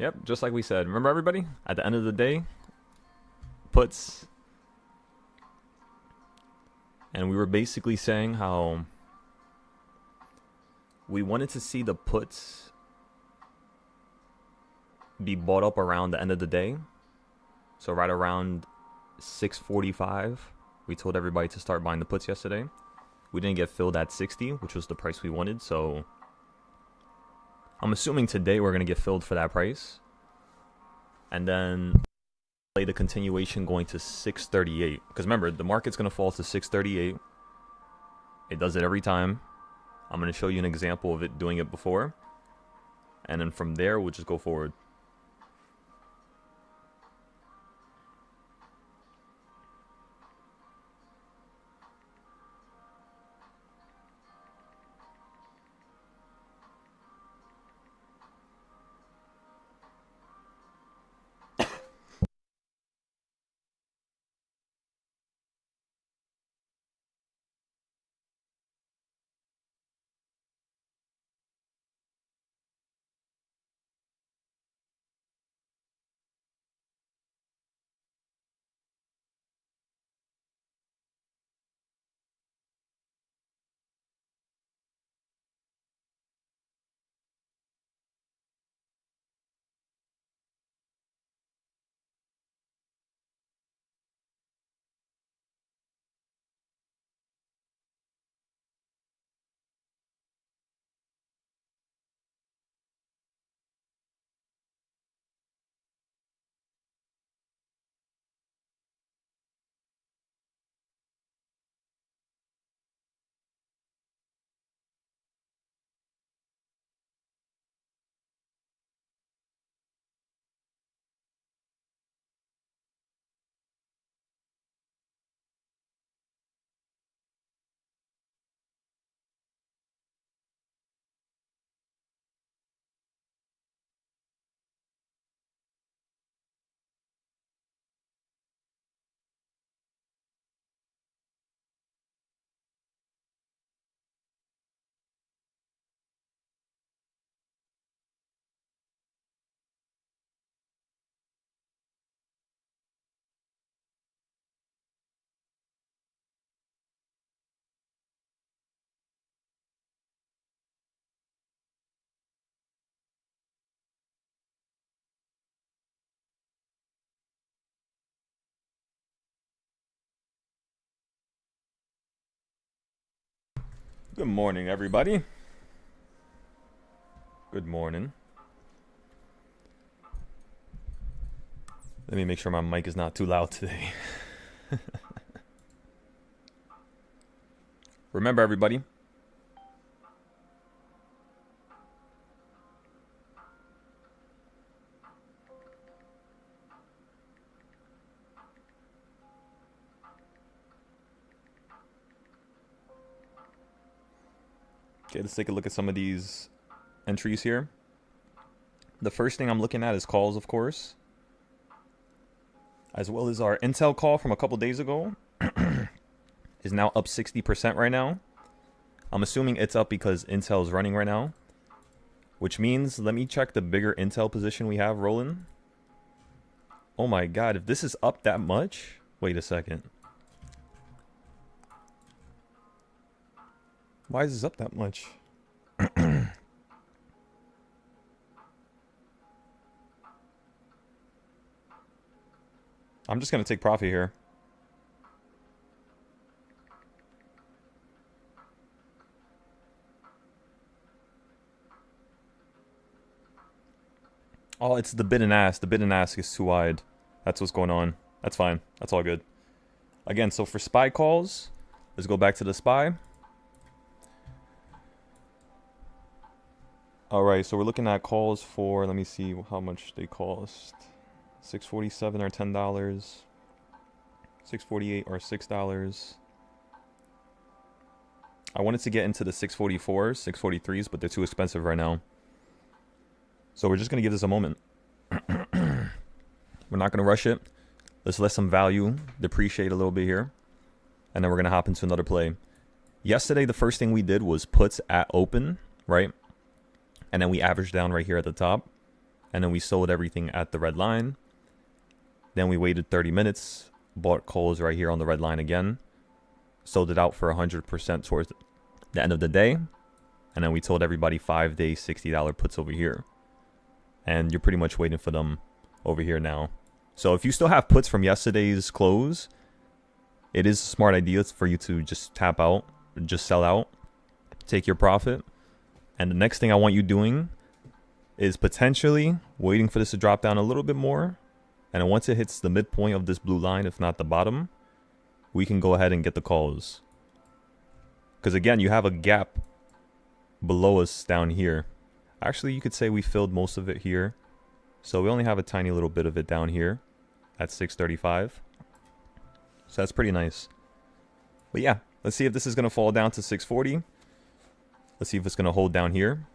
Yep, just like we said. Remember, everybody? At the end of the day, puts. And we were basically saying how we wanted to see the puts be bought up around the end of the day. So right around 6:45, we told everybody to start buying the puts yesterday. We didn't get filled at 60, which was the price we wanted. So I'm assuming today we're going to get filled for that price. And then play the continuation going to 638. Because remember, the market's going to fall to 638. It does it every time. I'm going to show you an example of it doing it before. And then from there, we'll just go forward. Good morning, everybody. Good morning. Let me make sure my mic is not too loud today. Remember, everybody. Okay, let's take a look at some of these entries here. The first thing I'm looking at is calls, of course, as well as our Intel call from a couple days ago is now up 60% right now. I'm assuming it's up because Intel is running right now, which means let me check the bigger Intel position we have rolling. Oh my god, if this is up that much, wait a second. Why is this up that much? I'm just going to take profit here. Oh, it's the bid and ask. The bid and ask is too wide. That's what's going on. That's fine. That's all good. Again, so for SPY calls, let's go back to the SPY. Alright, so we're looking at calls for, let me see how much they cost. 647 or $10. 648 or $6. I wanted to get into the 644s, 643s, but they're too expensive right now. So we're just going to give this a moment. We're not going to rush it. Let's let some value depreciate a little bit here. And then we're going to hop into another play. Yesterday, the first thing we did was puts at open, right? And then we averaged down right here at the top. and then we sold everything at the red line. Then we waited 30 minutes, bought calls right here on the red line again, sold it out for 100% towards the end of the day, and then we told everybody 5-day $60 puts over here. And you're pretty much waiting for them over here now. So if you still have puts from yesterday's close, it is a smart idea for you to just tap out, just sell out, take your profit. And the next thing I want you doing is potentially waiting for this to drop down a little bit more. And then once it hits the midpoint of this blue line, if not the bottom, we can go ahead and get the calls. Because again, you have a gap below us down here. Actually, you could say we filled most of it here. So we only have a tiny little bit of it down here at 635. So that's pretty nice. But yeah, let's see if this is going to fall down to 640. Let's see if it's going to hold down here.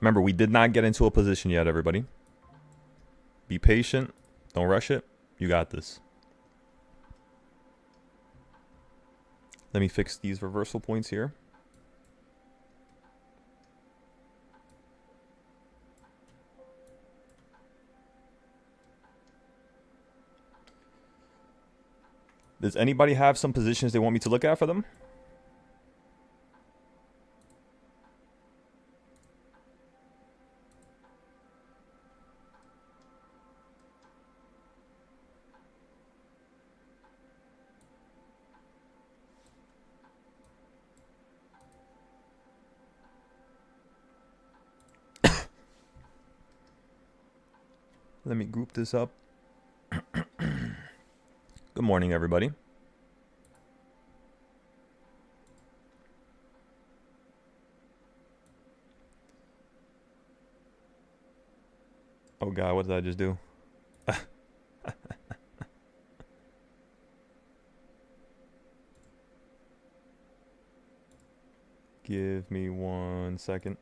Remember, we did not get into a position yet, everybody. Be patient. Don't rush it. You got this. Let me fix these reversal points here. Does anybody have some positions they want me to look at for them? Let me group this up. Good morning, everybody. Oh God, what did I just do? Give me 1 second.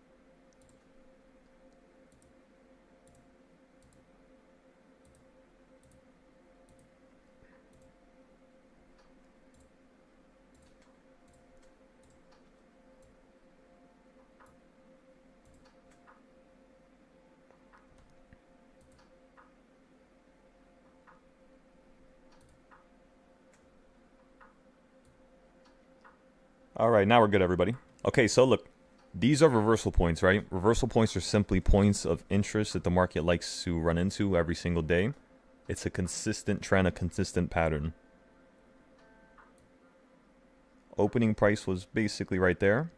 All right, now we're good, everybody. Okay, so look, these are reversal points, right? Reversal points are simply points of interest that the market likes to run into every single day. It's a consistent trend, a consistent pattern. Opening price was basically right there.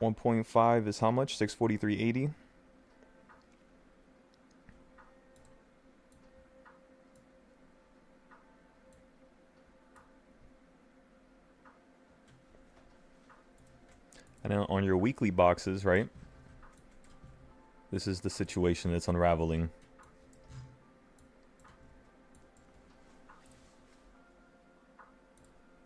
$1.5 is how much? 643.80. And then on your weekly boxes, right? This is the situation that's unraveling.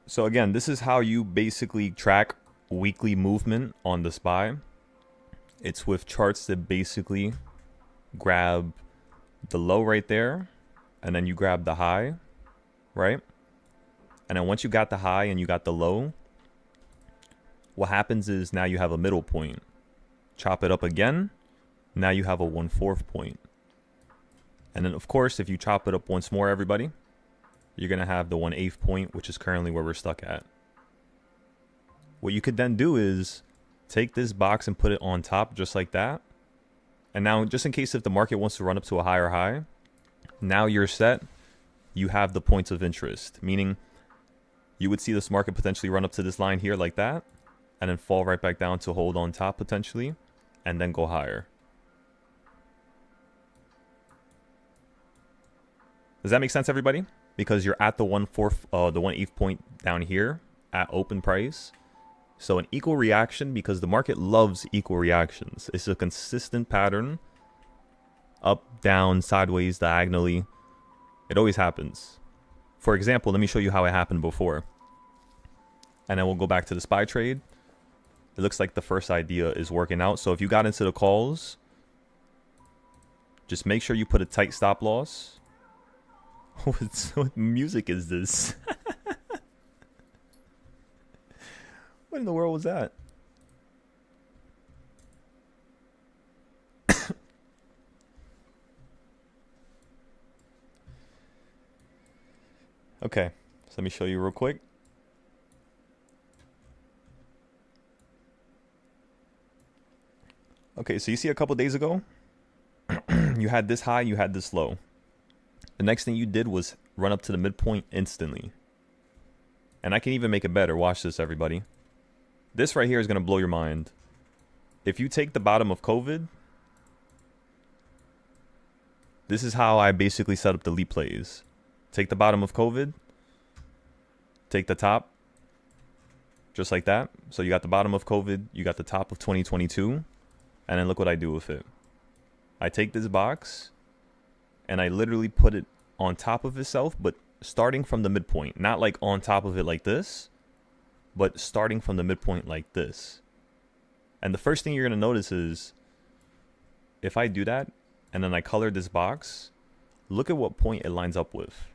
So again, this is how you basically track weekly movement on the SPY. It's with charts that basically grab the low right there, and then you grab the high, right? And then once you got the high and you got the low, what happens is now you have a middle point. Chop it up again. Now you have a 1/4 point. And then, of course, if you chop it up once more, everybody, you're going to have the 1/8 point, which is currently where we're stuck at. What you could then do is take this box and put it on top just like that. And now, just in case if the market wants to run up to a higher high, now you're set. You have the points of interest, meaning you would see this market potentially run up to this line here like that, and then fall right back down to hold on top potentially, and then go higher. Does that make sense, everybody? Because you're at the 1/8 point down here at open price. So an equal reaction, because the market loves equal reactions. It's a consistent pattern. Up, down, sideways, diagonally. It always happens. For example, let me show you how it happened before. And then we'll go back to the SPY trade. It looks like the first idea is working out. So if you got into the calls, just make sure you put a tight stop loss. What music is this? What in the world was that? Okay, so let me show you real quick. Okay, so you see a couple days ago, you had this high, you had this low. The next thing you did was run up to the midpoint instantly. And I can even make it better. Watch this, everybody. This right here is going to blow your mind. If you take the bottom of COVID, this is how I basically set up the leap plays. Take the bottom of COVID, take the top, just like that. So you got the bottom of COVID, you got the top of 2022, and then look what I do with it. I take this box, and I literally put it on top of itself, but starting from the midpoint. Not like on top of it like this, but starting from the midpoint like this. And the first thing you're going to notice is, if I do that, and then I color this box, look at what point it lines up with.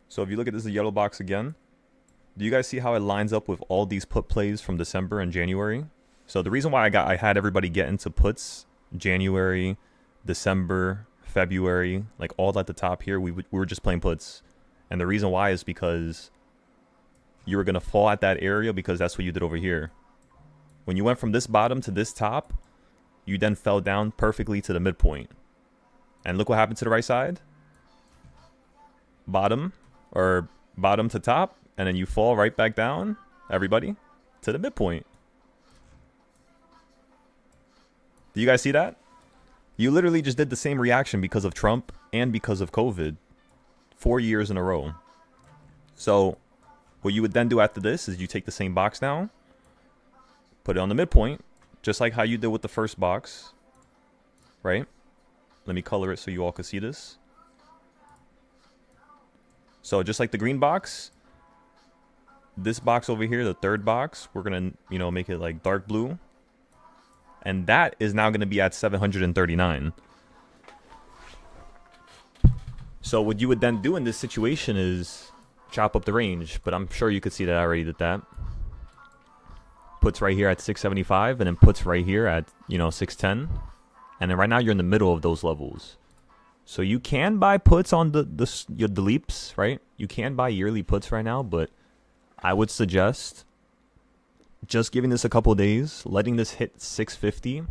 So if you look at this yellow box again, do you guys see how it lines up with all these put plays from December and January? So the reason why I had everybody get into puts January, December, February, like all at the top here, we were just playing puts. And the reason why is because you were going to fall at that area because that's what you did over here. When you went from this bottom to this top, you then fell down perfectly to the midpoint. And look what happened to the right side. Bottom to top, and then you fall right back down, everybody, to the midpoint. Do you guys see that? You literally just did the same reaction because of Trump and because of COVID 4 years in a row. So what you would then do after this is you take the same box now, put it on the midpoint, just like how you did with the first box, right? Let me color it so you all can see this. So just like the green box, this box over here, the third box, we're going to, make it like dark blue. And that is now going to be at 739. So what you would then do in this situation is chop up the range. But I'm sure you could see that I already did that. Puts right here at 675 and then puts right here at, 610. And then right now you're in the middle of those levels. So you can buy puts on the leaps, right? You can buy yearly puts right now, but I would suggest just giving this a couple of days, letting this hit 650,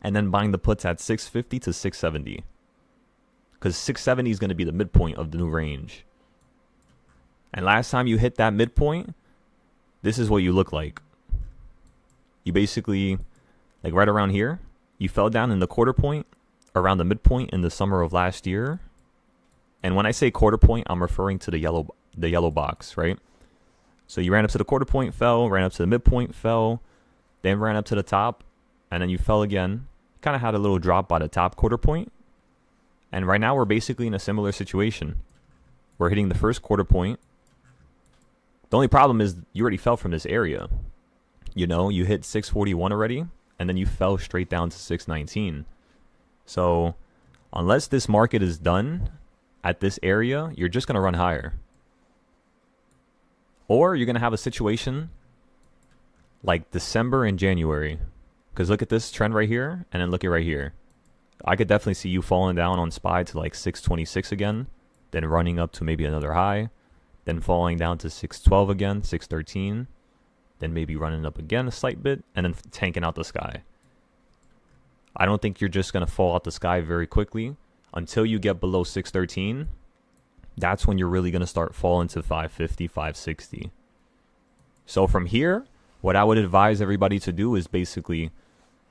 and then buying the puts at 650 to 670. Because 670 is going to be the midpoint of the new range. And last time you hit that midpoint, this is what you look like. You basically, like right around here, you fell down in the quarter point, around the midpoint in the summer of last year. And when I say quarter point, I'm referring to the yellow box, right? So you ran up to the quarter point, fell, ran up to the midpoint, fell, then ran up to the top, and then you fell again. Kind of had a little drop by the top quarter point. And right now we're basically in a similar situation. We're hitting the first quarter point. The only problem is you already fell from this area. You hit 641 already, and then you fell straight down to 619. So unless this market is done at this area, you're just going to run higher. Or you're going to have a situation like December and January. Because look at this trend right here, and then look at right here. I could definitely see you falling down on SPY to like 626 again, then running up to maybe another high, then falling down to 612 again, 613, then maybe running up again a slight bit, and then tanking out the sky. I don't think you're just going to fall out the sky very quickly. Until you get below 613, that's when you're really going to start falling to 550, 560. So from here, what I would advise everybody to do is basically,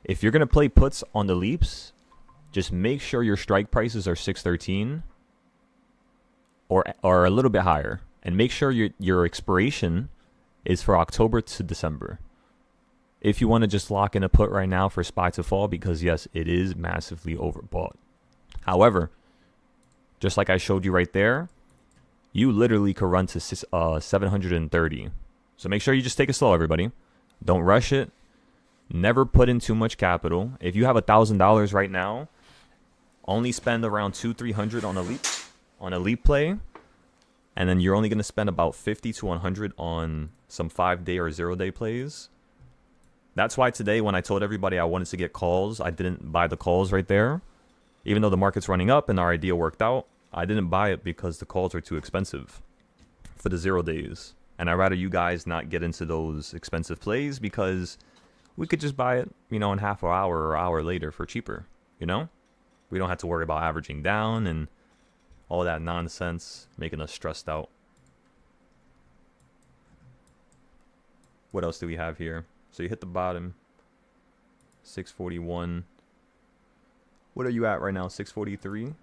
if you're going to play puts on the leaps, just make sure your strike prices are 613 or a little bit higher. And make sure your expiration is for October to December. If you want to just lock in a put right now for SPY to fall, because yes, it is massively overbought. However, just like I showed you right there, you literally could run to 730. So make sure you just take it slow, everybody. Don't rush it. Never put in too much capital. If you have $1,000 right now, only spend around $200-300 on a leap. on elite play, and then you're only going to spend about 50 to 100 on some 5-day or 0-day plays. That's why today when I told everybody I wanted to get calls, I didn't buy the calls right there. Even though the market's running up and our idea worked out, I didn't buy it because the calls are too expensive for the 0 days. And I'd rather you guys not get into those expensive plays because we could just buy it, in half an hour or hour later for cheaper, We don't have to worry about averaging down and all that nonsense making us stressed out. What else do we have here? So you hit the bottom, 641. What are you at right now? 643.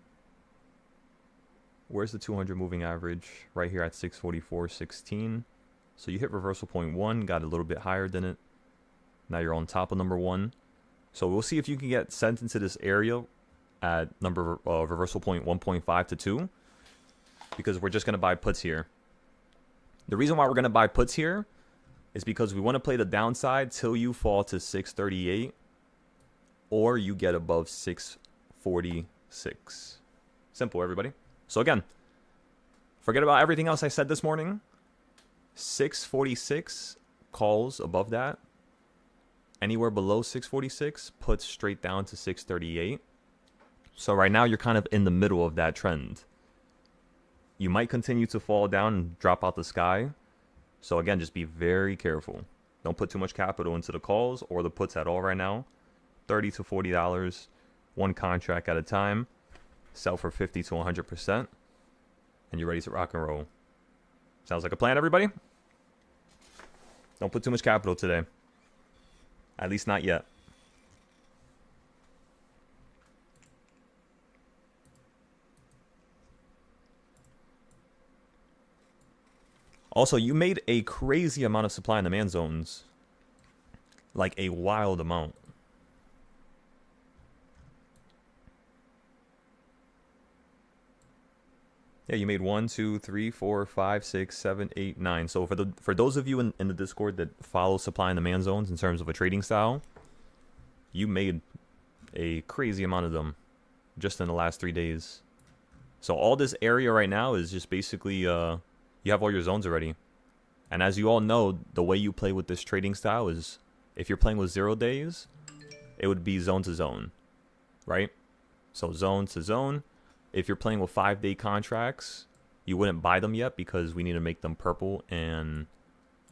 Where's the 200 moving average? Right here at 644.16. So you hit reversal point 1, got a little bit higher than it. Now you're on top of number 1. So we'll see if you can get sent into this area at reversal point 1.5 to 2, because we're just going to buy puts here. The reason why we're going to buy puts here is because we want to play the downside till you fall to 638 or you get above 646. Simple, everybody. So again, forget about everything else I said this morning. 646 calls above that. Anywhere below 646 puts straight down to 638. So right now you're kind of in the middle of that trend. You might continue to fall down and drop out the sky. So again, just be very careful. Don't put too much capital into the calls or the puts at all right now. $30 to $40, one contract at a time. Sell for 50 to 100%. And you're ready to rock and roll. Sounds like a plan, everybody? Don't put too much capital today. At least not yet. Also, you made a crazy amount of supply and demand zones. Like a wild amount. Yeah, you made 1, 2, 3, 4, 5, 6, 7, 8, 9. So for those of you in the Discord that follow supply and demand zones in terms of a trading style, you made a crazy amount of them just in the last 3 days. So all this area right now is just basically you have all your zones already. And as you all know, the way you play with this trading style is if you're playing with 0 days, it would be zone to zone, right? So zone to zone. If you're playing with 5-day contracts, you wouldn't buy them yet because we need to make them purple and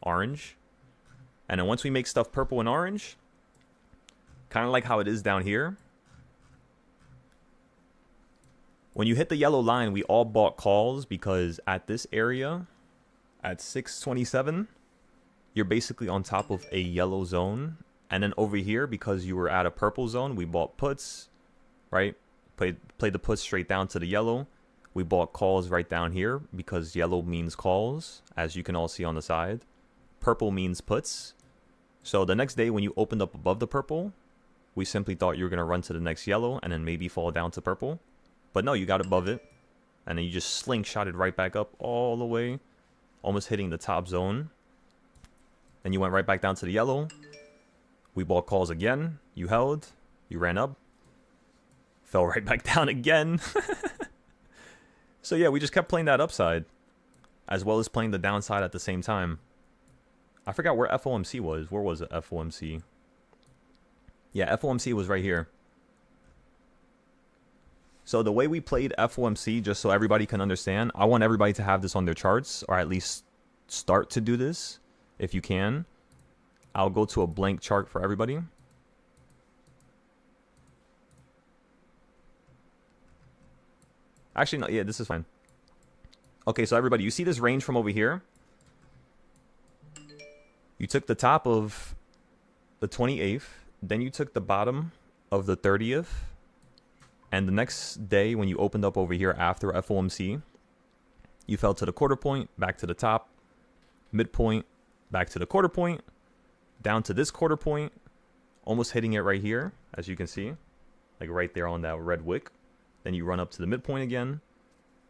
orange. And then once we make stuff purple and orange, kind of like how it is down here, when you hit the yellow line, we all bought calls because at this area, at 627, you're basically on top of a yellow zone. And then over here, because you were at a purple zone, we bought puts, right? Played the puts straight down to the yellow. We bought calls right down here because yellow means calls, as you can all see on the side. Purple means puts. So the next day when you opened up above the purple, we simply thought you were going to run to the next yellow and then maybe fall down to purple. But no, you got above it. And then you just slingshotted right back up all the way, almost hitting the top zone. Then you went right back down to the yellow. We bought calls again. You held. You ran up. Fell right back down again. So yeah, we just kept playing that upside as well as playing the downside at the same time. I forgot where FOMC was. Where was it, FOMC? Yeah, FOMC was right here. So the way we played FOMC, just so everybody can understand, I want everybody to have this on their charts, or at least start to do this if you can. I'll go to a blank chart for everybody. Actually, no, yeah, this is fine. Okay, so everybody, you see this range from over here? You took the top of the 28th, then you took the bottom of the 30th, and the next day when you opened up over here after FOMC, you fell to the quarter point, back to the top, midpoint, back to the quarter point, down to this quarter point, almost hitting it right here, as you can see, like right there on that red wick. Then you run up to the midpoint again,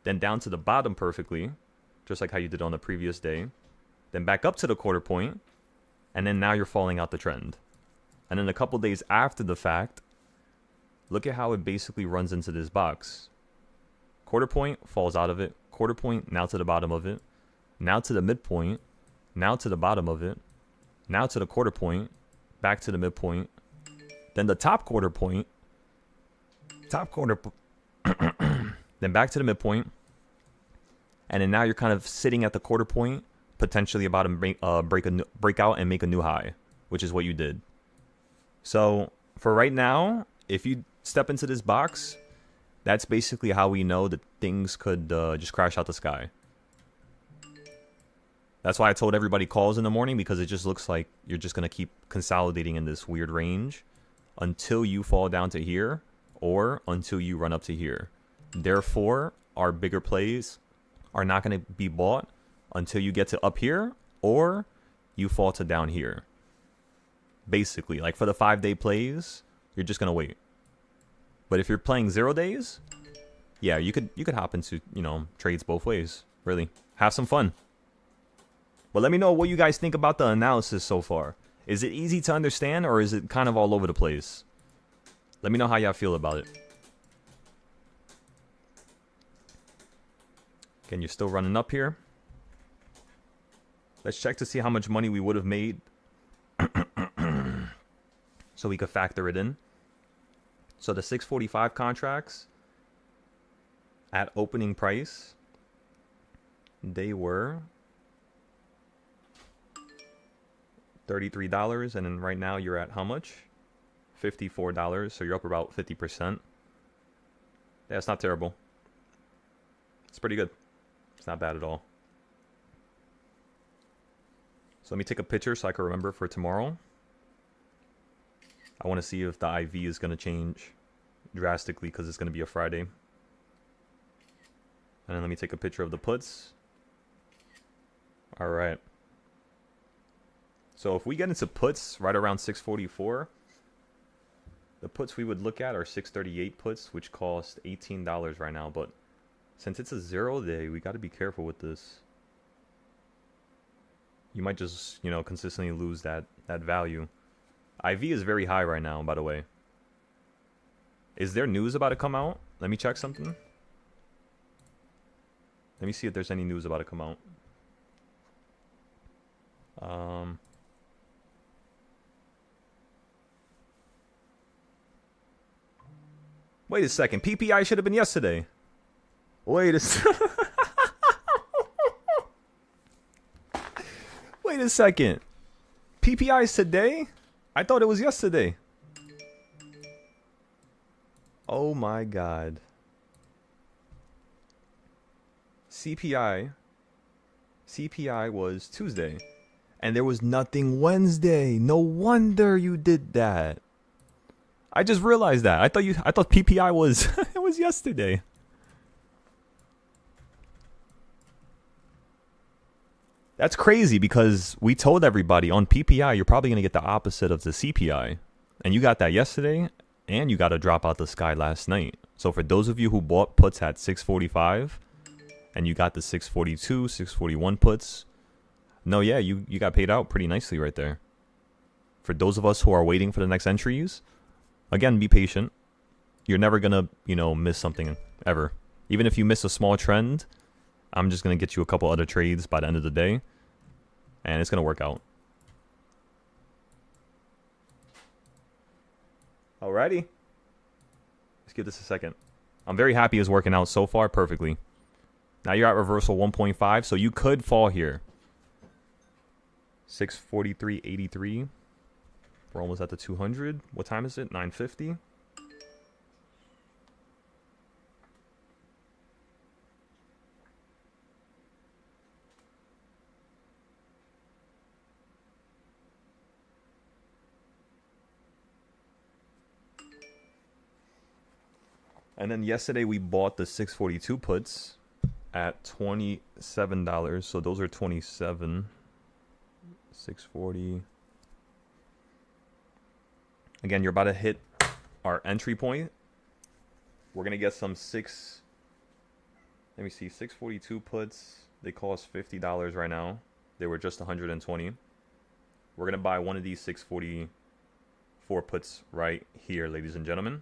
then down to the bottom perfectly, just like how you did on the previous day, then back up to the quarter point, and then now you're falling out the trend. And then a couple days after the fact, look at how it basically runs into this box. quarter point, falls out of it, quarter point, now to the bottom of it, now to the midpoint, now to the bottom of it, now to the quarter point, back to the midpoint, then the top quarter point, then back to the midpoint, and then now you're kind of sitting at the quarter point, potentially about to break out and make a new high, which is what you did. So for right now, if you step into this box, that's basically how we know that things could just crash out the sky. That's why I told everybody calls in the morning, because it just looks like you're just going to keep consolidating in this weird range until you fall down to here or until you run up to here. Therefore, our bigger plays are not going to be bought until you get to up here or you fall to down here. Basically, like for the 5-day plays, you're just going to wait. But if you're playing 0 days, yeah, you could hop into, you know, trades both ways. Really, have some fun. But let me know what you guys think about the analysis so far. Is it easy to understand, or is it kind of all over the place? Let me know how y'all feel about it. Again, you're still running up here. Let's check to see how much money we would have made so we could factor it in. So the 645 contracts at opening price, they were $33, and then right now you're at how much? $54, so you're up about 50%. Yeah, it's not terrible. It's pretty good. It's not bad at all. So let me take a picture so I can remember for tomorrow. I want to see if the IV is going to change drastically because it's going to be a Friday. And then let me take a picture of the puts. All right. So if we get into puts right around 644, the puts we would look at are 638 puts, which cost $18 right now. But since it's a 0 day, we got to be careful with this. You might just, you know, consistently lose that value. IV is very high right now, by the way. Is there news about to come out? Let me check something. Let me see if there's any news about to come out. Wait a second. PPI should have been yesterday. Wait a Wait a second. PPI is today? I thought it was yesterday. Oh my god. CPI was Tuesday. And there was nothing Wednesday. No wonder you did that. I just realized that. I thought PPI was it was yesterday. That's crazy because we told everybody on PPI you're probably going to get the opposite of the CPI. And you got that yesterday, and you got a drop out the sky last night. So for those of you who bought puts at 645 and you got the 642, 641 puts, no, yeah, you got paid out pretty nicely right there. For those of us who are waiting for the next entries, again, be patient. You're never going to, you know, miss something ever. Even if you miss a small trend, I'm just going to get you a couple other trades by the end of the day, and it's going to work out. Alrighty. Let's give this a second. I'm very happy it's working out so far perfectly. Now you're at reversal 1.5, so you could fall here. 643.83. We're almost at the 200. What time is it? 9:50. And then yesterday we bought the 642 puts at $27. So those are 27. 640. Again, you're about to hit our entry point. We're going to get some 642 puts. They cost $50 right now. They were just 120. We're going to buy one of these 644 puts right here, ladies and gentlemen.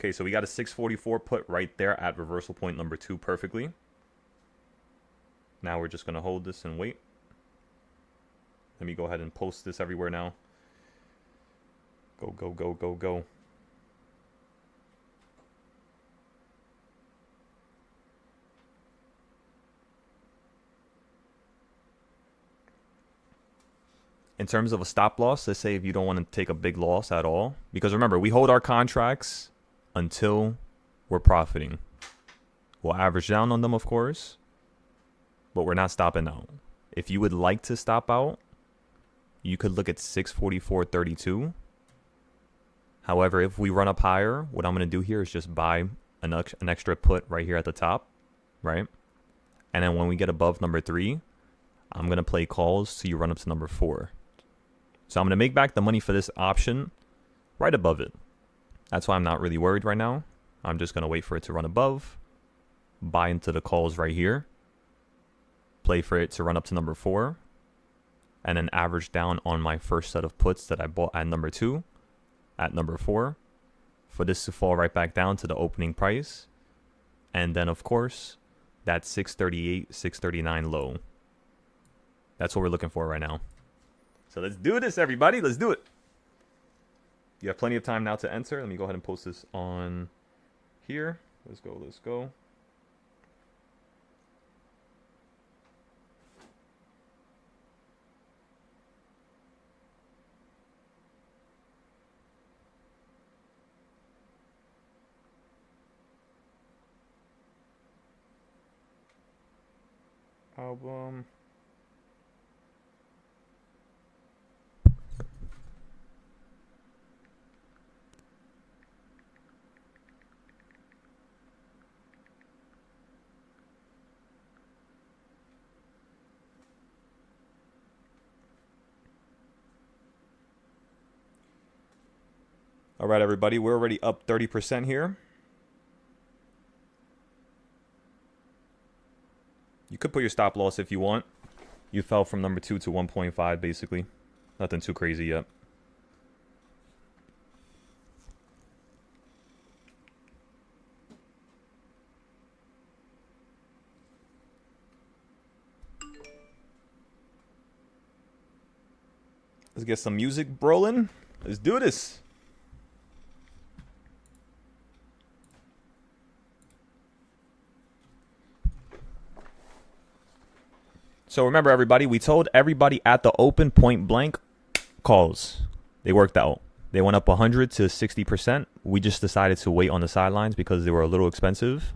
Okay, so we got a 644 put right there at reversal point number 2 perfectly. Now we're just going to hold this and wait. Let me go ahead and post this everywhere now. Go, go, go, go, go. In terms of a stop loss, let's say if you don't want to take a big loss at all, because remember, we hold our contracts until we're profiting. We'll average down on them, of course, but we're not stopping out. If you would like to stop out, you could look at 644.32. However, if we run up higher, what I'm going to do here is just buy an extra put right here at the top, right? And then when we get above number 3, I'm going to play calls so you run up to number 4. So I'm going to make back the money for this option right above it. That's why I'm not really worried right now. I'm just going to wait for it to run above, buy into the calls right here, play for it to run up to number 4, and then average down on my first set of puts that I bought at number 2, at number 4, for this to fall right back down to the opening price. And then, of course, that 638, 639 low. That's what we're looking for right now. So let's do this, everybody. Let's do it. You have plenty of time now to enter. Let me go ahead and post this on here. Let's go. Let's go. Album. All right, everybody, we're already up 30% here. You could put your stop loss if you want. You fell from number 2 to 1.5, basically. Nothing too crazy yet. Let's get some music rolling. Let's do this. So remember, everybody, we told everybody at the open point blank calls. They worked out. They went up 100 to 60%. We just decided to wait on the sidelines because they were a little expensive.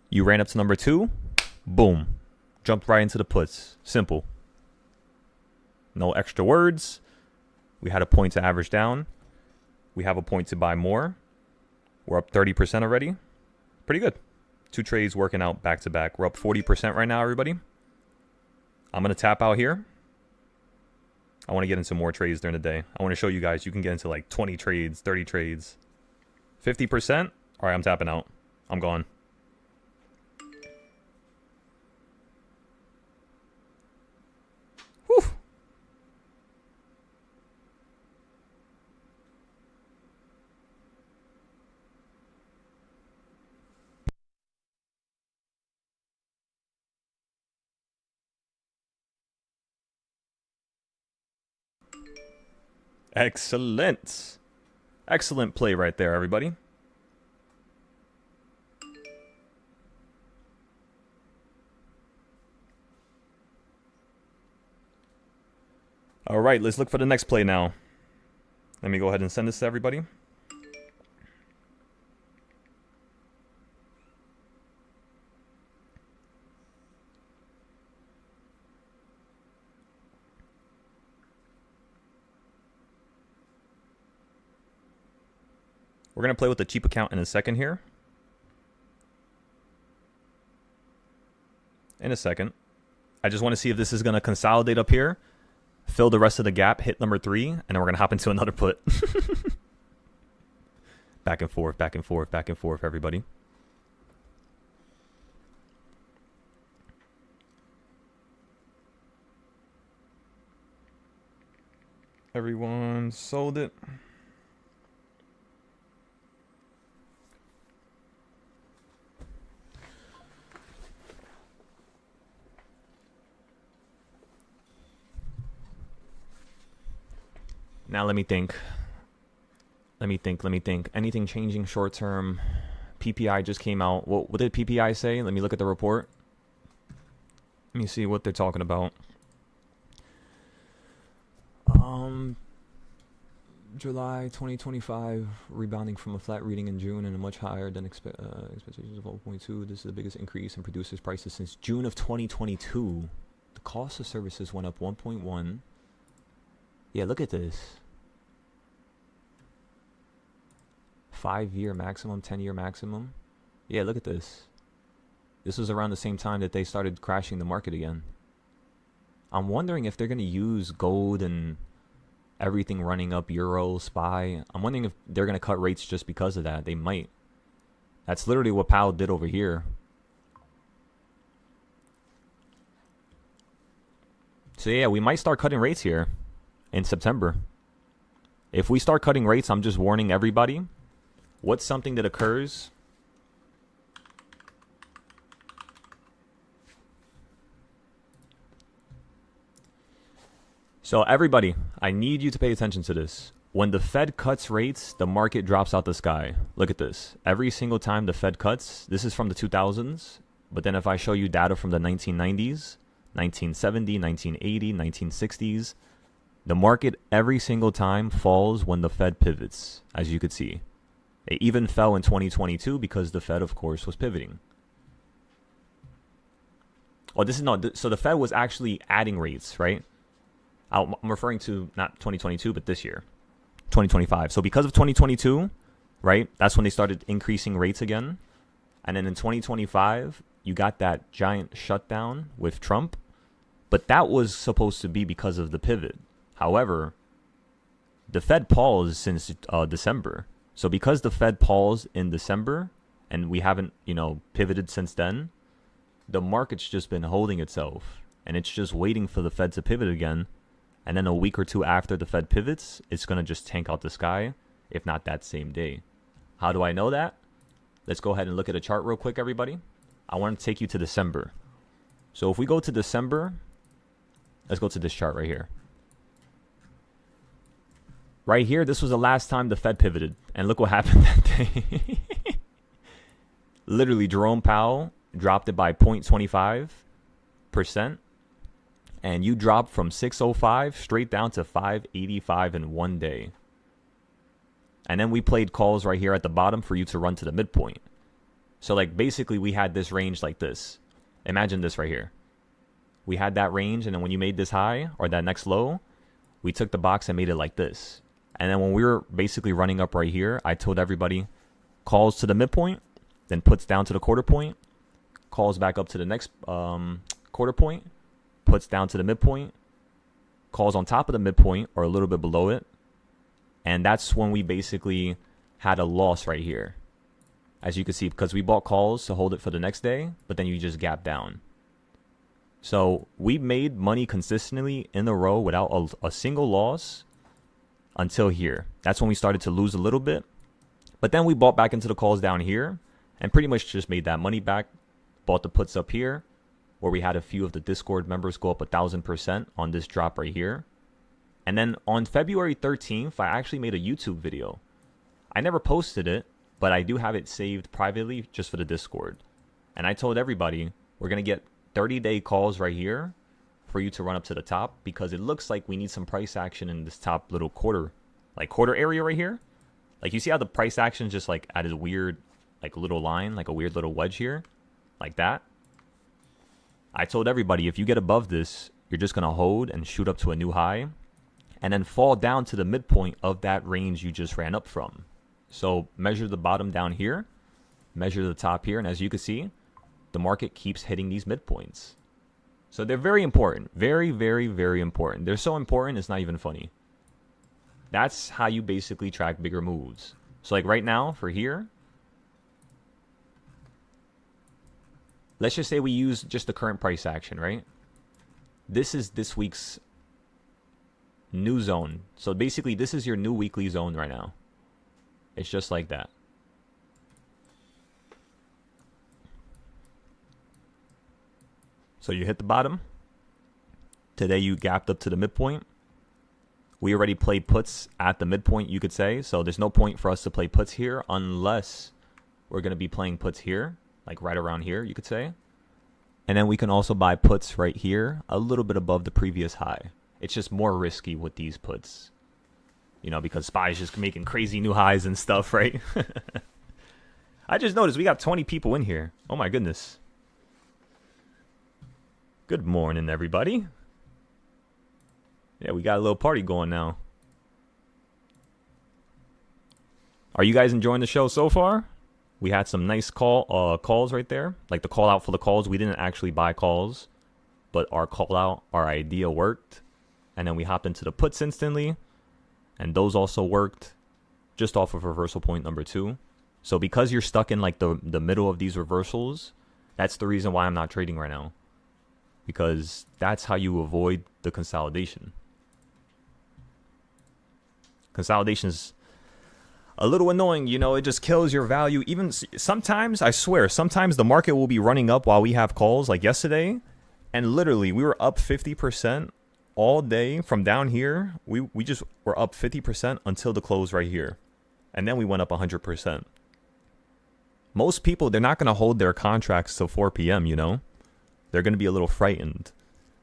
You ran up to number 2. Boom. Jumped right into the puts. Simple. No extra words. We had a point to average down. We have a point to buy more. We're up 30% already. Pretty good. 2 trades working out back to back. We're up 40% right now, everybody. I'm going to tap out here. I want to get into more trades during the day. I want to show you guys you can get into like 20 trades, 30 trades. 50%? All right, I'm tapping out. I'm gone. Whew. Excellent. Excellent play right there, everybody. All right, let's look for the next play now. Let me go ahead and send this to everybody. We're going to play with the cheap account in a second here. In a second. I just want to see if this is going to consolidate up here, fill the rest of the gap, hit number 3, and then we're going to hop into another put. Back and forth, back and forth, back and forth, everybody. Everyone sold it. Now let me think. Let me think. Anything changing short term? PPI just came out. What did PPI say? Let me look at the report. Let me see what they're talking about. July 2025 rebounding from a flat reading in June and a much higher than expectations of 1.2. This is the biggest increase in producers' prices since June of 2022. The cost of services went up 1.1. Yeah, look at this. 5-year maximum, 10-year maximum. Yeah, look at this. This was around the same time that they started crashing the market again. I'm wondering if they're going to use gold and everything running up, euro, SPY. I'm wondering if they're going to cut rates just because of that. They might. That's literally what Powell did over here. So yeah, we might start cutting rates here in September. If we start cutting rates, I'm just warning everybody. What's something that occurs? So everybody, I need you to pay attention to this. When the Fed cuts rates, the market drops out the sky. Look at this. Every single time the Fed cuts, this is from the 2000s. But then if I show you data from the 1990s, 1970, 1980, 1960s, the market every single time falls when the Fed pivots, as you could see. It even fell in 2022 because the Fed, of course, was pivoting. Oh, this is not. So the Fed was actually adding rates, right? I'm referring to not 2022, but this year, 2025. So because of 2022, right, that's when they started increasing rates again. And then in 2025, you got that giant shutdown with Trump. But that was supposed to be because of the pivot. However, the Fed paused since December. So because the Fed paused in December and we haven't, pivoted since then, the market's just been holding itself. And it's just waiting for the Fed to pivot again. And then a week or two after the Fed pivots, it's going to just tank out the sky, if not that same day. How do I know that? Let's go ahead and look at a chart real quick, everybody. I want to take you to December. So if we go to December, let's go to this chart right here. Right here, this was the last time the Fed pivoted. And look what happened that day. Literally, Jerome Powell dropped it by 0.25%. And you dropped from 605 straight down to 585 in one day. And then we played calls right here at the bottom for you to run to the midpoint. So like basically we had this range like this. Imagine this right here. We had that range, and then when you made this high or that next low, we took the box and made it like this. And then when we were basically running up right here, I told everybody calls to the midpoint, then puts down to the quarter point, calls back up to the next quarter point, puts down to the midpoint, calls on top of the midpoint or a little bit below it. And that's when we basically had a loss right here. As you can see, because we bought calls to hold it for the next day, but then you just gap down. So we made money consistently in a row without a single loss until here. That's when we started to lose a little bit. But then we bought back into the calls down here and pretty much just made that money back. Bought the puts up here, where we had a few of the Discord members go up 1,000% on this drop right here. And then on February 13th, I actually made a YouTube video. I never posted it, but I do have it saved privately just for the Discord. And I told everybody, we're going to get 30-day calls right here for you to run up to the top, because it looks like we need some price action in this top little quarter area right here. Like you see how the price action is just like at a weird, like little line, like a weird little wedge here, like that. I told everybody, if you get above this, you're just going to hold and shoot up to a new high and then fall down to the midpoint of that range you just ran up from. So measure the bottom down here, measure the top here, and as you can see, the market keeps hitting these midpoints. So they're very important. Very, very, very important. They're so important, it's not even funny. That's how you basically track bigger moves. So like right now, for here, let's just say we use just the current price action, right? This is this week's new zone. So basically, this is your new weekly zone right now. It's just like that. So you hit the bottom. Today you gapped up to the midpoint. We already played puts at the midpoint, you could say. So there's no point for us to play puts here unless we're going to be playing puts here, like right around here, you could say. And then we can also buy puts right here, a little bit above the previous high. It's just more risky with these puts, you know, because SPY is just making crazy new highs and stuff, right? I just noticed we got 20 people in here. Oh my goodness. Good morning, everybody. Yeah, we got a little party going now. Are you guys enjoying the show so far? We had some nice calls right there. Like the call out for the calls. We didn't actually buy calls, but our call out, our idea worked. And then we hopped into the puts instantly. And those also worked just off of reversal point number 2. So because you're stuck in like the middle of these reversals, that's the reason why I'm not trading right now. Because that's how you avoid the consolidation. Consolidation is a little annoying, you know, it just kills your value. Even sometimes, I swear, sometimes the market will be running up while we have calls, like yesterday. And literally, we were up 50% all day from down here. We just were up 50% until the close right here. And then we went up 100%. Most people, they're not going to hold their contracts till 4 p.m., you know? They're going to be a little frightened.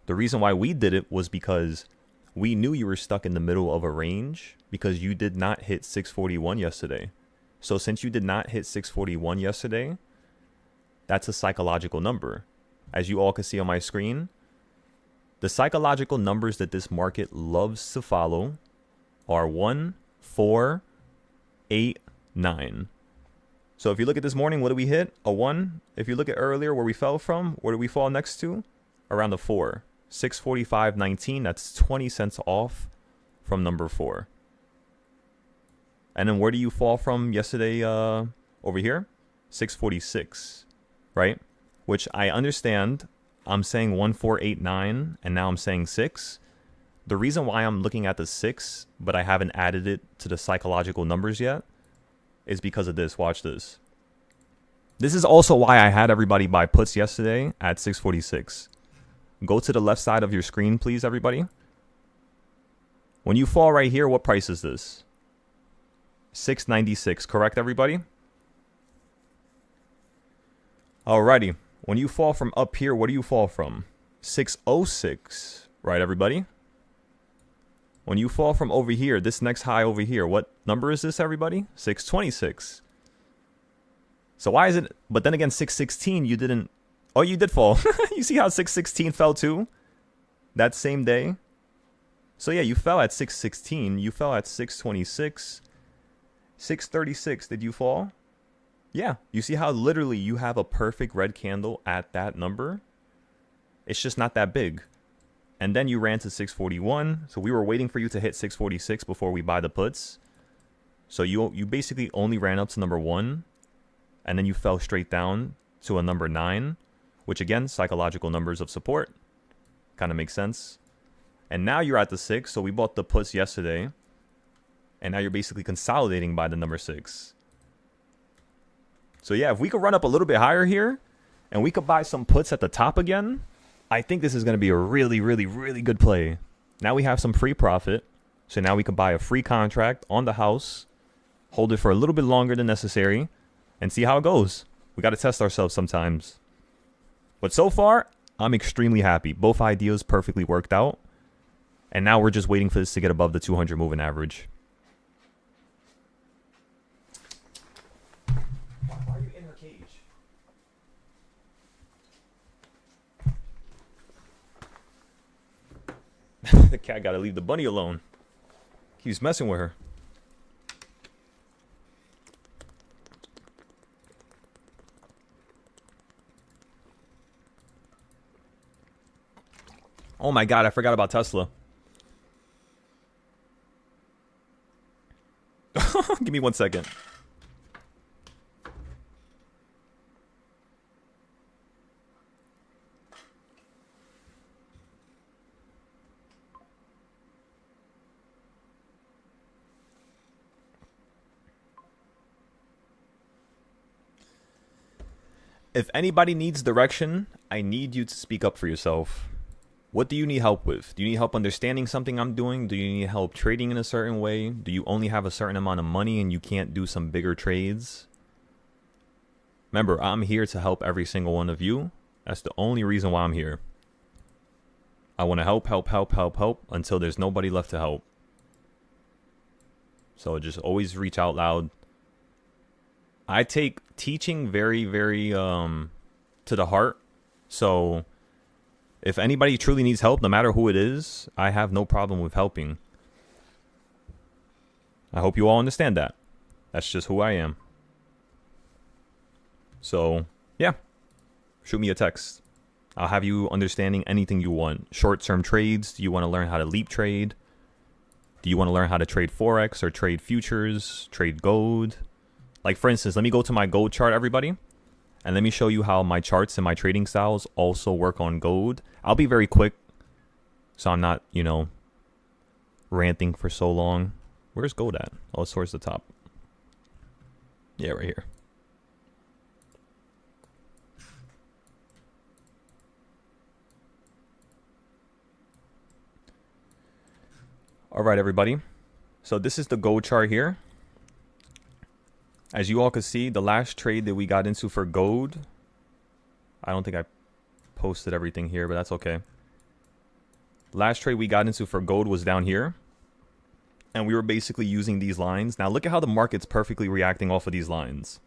The reason why we did it was because we knew you were stuck in the middle of a range because you did not hit 641 yesterday. So since you did not hit 641 yesterday, that's a psychological number. As you all can see on my screen, the psychological numbers that this market loves to follow are 1, 4, 8, 9. So if you look at this morning, what did we hit? A 1. If you look at earlier where we fell from, where did we fall next to? Around the 4. 645.19. That's 20 cents off from number 4. And then where do you fall from yesterday over here? 646, right? Which I understand. I'm saying 1489 and now I'm saying 6. The reason why I'm looking at the 6, but I haven't added it to the psychological numbers yet, is because of this. Watch this. This is also why I had everybody buy puts yesterday at 646. Go to the left side of your screen, please, everybody. When you fall right here, what price is this? 696, correct, everybody? Alrighty. When you fall from up here, what do you fall from? 606, right, everybody? When you fall from over here, this next high over here, what number is this, everybody? 626. So why is it? But then again, 616, you didn't. Oh, you did fall. You see how 616 fell too? That same day. So yeah, you fell at 616. You fell at 626. 636, did you fall? Yeah. You see how literally you have a perfect red candle at that number? It's just not that big. And then you ran to 641. So we were waiting for you to hit 646 before we buy the puts. So you basically only ran up to number 1. And then you fell straight down to a number 9. Which again, psychological numbers of support. Kind of makes sense. And now you're at the 6. So we bought the puts yesterday. And now you're basically consolidating by the number 6. So yeah, if we could run up a little bit higher here. And we could buy some puts at the top again. I think this is going to be a really, really, really good play. Now we have some free profit. So now we can buy a free contract on the house. Hold it for a little bit longer than necessary. And see how it goes. We got to test ourselves sometimes. But so far, I'm extremely happy. Both ideas perfectly worked out. And now we're just waiting for this to get above the 200 moving average. Why are you in her cage? The cat got to leave the bunny alone. Keeps messing with her. Oh my God, I forgot about Tesla. Give me 1 second. If anybody needs direction, I need you to speak up for yourself. What do you need help with? Do you need help understanding something I'm doing? Do you need help trading in a certain way? Do you only have a certain amount of money and you can't do some bigger trades? Remember, I'm here to help every single one of you. That's the only reason why I'm here. I want to help until there's nobody left to help. So just always reach out loud. I take teaching very, very to the heart. So if anybody truly needs help, no matter who it is, I have no problem with helping. I hope you all understand that. That's just who I am. So, yeah. Shoot me a text. I'll have you understanding anything you want. Short-term trades. Do you want to learn how to leap trade? Do you want to learn how to trade Forex or trade futures? Trade gold? Like, for instance, let me go to my gold chart, everybody. And let me show you how my charts and my trading styles also work on gold. I'll be very quick, so I'm not, you know, ranting for so long. Where's gold at? Oh, it's towards the top. Yeah, right here. All right, everybody. So this is the gold chart here. As you all can see, the last trade that we got into for gold, I don't think I posted everything here, but that's okay. Last trade we got into for gold was down here. And we were basically using these lines. Now look at how the market's perfectly reacting off of these lines.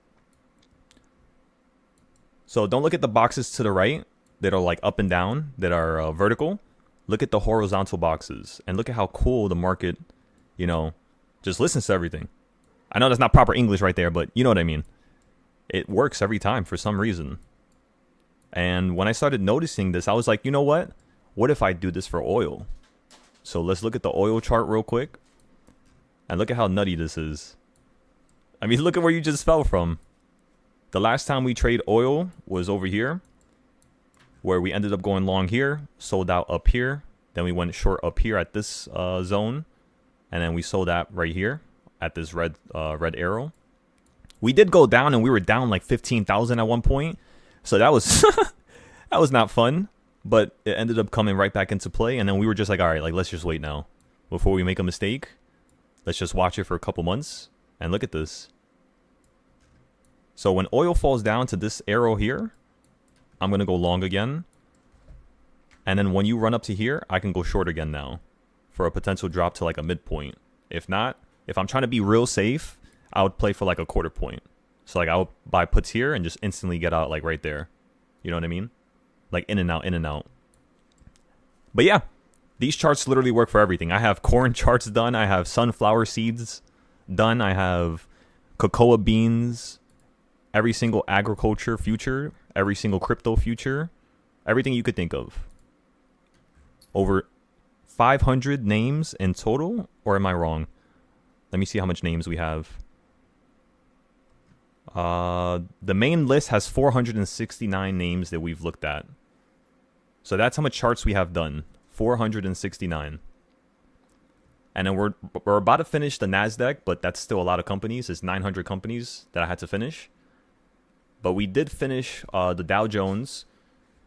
So don't look at the boxes to the right that are like up and down, that are vertical. Look at the horizontal boxes and look at how cool the market, you know, just listens to everything. I know that's not proper English right there, but you know what I mean. It works every time for some reason. And when I started noticing this, I was like, you know what? What if I do this for oil? So let's look at the oil chart real quick. And look at how nutty this is. I mean, look at where you just fell from. The last time we trade oil was over here, where we ended up going long here, sold out up here. Then we went short up here at this zone. And then we sold that right here at this red arrow. We did go down and we were down like 15,000 at one point. So that was that was not fun. But it ended up coming right back into play. And then we were just like, all right, like let's just wait now. Before we make a mistake, let's just watch it for a couple months. And look at this. So when oil falls down to this arrow here, I'm going to go long again. And then when you run up to here, I can go short again now for a potential drop to like a midpoint. If not, if I'm trying to be real safe, I would play for like a quarter point. So like I would buy puts here and just instantly get out like right there. You know what I mean? Like in and out, in and out. But yeah, these charts literally work for everything. I have corn charts done. I have sunflower seeds done. I have cocoa beans, every single agriculture future, every single crypto future, everything you could think of. Over 500 names in total, or am I wrong? Let me see how much names we have. The main list has 469 names that we've looked at. So that's how much charts we have done. 469. And then we're about to finish the NASDAQ, but that's still a lot of companies. It's 900 companies that I had to finish. But we did finish the Dow Jones.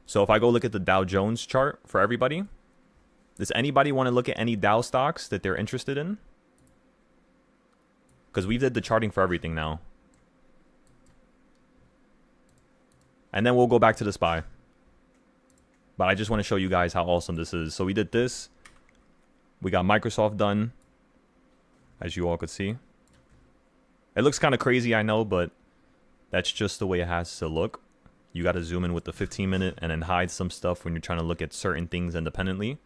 So if I go look at the Dow Jones chart for everybody, does anybody want to look at any Dow stocks that they're interested in? Because we did the charting for everything now. And then we'll go back to the SPY. But I just want to show you guys how awesome this is. So we did this. We got Microsoft done, as you all could see. It looks kind of crazy, I know, but that's just the way it has to look. You got to zoom in with the 15-minute and then hide some stuff when you're trying to look at certain things independently.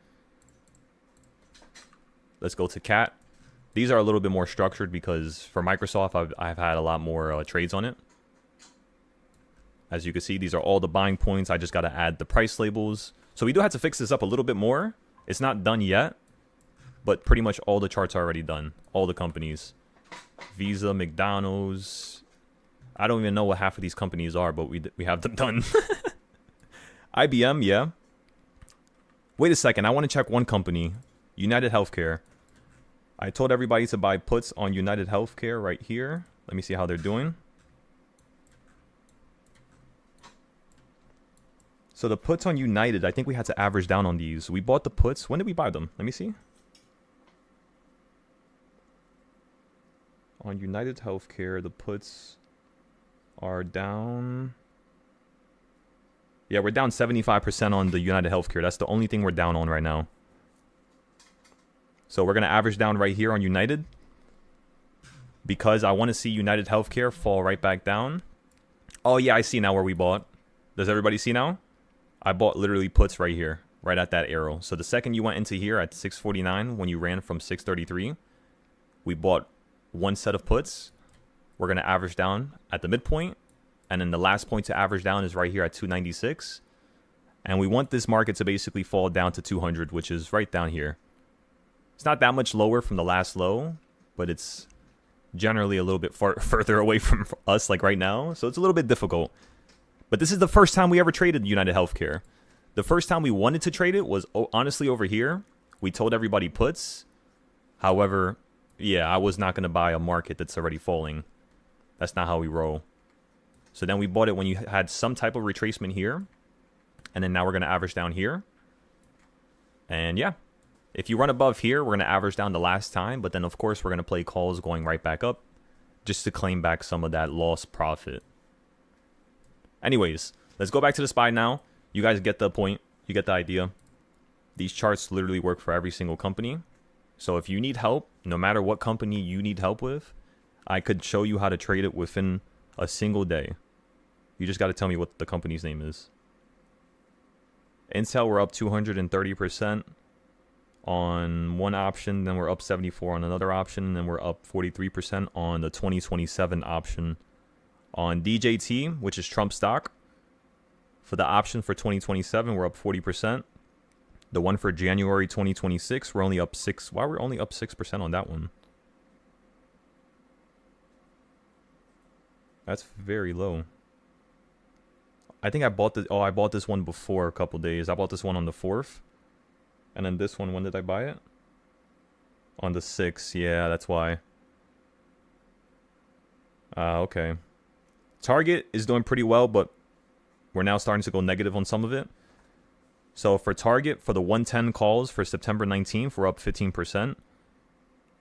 Let's go to CAT. These are a little bit more structured because for Microsoft, I've had a lot more trades on it. As you can see, these are all the buying points. I just got to add the price labels. So we do have to fix this up a little bit more. It's not done yet, but pretty much all the charts are already done. All the companies. Visa, McDonald's. I don't even know what half of these companies are, but we have them done. IBM, yeah. Wait a second. I want to check one company. United Healthcare. I told everybody to buy puts on United Healthcare right here. Let me see how they're doing. So the puts on United, I think we had to average down on these. We bought the puts. When did we buy them? Let me see. On United Healthcare, the puts are down. Yeah, we're down 75% on the United Healthcare. That's the only thing we're down on right now. So we're going to average down right here on United. Because I want to see United Healthcare fall right back down. Oh, yeah, I see now where we bought. Does everybody see now? I bought literally puts right here. Right at that arrow. So the second you went into here at 649, when you ran from 633, we bought one set of puts. We're going to average down at the midpoint. And then the last point to average down is right here at 296. And we want this market to basically fall down to 200, which is right down here. It's not that much lower from the last low, but it's generally a little bit further away from us like right now. So it's a little bit difficult. But this is the first time we ever traded United Healthcare. The first time we wanted to trade it was honestly over here. We told everybody puts. However, yeah, I was not going to buy a market that's already falling. That's not how we roll. So then we bought it when you had some type of retracement here. And then now we're going to average down here. And yeah, if you run above here, we're going to average down the last time. But then, of course, we're going to play calls going right back up just to claim back some of that lost profit. Anyways, let's go back to the SPY now. You guys get the point. You get the idea. These charts literally work for every single company. So if you need help, no matter what company you need help with, I could show you how to trade it within a single day. You just got to tell me what the company's name is. Intel, we're up 230% on one option. Then we're up 74 on another option. And then we're up 43% on the 2027 option. On DJT, which is Trump stock, for the option for 2027, we're up 40%. The one for January 2026, we're only up 6. Why we're only up 6% on that one? That's very low. I think I bought this. Oh, I bought this one before a couple days. I bought this one on the 4th. And then this one, when did I buy it? On the 6th. Yeah, that's why. Okay. Target is doing pretty well, but we're now starting to go negative on some of it. So for Target, for the 110 calls for September 19th, we're up 15%.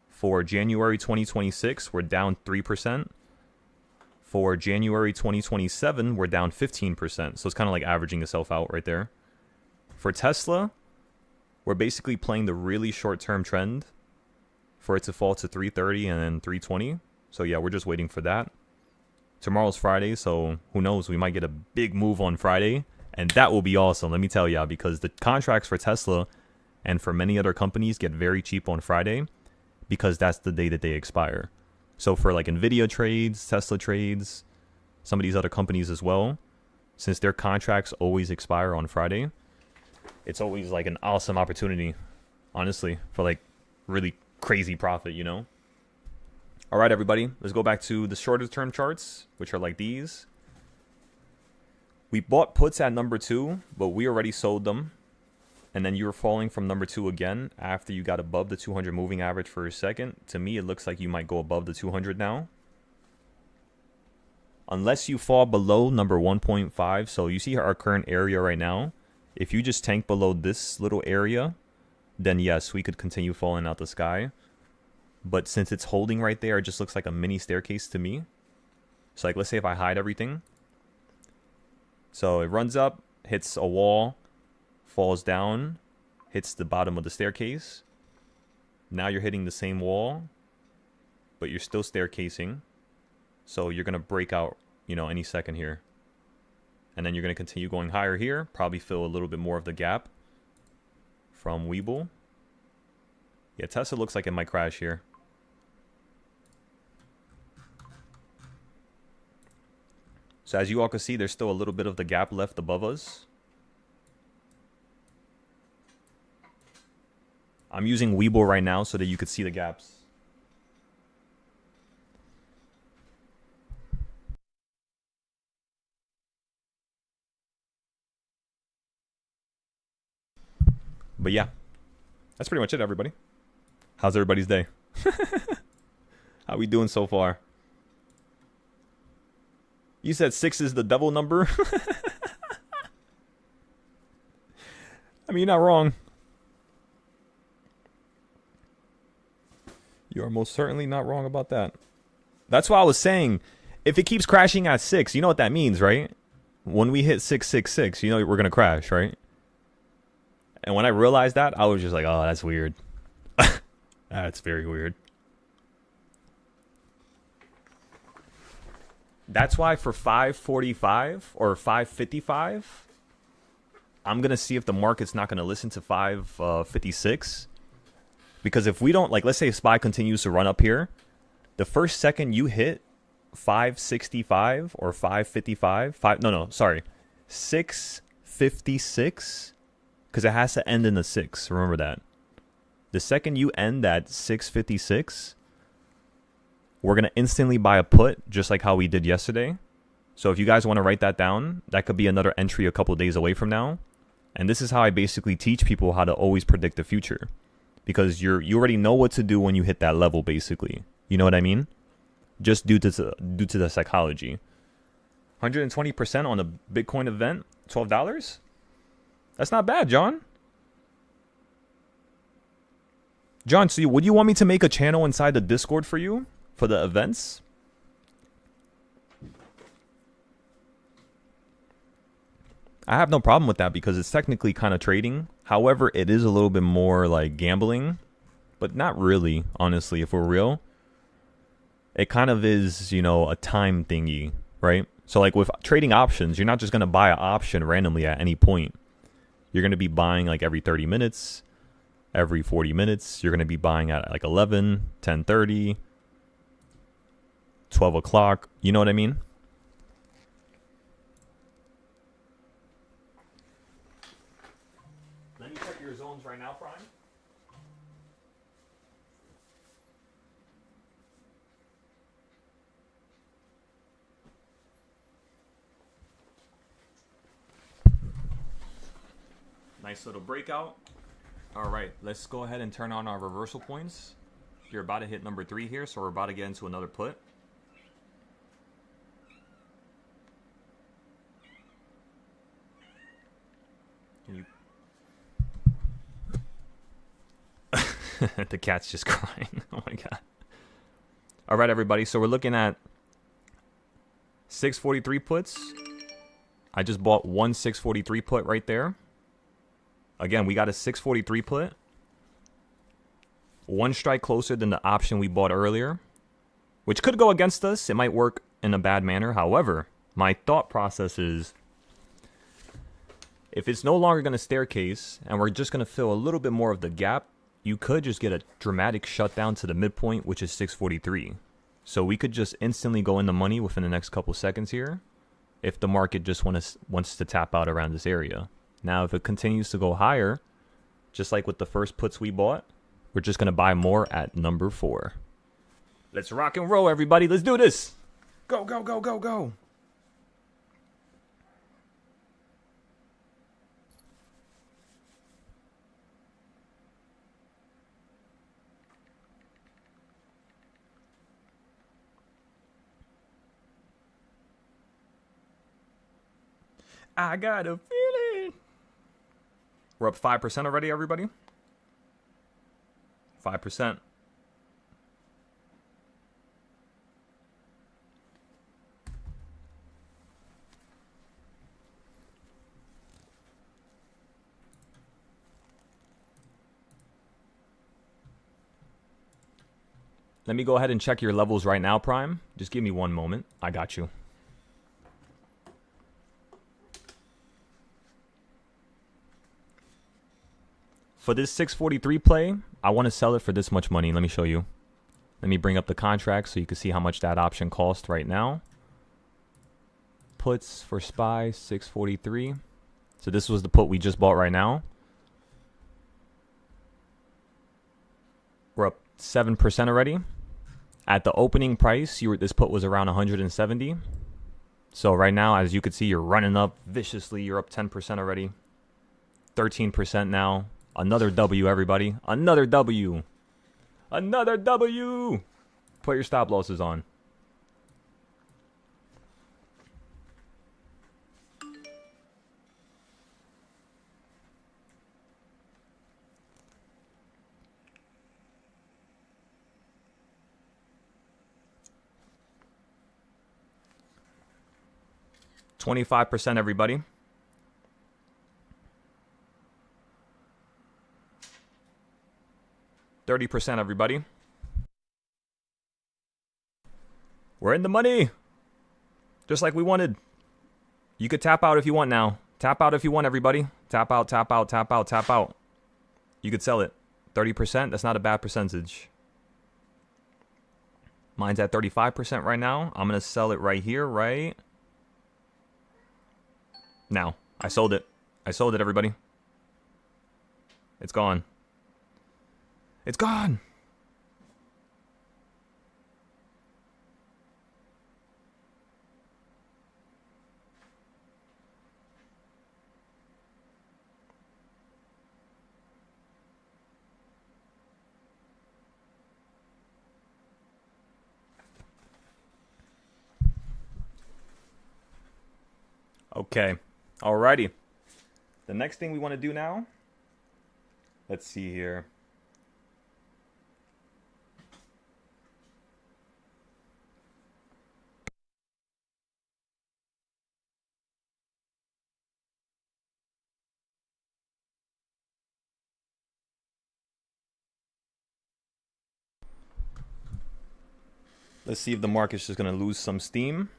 For January 2026, we're down 3%. For January 2027, we're down 15%. So it's kind of like averaging itself out right there. For Tesla, we're basically playing the really short-term trend for it to fall to 330 and then 320. So yeah, we're just waiting for that. Tomorrow's Friday, so who knows? We might get a big move on Friday. And that will be awesome, let me tell ya, because the contracts for Tesla and for many other companies get very cheap on Friday because that's the day that they expire. So for like Nvidia trades, Tesla trades, some of these other companies as well, since their contracts always expire on Friday, it's always like an awesome opportunity, honestly, for like really crazy profit, you know? All right, everybody, let's go back to the shorter term charts, which are like these. We bought puts at number 2, but we already sold them. And then you were falling from number 2 again after you got above the 200 moving average for a second. To me, it looks like you might go above the 200 now. Unless you fall below number 1.5. So you see our current area right now. If you just tank below this little area, then yes, we could continue falling out the sky. But since it's holding right there, it just looks like a mini staircase to me. So like, let's say if I hide everything. So it runs up, hits a wall, falls down, hits the bottom of the staircase. Now you're hitting the same wall, but you're still staircasing. So you're going to break out, you know, any second here. And then you're going to continue going higher here. Probably fill a little bit more of the gap from Webull. Yeah, Tesla looks like it might crash here. So as you all can see, there's still a little bit of the gap left above us. I'm using Webull right now so that you could see the gaps. But yeah, that's pretty much it, everybody. How's everybody's day? How we doing so far? You said 6 is the devil number? I mean, you're not wrong. You are most certainly not wrong about that. That's why I was saying, if it keeps crashing at 6, you know what that means, right? When we hit 666, you know we're going to crash, right? And when I realized that, I was just like, oh, that's weird. That's very weird. That's why for 545 or 555, I'm going to see if the market's not going to listen to 556. Because if we don't, like, let's say if SPY continues to run up here, the first second you hit 565 or 555, 656, because it has to end in a 6. Remember that. The second you end at 656, we're going to instantly buy a put, just like how we did yesterday. So if you guys want to write that down, that could be another entry a couple days away from now. And this is how I basically teach people how to always predict the future. Because you already know what to do when you hit that level, basically. You know what I mean? Just due to the psychology. 120% on a Bitcoin event, $12? That's not bad, John. John, so would you want me to make a channel inside the Discord for you? For the events? I have no problem with that because it's technically kind of trading. However, it is a little bit more like gambling, but not really, honestly, if we're real. It kind of is, you know, a time thingy, right? So like with trading options, you're not just going to buy an option randomly at any point. You're going to be buying like every 30 minutes, every 40 minutes. You're going to be buying at like 11, 10:30, 12 o'clock. You know what I mean? Let me check your zones right now, Prime. Nice little breakout. All right, let's go ahead and turn on our reversal points. You're about to hit number 3 here, so we're about to get into another put. Can you... The cat's just crying. Oh my god. All right, everybody. So we're looking at 643 puts. I just bought one 643 put right there. Again, we got a 643 put. One strike closer than the option we bought earlier, which could go against us. It might work in a bad manner. However, my thought process is if it's no longer going to staircase and we're just going to fill a little bit more of the gap, you could just get a dramatic shutdown to the midpoint, which is 643. So we could just instantly go in the money within the next couple seconds here if the market just wants to tap out around this area. Now, if it continues to go higher, just like with the first puts we bought, we're just going to buy more at number 4. Let's rock and roll, everybody. Let's do this. Go, go, go, go, go. I got a feeling. We're up 5% already, everybody. 5%. Let me go ahead and check your levels right now, Prime. Just give me one moment. I got you. For this 643 play, I want to sell it for this much money. Let me show you. Let me bring up the contract so you can see how much that option cost right now. Puts for SPY 643. So this was the put we just bought right now. We're up 7% already. At the opening price, this put was around 170. So right now, as you can see, you're running up viciously. You're up 10% already. 13% now. Another W, everybody. Another W. Another W. Put your stop losses on. 25%, everybody. $30%, everybody. We're in the money. Just like we wanted. You could tap out if you want now. Tap out if you want, everybody. Tap out, tap out, tap out, tap out. You could sell it. 30%, that's not a bad percentage. Mine's at 35% right now. I'm going to sell it right here, right now. I sold it. I sold it, everybody. It's gone. It's gone. Okay. Alrighty. The next thing we want to do now. Let's see here. Let's see if the market's just going to lose some steam.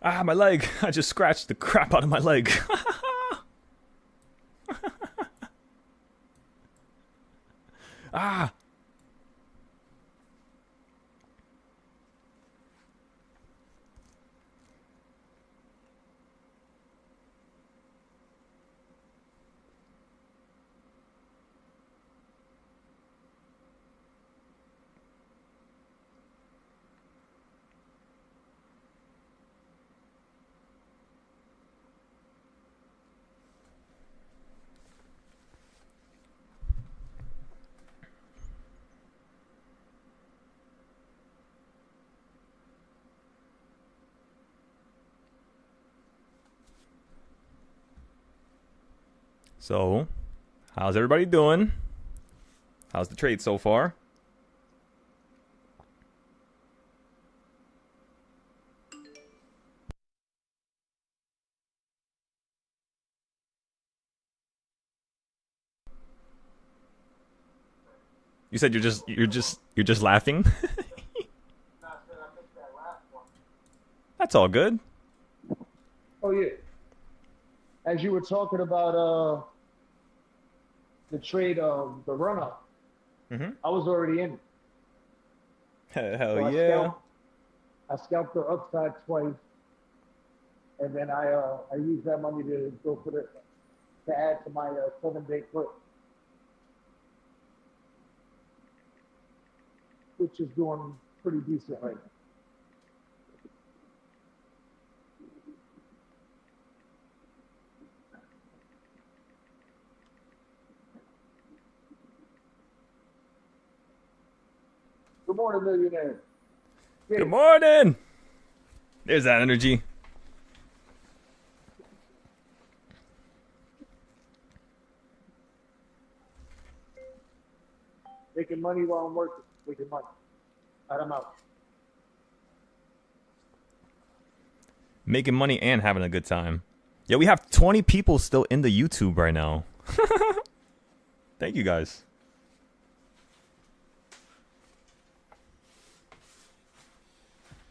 Ah, my leg. I just scratched the crap out of my leg. Ah. So, how's everybody doing? How's the trade so far? You said you're just laughing? That's all good. Oh yeah. As you were talking about the trade of the run-up, I was already in it. Hell So yeah. I scalped the upside twice, and then I used that money to go for to add to my 7-day put, which is doing pretty decent right now. Good morning, millionaire. Yeah. Good morning. There's that energy. Making money while I'm working. Making money. All right, I'm out. Making money and having a good time. Yeah, we have 20 people still in the YouTube right now. Thank you guys.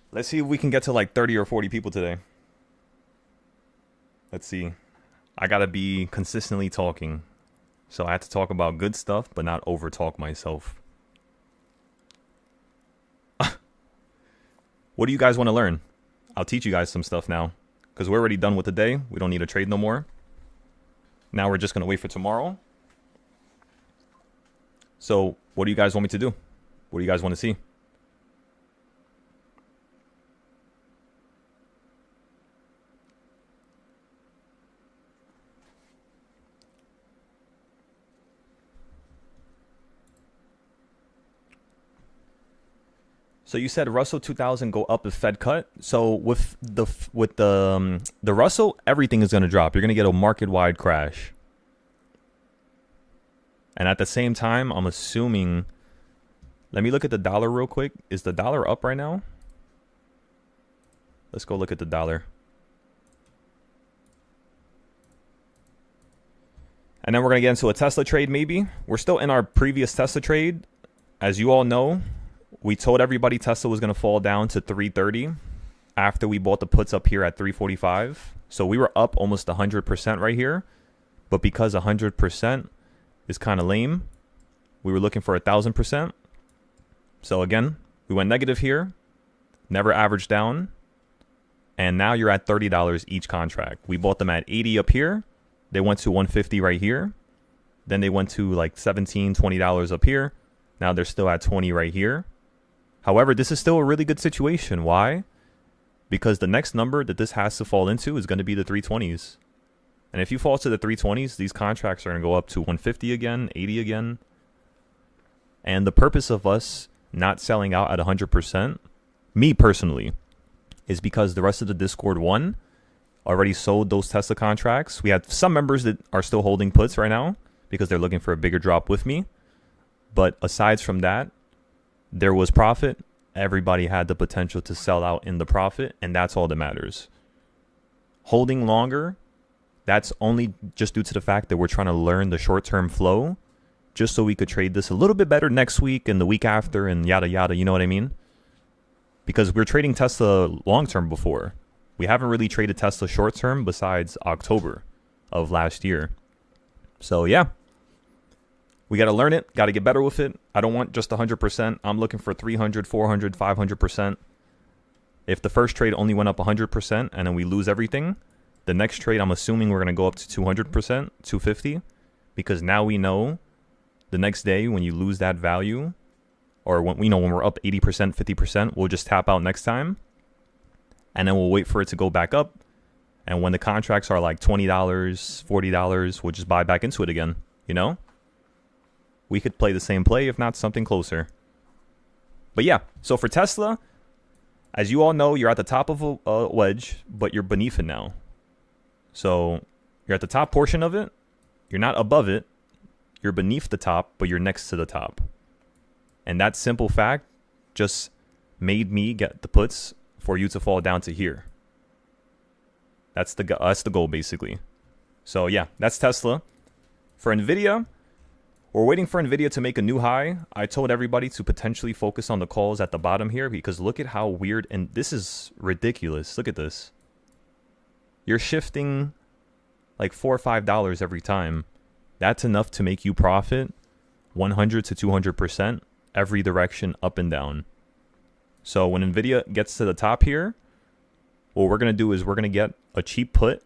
Let's see if we can get to like 30 or 40 people today. Let's see. I gotta be consistently talking. So I have to talk about good stuff, but not over talk myself. What do you guys want to learn? I'll teach you guys some stuff now. because we're already done with the day. We don't need to trade no more. Now we're just going to wait for tomorrow. So what do you guys want me to do? What do you guys want to see? So you said Russell 2000 go up if Fed cut. So with the Russell, everything is going to drop. You're going to get a market-wide crash. And at the same time, I'm assuming, let me look at the dollar real quick. Is the dollar up right now? Let's go look at the dollar. And then we're going to get into a Tesla trade maybe. We're still in our previous Tesla trade. As you all know, we told everybody Tesla was going to fall down to 330 after we bought the puts up here at 345. So we were up almost 100% right here. But because 100% is kind of lame, we were looking for 1,000%. So again, we went negative here, never averaged down. And now you're at $30 each contract. We bought them at 80 up here. They went to 150 right here. Then they went to like $17, $20 up here. Now they're still at 20 right here. However, this is still a really good situation. Why? Because the next number that this has to fall into is going to be the 320s. And if you fall to the 320s, these contracts are going to go up to 150 again, 80 again. And the purpose of us not selling out at 100%, me personally, is because the rest of the Discord already sold those Tesla contracts. We had some members that are still holding puts right now because they're looking for a bigger drop with me. But aside from that, there was profit. Everybody had the potential to sell out in the profit, and that's all that matters. Holding longer, that's only just due to the fact that we're trying to learn the short-term flow just so we could trade this a little bit better next week and the week after and yada yada, you know what I mean? Because we're trading Tesla long-term before. We haven't really traded Tesla short-term besides October of last year. So yeah. We got to learn it, got to get better with it. I don't want just 100%. I'm looking for 300, 400, 500%. If the first trade only went up 100% and then we lose everything, the next trade I'm assuming we're going to go up to 200%, 250, because now we know the next day when you lose that value, or when we're up 80%, 50%, we'll just tap out next time. And then we'll wait for it to go back up. And when the contracts are like $20, $40, we'll just buy back into it again, you know? We could play the same play, if not something closer. But yeah, so for Tesla, as you all know, you're at the top of a wedge, but you're beneath it now. So you're at the top portion of it. You're not above it. You're beneath the top, but you're next to the top. And that simple fact just made me get the puts for you to fall down to here. That's the goal, basically. So yeah, that's Tesla. For NVIDIA, we're waiting for NVIDIA to make a new high. I told everybody to potentially focus on the calls at the bottom here because look at how weird, and this is ridiculous. Look at this. You're shifting like $4 or $5 every time. That's enough to make you profit 100 to 200% every direction up and down. So when NVIDIA gets to the top here, what we're going to do is we're going to get a cheap put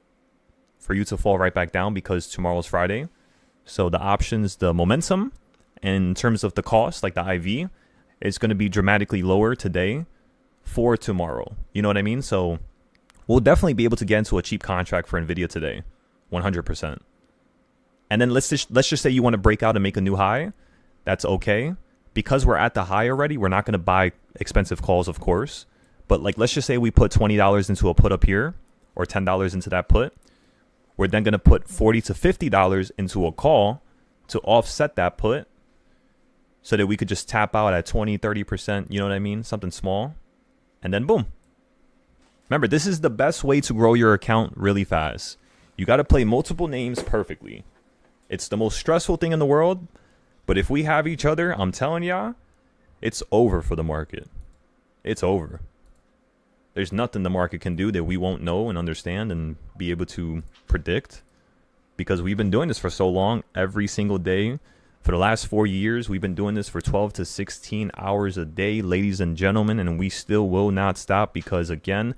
for you to fall right back down because tomorrow's Friday. So the options, the momentum, and in terms of the cost, like the IV, is going to be dramatically lower today for tomorrow. You know what I mean? So we'll definitely be able to get into a cheap contract for NVIDIA today, 100%. And then let's just say you want to break out and make a new high. That's okay. Because we're at the high already, we're not going to buy expensive calls, of course. But like, let's just say we put $20 into a put up here or $10 into that put. We're then going to put $40 to $50 into a call to offset that put so that we could just tap out at 20, 30%, you know what I mean? Something small. And then boom. Remember, this is the best way to grow your account really fast. You got to play multiple names perfectly. It's the most stressful thing in the world. But if we have each other, I'm telling y'all, it's over for the market. It's over. There's nothing the market can do that we won't know and understand and be able to predict because we've been doing this for so long, every single day. For the last 4 years, we've been doing this for 12 to 16 hours a day, ladies and gentlemen, and we still will not stop because, again,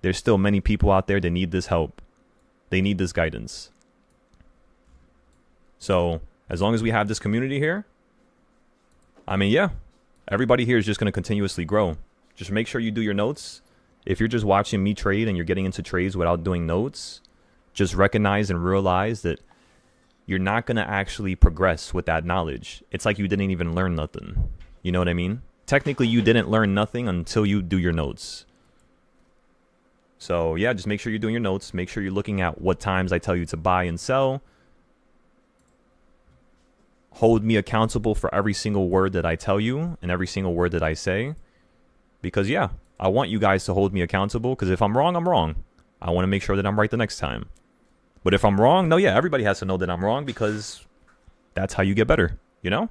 there's still many people out there that need this help. They need this guidance. So as long as we have this community here, I mean, yeah, everybody here is just going to continuously grow. Just make sure you do your notes. If you're just watching me trade and you're getting into trades without doing notes, just recognize and realize that you're not going to actually progress with that knowledge. It's like you didn't even learn nothing. You know what I mean? Technically, you didn't learn nothing until you do your notes. So yeah, just make sure you're doing your notes. Make sure you're looking at what times I tell you to buy and sell. Hold me accountable for every single word that I tell you and every single word that I say. Because yeah, I want you guys to hold me accountable, because if I'm wrong, I'm wrong. I want to make sure that I'm right the next time. But if I'm wrong, no, yeah, everybody has to know that I'm wrong, because that's how you get better, you know?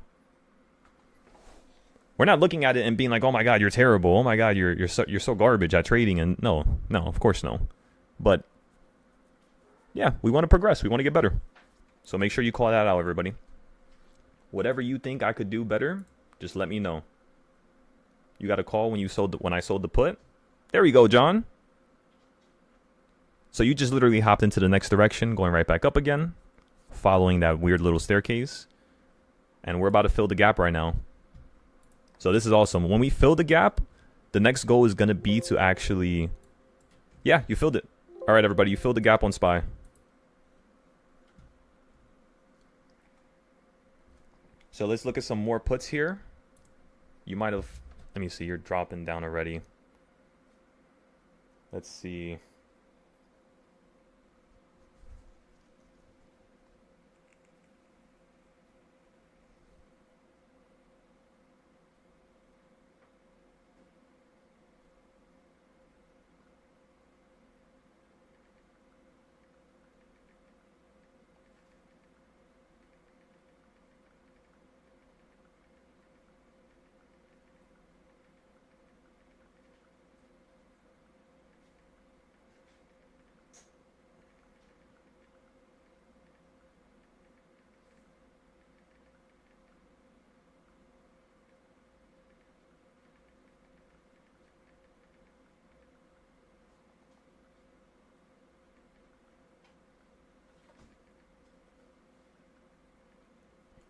We're not looking at it and being like, oh my God, you're terrible. Oh my God, you're so garbage at trading. And no, of course no. But yeah, we want to progress. We want to get better. So make sure you call that out, everybody. Whatever you think I could do better, just let me know. You got a call when I sold the put. There we go, John. So you just literally hopped into the next direction, going right back up again, following that weird little staircase. And we're about to fill the gap right now. So this is awesome. When we fill the gap, the next goal is going to be to actually... Yeah, you filled it. All right, everybody, you filled the gap on SPY. So let's look at some more puts here. You might have... Let me see, you're dropping down already. Let's see.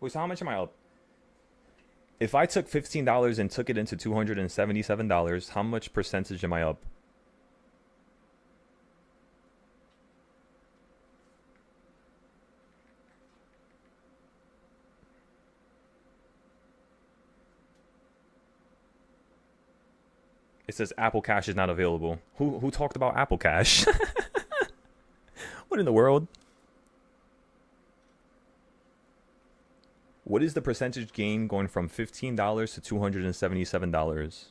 Wait, so how much am I up? If I took $15 and took it into $277, how much percentage am I up? It says Apple Cash is not available. Who talked about Apple Cash? What in the world? What is the percentage gain going from $15 to $277?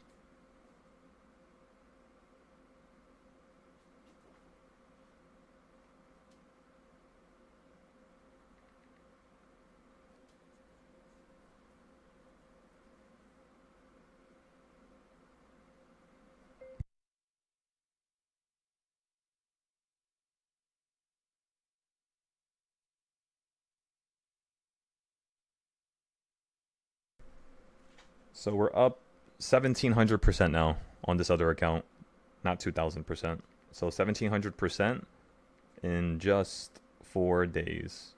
So we're up 1,700% now on this other account, not 2,000%. So 1,700% in just 4 days.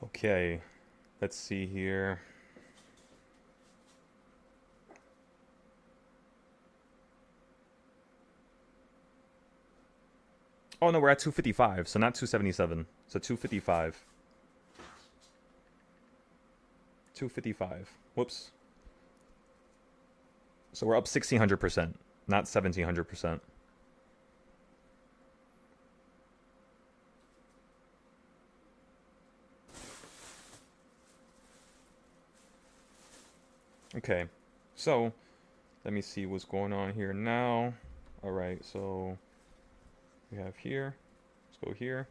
Okay, let's see here. Oh no, we're at 255, so not 277, so 255. 255. Whoops. So we're up 1,600%, not 1,700%. Okay, so let me see what's going on here now. All right, so we have here. Let's go here.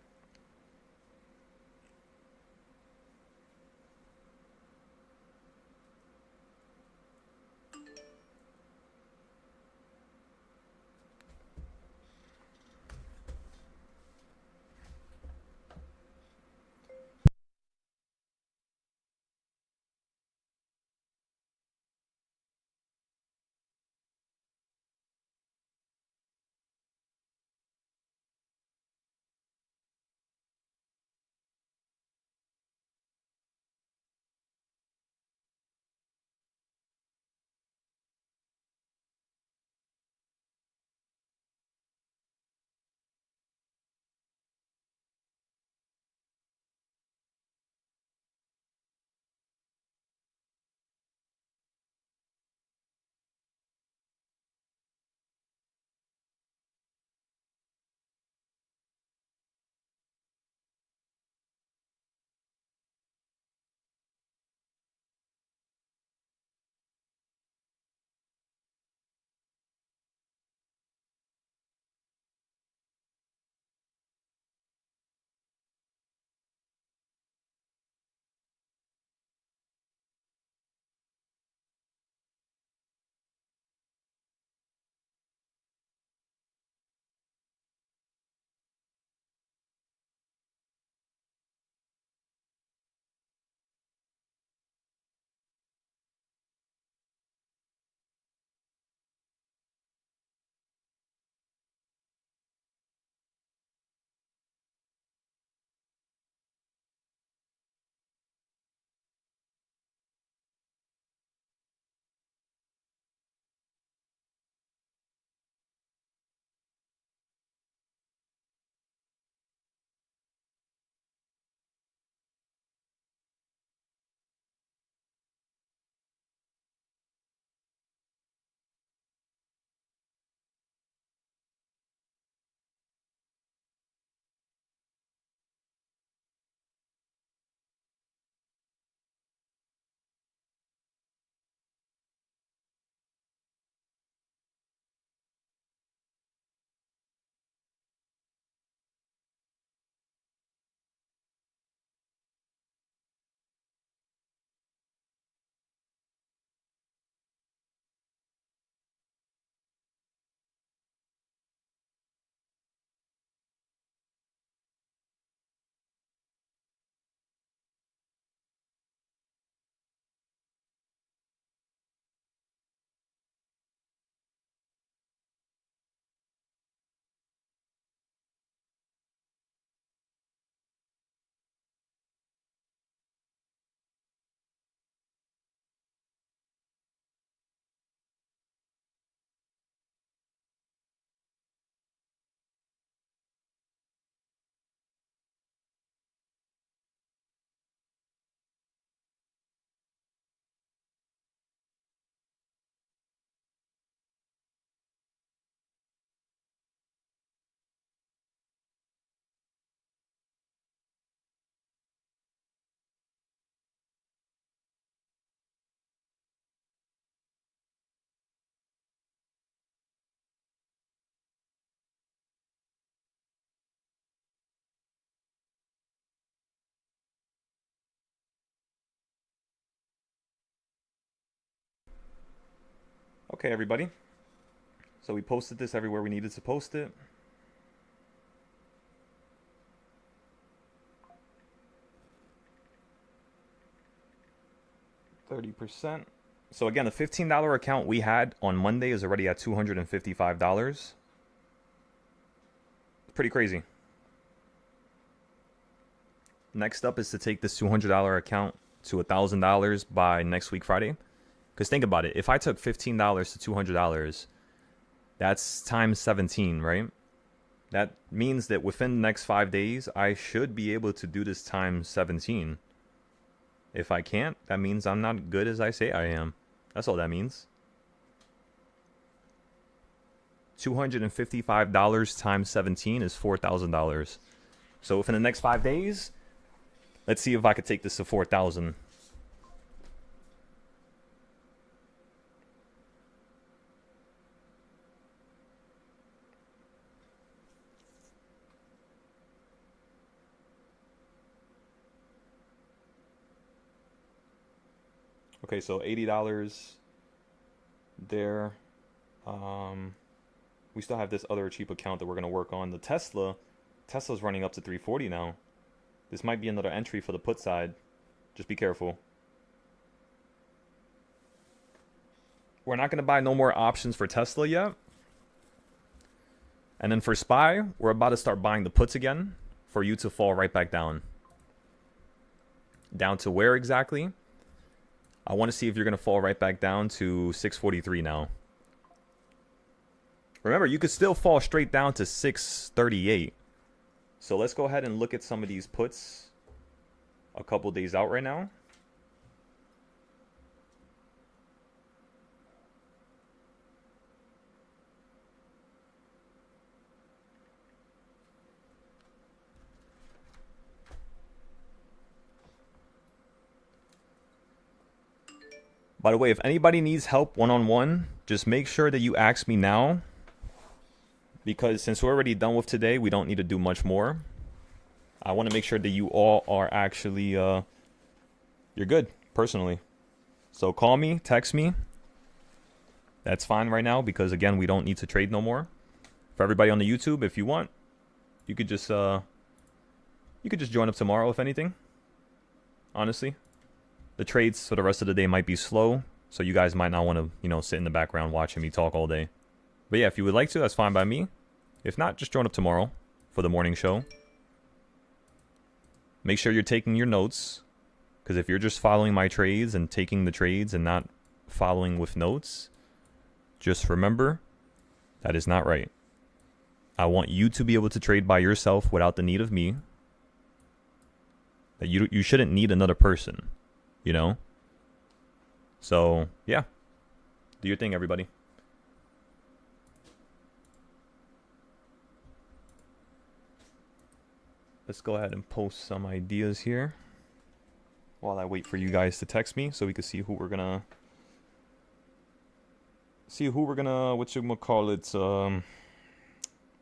Okay, everybody. So we posted this everywhere we needed to post it. $30%. So again, the $15 account we had on Monday is already at $255. Pretty crazy. Next up is to take this $200 account to $1,000 by next week Friday. Because think about it, if I took $15 to $200, that's times 17, right? That means that within the next 5 days, I should be able to do this times 17. If I can't, that means I'm not good as I say I am. That's all that means. $255 times 17 is $4,000. So within the next 5 days, let's see if I could take this to 4,000. Okay, so $80 there. We still have this other cheap account that we're gonna work on. The Tesla's running up to 340 now. This might be another entry for the put side. Just be careful. We're not gonna buy no more options for Tesla yet. And then for SPY, we're about to start buying the puts again for you to fall right back down. Down to where exactly? I want to see if you're going to fall right back down to 643 now. Remember, you could still fall straight down to 638. So let's go ahead and look at some of these puts a couple days out right now. By the way, if anybody needs help one-on-one, just make sure that you ask me now. Because since we're already done with today, we don't need to do much more. I want to make sure that you all are actually, you're good, personally. So call me, text me. That's fine right now because, again, we don't need to trade no more. For everybody on the YouTube, if you want, you could just join up tomorrow, if anything. Honestly. The trades for the rest of the day might be slow, so you guys might not want to, sit in the background watching me talk all day. But yeah, if you would like to, that's fine by me. If not, just join up tomorrow for the morning show. Make sure you're taking your notes, because if you're just following my trades and taking the trades and not following with notes, just remember, that is not right. I want you to be able to trade by yourself without the need of me. That you shouldn't need another person. So, yeah. Do your thing, everybody. Let's go ahead and post some ideas here while I wait for you guys to text me so we can see who we're gonna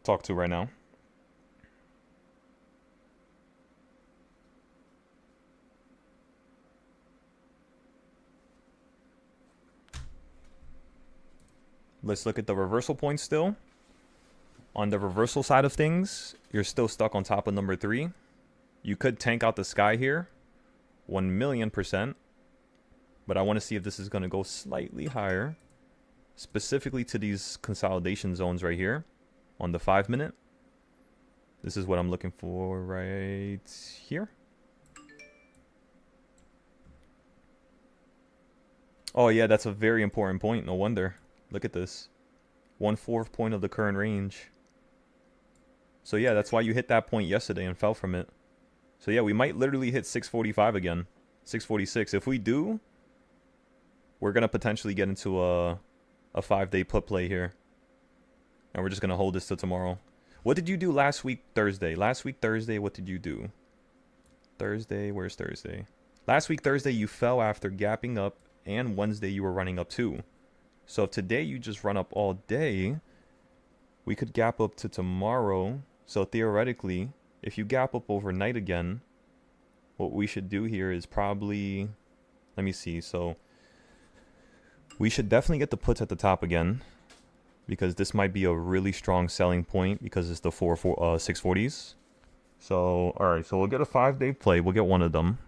talk to right now. Let's look at the reversal points still. On the reversal side of things, you're still stuck on top of number 3. You could tank out the sky here, 1,000,000%. But I want to see if this is going to go slightly higher, specifically to these consolidation zones right here on the 5-minute. This is what I'm looking for right here. Oh yeah, that's a very important point. No wonder. Look at this. 1/4 point of the current range. So yeah, that's why you hit that point yesterday and fell from it. So yeah, we might literally hit 645 again. 646. If we do, we're going to potentially get into a 5-day put play here. And we're just going to hold this till tomorrow. What did you do last week Thursday? Last week Thursday, what did you do? Thursday, where's Thursday? Last week Thursday, you fell after gapping up. And Wednesday, you were running up too. So if today you just run up all day, we could gap up to tomorrow. So theoretically, if you gap up overnight again, what we should do here is probably, let me see. So we should definitely get the puts at the top again, because this might be a really strong selling point because it's the 640s. So, all right, so we'll get a 5-day play. We'll get one of them.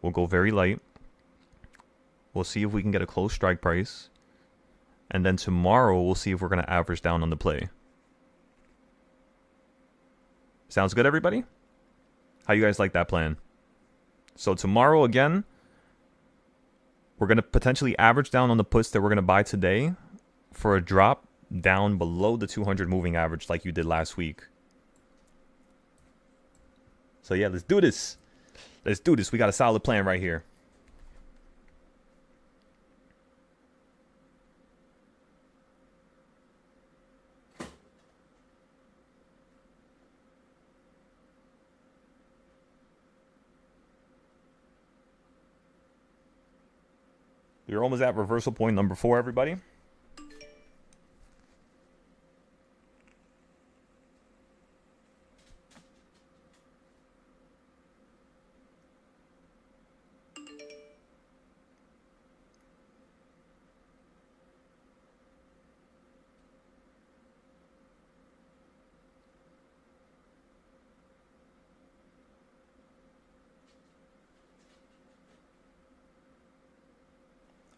We'll go very light. We'll see if we can get a close strike price. And then tomorrow, we'll see if we're going to average down on the play. Sounds good, everybody? How you guys like that plan? So tomorrow, again, we're going to potentially average down on the puts that we're going to buy today for a drop down below the 200 moving average like you did last week. So yeah, let's do this. Let's do this. We got a solid plan right here. You're almost at reversal point number 4, everybody.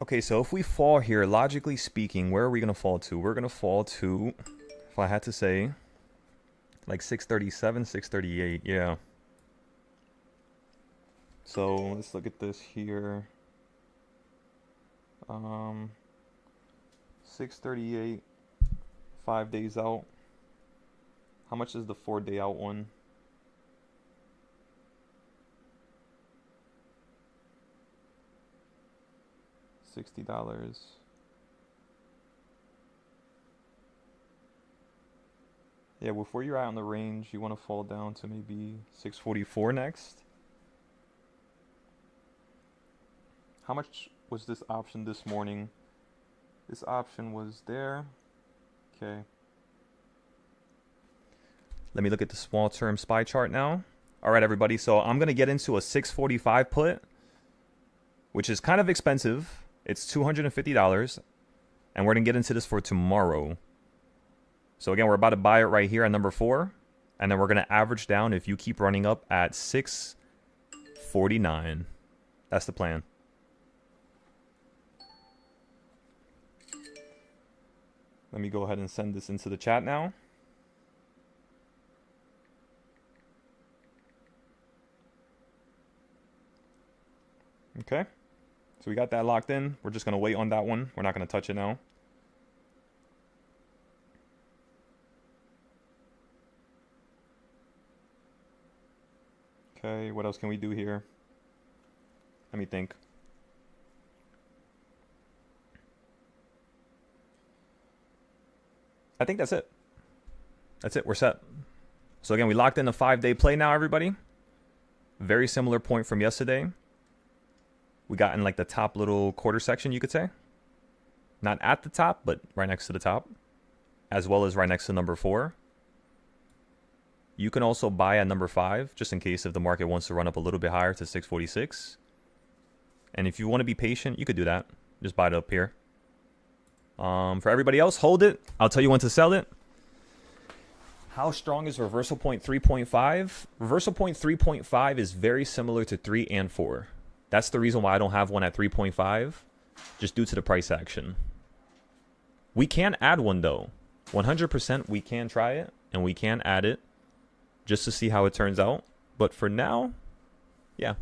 Okay, so if we fall here, logically speaking, where are we going to fall to? We're going to fall to, if I had to say, like 637, 638, yeah. So let's look at this here. 638, 5 days out. How much is the 4-day out one? $60. Yeah, before you're out in the range, you want to fall down to maybe 644 next. How much was this option this morning? This option was there. Okay. Let me look at the small term SPY chart now. All right, everybody. So I'm going to get into a 645 put, which is kind of expensive. It's $250. And we're going to get into this for tomorrow. So again, we're about to buy it right here at number 4. And then we're going to average down if you keep running up at 649. That's the plan. Let me go ahead and send this into the chat now. Okay. So we got that locked in. We're just going to wait on that one. We're not going to touch it now. Okay, what else can we do here? Let me think. I think that's it. That's it. We're set. So again, we locked in a 5-day play now, everybody. Very similar point from yesterday. We got in like the top little quarter section, you could say. Not at the top, but right next to the top. As well as right next to number 4. You can also buy at number 5, just in case if the market wants to run up a little bit higher to 646. And if you want to be patient, you could do that. Just buy it up here. For everybody else, hold it. I'll tell you when to sell it. How strong is reversal point 3.5? Reversal point 3.5 is very similar to 3 and 4. That's the reason why I don't have one at 3.5, just due to the price action. We can add one though. 100% we can try it, and we can add it just to see how it turns out. But for now, yeah.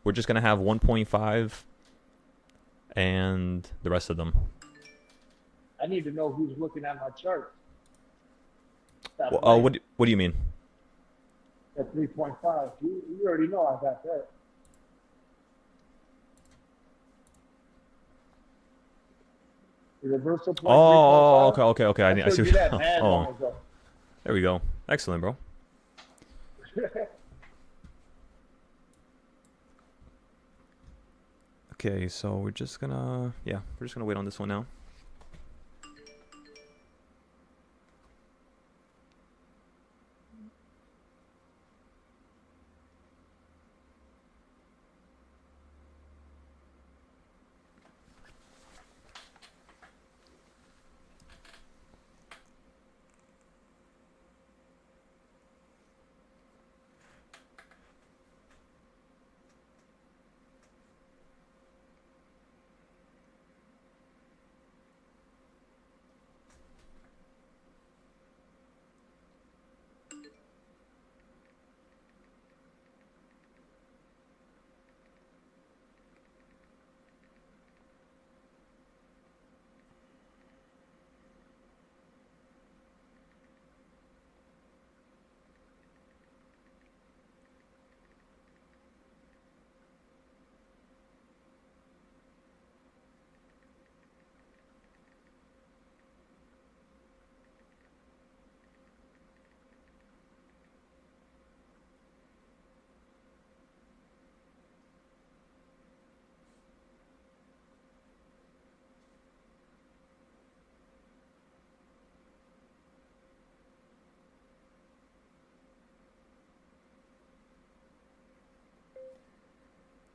We're just going to have 1.5 and the rest of them. I need to know who's looking at my chart. Well, what do you mean? At 3.5. You already know I got that. The reversal point. Oh, okay. I see. Oh, there we go. Excellent, bro. Okay, so we're just gonna wait on this one now.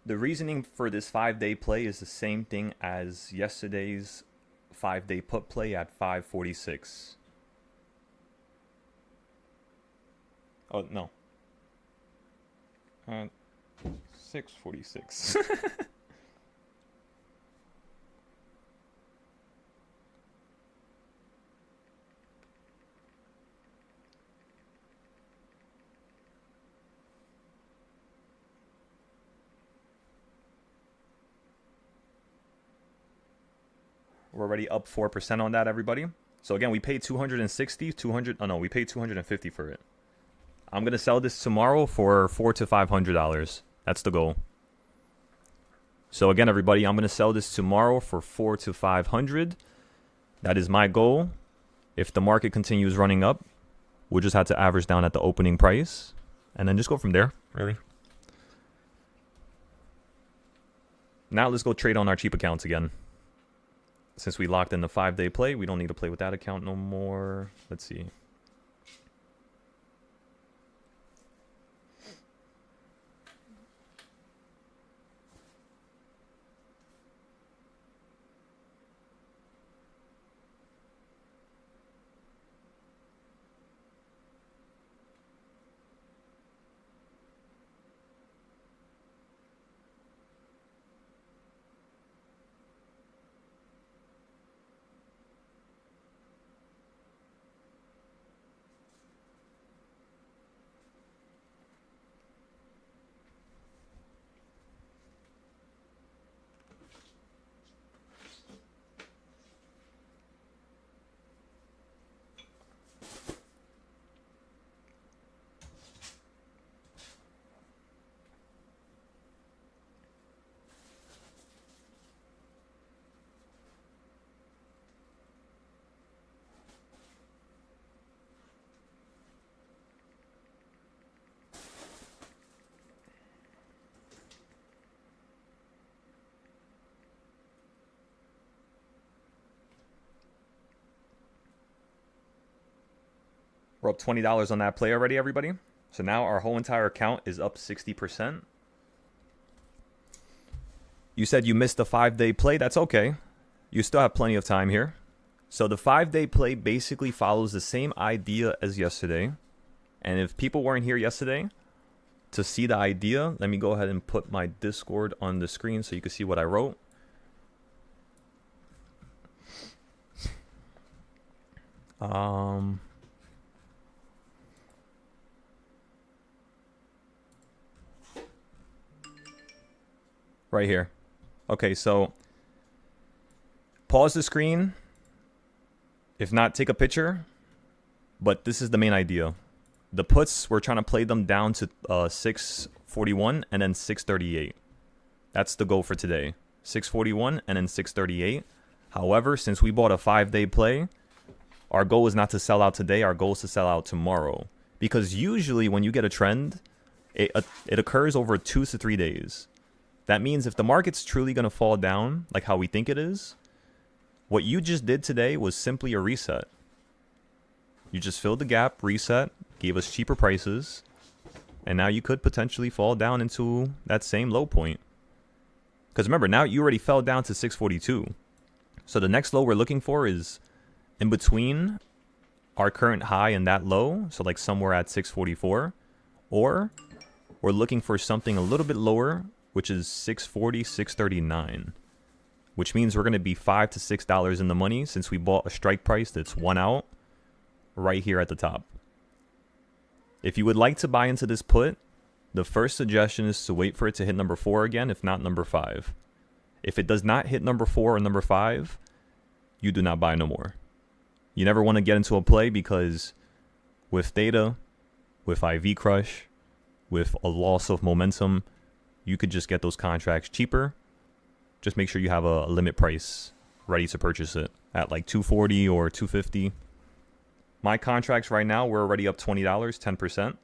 The reasoning for this 5-day play is the same thing as yesterday's 5-day put play at 546. Oh, no. 646. We're already up 4% on that, everybody. So again, we paid 260, 200. Oh no, we paid 250 for it. I'm gonna sell this tomorrow for $400 to $500. That's the goal. So again, everybody, I'm gonna sell this tomorrow for $400 to $500. That is my goal. If the market continues running up, we'll just have to average down at the opening price, and then just go from there. Really. Now let's go trade on our cheap accounts again. Since we locked in the 5-day play, we don't need to play with that account no more. Let's see. We're up $20 on that play already, everybody. So now our whole entire account is up 60%. You said you missed the 5-day play. That's okay. You still have plenty of time here. So the 5-day play basically follows the same idea as yesterday. And if people weren't here yesterday to see the idea, let me go ahead and put my Discord on the screen so you can see what I wrote. Right here. Okay, so pause the screen. If not, take a picture. But this is the main idea. The puts, we're trying to play them down to 641 and then 638. That's the goal for today. 641 and then 638. However, since we bought a 5-day play, our goal is not to sell out today. Our goal is to sell out tomorrow. Because usually when you get a trend, it occurs over 2 to 3 days. That means if the market's truly going to fall down, like how we think it is, what you just did today was simply a reset. You just filled the gap, reset, gave us cheaper prices, and now you could potentially fall down into that same low point. Because remember, now you already fell down to 642. So the next low we're looking for is in between our current high and that low, so like somewhere at 644, or we're looking for something a little bit lower, which is 640, 639, which means we're going to be $5 to $6 in the money since we bought a strike price that's 1 out right here at the top. If you would like to buy into this put, the first suggestion is to wait for it to hit number 4 again, if not number 5. If it does not hit number 4 or number 5, you do not buy no more. You never want to get into a play because with theta, with IV crush, with a loss of momentum, you could just get those contracts cheaper. Just make sure you have a limit price ready to purchase it at like 240 or 250. My contracts right now, we're already up $20, 10%.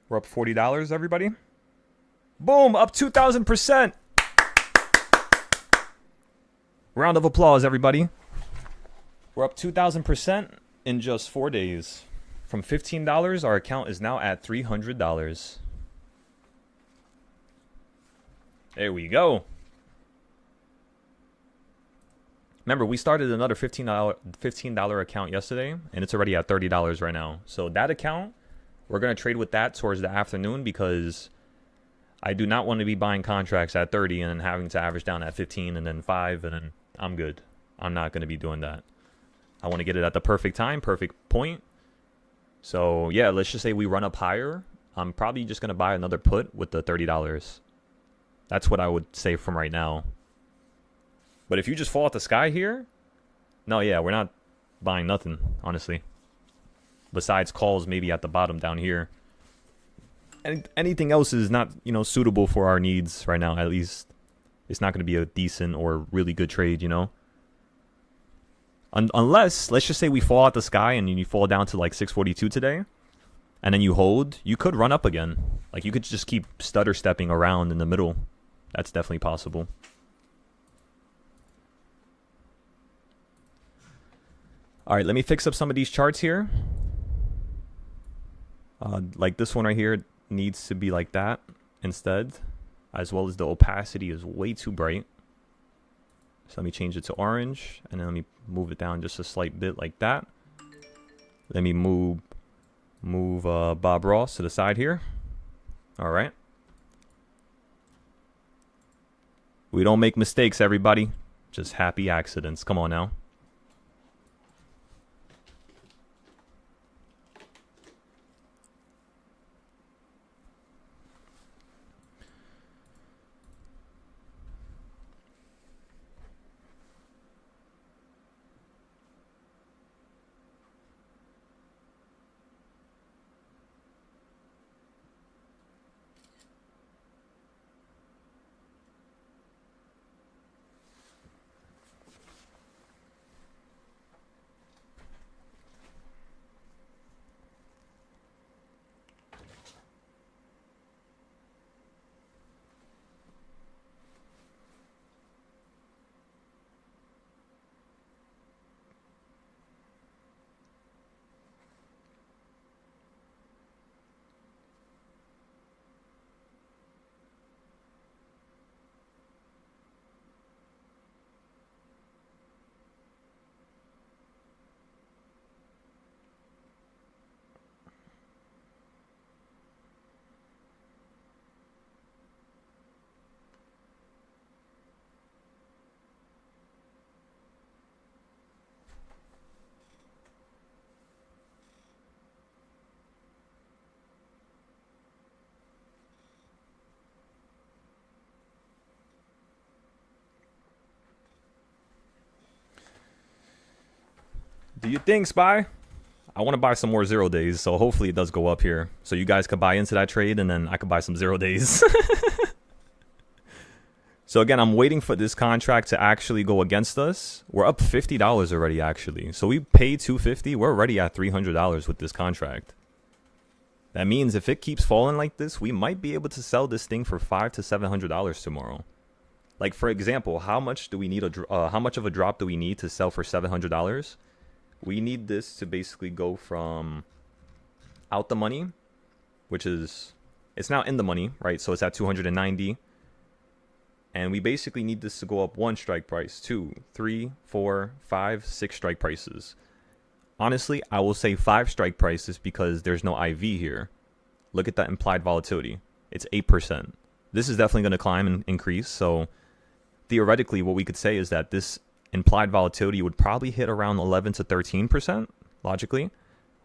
We're up $40, everybody. Boom, up 2,000%. Round of applause, everybody. We're up 2,000% in just 4 days. From $15, our account is now at $300. There we go. Remember, we started another $15 account yesterday, and it's already at $30 right now. So that account, we're going to trade with that towards the afternoon because I do not want to be buying contracts at 30 and then having to average down at 15 and then 5, and then I'm good. I'm not going to be doing that. I want to get it at the perfect time, perfect point. So, yeah, let's just say we run up higher. I'm probably just going to buy another put with the $30. That's what I would say from right now. But if you just fall out the sky here, no, yeah, we're not buying nothing, honestly. Besides calls maybe at the bottom down here. And anything else is not, suitable for our needs right now, at least. It's not going to be a decent or really good trade, Unless, let's just say we fall out the sky and you fall down to like 642 today. And then you hold, you could run up again. Like you could just keep stutter stepping around in the middle. That's definitely possible. All right, let me fix up some of these charts here. Like this one right here needs to be like that instead, as well as the opacity is way too bright. So let me change it to orange, and then let me move it down just a slight bit like that. Let me move Bob Ross to the side here. All right. We don't make mistakes, everybody. Just happy accidents. Come on now. Do you think, Spy? I want to buy some more 0 days, so hopefully it does go up here. So you guys could buy into that trade, and then I could buy some 0 days. So again, I'm waiting for this contract to actually go against us. We're up $50 already, actually. So we paid $250. We're already at $300 with this contract. That means if it keeps falling like this, we might be able to sell this thing for $500 to $700 tomorrow. Like, for example, how much do we need how much of a drop do we need to sell for $700? We need this to basically go from out the money, which is, it's now in the money, right? So it's at 290. And we basically need this to go up 1 strike price, 2, 3, 4, 5, 6 strike prices. Honestly, I will say 5 strike prices because there's no IV here. Look at that implied volatility. It's 8%. This is definitely going to climb and increase. So theoretically, what we could say is that this implied volatility would probably hit around 11 to 13%, logically,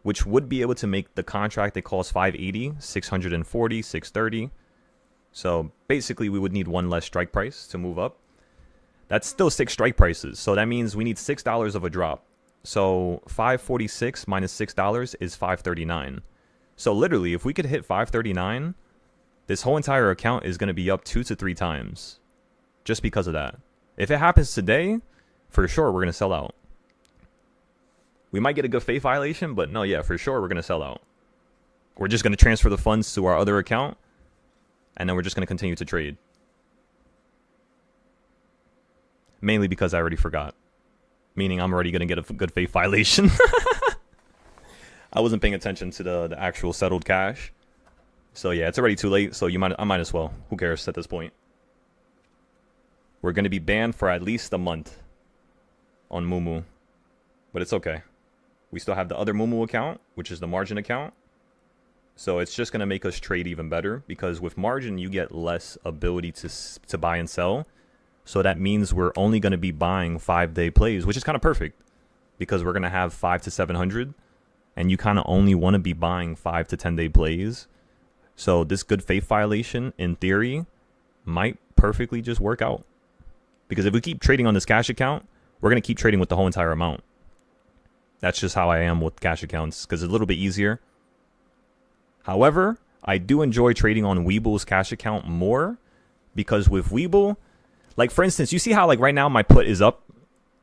which would be able to make the contract that calls 580, 640, 630. So basically, we would need 1 less strike price to move up. That's still 6 strike prices. So that means we need $6 of a drop. So 546 minus $6 is 539. So literally, if we could hit 539, this whole entire account is going to be up 2 to 3 times just because of that. If it happens today, for sure, we're going to sell out. We might get a good faith violation, but no, yeah, for sure, we're going to sell out. We're just going to transfer the funds to our other account, and then we're just going to continue to trade. Mainly because I already forgot. Meaning I'm already going to get a good faith violation. I wasn't paying attention to the actual settled cash. So yeah, it's already too late, so I might as well. Who cares at this point? We're going to be banned for at least a month on Moomoo. But it's okay. We still have the other Moomoo account, which is the margin account. So it's just going to make us trade even better, because with margin you get less ability to buy and sell. So that means we're only going to be buying 5-day plays, which is kind of perfect, because we're going to have 5 to 700, and you kind of only want to be buying 5 to 10-day plays. So this good faith violation, in theory, might perfectly just work out. Because if we keep trading on this cash account, we're going to keep trading with the whole entire amount. That's just how I am with cash accounts, because it's a little bit easier. However, I do enjoy trading on Weeble's cash account more, because with Weeble, like for instance, you see how like right now my put is up?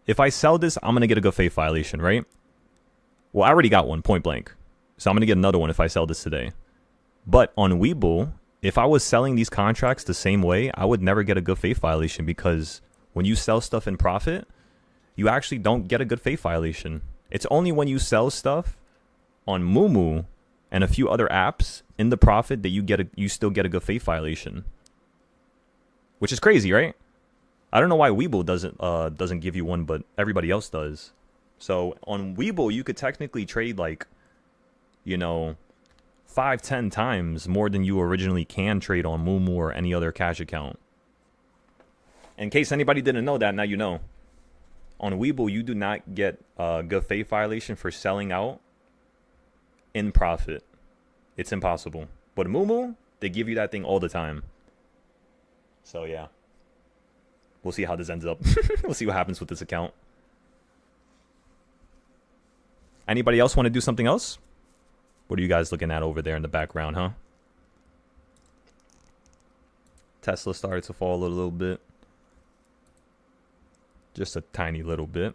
If I sell this, I'm going to get a good faith violation, right? Well, I already got one, point blank. So I'm going to get another one if I sell this today. But on Weeble, if I was selling these contracts the same way, I would never get a good faith violation, because when you sell stuff in profit, you actually don't get a good faith violation. It's only when you sell stuff on Moomoo and a few other apps in the profit that you still get a good faith violation. Which is crazy, right? I don't know why Weeble doesn't give you one, but everybody else does. So on Weeble, you could technically trade like, 5-10 times more than you originally can trade on Moomoo or any other cash account. In case anybody didn't know that, now you know. On Weeble, you do not get a good faith violation for selling out in profit. It's impossible. But Moomoo, they give you that thing all the time. So yeah. We'll see how this ends up. We'll see what happens with this account. Anybody else want to do something else? What are you guys looking at over there in the background, huh? Tesla started to fall a little bit. Just a tiny little bit.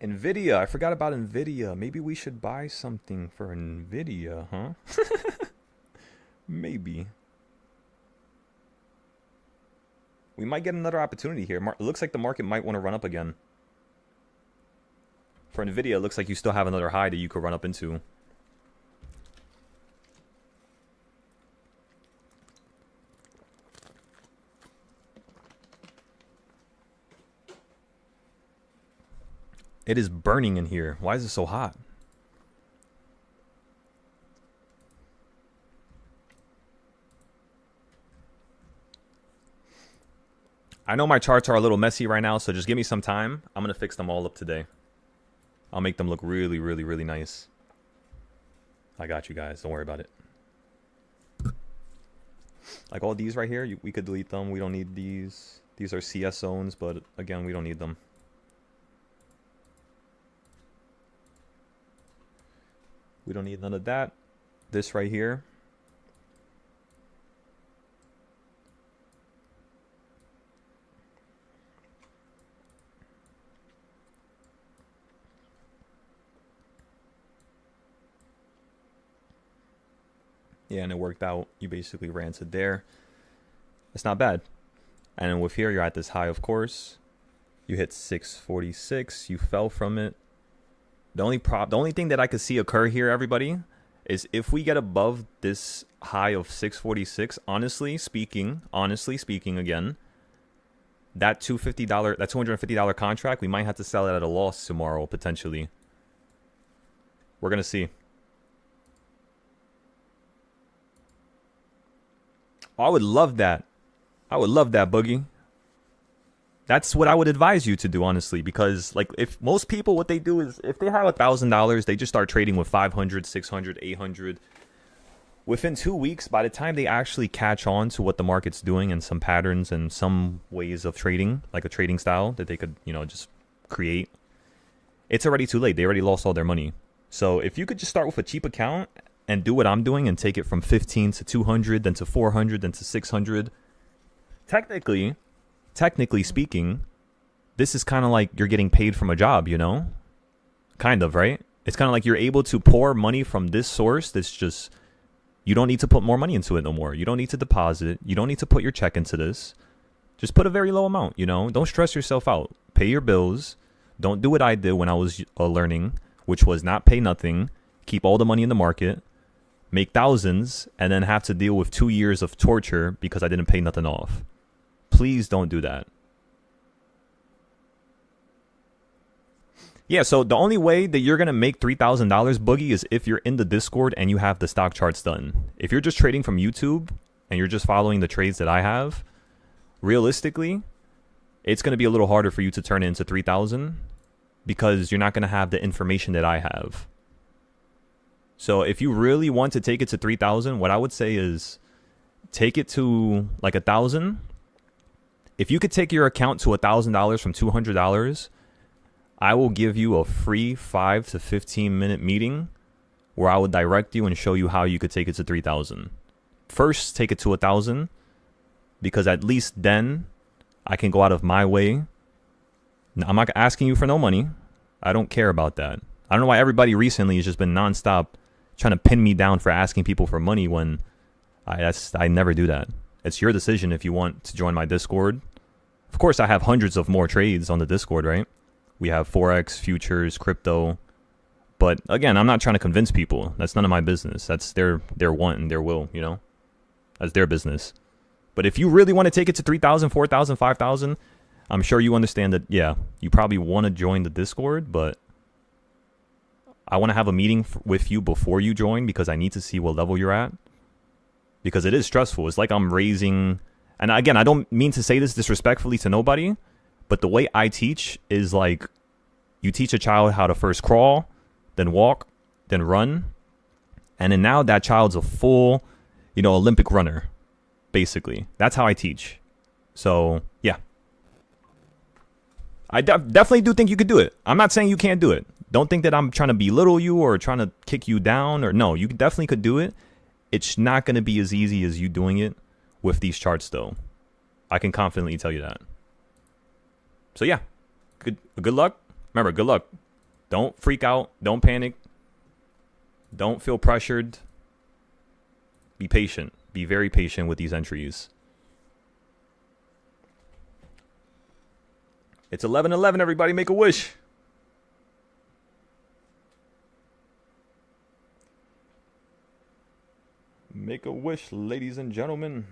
Nvidia, I forgot about Nvidia. Maybe we should buy something for Nvidia, huh? Maybe. We might get another opportunity here. It looks like the market might want to run up again. For Nvidia, it looks like you still have another high that you could run up into. It is burning in here. Why is it so hot? I know my charts are a little messy right now, so just give me some time. I'm going to fix them all up today. I'll make them look really, really, really nice. I got you guys. Don't worry about it. Like all these right here, we could delete them. We don't need these. These are CS zones, but again, we don't need them. We don't need none of that. This right here. Yeah, and it worked out. You basically ran to there. It's not bad. And then with here, you're at this high, of course. You hit 646. You fell from it. The only thing that I could see occur here, everybody, is if we get above this high of 646, honestly speaking again, that $250 contract, we might have to sell it at a loss tomorrow, potentially. We're going to see. Oh, I would love that. I would love that, Boogie. That's what I would advise you to do, honestly, because like if most people, what they do is if they have $1,000, they just start trading with 500, 600, 800. Within 2 weeks, by the time they actually catch on to what the market's doing and some patterns and some ways of trading, like a trading style that they could, just create, it's already too late. They already lost all their money. So if you could just start with a cheap account and do what I'm doing and take it from 15 to 200, then to 400, then to 600, technically speaking, this is kind of like you're getting paid from a job, kind of, right? It's kind of like you're able to pour money from this source that's just, you don't need to put more money into it no more. You don't need to deposit. You don't need to put your check into this. Just put a very low amount, Don't stress yourself out. Pay your bills. Don't do what I did when I was learning, which was not pay nothing, keep all the money in the market, make thousands, and then have to deal with 2 years of torture because I didn't pay nothing off. Please don't do that. Yeah, so the only way that you're going to make $3,000, Boogie, is if you're in the Discord and you have the stock charts done. If you're just trading from YouTube and you're just following the trades that I have, realistically, it's going to be a little harder for you to turn it into 3,000 because you're not going to have the information that I have. So if you really want to take it to 3,000, what I would say is take it to like 1,000. If you could take your account to $1,000 from $200, I will give you a free 5 to 15 minute meeting where I will direct you and show you how you could take it to 3,000. First, take it to 1,000 because at least then I can go out of my way. I'm not asking you for no money. I don't care about that. I don't know why everybody recently has just been nonstop trying to pin me down for asking people for money when I never do that. It's your decision if you want to join my Discord. Of course, I have hundreds of more trades on the Discord, right? We have Forex, futures, crypto. But again, I'm not trying to convince people. That's none of my business. That's their want and their will, That's their business. But if you really want to take it to 3,000, 4,000, 5,000, I'm sure you understand that, yeah, you probably want to join the Discord, but I want to have a meeting with you before you join because I need to see what level you're at. Because it is stressful. It's like I'm raising... And again, I don't mean to say this disrespectfully to nobody, but the way I teach is like you teach a child how to first crawl, then walk, then run. And then now that child's a full, Olympic runner, basically. That's how I teach. So, yeah. I definitely do think you could do it. I'm not saying you can't do it. Don't think that I'm trying to belittle you or trying to kick you down. Or no, you definitely could do it. It's not going to be as easy as you doing it with these charts, though. I can confidently tell you that. So yeah, good luck. Remember, good luck. Don't freak out. Don't panic. Don't feel pressured. Be patient. Be very patient with these entries. It's 11:11. Everybody, make a wish. Make a wish, ladies and gentlemen.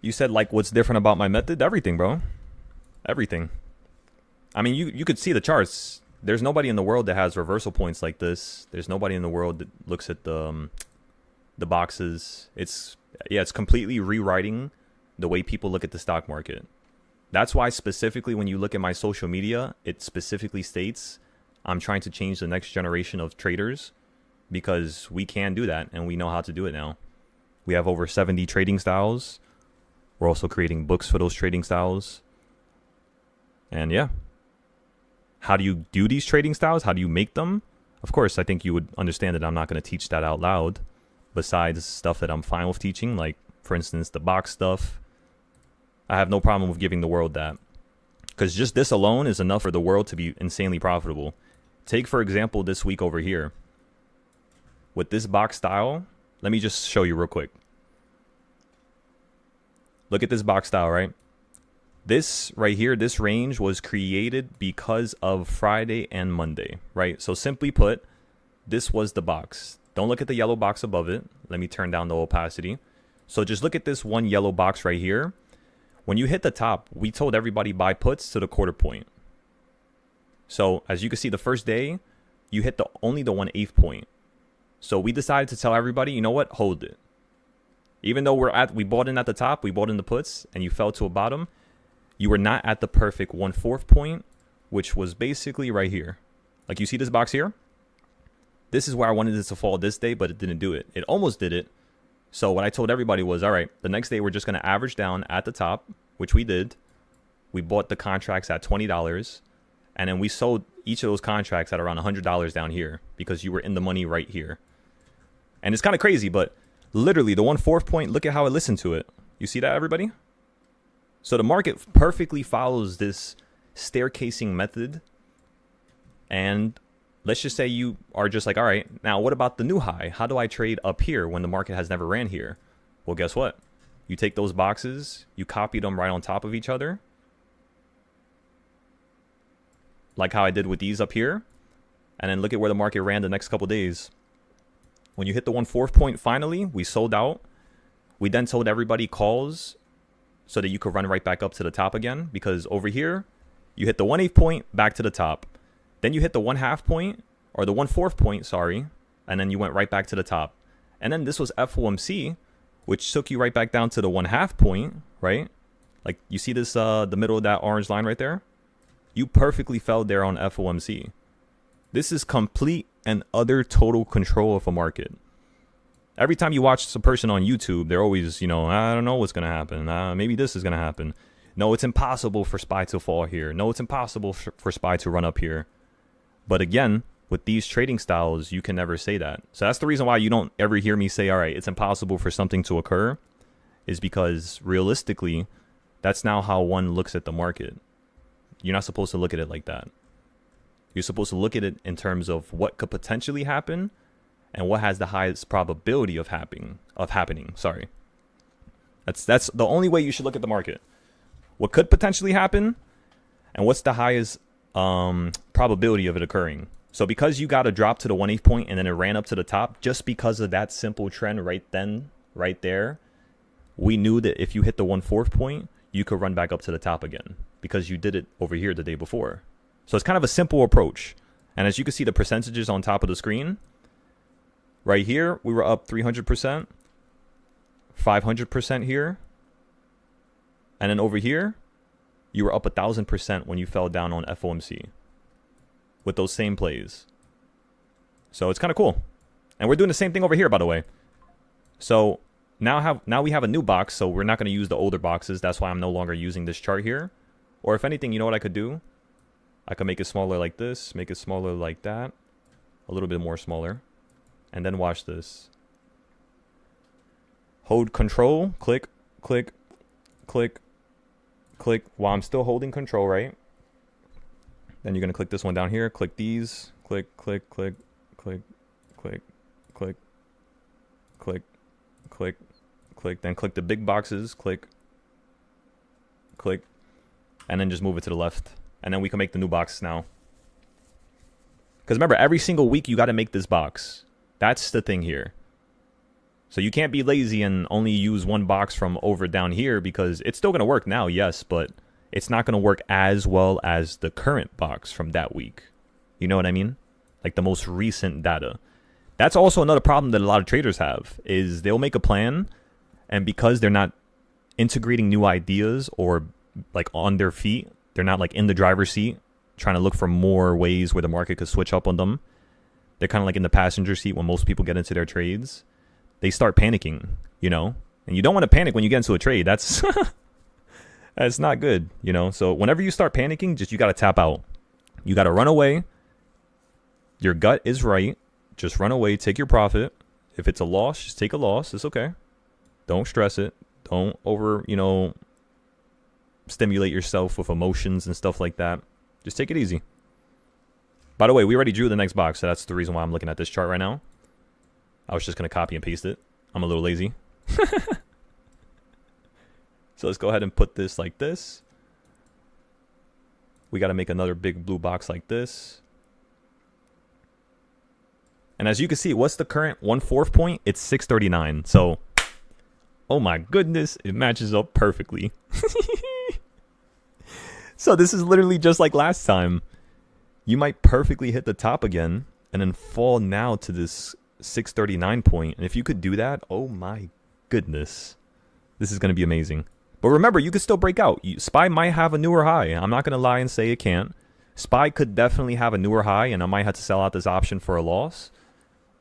You said, like, what's different about my method? Everything, bro. Everything. I mean, you could see the charts. There's nobody in the world that has reversal points like this. There's nobody in the world that looks at the boxes. It's completely rewriting the way people look at the stock market. That's why specifically when you look at my social media, it specifically states I'm trying to change the next generation of traders because we can do that and we know how to do it now. We have over 70 trading styles. We're also creating books for those trading styles. And yeah. How do you do these trading styles? How do you make them? Of course, I think you would understand that I'm not going to teach that out loud. Besides stuff that I'm fine with teaching, like, for instance, the box stuff. I have no problem with giving the world that. Because just this alone is enough for the world to be insanely profitable. Take, for example, this week over here. With this box style, let me just show you real quick. Look at this box style, right? This right here, this range was created because of Friday and Monday, right? So simply put, this was the box. Don't look at the yellow box above it. Let me turn down the opacity. So just look at this one yellow box right here. When you hit the top, we told everybody buy puts to the quarter point. So as you can see, the first day, you hit only the 1/8 point. So we decided to tell everybody, you know what, hold it. Even though we bought in at the top, we bought in the puts, and you fell to a bottom, you were not at the perfect 1/4 point, which was basically right here. Like you see this box here? This is where I wanted it to fall this day, but it didn't do it. It almost did it. So what I told everybody was, all right, the next day we're just going to average down at the top, which we did. We bought the contracts at $20, and then we sold each of those contracts at around $100 down here because you were in the money right here. And it's kind of crazy, but literally the 1/4 point, look at how I listened to it. You see that, everybody? So the market perfectly follows this staircasing method. And let's just say you are just like, all right, now what about the new high? How do I trade up here when the market has never ran here? Well, guess what? You take those boxes, you copy them right on top of each other. Like how I did with these up here. And then look at where the market ran the next couple days. When you hit the 1/4 point finally, we sold out. We then told everybody calls so that you could run right back up to the top again. Because over here, you hit the 1/8 point back to the top. Then you hit the 1/2 point, or the 1/4 point, sorry. And then you went right back to the top. And then this was FOMC, which took you right back down to the 1/2 point, right? Like you see this, the middle of that orange line right there? You perfectly fell there on FOMC. This is complete and utter total control of a market. Every time you watch a person on YouTube, they're always, I don't know what's going to happen. Maybe this is going to happen. No, it's impossible for SPY to fall here. No, it's impossible for SPY to run up here. But again, with these trading styles, you can never say that. So that's the reason why you don't ever hear me say, all right, it's impossible for something to occur, is because realistically, that's now how one looks at the market. You're not supposed to look at it like that. You're supposed to look at it in terms of what could potentially happen and what has the highest probability of happening. Sorry. That's the only way you should look at the market. What could potentially happen and what's the highest probability of it occurring. So because you got a drop to the 1/8 point and then it ran up to the top, just because of that simple trend right there, we knew that if you hit the 1/4 point, you could run back up to the top again because you did it over here the day before. So it's kind of a simple approach. And as you can see the percentages on top of the screen, right here, we were up 300%, 500% here. And then over here, you were up 1,000% when you fell down on FOMC with those same plays. So it's kind of cool. And we're doing the same thing over here, by the way. So now we have a new box, so we're not going to use the older boxes. That's why I'm no longer using this chart here. Or if anything, you know what I could do? I could make it smaller like this, make it smaller like that, a little bit more smaller, and then watch this. Hold control, click, click, click, click, while I'm still holding control, right? Then you're going to click this one down here, click these, click, click, click, click, click, click, click, click, click, then click the big boxes, click, click, and then just move it to the left. And then we can make the new box now. Because remember, every single week you got to make this box. That's the thing here. So you can't be lazy and only use one box from over down here because it's still going to work now, yes, but it's not going to work as well as the current box from that week. You know what I mean? Like the most recent data. That's also another problem that a lot of traders have is they'll make a plan and because they're not integrating new ideas or like on their feet, they're not like in the driver's seat trying to look for more ways where the market could switch up on them. They're kind of like in the passenger seat when most people get into their trades. they start panicking, and you don't want to panic when you get into a trade. That's that's not good, So whenever you start panicking, you got to tap out. You got to run away. Your gut is right. Just run away. Take your profit. If it's a loss, just take a loss. It's okay. Don't stress it. Don't over, stimulate yourself with emotions and stuff like that. Just take it easy. By the way, we already drew the next box, so that's the reason why I'm looking at this chart right now. I was just going to copy and paste it. I'm a little lazy. So let's go ahead and put this like this. We got to make another big blue box like this. And as you can see, what's the current 1/4 point? It's 639. So, oh my goodness, it matches up perfectly. So this is literally just like last time. You might perfectly hit the top again and then fall now to this 639 point. And if you could do that, oh my goodness, this is going to be amazing. But remember, you could still break out. SPY might have a newer high. I'm not going to lie and say it can't. SPY could definitely have a newer high, and I might have to sell out this option for a loss.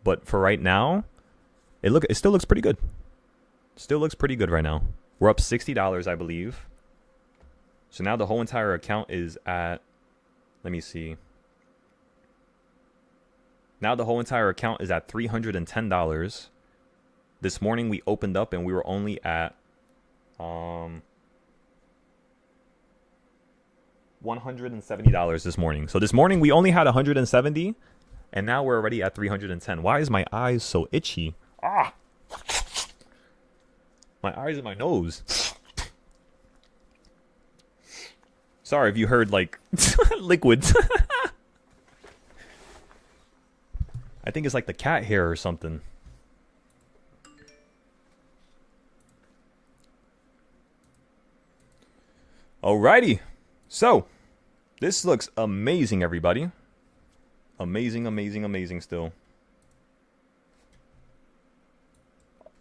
But for right now, it still looks pretty good. Still looks pretty good right now. We're up $60, I believe. So now the whole entire account is at, let me see. Now the whole entire account is at $310. This morning we opened up and we were only at $170 this morning. So this morning we only had 170 and now we're already at 310. Why is my eyes so itchy? Ah! My eyes and my nose. Sorry if you heard like liquids. I think it's like the cat hair or something. Alrighty. So, this looks amazing, everybody. Amazing, amazing, amazing still.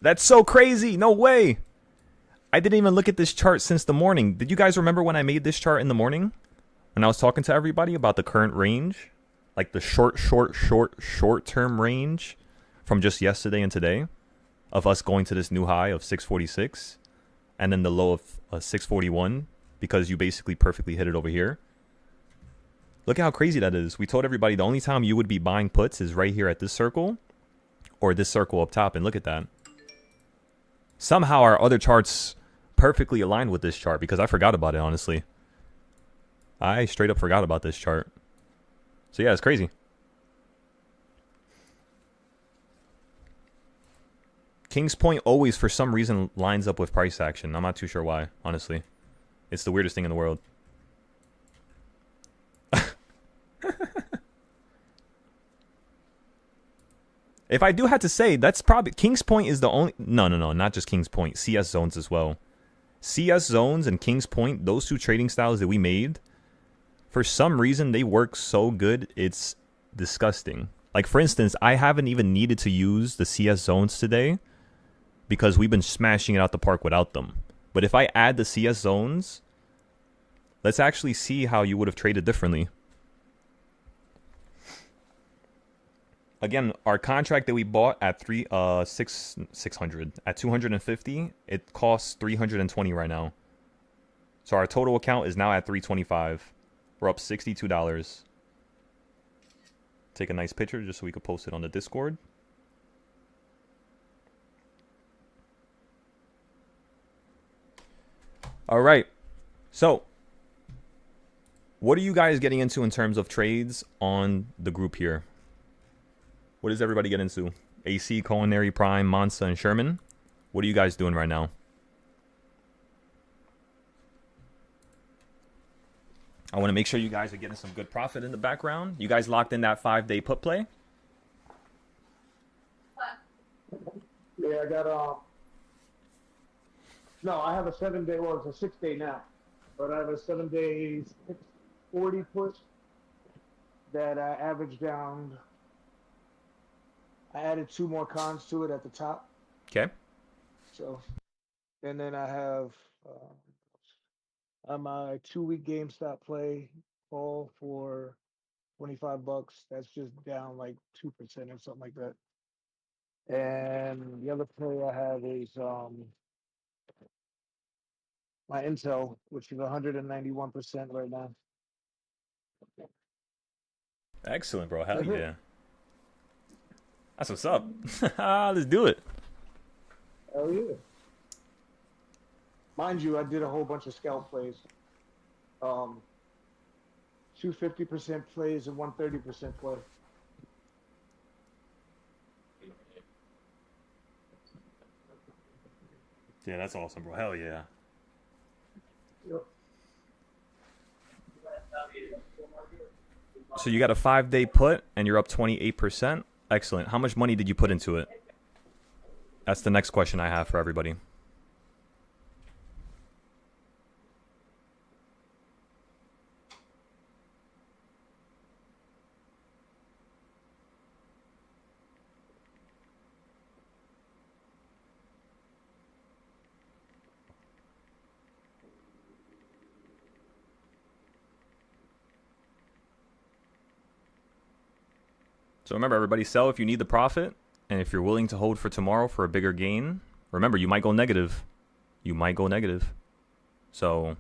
That's so crazy. No way. I didn't even look at this chart since the morning. Did you guys remember when I made this chart in the morning? When I was talking to everybody about the current range? Like the short-term range from just yesterday and today of us going to this new high of 646 and then the low of 641 because you basically perfectly hit it over here. Look at how crazy that is. We told everybody the only time you would be buying puts is right here at this circle or this circle up top, and look at that. Somehow our other charts perfectly aligned with this chart because I forgot about it, honestly. I straight up forgot about this chart. So yeah, it's crazy. King's Point always, for some reason, lines up with price action. I'm not too sure why, honestly. It's the weirdest thing in the world. If I do have to say, that's probably... King's Point is the only... No, not just King's Point. CS zones as well. CS zones and King's Point, those two trading styles that we made, for some reason, they work so good, it's disgusting. Like, for instance, I haven't even needed to use the CS zones today because we've been smashing it out the park without them. But if I add the CS zones, let's actually see how you would have traded differently. Again, our contract that we bought at 600 at 250, it costs 320 right now. So our total account is now at 325. We're up $62. Take a nice picture just so we could post it on the Discord. All right. So, what are you guys getting into in terms of trades on the group here? What does everybody get into? AC, Culinary, Prime, Monza, and Sherman? What are you guys doing right now? I want to make sure you guys are getting some good profit in the background. You guys locked in that 5-day put play? Yeah, I got no, I have a 7-day, well, it's a 6-day now, but I have a 7-day 40 put that I averaged down. I added 2 more cons to it at the top. Okay. So, and then I have on my 2-week GameStop play all for $25. That's just down like 2% or something like that. And the other play I have is my Intel, which is 191% right now. Excellent, bro. Hell That's it. yeah. That's what's up. Let's do it. Hell yeah. Mind you, I did a whole bunch of scalp plays. Um, 250% plays and 130% play. Yeah, that's awesome, bro. Hell yeah. Yep. So you got a 5-day put and you're up 28%. Excellent. How much money did you put into it? That's the next question I have for everybody. So remember, everybody, sell if you need the profit, and if you're willing to hold for tomorrow for a bigger gain. Remember, you might go negative. You might go negative. So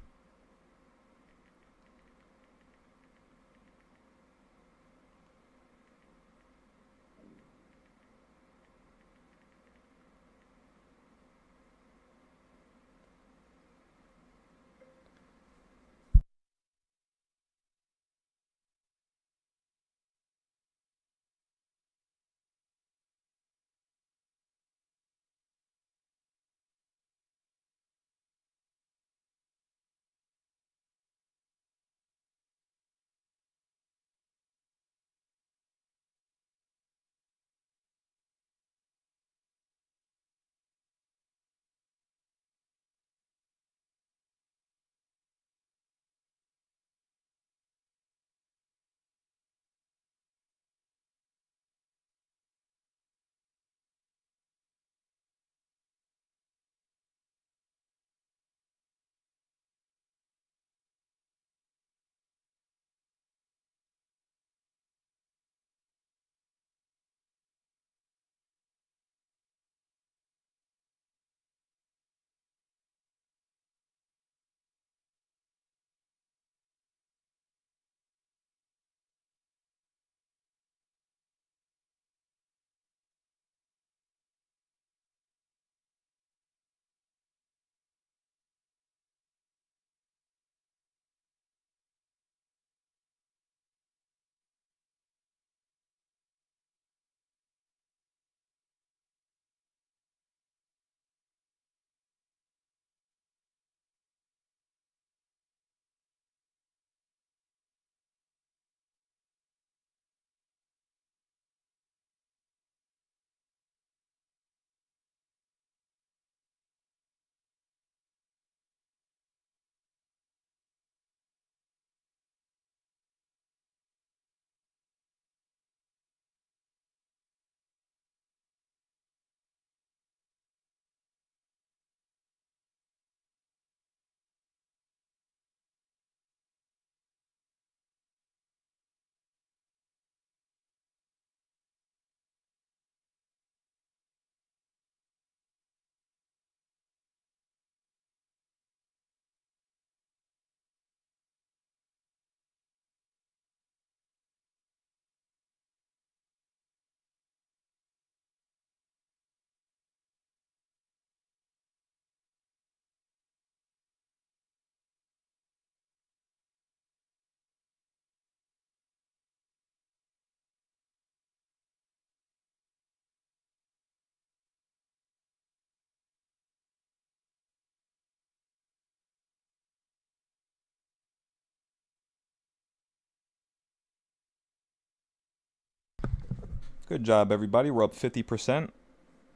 good job, everybody. We're up 50%.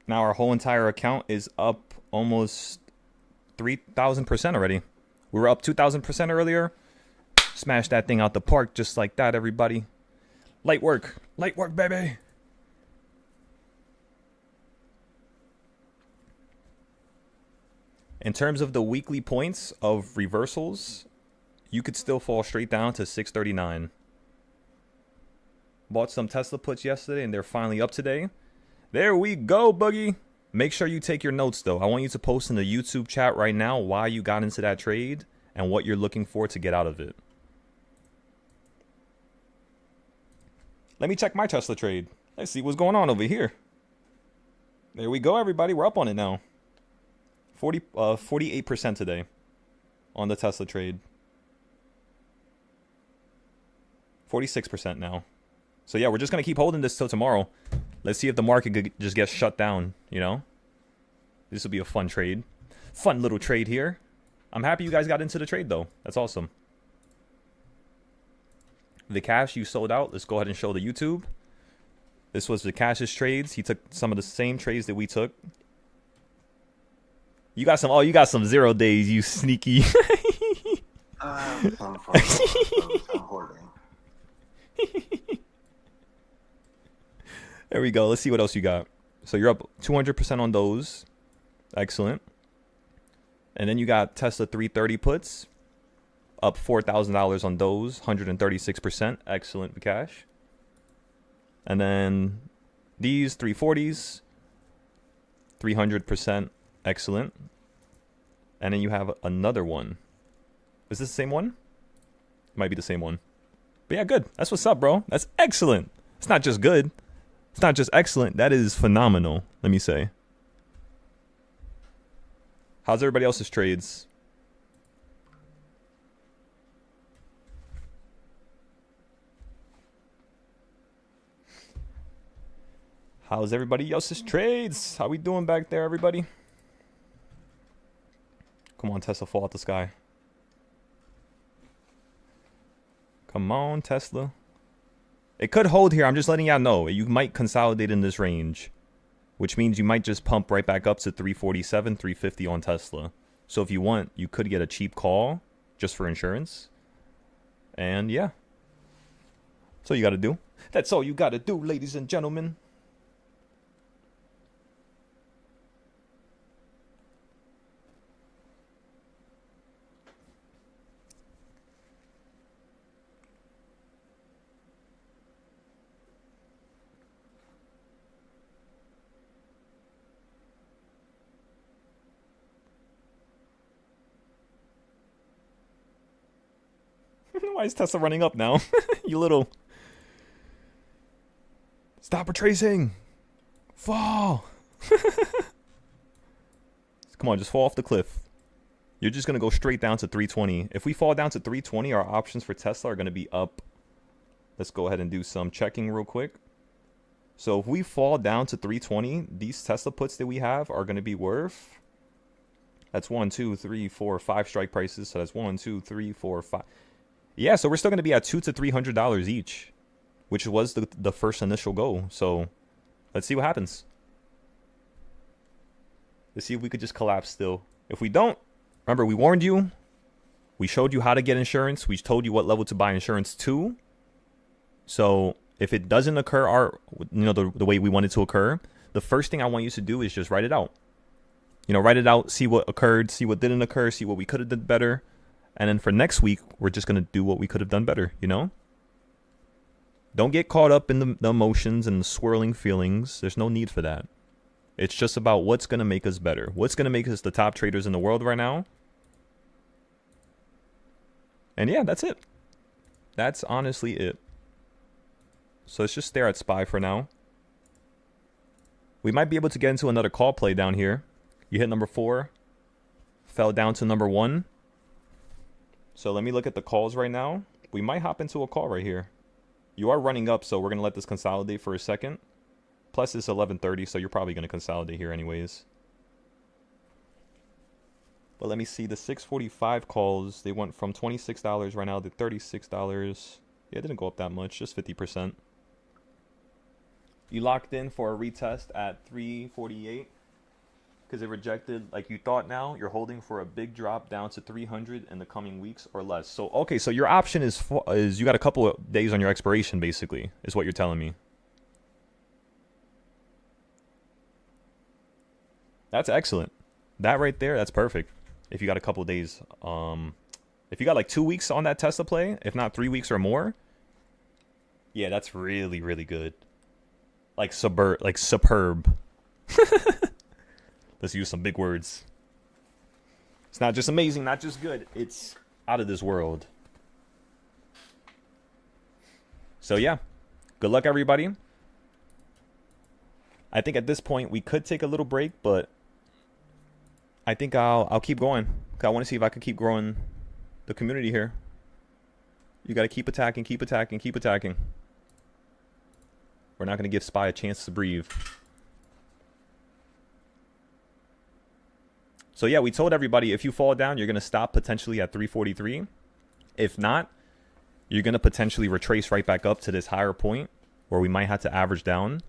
Now our whole entire account is up almost 3,000% already. We were up 2,000% earlier. Smash that thing out the park just like that, everybody. Light work, baby. In terms of the weekly points of reversals, you could still fall straight down to 639. Bought some Tesla puts yesterday and they're finally up today. There we go, Boogie. Make sure you take your notes, though. I want you to post in the YouTube chat right now why you got into that trade and what you're looking for to get out of it. Let me check my Tesla trade. Let's see what's going on over here. There we go, everybody. We're up on it now. 48% today on the Tesla trade. 46% now. So yeah, we're just gonna keep holding this till tomorrow. Let's see if the market just gets shut down, you know? This will be a fun trade. Fun little trade here. I'm happy you guys got into the trade, though. That's awesome. The cash you sold out. Let's go ahead and show the YouTube. This was the Cash's trades. He took some of the same trades that we took. You got some. Oh, you got some 0 days, you sneaky. I'm hoarding. There we go. Let's see what else you got. So you're up 200% on those. Excellent. And then you got Tesla 330 puts. Up $4,000 on those. 136%. Excellent, Cash. And then these 340s. 300%. Excellent. And then you have another one. Is this the same one? It might be the same one. But yeah, good. That's what's up, bro. That's excellent. It's not just good. It's not just excellent. That is phenomenal, let me say. How's everybody else's trades? How's everybody else's trades? How we doing back there, everybody? Come on, Tesla, fall out the sky. Come on, Tesla. It could hold here. I'm just letting y'all know. You might consolidate in this range, which means you might just pump right back up to 347, 350 on Tesla. So if you want, you could get a cheap call just for insurance. And yeah. That's all you got to do. That's all you got to do, ladies and gentlemen. Why is Tesla running up now? You little... Stop retracing! Fall! Come on, just fall off the cliff. You're just going to go straight down to 320. If we fall down to 320, our options for Tesla are going to be up. Let's go ahead and do some checking real quick. So if we fall down to 320, these Tesla puts that we have are going to be worth... That's 1, 2, 3, 4, 5 strike prices. So that's 1, 2, 3, 4, 5... Yeah, so we're still going to be at $200 to $300 each, which was the first initial goal. So let's see what happens. Let's see if we could just collapse still. If we don't, remember, we warned you. We showed you how to get insurance. We told you what level to buy insurance to. So if it doesn't occur the way we want it to occur, the first thing I want you to do is just write it out. Write it out, see what occurred, see what didn't occur, see what we could have done better. And then for next week, we're just going to do what we could have done better, Don't get caught up in the emotions and the swirling feelings. There's no need for that. It's just about what's going to make us better. What's going to make us the top traders in the world right now. And yeah, that's it. That's honestly it. So let's just stare at SPY for now. We might be able to get into another call play down here. You hit number 4. Fell down to number 1. So let me look at the calls right now. We might hop into a call right here. You are running up, so we're going to let this consolidate for a second. Plus it's 11:30, so you're probably going to consolidate here anyways. But let me see. The 645 calls, they went from $26 right now to $36. Yeah, it didn't go up that much, just 50%. You locked in for a retest at 348. Because it rejected like you thought. Now you're holding for a big drop down to 300 in the coming weeks or less. So okay, so your option is you got a couple of days on your expiration, basically, is what you're telling me. That's excellent. That right there, that's perfect. If you got a couple of days, if you got like 2 weeks on that Tesla play, if not 3 weeks or more, yeah, that's really, really good. Like superb. Let's use some big words. It's not just amazing, not just good. It's out of this world. So yeah, good luck everybody. I think at this point we could take a little break, but I think I'll keep going. I want to see if I can keep growing the community here. You got to keep attacking, keep attacking, keep attacking. We're not going to give Spy a chance to breathe. So yeah, we told everybody if you fall down, you're going to stop potentially at 343. If not, you're going to potentially retrace right back up to this higher point where we might have to average down.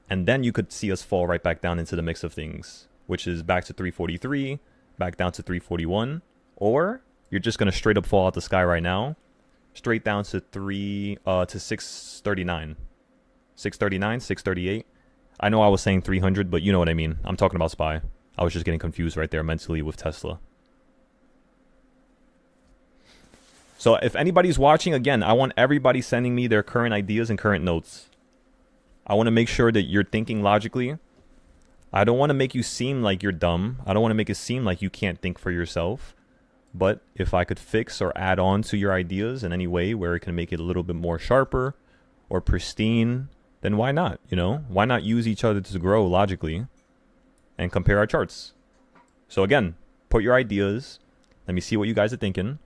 And then you could see us fall right back down into the mix of things, which is back to 343, back down to 341. Or you're just going to straight up fall out the sky right now, straight down to 639. 639, 638. I know I was saying 300, but you know what I mean. I'm talking about SPY. I was just getting confused right there mentally with Tesla. So if anybody's watching, again, I want everybody sending me their current ideas and current notes. I want to make sure that you're thinking logically. I don't want to make you seem like you're dumb. I don't want to make it seem like you can't think for yourself. But if I could fix or add on to your ideas in any way where it can make it a little bit more sharper or pristine, then why not? You know, why not use each other to grow logically and compare our charts? So again, put your ideas. Let me see what you guys are thinking.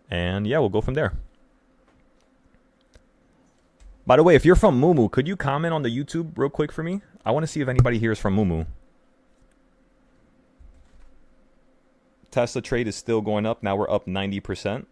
And yeah, we'll go from there. By the way, if you're from Mumu, could you comment on the YouTube real quick for me? I want to see if anybody here is from Mumu. Tesla trade is still going up. Now we're up 90%.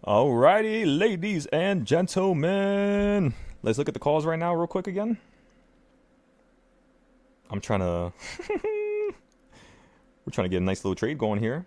Alrighty, ladies and gentlemen. Let's look at the calls right now real quick again. I'm trying to... We're trying to get a nice little trade going here.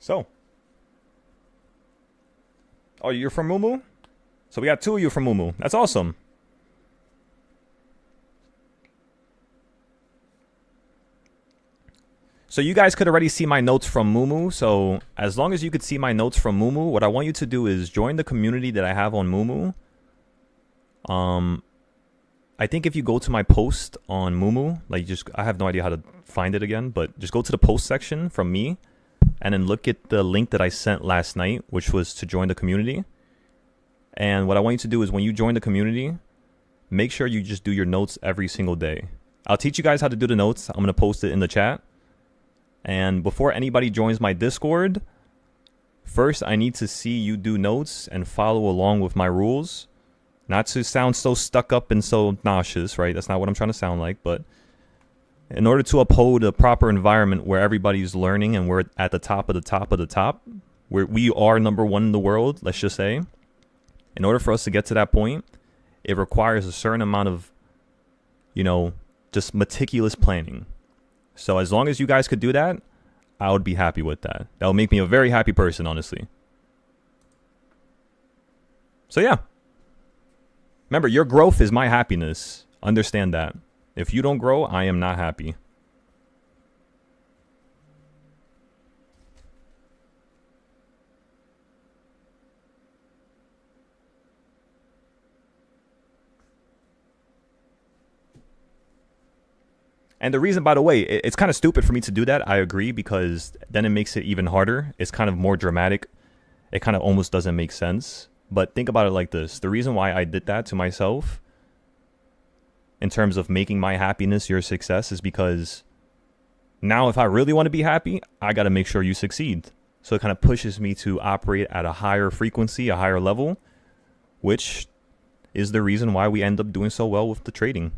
So. Oh, you're from Mumu? So we got two of you from Mumu. That's awesome. So you guys could already see my notes from Mumu. So as long as you could see my notes from Mumu, what I want you to do is join the community that I have on Mumu. I think if you go to my post on Mumu, like I have no idea how to find it again, but just go to the post section from me and then look at the link that I sent last night, which was to join the community. And what I want you to do is when you join the community, make sure you just do your notes every single day. I'll teach you guys how to do the notes. I'm going to post it in the chat. And before anybody joins my Discord, First, I need to see you do notes and follow along with my rules. Not to sound so stuck up and so nauseous, right? That's not what I'm trying to sound like. But in order to uphold a proper environment where everybody's learning and we're at the top of the top of the top, where we are number one in the world, let's just say, in order for us to get to that point, it requires a certain amount of, just meticulous planning. So as long as you guys could do that, I would be happy with that. That would make me a very happy person, honestly. So yeah. Remember, your growth is my happiness. Understand that. If you don't grow, I am not happy. And the reason, by the way, it's kind of stupid for me to do that. I agree, because then it makes it even harder. It's kind of more dramatic. It kind of almost doesn't make sense. But think about it like this. The reason why I did that to myself in terms of making my happiness your success is because now if I really want to be happy, I got to make sure you succeed. So it kind of pushes me to operate at a higher frequency, a higher level, which is the reason why we end up doing so well with the trading.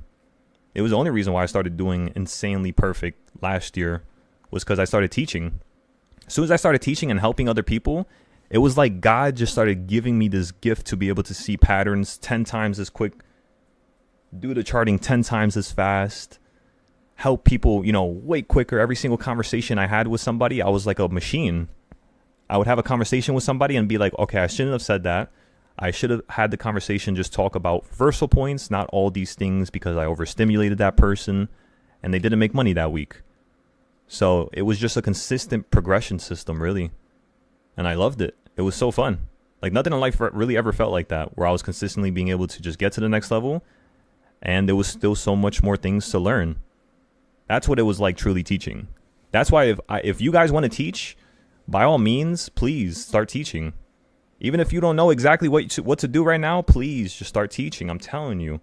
It was the only reason why I started doing insanely perfect last year was because I started teaching. As soon as I started teaching and helping other people, it was like God just started giving me this gift to be able to see patterns 10 times as quick, do the charting 10 times as fast, help people, way quicker. Every single conversation I had with somebody, I was like a machine. I would have a conversation with somebody and be like, okay, I shouldn't have said that. I should have had the conversation just talk about reversal points, not all these things, because I overstimulated that person and they didn't make money that week. So it was just a consistent progression system, really. And I loved it. It was so fun. Like nothing in life really ever felt like that, where I was consistently being able to just get to the next level. And there was still so much more things to learn. That's what it was like truly teaching. That's why if you guys want to teach, by all means, please start teaching. Even if you don't know exactly what to do right now, please just start teaching. I'm telling you,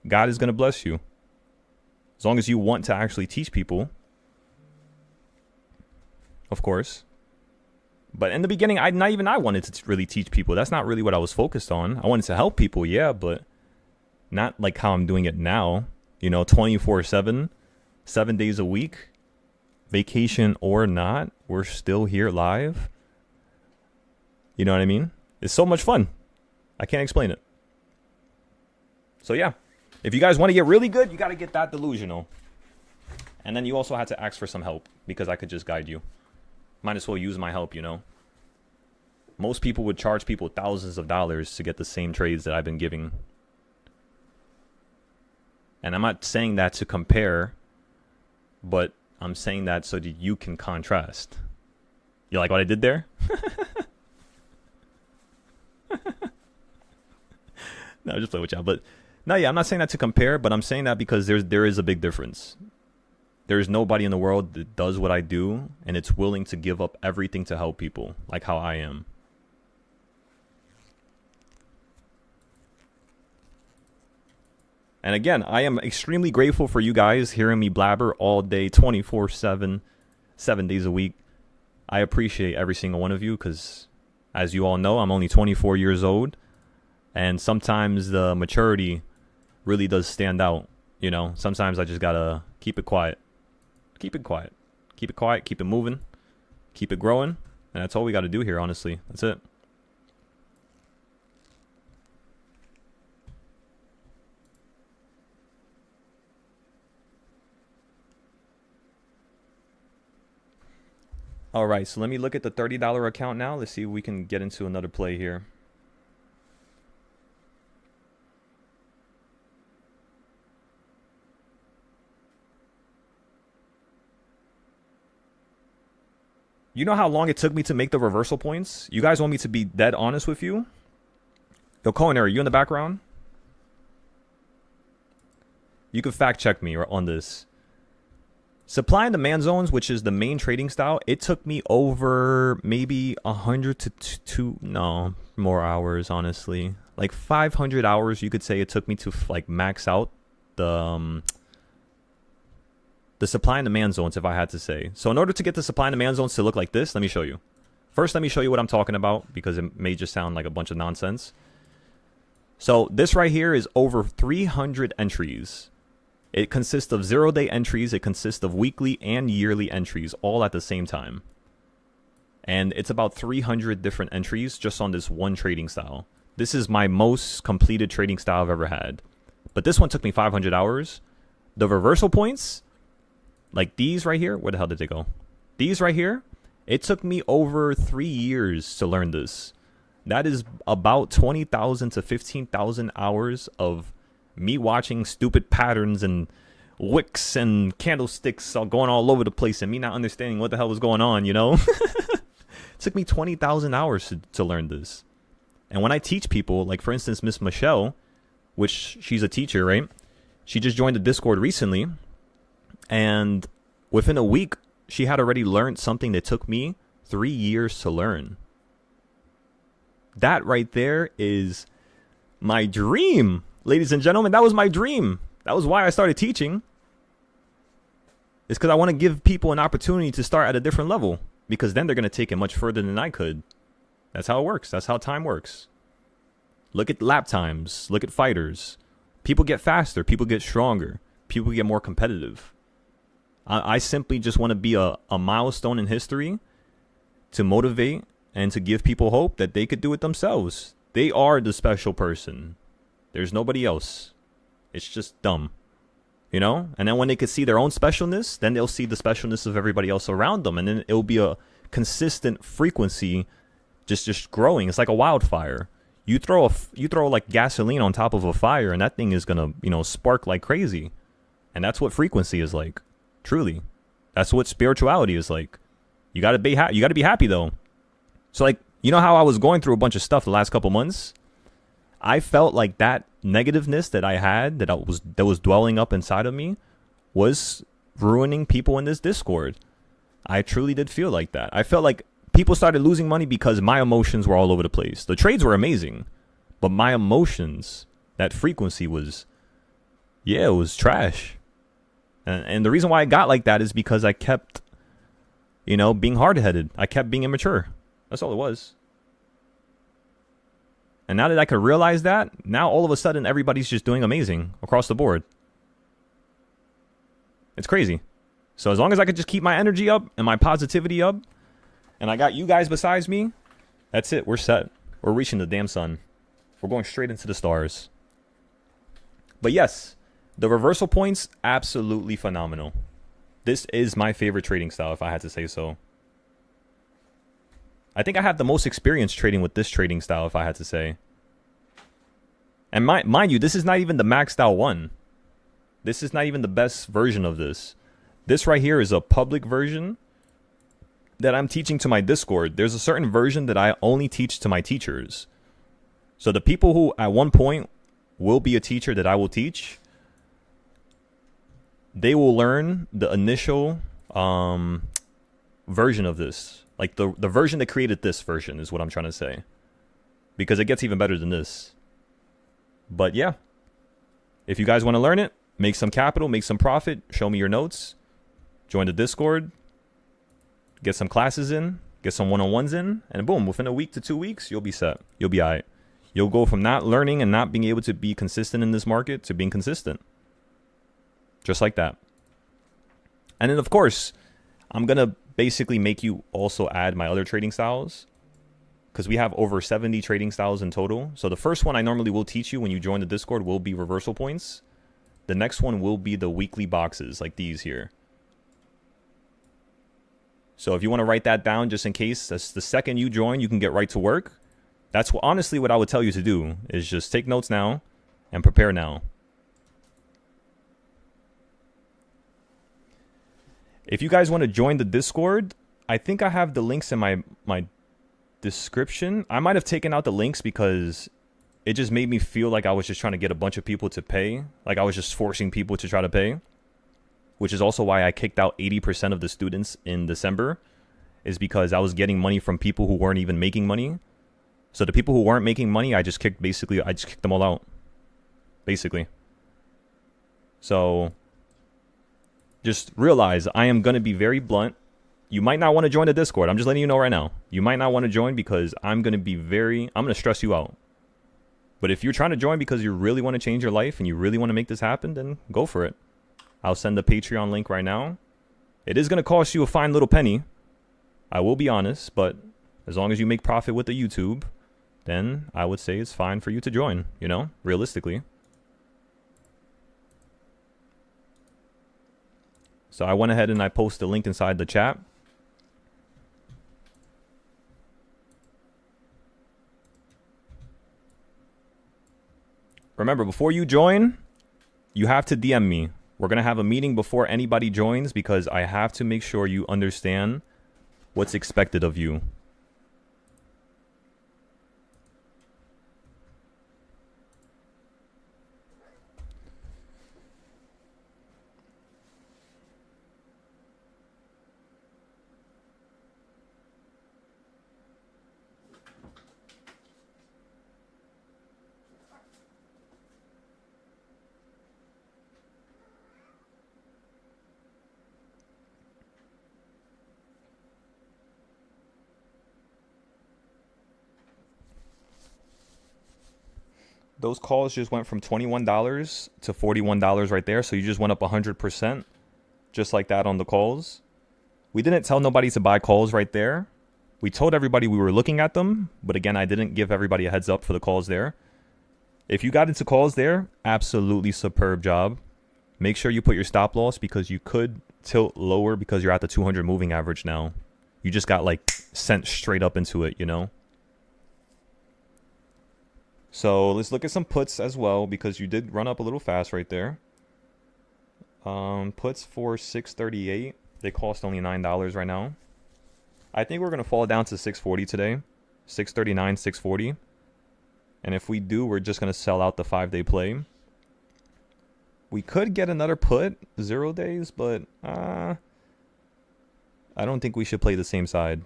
God is going to bless you. As long as you want to actually teach people, of course. But in the beginning, I wanted to really teach people. That's not really what I was focused on. I wanted to help people, yeah, but not like how I'm doing it now. 24/7, 7 days a week, vacation or not, we're still here live. You know what I mean? It's so much fun. I can't explain it. So yeah, if you guys want to get really good, you got to get that delusional. And then you also had to ask for some help, because I could just guide you. Might as well use my help, Most people would charge people thousands of dollars to get the same trades that I've been giving. And I'm not saying that to compare, but I'm saying that so that you can contrast. You like what I did there? No, just play with y'all. But no, yeah, I'm not saying that to compare, but I'm saying that because there is a big difference. There is nobody in the world that does what I do, and it's willing to give up everything to help people, like how I am. And again, I am extremely grateful for you guys hearing me blabber all day, 24/7, 7 days a week. I appreciate every single one of you, because as you all know, I'm only 24 years old. And sometimes the maturity really does stand out. Sometimes I just gotta keep it quiet. Keep it quiet. Keep it quiet. Keep it moving. Keep it growing. And that's all we gotta do here, honestly. That's it. All right, so let me look at the $30 account now. Let's see if we can get into another play here. You know how long it took me to make the reversal points? You guys want me to be dead honest with you? Yo, Cohen, are you in the background? You can fact check me on this. Supply and demand zones, which is the main trading style, it took me over maybe 100 to more hours, honestly. Like 500 hours, you could say it took me to like max out the supply and demand zones, if I had to say. So in order to get the supply and demand zones to look like this, let me show you. First, let me show you what I'm talking about because it may just sound like a bunch of nonsense. So this right here is over 300 entries. It consists of 0-day entries. It consists of weekly and yearly entries all at the same time. And it's about 300 different entries just on this one trading style. This is my most completed trading style I've ever had. But this one took me 500 hours. The reversal points, like these right here, where the hell did they go? These right here, it took me over 3 years to learn this. That is about 20,000 to 15,000 hours of me watching stupid patterns and wicks and candlesticks going all over the place and me not understanding what the hell was going on, you know? It took me 20,000 hours to learn this. And when I teach people, like for instance, Miss Michelle, which she's a teacher, right? She just joined the Discord recently. And within a week, she had already learned something that took me 3 years to learn. That right there is my dream. Ladies and gentlemen, that was my dream. That was why I started teaching. It's because I want to give people an opportunity to start at a different level. Because then they're going to take it much further than I could. That's how it works. That's how time works. Look at lap times. Look at fighters. People get faster. People get stronger. People get more competitive. I simply just want to be a milestone in history to motivate and to give people hope that they could do it themselves. They are the special person. There's nobody else. It's just dumb. You know? And then when they could see their own specialness, then they'll see the specialness of everybody else around them. And then it'll be a consistent frequency just growing. It's like a wildfire. You throw like gasoline on top of a fire and that thing is going to, spark like crazy. And that's what frequency is like. Truly. That's what spirituality is like. You got to be happy though. So like, you know how I was going through a bunch of stuff the last couple months? I felt like that negativeness that I had, that was dwelling up inside of me, was ruining people in this Discord. I truly did feel like that. I felt like people started losing money because my emotions were all over the place. The trades were amazing, but my emotions, that frequency was, it was trash. And the reason why I got like that is because I kept, being hard-headed. I kept being immature. That's all it was. And now that I could realize that, now all of a sudden everybody's just doing amazing across the board. It's crazy. So as long as I could just keep my energy up and my positivity up, and I got you guys besides me, that's it. We're set. We're reaching the damn sun. We're going straight into the stars. But yes, the reversal points, absolutely phenomenal. This is my favorite trading style, if I had to say so. I think I have the most experience trading with this trading style, if I had to say. And mind you, this is not even the maxed out one. This is not even the best version of this. This right here is a public version that I'm teaching to my Discord. There's a certain version that I only teach to my teachers. So the people who at one point will be a teacher that I will teach, they will learn the initial version of this. Like the version that created this version is what I'm trying to say. Because it gets even better than this. But yeah. If you guys want to learn it, make some capital, make some profit, show me your notes, join the Discord, get some classes in, get some one-on-ones in, and boom, within a week to 2 weeks, you'll be set. You'll be all right. You'll go from not learning and not being able to be consistent in this market to being consistent. Just like that. And then, of course, I'm going to basically make you also add my other trading styles, because we have over 70 trading styles in total. So the first one I normally will teach you when you join the Discord will be reversal points. The next one will be the weekly boxes like these here. So if you want to write that down just in case, that's the second you join, you can get right to work. That's honestly what I would tell you to do, is just take notes now and prepare now. If you guys want to join the Discord, I think I have the links in my description. I might have taken out the links because it just made me feel like I was just trying to get a bunch of people to pay. Like I was just forcing people to try to pay. Which is also why I kicked out 80% of the students in December. Is because I was getting money from people who weren't even making money. So the people who weren't making money, I just kicked them all out. Basically. So just realize I am going to be very blunt. you might not want to join the Discord. I'm just letting you know right now. You might not want to join because I'm going to stress you out. But if you're trying to join because you really want to change your life and you really want to make this happen, then go for it. I'll send the Patreon link right now. It is going to cost you a fine little penny. I will be honest, but as long as you make profit with the YouTube, then I would say it's fine for you to join, you know, realistically. So I went ahead and I posted the link inside the chat. Remember, before you join, you have to DM me. We're going to have a meeting before anybody joins because I have to make sure you understand what's expected of you. Those calls just went from $21 to $41 right there. So you just went up 100%, just like that on the calls. We didn't tell nobody to buy calls right there. We told everybody we were looking at them. But again, I didn't give everybody a heads up for the calls there. If you got into calls there, absolutely superb job. Make sure you put your stop loss because you could tilt lower because you're at the 200 moving average now. You just got like sent straight up into it, you know? So let's look at some puts as well because you did run up a little fast right there. Puts for 638. They cost only $9 right now. I think we're going to fall down to 640 today. 639, 640. And if we do, we're just going to sell out the 5-day play. We could get another put, 0 days, but I don't think we should play the same side.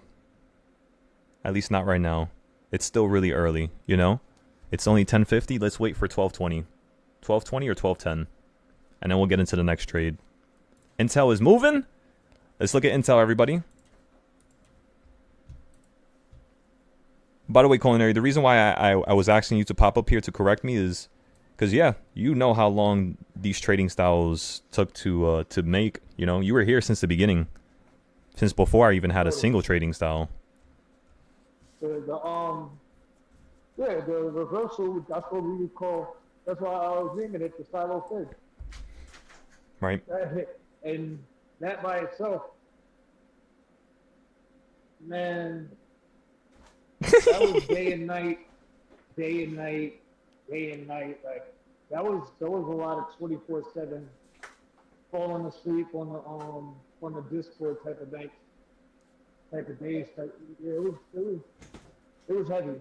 At least not right now. It's still really early, you know? It's only 10:50. Let's wait for 12:20. 12:20 or 12:10. And then we'll get into the next trade. Intel is moving. Let's look at Intel, everybody. By the way, Culinary, the reason why I was asking you to pop up here to correct me is because, yeah, you know how long these trading styles took to make. You know, you were here since the beginning. Since before I even had a single trading style. Yeah, the reversal, that's what we would call, that's why I was naming it the silo thing. Right. And that by itself, man, that was day and night, day and night, day and night. Like, that was a lot of 24/7 falling asleep on the Discord type of nights, type of days. Type, yeah, it was heavy. It was heavy.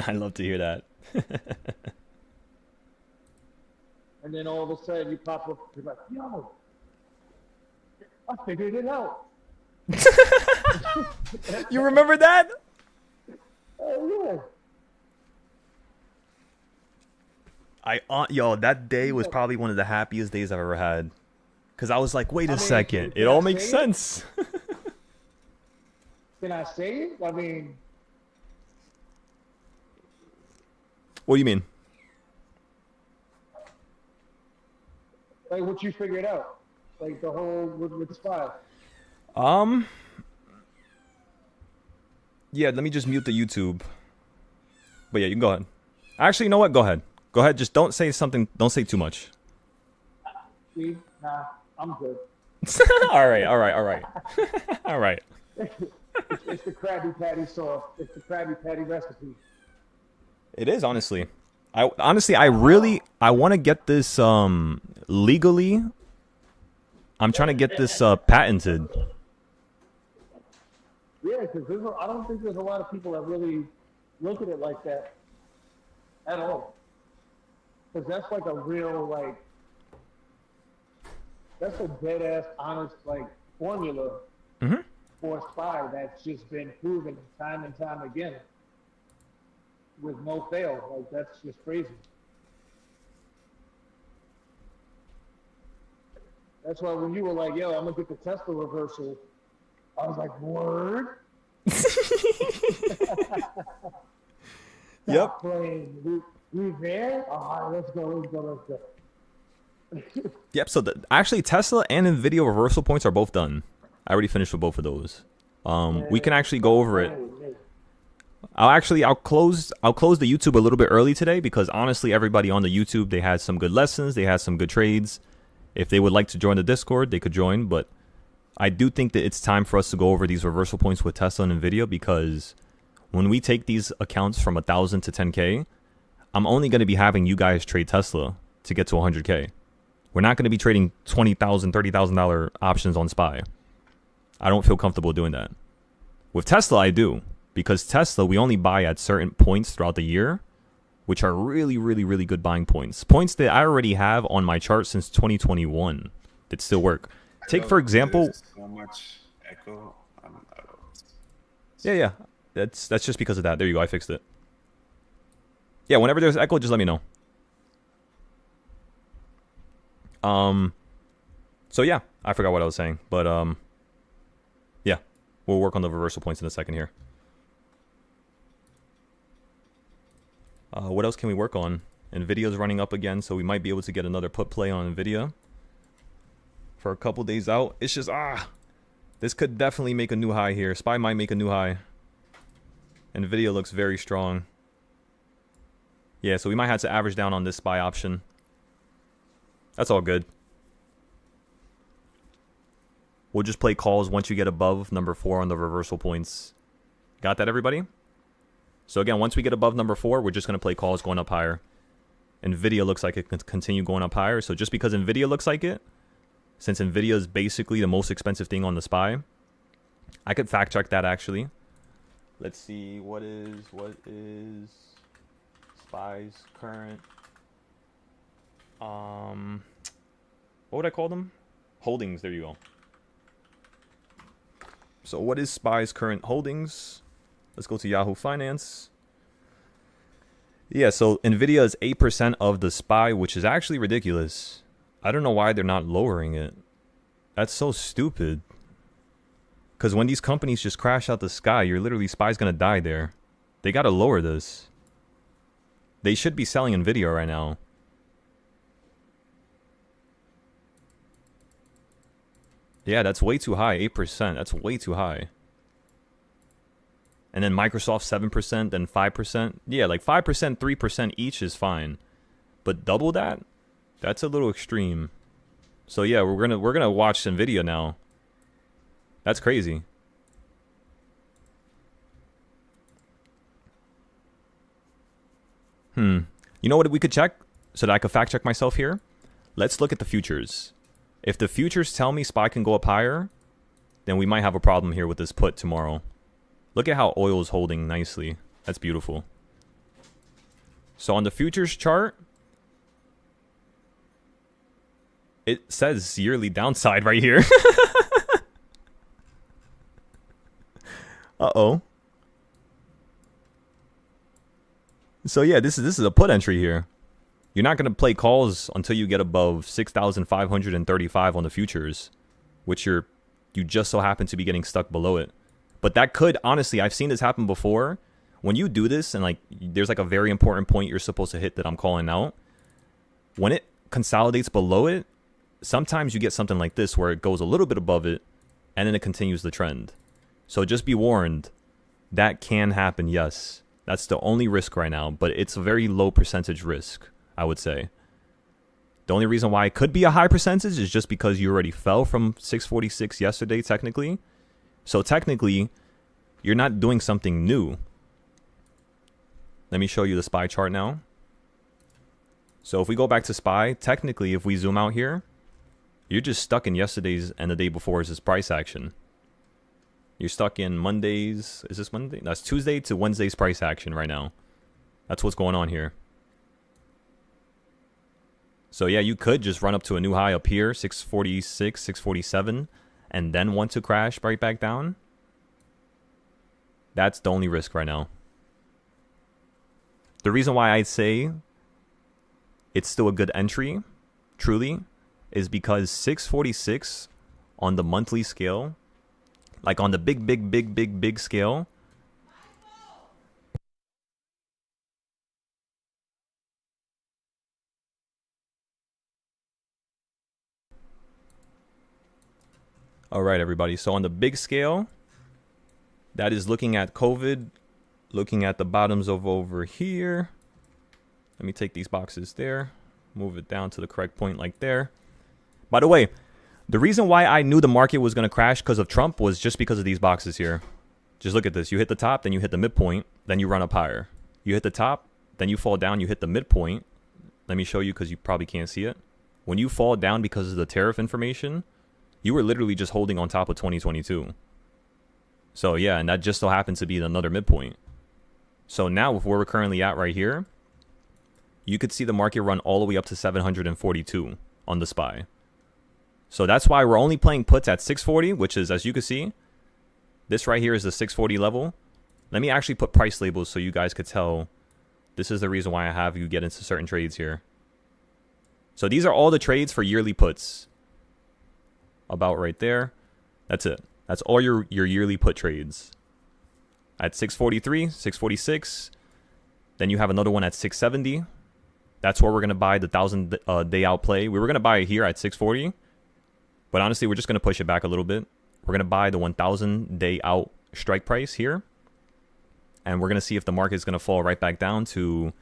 I love to hear that. And then all of a sudden you pop up, you're like, yo, I figured it out. You remember that? Oh yeah. Yo, that day was probably one of the happiest days I've ever had. Cause I was like, wait a second, it all makes sense. Can I say it? I mean, what do you mean? Like what you figured out, like the whole with the style. Yeah, let me just mute the YouTube. But yeah, you can go ahead. Actually, you know what? Go ahead. Go ahead. Just don't say something. Don't say too much. See, nah, I'm good. All right. All right. It's the Krabby Patty sauce. It's the Krabby Patty recipe. It is, honestly. I want to get this legally. I'm trying to get this patented. Yeah, because I don't think there's a lot of people that really look at it like that at all. Because that's like a real, like, that's a dead ass honest like formula for a SPY that's just been proven time and time again with no fail. Like, that's just crazy. That's why when you were like, "Yo, I'm gonna get the Tesla reversal," I was like, "Word." Yep. Stop playing. We there? All right, let's go. Yep. So actually, Tesla and Nvidia reversal points are both done. I already finished with both of those. We can actually go over it. I'll close the YouTube a little bit early today because honestly, everybody on the YouTube, they had some good lessons, they had some good trades. If they would like to join the Discord, they could join. But I do think that it's time for us to go over these reversal points with Tesla and Nvidia because when we take these accounts from 1,000 to 10K, I'm only going to be having you guys trade Tesla to get to 100K. We're not going to be trading $20,000, $30,000 options on SPY. I don't feel comfortable doing that. With Tesla, I do. Because Tesla, we only buy at certain points throughout the year, which are really, really, really good buying points. Points that I already have on my chart since 2021 that still work. Take, for example... So much echo. Yeah. That's just because of that. There you go. I fixed it. Yeah, whenever there's echo, just let me know. So yeah, I forgot what I was saying. But, yeah. We'll work on the reversal points in a second here. What else can we work on? Nvidia's running up again, so we might be able to get another put play on Nvidia for a couple days out. It's just, this could definitely make a new high here. SPY might make a new high. Nvidia looks very strong. Yeah, so we might have to average down on this SPY option. That's all good. We'll just play calls once you get above number 4 on the reversal points. Got that, everybody? So again, once we get above number 4, we're just going to play calls going up higher. Nvidia looks like it can continue going up higher. So just because Nvidia looks like it, since Nvidia is basically the most expensive thing on the SPY, I could fact check that actually. Let's see, what is SPY's current, what would I call them? Holdings, there you go. So what is SPY's current holdings? Let's go to Yahoo Finance. Yeah, so Nvidia is 8% of the SPY, which is actually ridiculous. I don't know why they're not lowering it. That's so stupid. Because when these companies just crash out the sky, you're literally, SPY's going to die there. They got to lower this. They should be selling Nvidia right now. Yeah, that's way too high. 8%. That's way too high. And then Microsoft 7%, then 5%. Yeah, like 5%, 3% each is fine. But double that? That's a little extreme. So yeah, we're gonna watch Nvidia now. That's crazy. You know what we could check so that I could fact check myself here? Let's look at the futures. If the futures tell me SPY can go up higher, then we might have a problem here with this put tomorrow. Look at how oil is holding nicely. That's beautiful. So on the futures chart, it says yearly downside right here. Uh-oh. So yeah, this is a put entry here. You're not going to play calls until you get above 6,535 on the futures, which you just so happen to be getting stuck below it. But that could, honestly, I've seen this happen before. When you do this and like there's like a very important point you're supposed to hit that I'm calling out, when it consolidates below it, sometimes you get something like this where it goes a little bit above it and then it continues the trend. So just be warned, that can happen, yes. That's the only risk right now, but it's a very low percentage risk, I would say. The only reason why it could be a high percentage is just because you already fell from 646 yesterday, technically. So technically, you're not doing something new. Let me show you the SPY chart now. So if we go back to SPY, technically, if we zoom out here, you're just stuck in yesterday's and the day before's price action. You're stuck in Monday's, is this Monday? That's Tuesday to Wednesday's price action right now. That's what's going on here. So yeah, you could just run up to a new high up here, 646, 647, and then want to crash right back down. That's the only risk right now. The reason why I'd say it's still a good entry, truly, is because 646 on the monthly scale, like on the big scale, all right, everybody. So on the big scale, that is looking at COVID, looking at the bottoms of over here. Let me take these boxes there, move it down to the correct point like there. By the way, the reason why I knew the market was going to crash because of Trump was just because of these boxes here. Just look at this. You hit the top, then you hit the midpoint, then you run up higher. You hit the top, then you fall down, you hit the midpoint. Let me show you because you probably can't see it. When you fall down because of the tariff information, you were literally just holding on top of 2022. So yeah, and that just so happens to be another midpoint. So now with where we're currently at right here, you could see the market run all the way up to 742 on the SPY. So that's why we're only playing puts at 640, which is, as you can see, this right here is the 640 level. Let me actually put price labels so you guys could tell this is the reason why I have you get into certain trades here. So these are all the trades for yearly puts. About right there. That's it. That's all your yearly put trades. At 643, 646. Then you have another one at 670. That's where we're going to buy the 1,000 day out play. We were going to buy it here at 640. But honestly, we're just going to push it back a little bit. We're going to buy the 1,000 day out strike price here. And we're going to see if the market is going to fall right back down to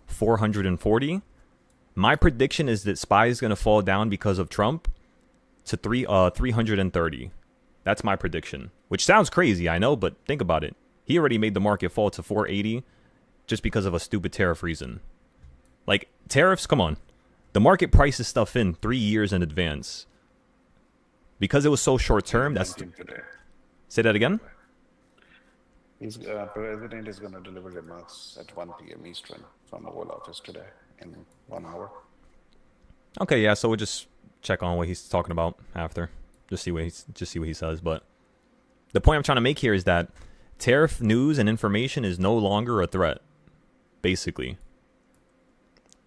440. My prediction is that SPY is going to fall down because of Trump to 330. That's my prediction. Which sounds crazy, I know, but think about it. He already made the market fall to 480 just because of a stupid tariff reason. Like, tariffs, come on. The market prices stuff in 3 years in advance. Because it was so short term, that's... Today. Say that again? President is going to deliver remarks at 1 p.m. Eastern from the Oval Office today in 1 hour. Okay, yeah, so we'll just check on what he's talking about after. Just see what he says. But the point I'm trying to make here is that tariff news and information is no longer a threat, basically.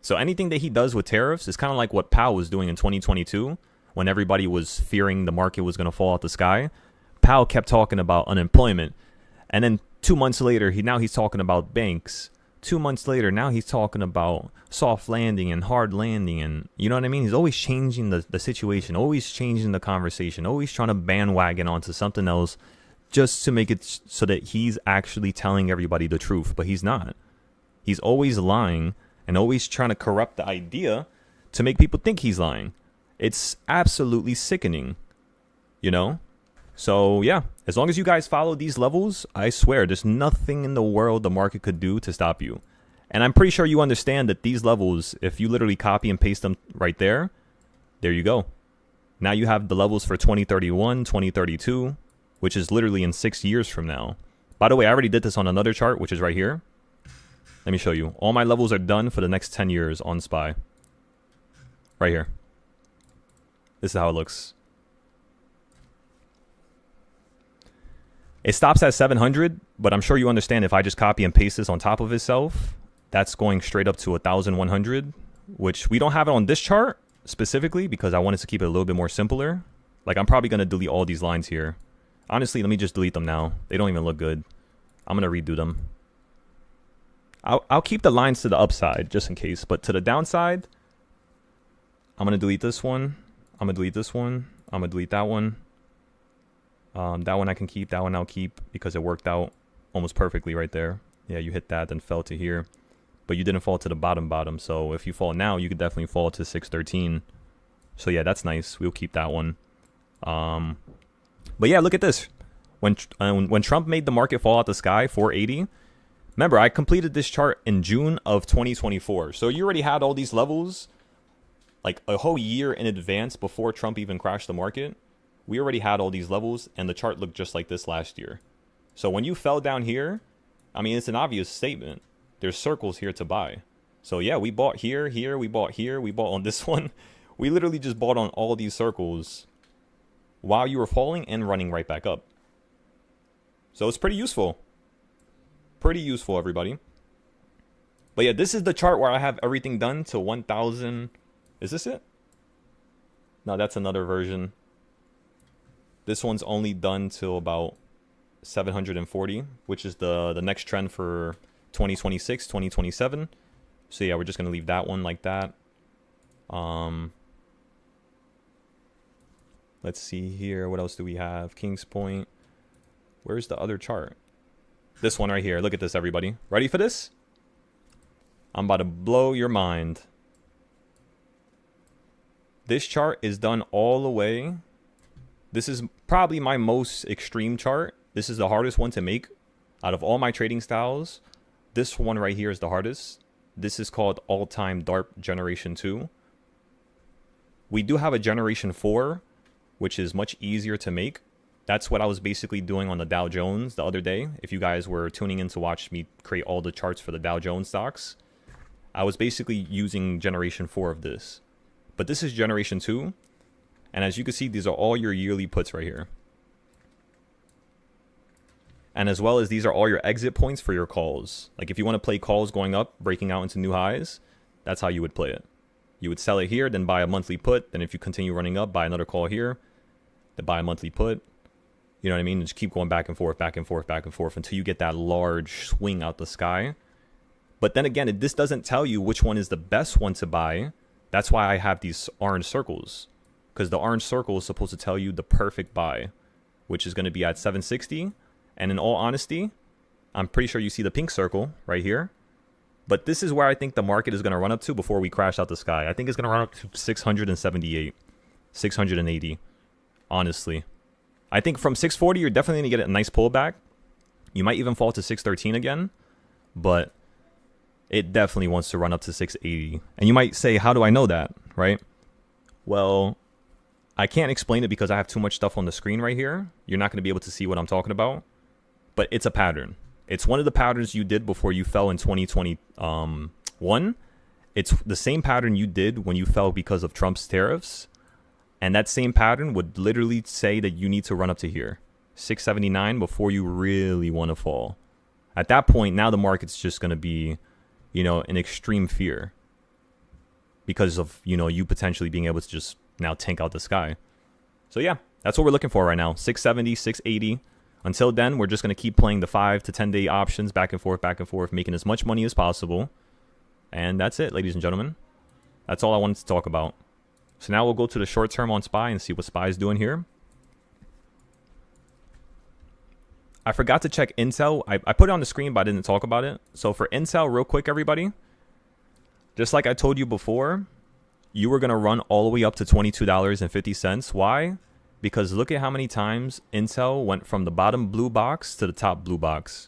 So anything that he does with tariffs is kind of like what Powell was doing in 2022 when everybody was fearing the market was going to fall out the sky. Powell kept talking about unemployment. And then 2 months later, he's talking about banks. 2 months later, now he's talking about soft landing and hard landing. And you know what I mean? He's always changing the situation, always changing the conversation, always trying to bandwagon onto something else just to make it so that he's actually telling everybody the truth. But he's not. He's always lying and always trying to corrupt the idea to make people think he's lying. It's absolutely sickening, you know? So, yeah, as long as you guys follow these levels, I swear there's nothing in the world the market could do to stop you. And I'm pretty sure you understand that these levels, if you literally copy and paste them right there you go. Now you have the levels for 2031, 2032, which is literally in 6 years from now. By the way, I already did this on another chart, which is right here. Let me show you. All my levels are done for the next 10 years on SPY. Right here. This is how it looks. It stops at 700, but I'm sure you understand if I just copy and paste this on top of itself, that's going straight up to 1,100, which we don't have it on this chart specifically because I wanted to keep it a little bit more simpler. Like, I'm probably going to delete all these lines here. Honestly, let me just delete them now. They don't even look good. I'm going to redo them. I'll keep the lines to the upside just in case, but to the downside, I'm going to delete this one. I'm going to delete this one. I'm going to delete that one. That one I can keep. That one I'll keep because it worked out almost perfectly right there. Yeah, you hit that, then fell to here. But you didn't fall to the bottom. So if you fall now, you could definitely fall to 613. So yeah, that's nice. We'll keep that one. But yeah, look at this. When Trump made the market fall out the sky, 480. Remember, I completed this chart in June of 2024. So you already had all these levels like a whole year in advance before Trump even crashed the market. We already had all these levels, and the chart looked just like this last year. So when you fell down here, I mean, it's an obvious statement. There's circles here to buy. So yeah, we bought here, we bought here, we bought on this one. We literally just bought on all these circles while you were falling and running right back up. So it's pretty useful. Pretty useful, everybody. But yeah, this is the chart where I have everything done to 1,000. Is this it? No, that's another version. This one's only done till about 740, which is the next trend for 2026, 2027. So yeah, we're just gonna leave that one like that. Let's see here. What else do we have? King's Point. Where's the other chart? This one right here. Look at this, everybody. Ready for this? I'm about to blow your mind. This chart is done all the way. This is probably my most extreme chart. This is the hardest one to make out of all my trading styles. This one right here is the hardest. This is called all-time DARP Generation 2. We do have a Generation 4, which is much easier to make. That's what I was basically doing on the Dow Jones the other day. If you guys were tuning in to watch me create all the charts for the Dow Jones stocks, I was basically using Generation 4 of this. But this is Generation 2. And as you can see, these are all your yearly puts right here. And as well as these are all your exit points for your calls. Like if you want to play calls going up, breaking out into new highs, that's how you would play it. You would sell it here, then buy a monthly put. Then if you continue running up, buy another call here, then buy a monthly put. You know what I mean? And just keep going back and forth, back and forth, back and forth until you get that large swing out the sky. But then again, this doesn't tell you which one is the best one to buy. That's why I have these orange circles. Because the orange circle is supposed to tell you the perfect buy, which is going to be at 760. And in all honesty, I'm pretty sure you see the pink circle right here. But this is where I think the market is going to run up to before we crash out the sky. I think it's going to run up to 678, 680, honestly. I think from 640, you're definitely going to get a nice pullback. You might even fall to 613 again, but it definitely wants to run up to 680. And you might say, how do I know that, right? Well, I can't explain it because I have too much stuff on the screen right here. You're not going to be able to see what I'm talking about, but it's a pattern. It's one of the patterns you did before you fell in 2021. It's the same pattern you did when you fell because of Trump's tariffs. And that same pattern would literally say that you need to run up to here, 679, before you really want to fall. At that point, now the market's just going to be, you know, in extreme fear because of, you know, you potentially being able to just now tank out the sky. So yeah, that's what we're looking for right now. 670, 680. Until then, we're just going to keep playing the 5 to 10 day options back and forth, making as much money as possible. And that's it, ladies and gentlemen. That's all I wanted to talk about. So now we'll go to the short term on SPY and see what SPY is doing here. I forgot to check Intel. I put it on the screen, but I didn't talk about it. So for Intel, real quick, everybody, just like I told you before, you were going to run all the way up to $22.50. Why? Because look at how many times Intel went from the bottom blue box to the top blue box.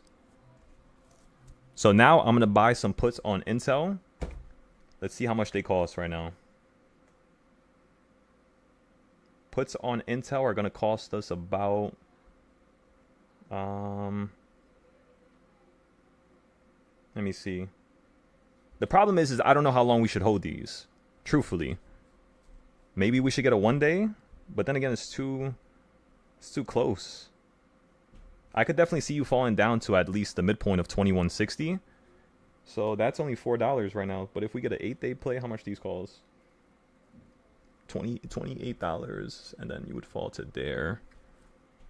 So now I'm going to buy some puts on Intel. Let's see how much they cost right now. Puts on Intel are going to cost us about... let me see. The problem is I don't know how long we should hold these. Truthfully. Maybe we should get a 1 day. But then again, it's too close. I could definitely see you falling down to at least the midpoint of 2160. So that's only $4 right now. But if we get an 8-day play, how much these calls? $28. And then you would fall to there.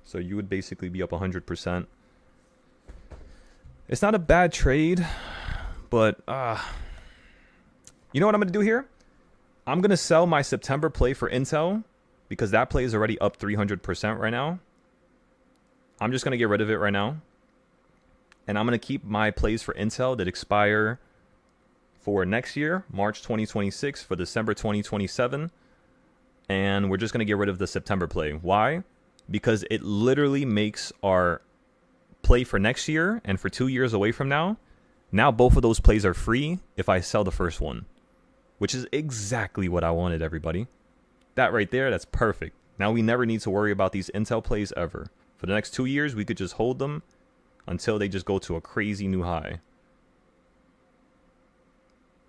So you would basically be up 100%. It's not a bad trade. But you know what I'm going to do here? I'm going to sell my September play for Intel, because that play is already up 300% right now. I'm just going to get rid of it right now. And I'm going to keep my plays for Intel that expire for next year, March 2026, for December 2027. And we're just going to get rid of the September play. Why? Because it literally makes our play for next year and for 2 years away from now. Now both of those plays are free if I sell the first one, which is exactly what I wanted, everybody. That right there, that's perfect. Now we never need to worry about these Intel plays ever. For the next 2 years, we could just hold them until they just go to a crazy new high.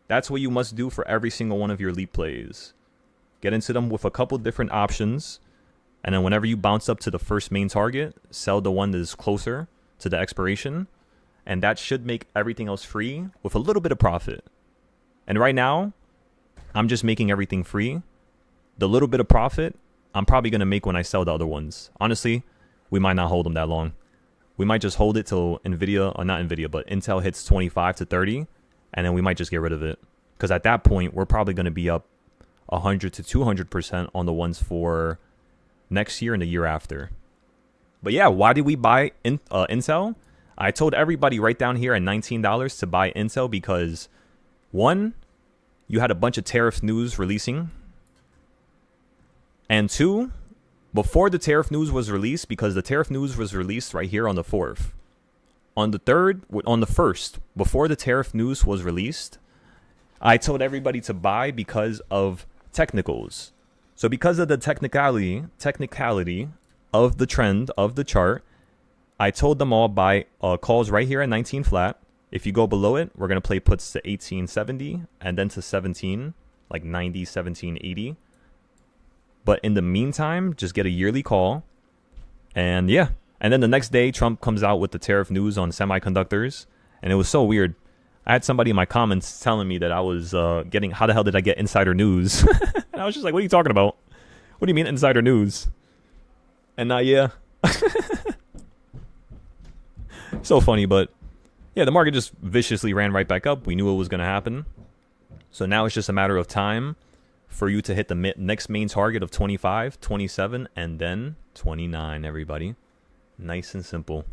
That's what you must do for every single one of your leap plays. Get into them with a couple different options, and then whenever you bounce up to the first main target, sell the one that is closer to the expiration, and that should make everything else free with a little bit of profit. And right now, I'm just making everything free. the little bit of profit I'm probably going to make when I sell the other ones. Honestly, we might not hold them that long. We might just hold it till Nvidia, or not Nvidia, but Intel hits 25 to 30, and then we might just get rid of it. Because at that point, we're probably going to be up 100 to 200% on the ones for next year and the year after. But yeah, why did we buy Intel? I told everybody right down here at $19 to buy Intel because, one, you had a bunch of tariff news releasing. And two, before the tariff news was released, because the tariff news was released right here on the 4th. On the 1st, before the tariff news was released, I told everybody to buy because of technicals. So because of the technicality of the trend of the chart, I told them all buy calls right here at 19 flat. If you go below it, we're going to play puts to 1870 and then to 17, like 90, 17, 80. But in the meantime, just get a yearly call. And yeah. And then the next day, Trump comes out with the tariff news on semiconductors. And it was so weird. I had somebody in my comments telling me that I was getting, how the hell did I get insider news? And I was just like, what are you talking about? What do you mean insider news? And yeah. So funny, but yeah, the market just viciously ran right back up. We knew it was going to happen. So now it's just a matter of time for you to hit the next main target of 25, 27, and then 29, everybody. Nice and simple.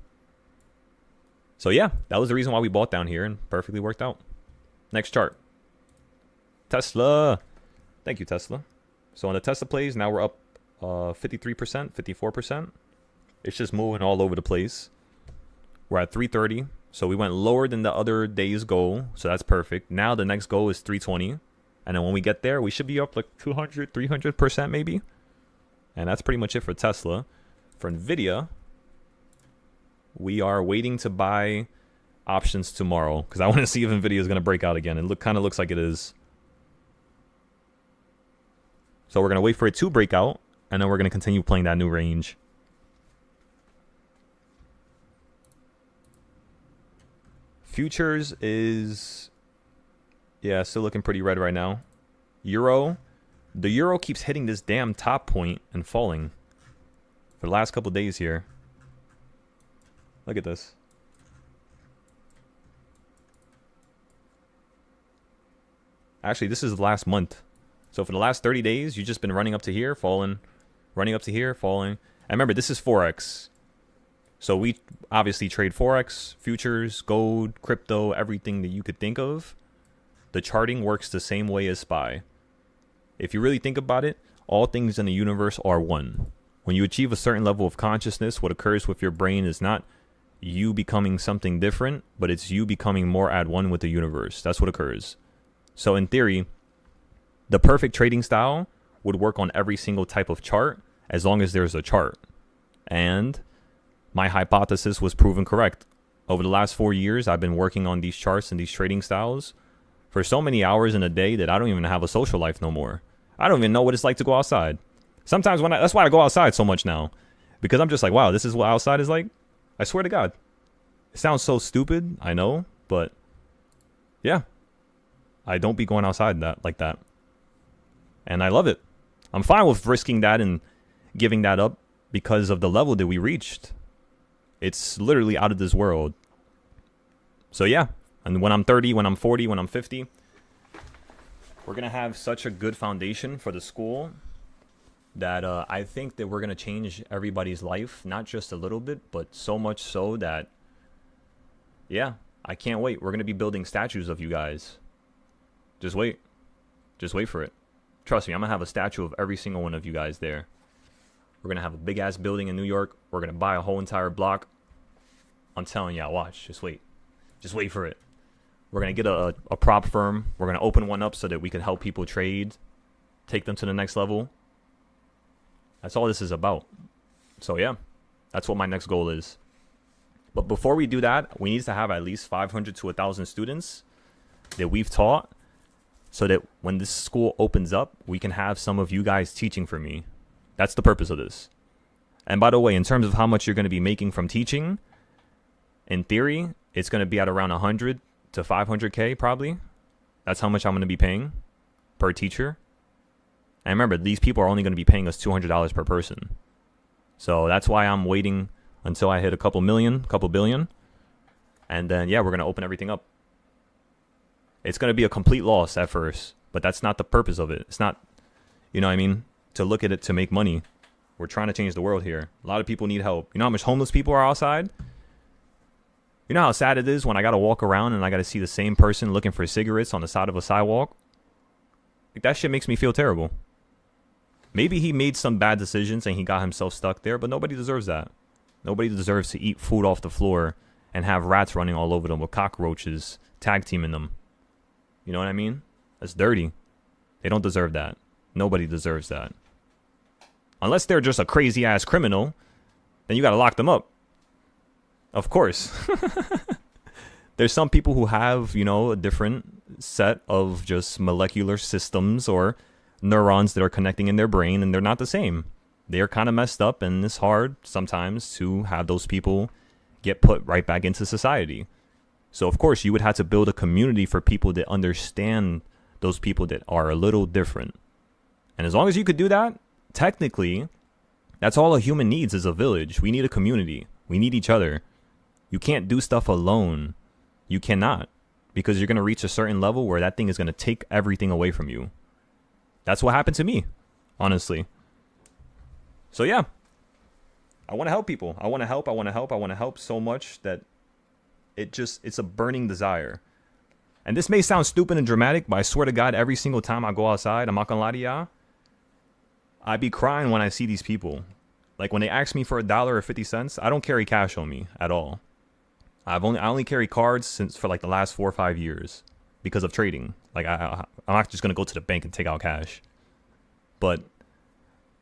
So yeah, that was the reason why we bought down here and perfectly worked out. Next chart. Tesla. Thank you, Tesla. So on the Tesla plays, now we're up 53%, 54%. It's just moving all over the place. We're at 330. So we went lower than the other day's goal. So that's perfect. Now the next goal is 320. And then when we get there, we should be up like 200, 300% maybe. And that's pretty much it for Tesla. For Nvidia, we are waiting to buy options tomorrow because I want to see if Nvidia is going to break out again. It kind of looks like it is. So we're going to wait for it to break out, and then we're going to continue playing that new range. Futures is, yeah, still looking pretty red right now. Euro, the euro keeps hitting this damn top point and falling for the last couple of days here. Look at this. Actually, this is the last month. So for the last 30 days, you've just been running up to here, falling, running up to here, falling. And remember, this is Forex. So we obviously trade Forex, futures, gold, crypto, everything that you could think of. The charting works the same way as SPY. If you really think about it, all things in the universe are one. When you achieve a certain level of consciousness, what occurs with your brain is not you becoming something different, but it's you becoming more at one with the universe. That's what occurs. So in theory, the perfect trading style would work on every single type of chart as long as there's a chart. And my hypothesis was proven correct. Over the last 4 years, I've been working on these charts and these trading styles for so many hours in a day that I don't even have a social life no more. I don't even know what it's like to go outside. Sometimes that's why I go outside so much now, because I'm just like, wow, this is what outside is like. I swear to God. It sounds so stupid, I know, but yeah, I don't be going outside like that. And I love it. I'm fine with risking that and giving that up because of the level that we reached. It's literally out of this world. So yeah, and when I'm 30, when I'm 40, when I'm 50, we're going to have such a good foundation for the school that I think that we're going to change everybody's life, not just a little bit, but so much so that, yeah, I can't wait. We're going to be building statues of you guys. Just wait. Just wait for it. Trust me, I'm going to have a statue of every single one of you guys there. We're going to have a big-ass building in New York. We're going to buy a whole entire block. I'm telling y'all, watch. Just wait. Just wait for it. We're going to get a prop firm. We're going to open one up so that we can help people trade, take them to the next level. That's all this is about. So, yeah, that's what my next goal is. But before we do that, we need to have at least 500 to 1,000 students that we've taught so that when this school opens up, we can have some of you guys teaching for me. That's the purpose of this. And by the way, in terms of how much you're going to be making from teaching, in theory, it's going to be at around 100 to 500K probably. That's how much I'm going to be paying per teacher. And remember, these people are only going to be paying us $200 per person. So that's why I'm waiting until I hit a couple billion. And then, yeah, we're going to open everything up. It's going to be a complete loss at first, but that's not the purpose of it. It's not, you know what I mean, to look at it to make money. We're trying to change the world here. A lot of people need help. You know how much homeless people are outside? You know how sad it is when I got to walk around and I got to see the same person looking for cigarettes on the side of a sidewalk? Like, that shit makes me feel terrible. Maybe he made some bad decisions and he got himself stuck there, but nobody deserves that. Nobody deserves to eat food off the floor and have rats running all over them with cockroaches tag teaming them. You know what I mean? That's dirty. They don't deserve that. Nobody deserves that. Unless they're just a crazy ass criminal, then you gotta lock them up. Of course. There's some people who have, you know, a different set of just molecular systems or neurons that are connecting in their brain, and they're not the same. They are kind of messed up, and it's hard sometimes to have those people get put right back into society. So of course you would have to build a community for people that understand those people that are a little different. And as long as you could do that, technically, that's all a human needs is a village. We need a community. We need each other. You can't do stuff alone. You cannot, because you're going to reach a certain level where that thing is going to take everything away from you. That's what happened to me, honestly. So yeah, I want to help people. I want to help so much that it's a burning desire. And this may sound stupid and dramatic, but I swear to God, every single time I go outside, I'm not gonna lie to y'all, I be crying when I see these people. Like when they ask me for $1 or 50 cents, I don't carry cash on me at all. I only carry cards for like the last 4 or 5 years because of trading. Like I'm not just gonna go to the bank and take out cash. But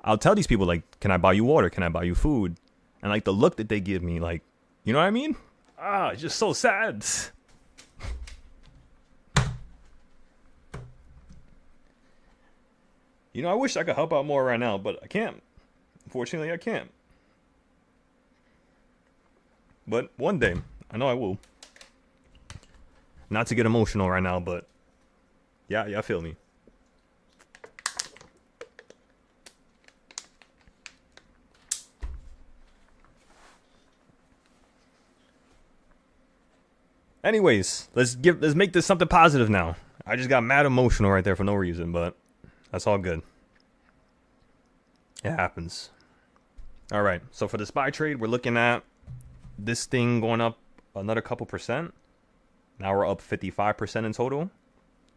I'll tell these people, like, can I buy you water? Can I buy you food? And like the look that they give me, like, you know what I mean? It's just so sad. You know, I wish I could help out more right now, but I can't. Unfortunately, I can't. But one day, I know I will. Not to get emotional right now, but yeah, I feel me. Anyways, let's make this something positive now. I just got mad emotional right there for no reason, but that's all good. It happens. All right, so for the SPY trade, we're looking at this thing going up another couple percent. Now we're up 55% in total.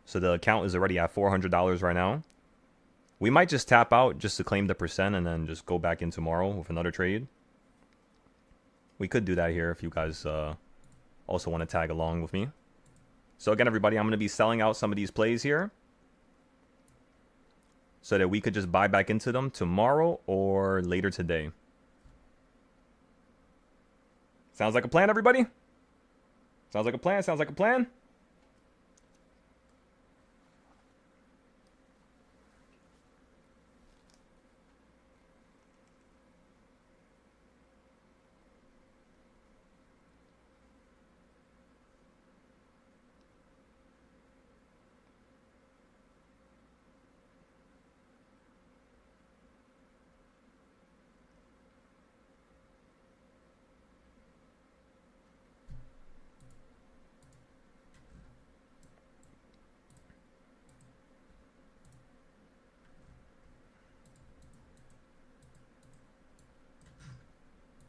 So the account is already at $400 right now. We might just tap out just to claim the percent and then just go back in tomorrow with another trade. We could do that here if you guys also want to tag along with me. So again, everybody, I'm going to be selling out some of these plays here so that we could just buy back into them tomorrow or later today. Sounds like a plan, everybody? Sounds like a plan? Sounds like a plan?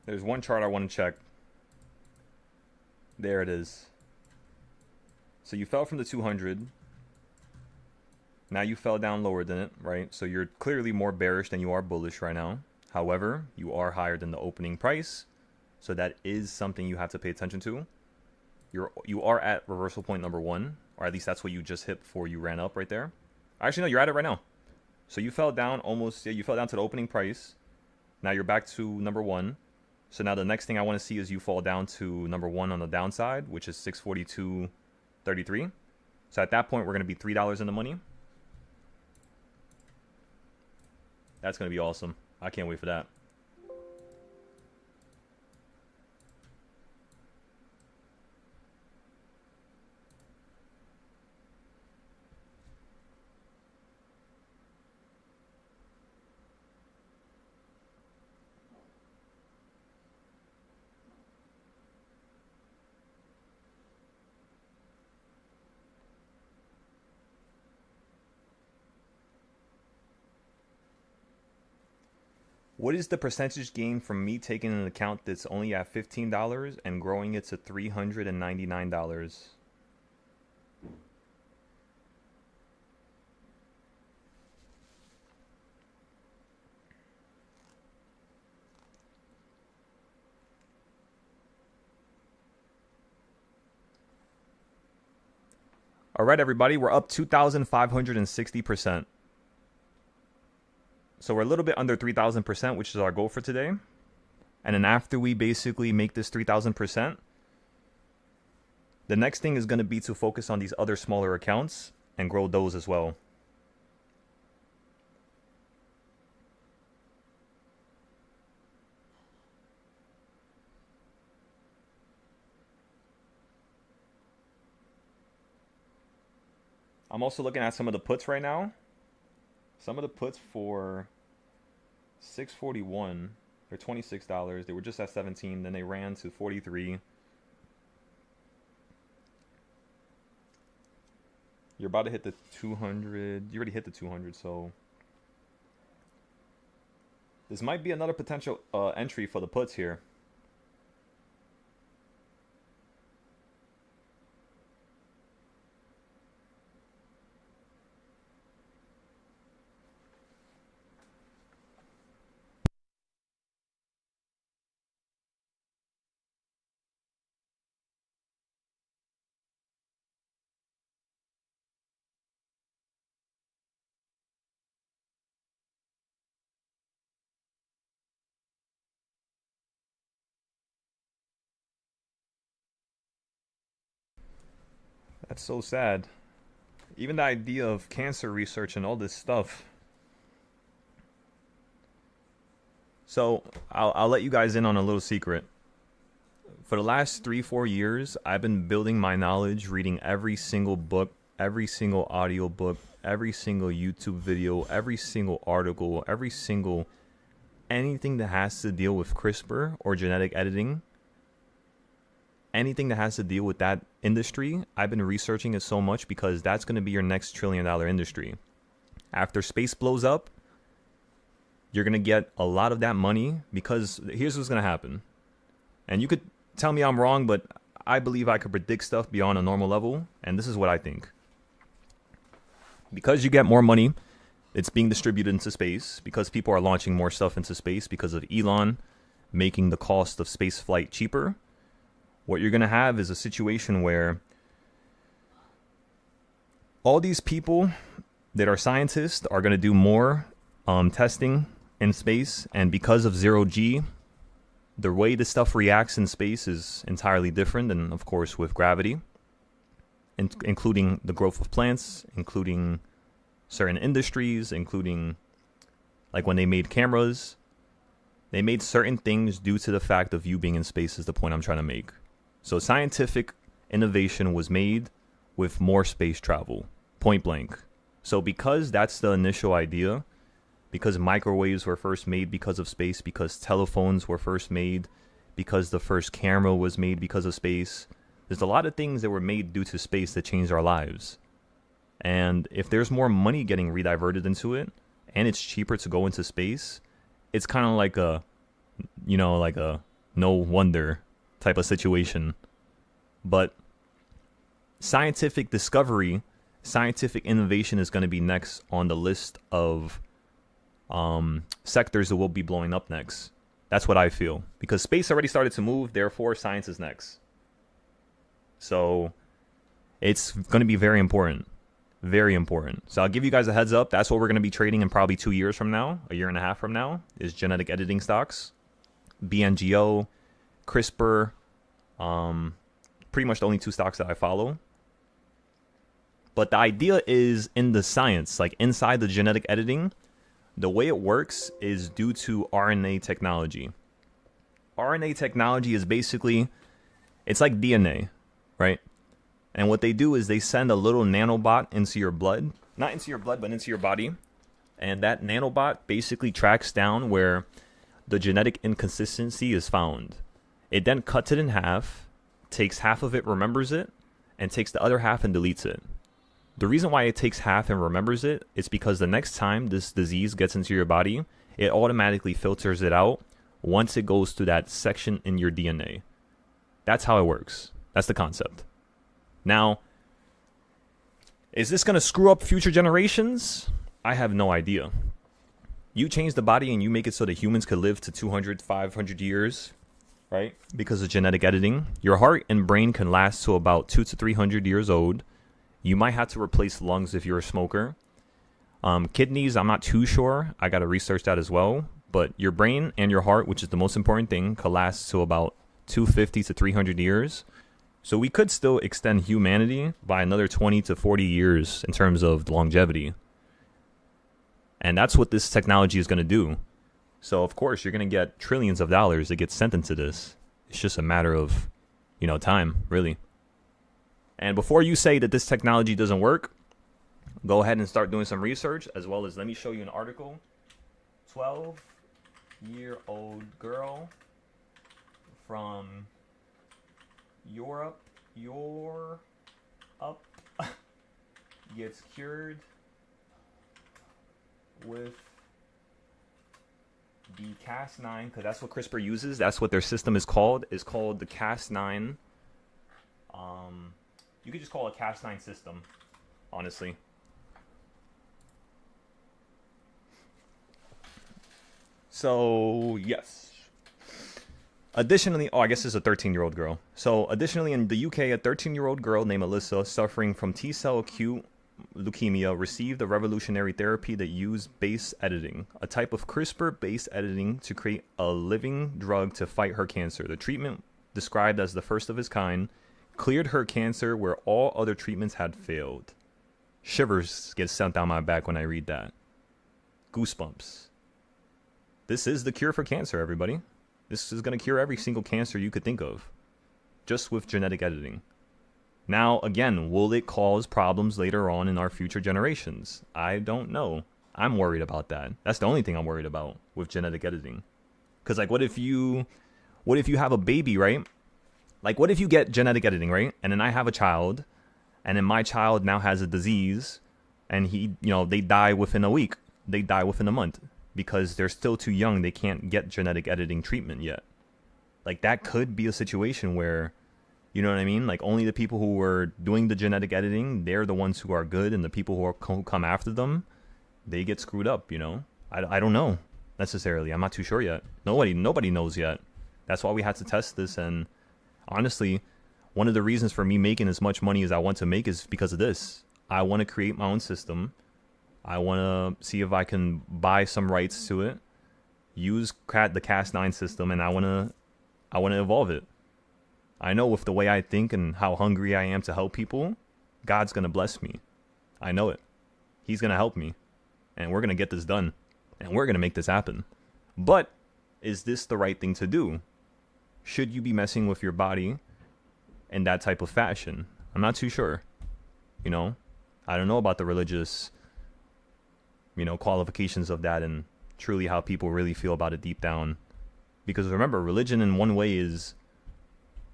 There's one chart I want to check. There it is. So you fell from the 200. Now you fell down lower than it, right? So you're clearly more bearish than you are bullish right now. However, you are higher than the opening price. So that is something you have to pay attention to. You are at reversal point number 1, or at least that's what you just hit before you ran up right there. Actually, no, you're at it right now. So you fell down you fell down to the opening price. Now you're back to number 1. So now the next thing I want to see is you fall down to number 1 on the downside, which is 642.33. So at that point, we're going to be $3 in the money. That's going to be awesome. I can't wait for that. What is the percentage gain from me taking an account that's only at $15 and growing it to $399? All right, everybody, we're up 2,560%. So we're a little bit under 3,000%, which is our goal for today. And then after we basically make this 3,000%, the next thing is going to be to focus on these other smaller accounts and grow those as well. I'm also looking at some of the puts right now. Some of the puts for 641, they're $26. They were just at 17, then they ran to 43. You're about to hit the 200. You already hit the 200, so this might be another potential entry for the puts here. That's so sad. Even the idea of cancer research and all this stuff. So I'll let you guys in on a little secret. For the last 3-4 years, I've been building my knowledge, reading every single book, every single audio book, every single YouTube video, every single article, every single anything that has to deal with CRISPR or genetic editing. Anything that has to deal with that industry, I've been researching it so much because that's going to be your next $1 trillion industry. After space blows up, you're going to get a lot of that money because here's what's going to happen. And you could tell me I'm wrong, but I believe I could predict stuff beyond a normal level. And this is what I think. Because you get more money, it's being distributed into space, because people are launching more stuff into space because of Elon making the cost of space flight cheaper. What you're going to have is a situation where all these people that are scientists are going to do more testing in space. And because of 0G, the way this stuff reacts in space is entirely different than, of course, with gravity, including the growth of plants, including certain industries, including like when they made cameras, they made certain things due to the fact of you being in space is the point I'm trying to make. So scientific innovation was made with more space travel, point blank. So because that's the initial idea, because microwaves were first made because of space, because telephones were first made, because the first camera was made because of space, there's a lot of things that were made due to space that changed our lives. And if there's more money getting rediverted into it, and it's cheaper to go into space, it's kind of like a, you know, like a no wonder type of situation. But scientific discovery, scientific innovation is going to be next on the list of sectors that will be blowing up next. That's what I feel, because space already started to move, therefore science is next. So it's going to be very important. Very important. So I'll give you guys a heads up. That's what we're going to be trading in probably 2 years from now, a year and a half from now, is genetic editing stocks, BNGO, CRISPR, pretty much the only two stocks that I follow. But the idea is in the science, like inside the genetic editing, the way it works is due to RNA technology. RNA technology is basically, it's like DNA, right? And what they do is they send a little nanobot into your blood, not into your blood, but into your body. And that nanobot basically tracks down where the genetic inconsistency is found. It then cuts it in half, takes half of it, remembers it, and takes the other half and deletes it. The reason why it takes half and remembers it is because the next time this disease gets into your body, it automatically filters it out once it goes to that section in your DNA. That's how it works. That's the concept. Now, is this going to screw up future generations? I have no idea. You change the body and you make it so that humans could live to 200, 500 years, right? Because of genetic editing. Your heart and brain can last to about 200 to 300 years old. You might have to replace lungs if you're a smoker. Kidneys, I'm not too sure. I got to research that as well. But your brain and your heart, which is the most important thing, could last to about 250 to 300 years. So we could still extend humanity by another 20 to 40 years in terms of longevity. And that's what this technology is going to do. So, of course, you're going to get trillions of dollars that get sent into this. It's just a matter of, time, really. And before you say that this technology doesn't work, go ahead and start doing some research, as well as let me show you an article. 12-year-old girl from Europe gets cured with the Cas9, because that's what CRISPR uses. That's what their system is called. It's called the Cas9. You could just call it a Cas9 system, honestly. So, yes. Additionally, I guess it's a 13-year-old girl. So, additionally, in the UK, a 13-year-old girl named Alyssa, suffering from T-cell acute leukemia, received a revolutionary therapy that used base editing, a type of CRISPR-based editing to create a living drug to fight her cancer. The treatment, described as the first of its kind, cleared her cancer where all other treatments had failed. Shivers get sent down my back when I read that. Goosebumps. This is the cure for cancer, everybody. This is going to cure every single cancer you could think of, just with genetic editing. Now, again, will it cause problems later on in our future generations? I don't know. I'm worried about that. That's the only thing I'm worried about with genetic editing. Because, what if you have a baby, right? What if you get genetic editing, right? And then I have a child, and then my child now has a disease, and they die within a week. They die within a month. Because they're still too young, they can't get genetic editing treatment yet. That could be a situation where, you know what I mean? Only the people who were doing the genetic editing, they're the ones who are good, and the people who come after them, they get screwed up, I don't know, necessarily. I'm not too sure yet. Nobody knows yet. That's why we had to test this, and honestly, one of the reasons for me making as much money as I want to make is because of this. I want to create my own system. I want to see if I can buy some rights to it, use the Cas9 system, and I want to evolve it. I know with the way I think and how hungry I am to help people, God's going to bless me. I know it. He's going to help me, and we're going to get this done, and we're going to make this happen. But is this the right thing to do? Should you be messing with your body in that type of fashion? I'm not too sure. I don't know about the religious qualifications of that and truly how people really feel about it deep down. Because remember, religion in one way is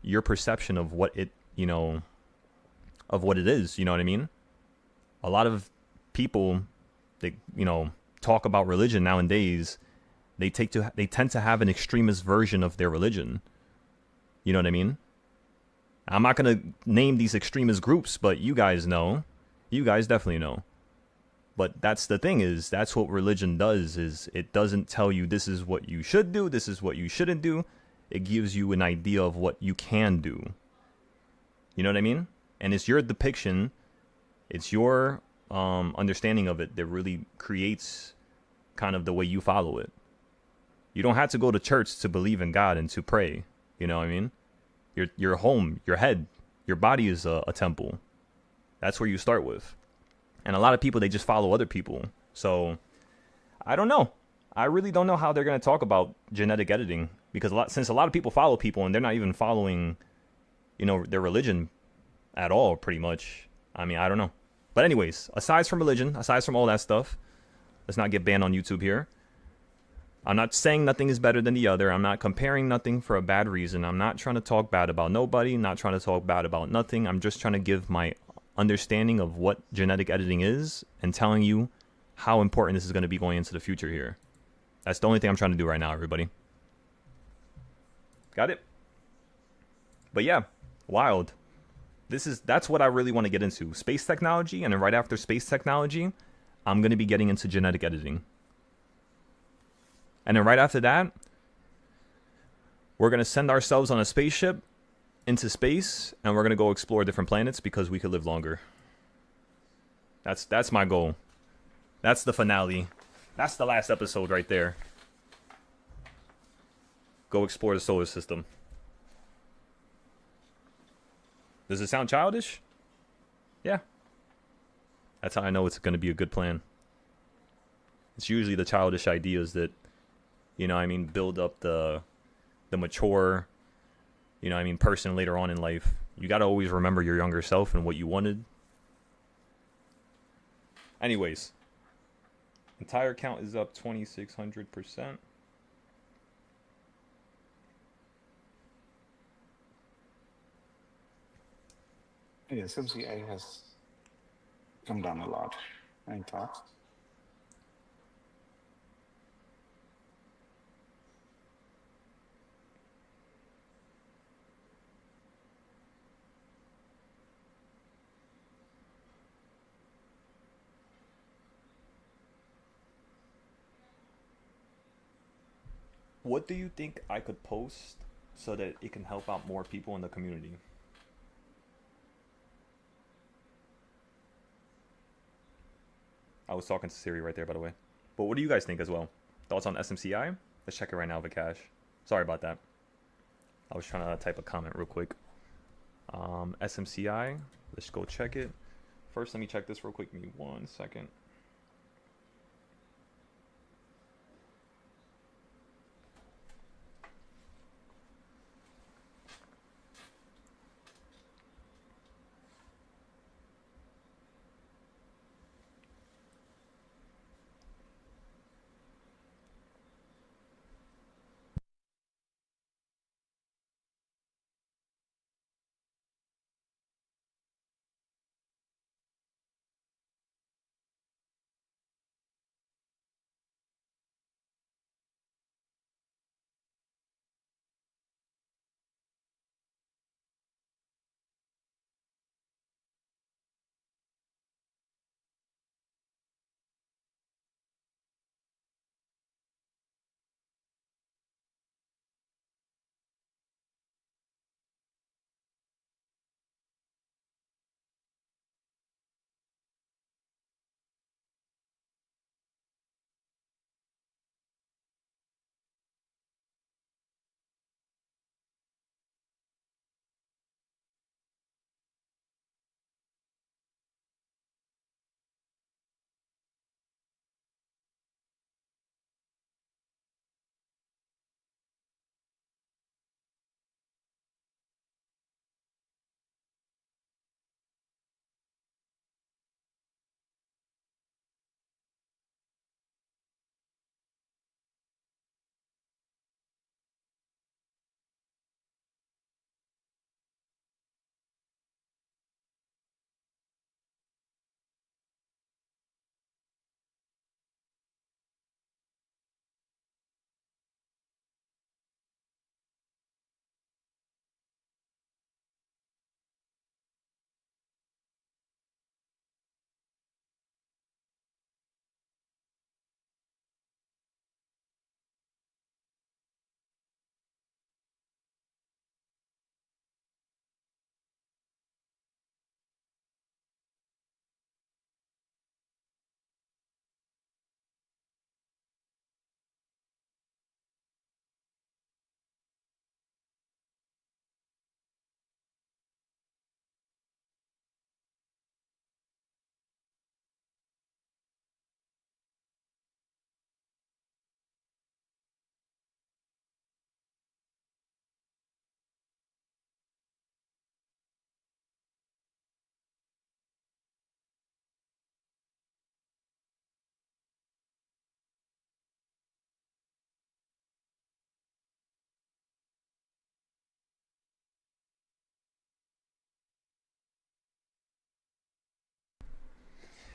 your perception of what it, of what it is. You know what I mean? A lot of people, they, talk about religion nowadays. They tend to have an extremist version of their religion. You know what I mean? I'm not going to name these extremist groups, but you guys know. You guys definitely know. But that's the thing, is that's what religion does, is it doesn't tell you this is what you should do, this is what you shouldn't do. It gives you an idea of what you can do. You know what I mean? And it's your depiction, it's your understanding of it that really creates kind of the way you follow it. You don't have to go to church to believe in God and to pray. You know what I mean? Your home, your head, your body is a temple. That's where you start with. And a lot of people, they just follow other people. So I don't know. I really don't know how they're going to talk about genetic editing, because since a lot of people follow people and they're not even following, their religion at all, pretty much. I mean, I don't know. But anyways, aside from religion, aside from all that stuff, let's not get banned on YouTube here. I'm not saying nothing is better than the other. I'm not comparing nothing for a bad reason. I'm not trying to talk bad about nobody, not trying to talk bad about nothing. I'm just trying to give my understanding of what genetic editing is and telling you how important this is going to be going into the future here. That's the only thing I'm trying to do right now, everybody. Got it? But yeah, wild. That's what I really want to get into. Space technology, and then right after space technology, I'm gonna be getting into genetic editing. And then right after that, we're gonna send ourselves on a spaceship into space, and we're gonna go explore different planets because we could live longer. That's my goal. That's the finale. That's the last episode right there. Go explore the solar system. Does it sound childish? Yeah. That's how I know it's going to be a good plan. It's usually the childish ideas that, you know what I mean, build up the mature, you know what I mean, person later on in life. You got to always remember your younger self and what you wanted. Anyways, entire count is up 2,600%. Yeah, SMCA has come down a lot. Any thoughts? What do you think I could post so that it can help out more people in the community? I was talking to Siri right there, by the way. But what do you guys think as well? Thoughts on SMCI? Let's check it right now, Vikash. Sorry about that. I was trying to type a comment real quick. SMCI. Let's go check it. First, let me check this real quick. Give me 1 second.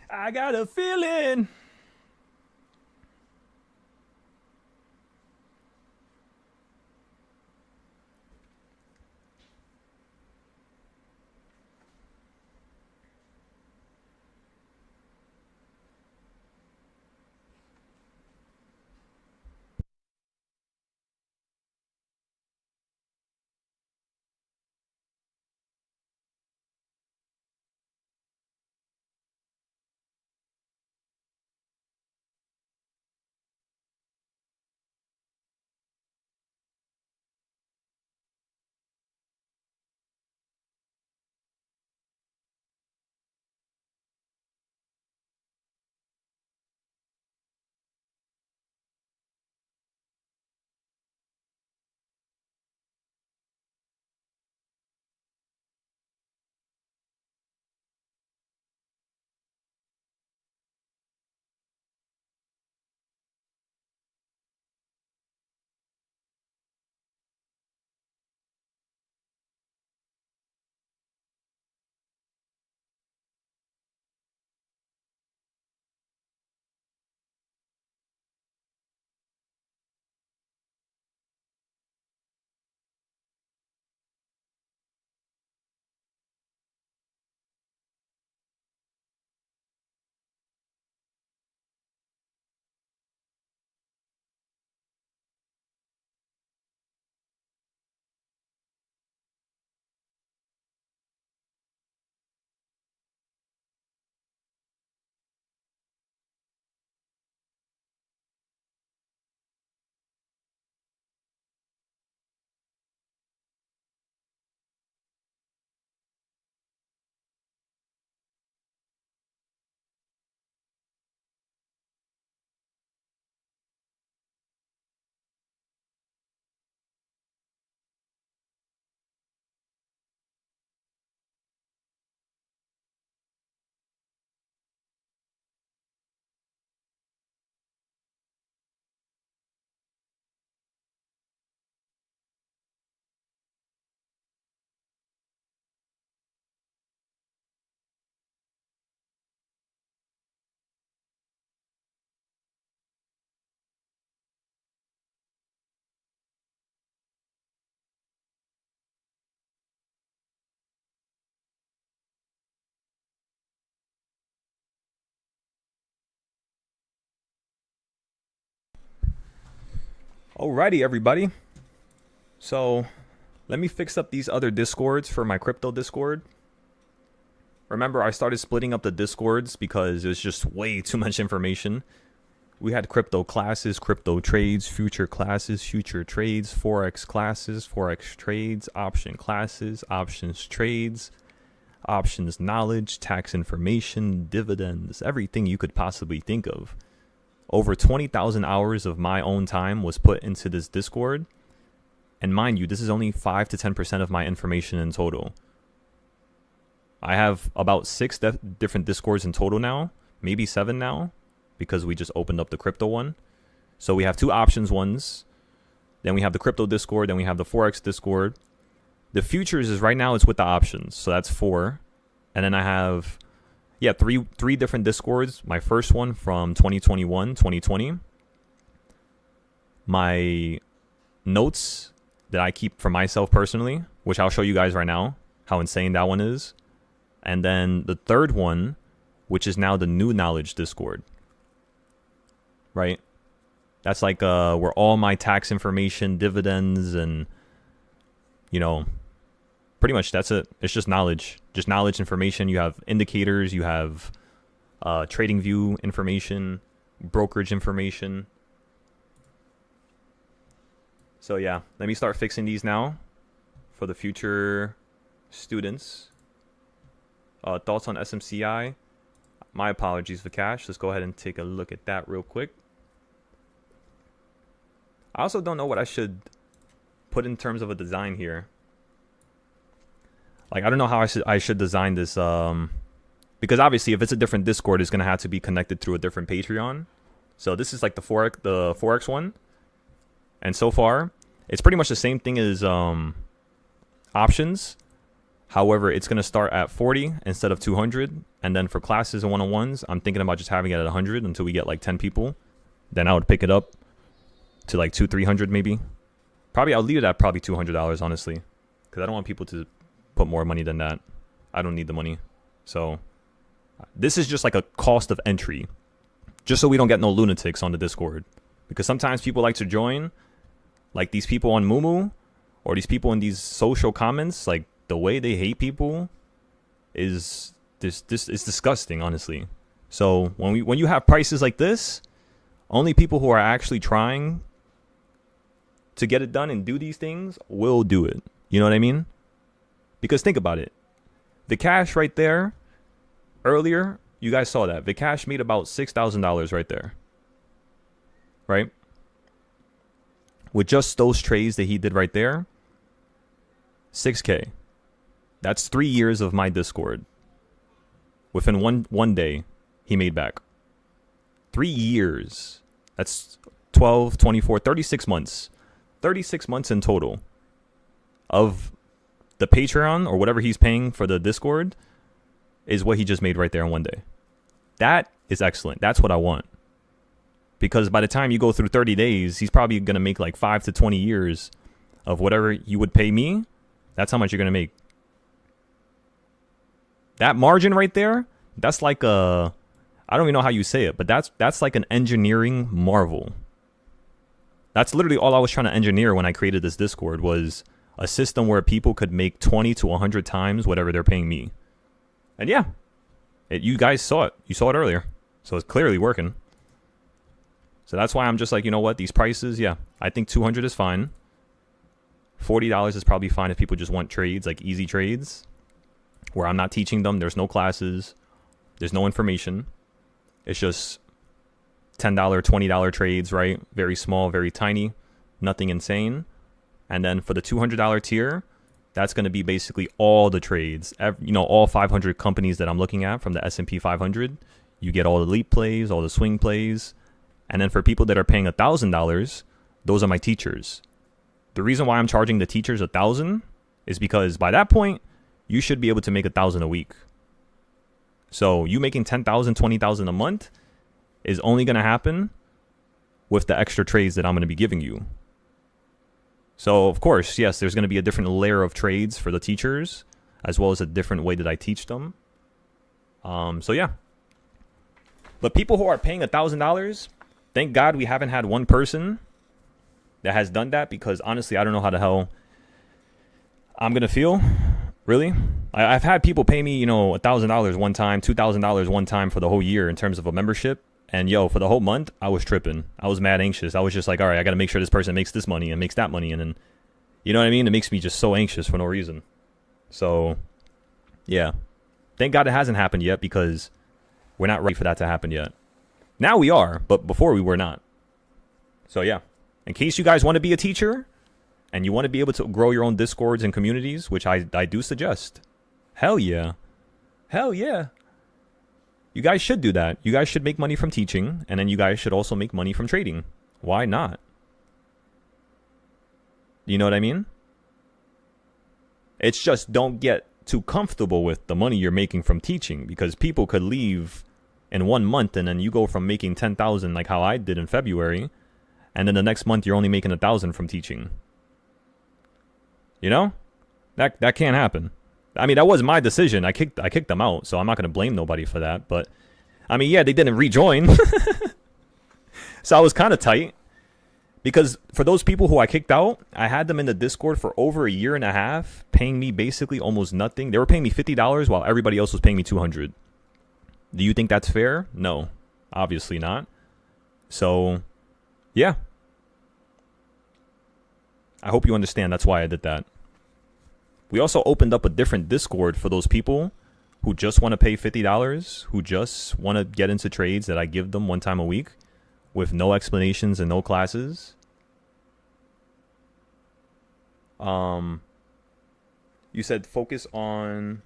I got a feeling. Alrighty, everybody. So let me fix up these other discords for my crypto discord. Remember, I started splitting up the discords because it was just way too much information. We had crypto classes, crypto trades, future classes, future trades, forex classes, forex trades, option classes, options trades, options knowledge, tax information, dividends, everything you could possibly think of. Over 20,000 hours of my own time was put into this Discord. And mind you, this is only 5 to 10% of my information in total. I have about 6 different Discords in total now, maybe 7 now, because we just opened up the crypto one. So we have 2 options ones. Then we have the crypto Discord. Then we have the Forex Discord. The futures is right now it's with the options. So that's 4. And then I have, three different Discords. My first one from 2021, 2020. My notes that I keep for myself personally, which I'll show you guys right now how insane that one is. And then the third one, which is now the new knowledge Discord. Right? That's like where all my tax information, dividends, and pretty much that's it. It's just knowledge information. You have indicators, you have trading view information, brokerage information. So yeah, let me start fixing these now for the future students. Thoughts on SMCI? My apologies, Vikash. Let's go ahead and take a look at that real quick. I also don't know what I should put in terms of a design here. Like, I don't know how I should design this. Because obviously, if it's a different Discord, it's gonna have to be connected through a different Patreon. So this is like the Forex one, and so far, it's pretty much the same thing as options. However, it's gonna start at 40 instead of 200, and then for classes and one-on-ones, I'm thinking about just having it at 100 until we get like 10 people. Then I would pick it up to like 200-300 maybe. Probably I'll leave it at probably $200 honestly, because I don't want people to put more money than that. I don't need the money. So this is just like a cost of entry, just so we don't get no lunatics on the Discord, because sometimes people like to join, like these people on Mumu or these people in these social comments. Like, the way they hate people is this is disgusting, honestly. So when you have prices like this, only people who are actually trying to get it done and do these things will do it. You know what I mean? Because think about it. Vikash right there, earlier, you guys saw that. Vikash made about $6,000 right there. Right? With just those trades that he did right there, 6K. That's 3 years of my Discord. Within one day, he made back. 3 years. That's 12, 24, 36 months. 36 months in total of the Patreon or whatever he's paying for the Discord is what he just made right there in one day. That is excellent. That's what I want. Because by the time you go through 30 days, he's probably going to make like 5 to 20 years of whatever you would pay me. That's how much you're going to make. That margin right there, that's like I don't even know how you say it, but that's like an engineering marvel. That's literally all I was trying to engineer when I created this Discord, was a system where people could make 20 to 100 times whatever they're paying me. And yeah, you guys saw it. You saw it earlier. So it's clearly working. So that's why I'm just like, you know what? These prices, yeah, I think 200 is fine. $40 is probably fine if people just want trades, like easy trades, where I'm not teaching them. There's no classes. There's no information. It's just $10, $20 trades, right? Very small, very tiny, nothing insane. And then for the $200 tier, that's going to be basically all the trades, all 500 companies that I'm looking at from the S&P 500. You get all the leap plays, all the swing plays. And then for people that are paying $1,000, those are my teachers. The reason why I'm charging the teachers $1,000 is because by that point, you should be able to make $1,000 a week. So you making $10,000, $20,000 a month is only going to happen with the extra trades that I'm going to be giving you. So of course, yes, there's going to be a different layer of trades for the teachers, as well as a different way that I teach them. So yeah. But people who are paying $1,000, thank God we haven't had one person that has done that, because honestly, I don't know how the hell I'm gonna feel. Really, I've had people pay me, $1,000 one time, $2,000 one time for the whole year in terms of a membership. And for the whole month, I was tripping. I was mad anxious. I was just like, all right, I got to make sure this person makes this money and makes that money. And then, you know what I mean? It makes me just so anxious for no reason. So, yeah. Thank God it hasn't happened yet, because we're not ready for that to happen yet. Now we are, but before we were not. So, yeah. In case you guys want to be a teacher and you want to be able to grow your own Discords and communities, which I do suggest. Hell yeah. Hell yeah. You guys should do that. You guys should make money from teaching, and then you guys should also make money from trading. Why not? You know what I mean? It's just don't get too comfortable with the money you're making from teaching, because people could leave in 1 month and then you go from making 10,000 like how I did in February, and then the next month you're only making 1,000 from teaching. You know? That can't happen. I mean, that was my decision. I kicked them out, so I'm not going to blame nobody for that. But, I mean, yeah, they didn't rejoin. So I was kind of tight. Because for those people who I kicked out, I had them in the Discord for over a year and a half, paying me basically almost nothing. They were paying me $50 while everybody else was paying me $200. Do you think that's fair? No, obviously not. So, yeah. I hope you understand that's why I did that. We also opened up a different Discord for those people who just want to pay $50, who just want to get into trades that I give them one time a week with no explanations and no classes. You said focus on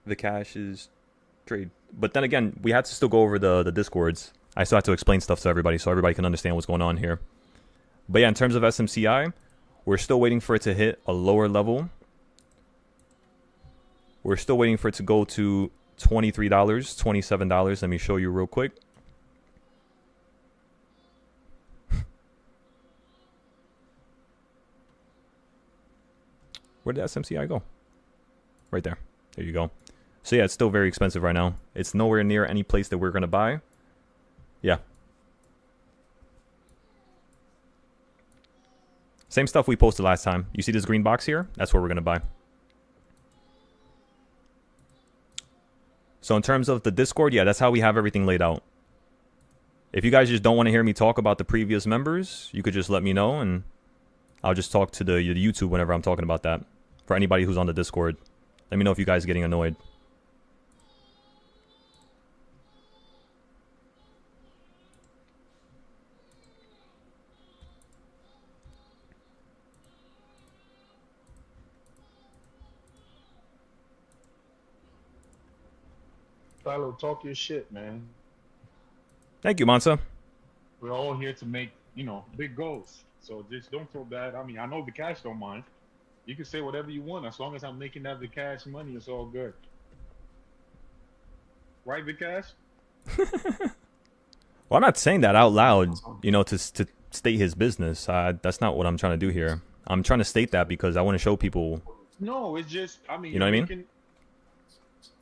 the cash's trade. But then again, we had to still go over the Discords. I still had to explain stuff to everybody so everybody can understand what's going on here. But yeah, in terms of SMCI, we're still waiting for it to hit a lower level. We're still waiting for it to go to $23, $27. Let me show you real quick. Where did SMCI go? Right there. There you go. So yeah, it's still very expensive right now. It's nowhere near any place that we're going to buy. Yeah. Same stuff we posted last time. You see this green box here? That's where we're going to buy. So in terms of the Discord, yeah, that's how we have everything laid out. If you guys just don't want to hear me talk about the previous members, you could just let me know, and I'll just talk to the YouTube whenever I'm talking about that. For anybody who's on the Discord, let me know if you guys are getting annoyed. Philo, talk your shit, man. Thank you, Mansa. We're all here to make, big goals. So just don't feel bad. I mean, I know the cash don't mind. You can say whatever you want. As long as I'm making that the cash money, it's all good. Right, Vikash? Well, I'm not saying that out loud, to state his business. That's not what I'm trying to do here. I'm trying to state that because I want to show people. No, it's just, I mean, you know what I mean?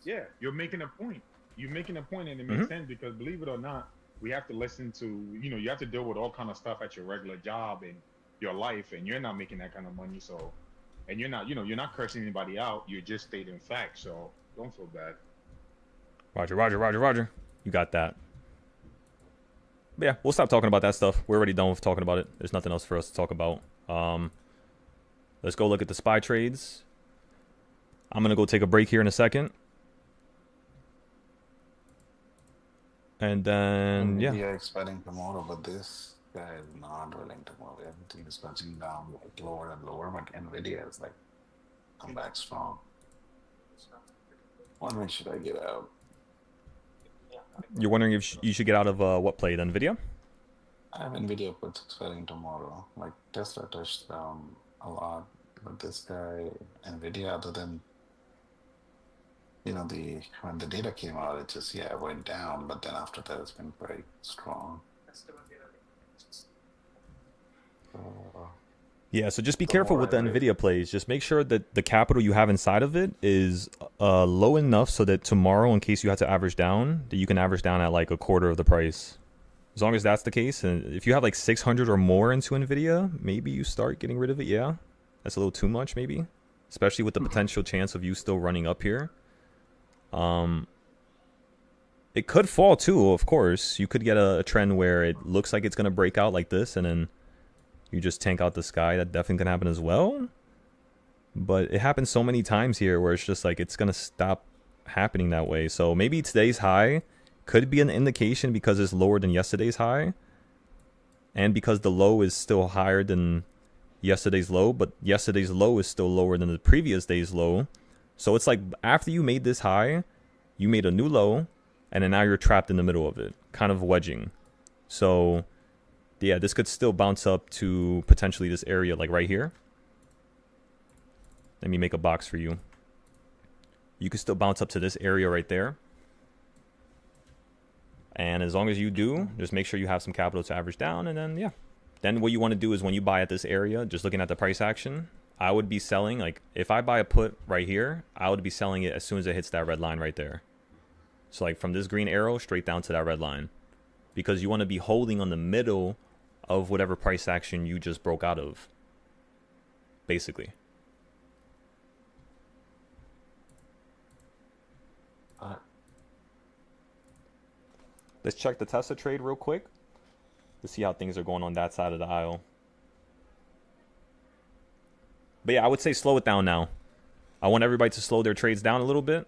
Yeah, you're making a point. You're making a point, and it makes sense because, believe it or not, we have to listen to, you have to deal with all kind of stuff at your regular job and your life, and you're not making that kind of money. So, and you're not, you're not cursing anybody out. You're just stating facts. So don't feel bad. Roger. You got that. But yeah, we'll stop talking about that stuff. We're already done with talking about it. There's nothing else for us to talk about. Let's go look at the SPY trades. I'm going to go take a break here in a second. And then, yeah. We are expecting tomorrow, but this guy is not willing to move. Everything is punching down like lower and lower, but NVIDIA is like come back strong. Wondering, should I get out? You're wondering if you should get out of what play, the NVIDIA? I have NVIDIA puts expiring tomorrow. Like Tesla touched down a lot, but this guy, NVIDIA, other than when the data came out, it just went down, but then after that it's been very strong. Yeah, so just be careful with the NVIDIA plays. Just make sure that the capital you have inside of it is low enough so that tomorrow, in case you have to average down, that you can average down at like a quarter of the price. As long as that's the case, and if you have like 600 or more into Nvidia, maybe you start getting rid of it. Yeah, that's a little too much, maybe, especially with the potential chance of you still running up here. It could fall too, of course. You could get a trend where it looks like it's gonna break out like this, and then you just tank out the sky. That definitely can happen as well. But it happens so many times here where it's just like it's gonna stop happening that way. So maybe today's high could be an indication because it's lower than yesterday's high, and because the low is still higher than yesterday's low, but yesterday's low is still lower than the previous day's low. So it's like after you made this high, you made a new low, and then now you're trapped in the middle of it, kind of wedging. So yeah, this could still bounce up to potentially this area like right here. Let me make a box for you. You can still bounce up to this area right there. And as long as you do, just make sure you have some capital to average down, and then yeah. Then what you want to do is when you buy at this area, just looking at the price action, I would be selling, like if I buy a put right here, I would be selling it as soon as it hits that red line right there. So like from this green arrow straight down to that red line, because you want to be holding on the middle of whatever price action you just broke out of, basically. Let's check the Tesla trade real quick to see how things are going on that side of the aisle. But yeah, I would say slow it down now. I want everybody to slow their trades down a little bit.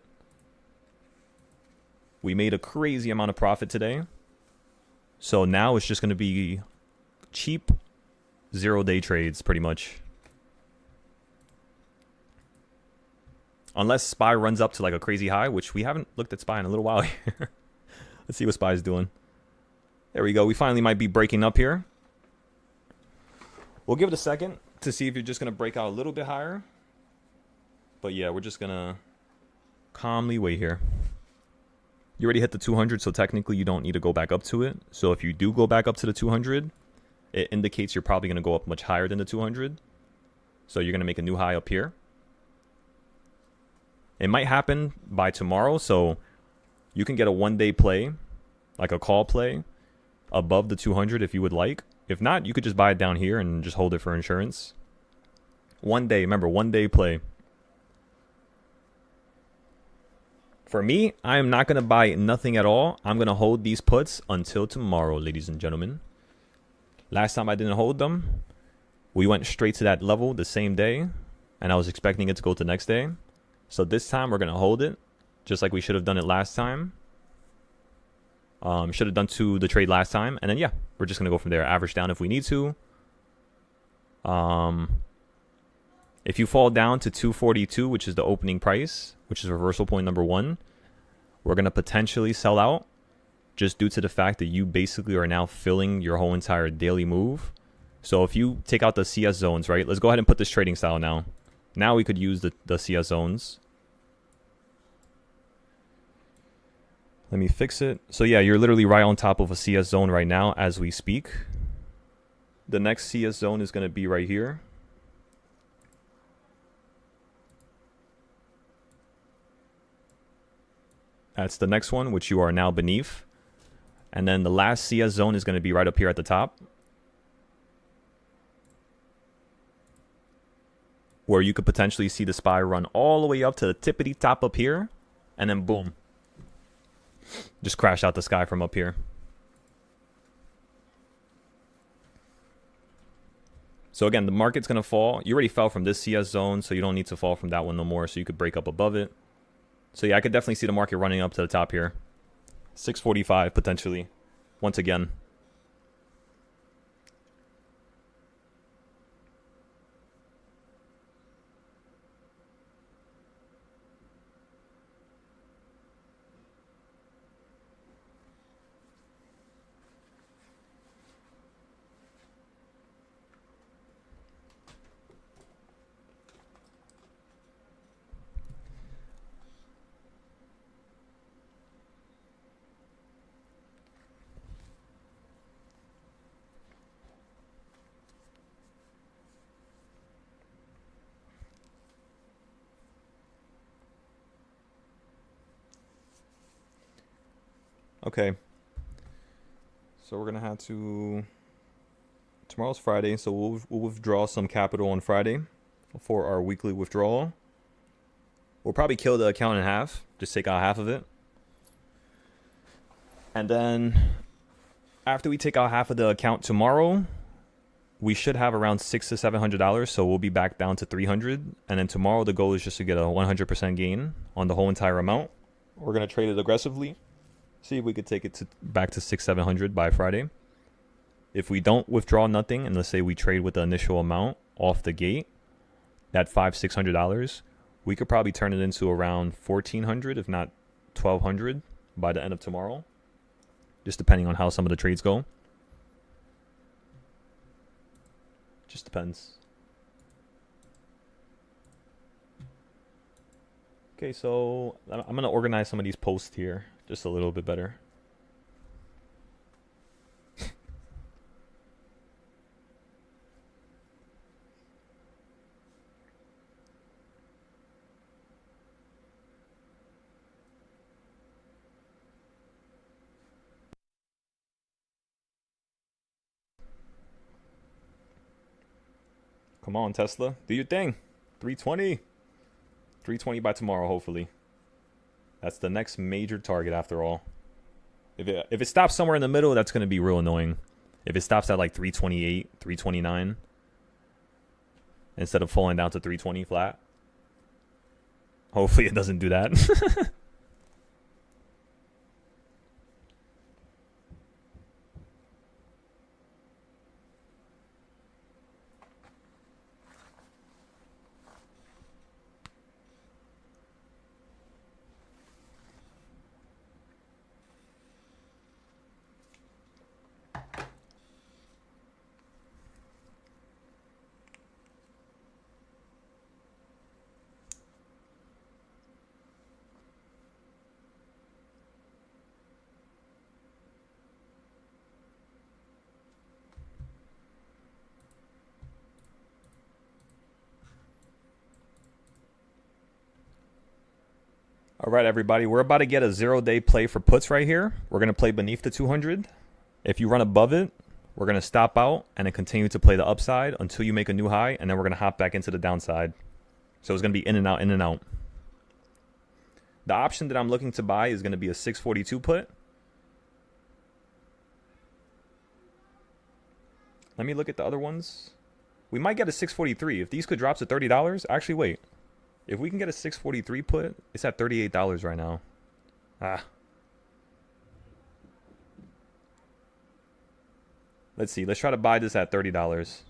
We made a crazy amount of profit today. So now it's just going to be cheap 0-day trades pretty much. Unless SPY runs up to like a crazy high, which we haven't looked at SPY in a little while here. Let's see what SPY is doing. There we go. We finally might be breaking up here. We'll give it a second to see if you're just going to break out a little bit higher. But yeah, we're just going to calmly wait here. You already hit the 200, so technically you don't need to go back up to it. So if you do go back up to the 200, it indicates you're probably going to go up much higher than the 200. So you're going to make a new high up here. It might happen by tomorrow, so you can get a 1-day play, like a call play, above the 200 if you would like. If not, you could just buy it down here and just hold it for insurance. 1 day, remember, 1-day play. For me, I am not going to buy nothing at all. I'm going to hold these puts until tomorrow, ladies and gentlemen. Last time I didn't hold them, we went straight to that level the same day, and I was expecting it to go to the next day. So this time we're going to hold it, just like we should have done it last time. Should have done the trade last time. And then, yeah, we're just going to go from there. Average down if we need to. If you fall down to 242, which is the opening price, which is reversal point number 1, we're going to potentially sell out just due to the fact that you basically are now filling your whole entire daily move. So if you take out the CS zones, right? Let's go ahead and put this trading style now. Now we could use the CS zones. Let me fix it. So yeah, you're literally right on top of a CS zone right now as we speak. The next CS zone is going to be right here. That's the next one, which you are now beneath. And then the last CS zone is going to be right up here at the top, where you could potentially see the SPY run all the way up to the tippity top up here, and then boom, just crash out the sky from up here. So again, the market's going to fall. You already fell from this CS zone, so you don't need to fall from that one no more, so you could break up above it. So yeah, I could definitely see the market running up to the top here. 645 potentially, once again. Okay. So we're gonna have to. Tomorrow's Friday, so we'll withdraw some capital on Friday for our weekly withdrawal. We'll probably kill the account in half, just take out half of it. And then after we take out half of the account tomorrow, we should have around $600 to $700, so we'll be back down to 300. And then tomorrow the goal is just to get a 100% gain on the whole entire amount. We're gonna trade it aggressively, see if we could take it back to 600-700 by Friday. If we don't withdraw nothing, and let's say we trade with the initial amount off the gate, that $500-600, we could probably turn it into around 1,400, if not 1,200, by the end of tomorrow. Just depending on how some of the trades go. Just depends. Okay, so I'm going to organize some of these posts here just a little bit better. Come on, Tesla. Do your thing. 320. 320 by tomorrow, hopefully. That's the next major target after all. If it stops somewhere in the middle, that's going to be real annoying. If it stops at like 328, 329, instead of falling down to 320 flat. Hopefully it doesn't do that. All right, everybody. We're about to get a 0-day play for puts right here. We're going to play beneath the 200. If you run above it, we're going to stop out and then continue to play the upside until you make a new high, and then we're going to hop back into the downside. So it's going to be in and out, in and out. The option that I'm looking to buy is going to be a 642 put. Let me look at the other ones. We might get a 643. If these could drop to $30, actually, wait. If we can get a 643 put, it's at $38 right now. Let's see. Let's try to buy this at $30.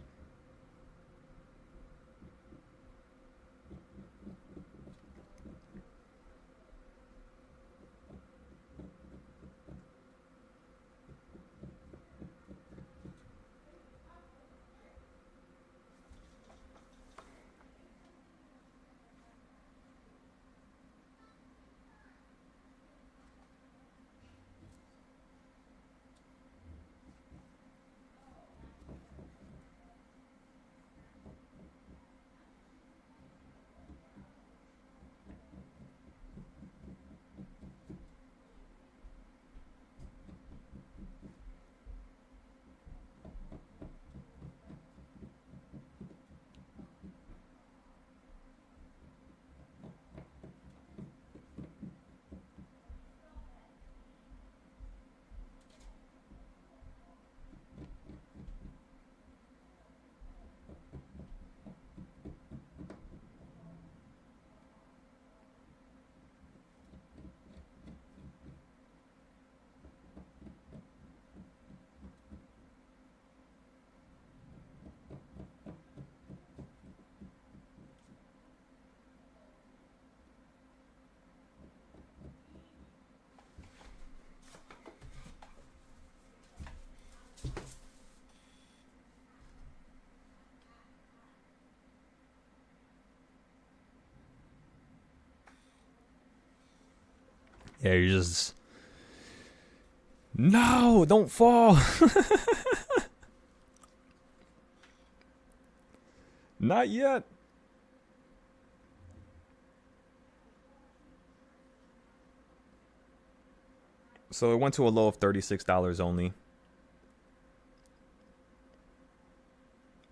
Yeah, you're just... No, don't fall. Not yet. So it went to a low of $36 only.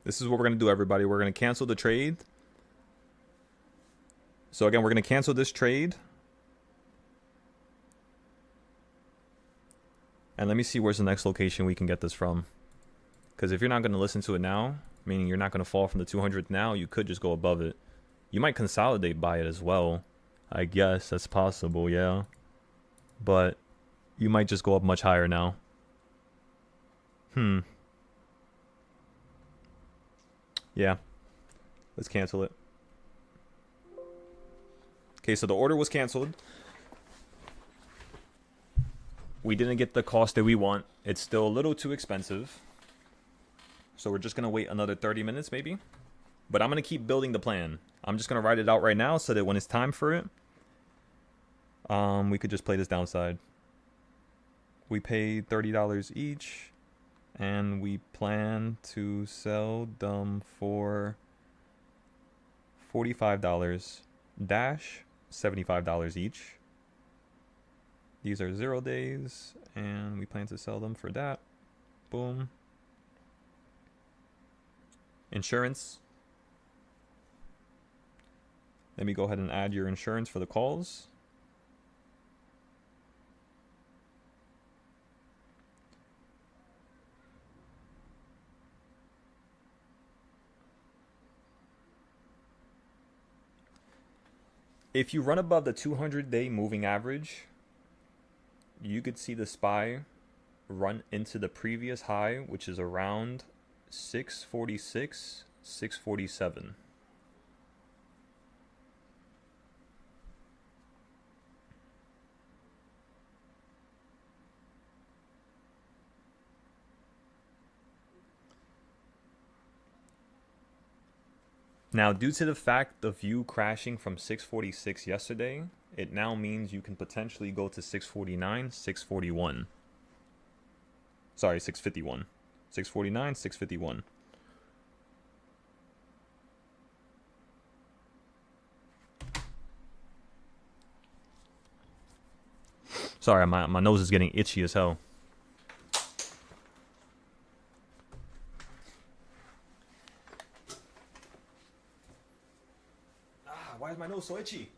This is what we're going to do, everybody. We're going to cancel the trade. So again, we're going to cancel this trade. And let me see where's the next location we can get this from. Because if you're not going to listen to it now, meaning you're not going to fall from the 200th now, you could just go above it. You might consolidate by it as well. I guess that's possible, yeah. But you might just go up much higher now. Yeah. Let's cancel it. Okay, so the order was canceled. We didn't get the cost that we want. It's still a little too expensive. So we're just going to wait another 30 minutes maybe. But I'm going to keep building the plan. I'm just going to write it out right now so that when it's time for it, we could just play this downside. We paid $30 each. And we plan to sell them for $45 dash $75 each. These are 0 days, and we plan to sell them for that. Boom. Insurance. Let me go ahead and add your insurance for the calls. If you run above the 200-day moving average, you could see the SPY run into the previous high, which is around 646, 647. Now, due to the fact of you crashing from 646 yesterday, it now means you can potentially go to 649, 641. Sorry, 651. 649, 651. Sorry, my nose is getting itchy as hell. Why is my nose so itchy?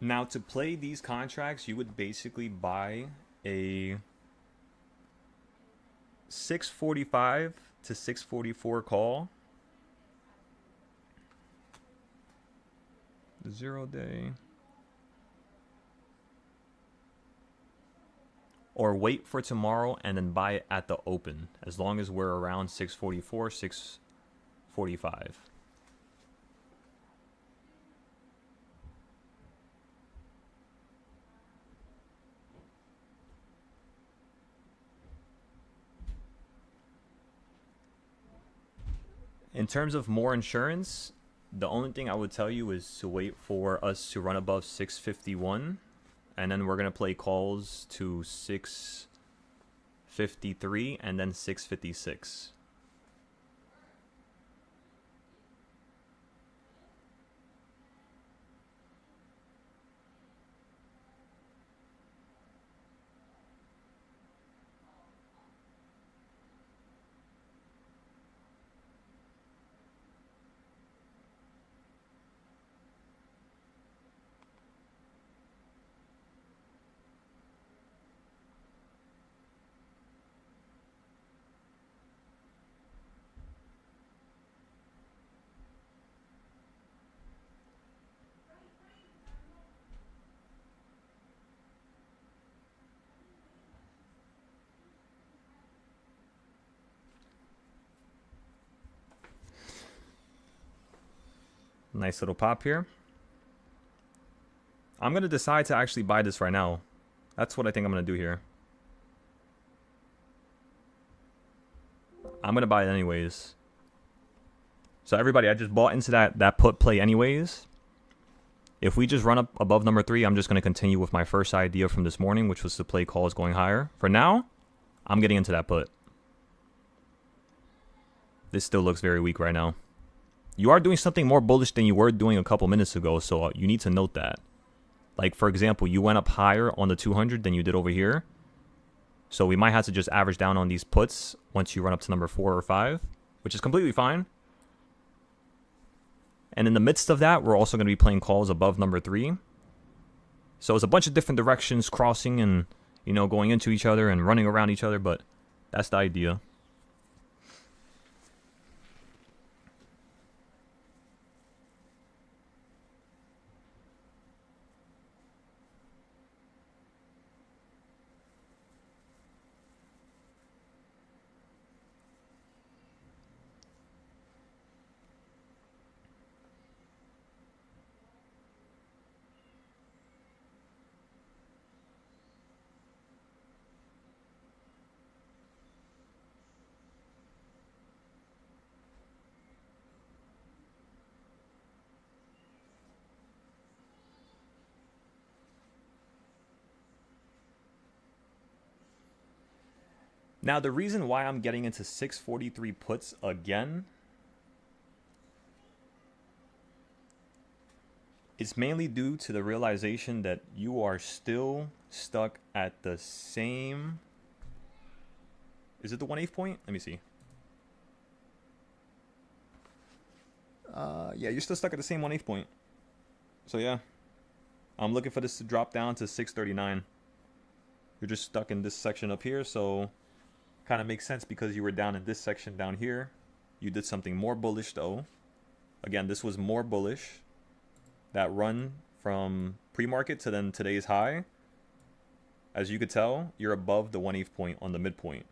Now, to play these contracts, you would basically buy a 645 to 644 call. 0 day. Or wait for tomorrow and then buy it at the open, as long as we're around 644, 645. In terms of more insurance, the only thing I would tell you is to wait for us to run above 651, and then we're going to play calls to 653 and then 656. Nice little pop here. I'm going to decide to actually buy this right now. That's what I think I'm going to do here. I'm going to buy it anyways. So everybody, I just bought into that put play anyways. If we just run up above number 3, I'm just going to continue with my first idea from this morning, which was to play calls going higher. For now, I'm getting into that put. This still looks very weak right now. You are doing something more bullish than you were doing a couple minutes ago, so you need to note that. Like, for example, you went up higher on the 200 than you did over here. So we might have to just average down on these puts once you run up to number 4 or 5, which is completely fine. And in the midst of that, we're also going to be playing calls above number 3. So it's a bunch of different directions crossing and, you know, going into each other and running around each other, but that's the idea. Now, the reason why I'm getting into 643 puts again is mainly due to the realization that you are still stuck at the same... Is it the 1/8 point? Let me see. Yeah, you're still stuck at the same 1/8 point. So yeah, I'm looking for this to drop down to 639. You're just stuck in this section up here, so kind of makes sense because you were down in this section down here. You did something more bullish though. Again, this was more bullish. That run from pre-market to then today's high. As you could tell, you're above the 1/8 point on the midpoint.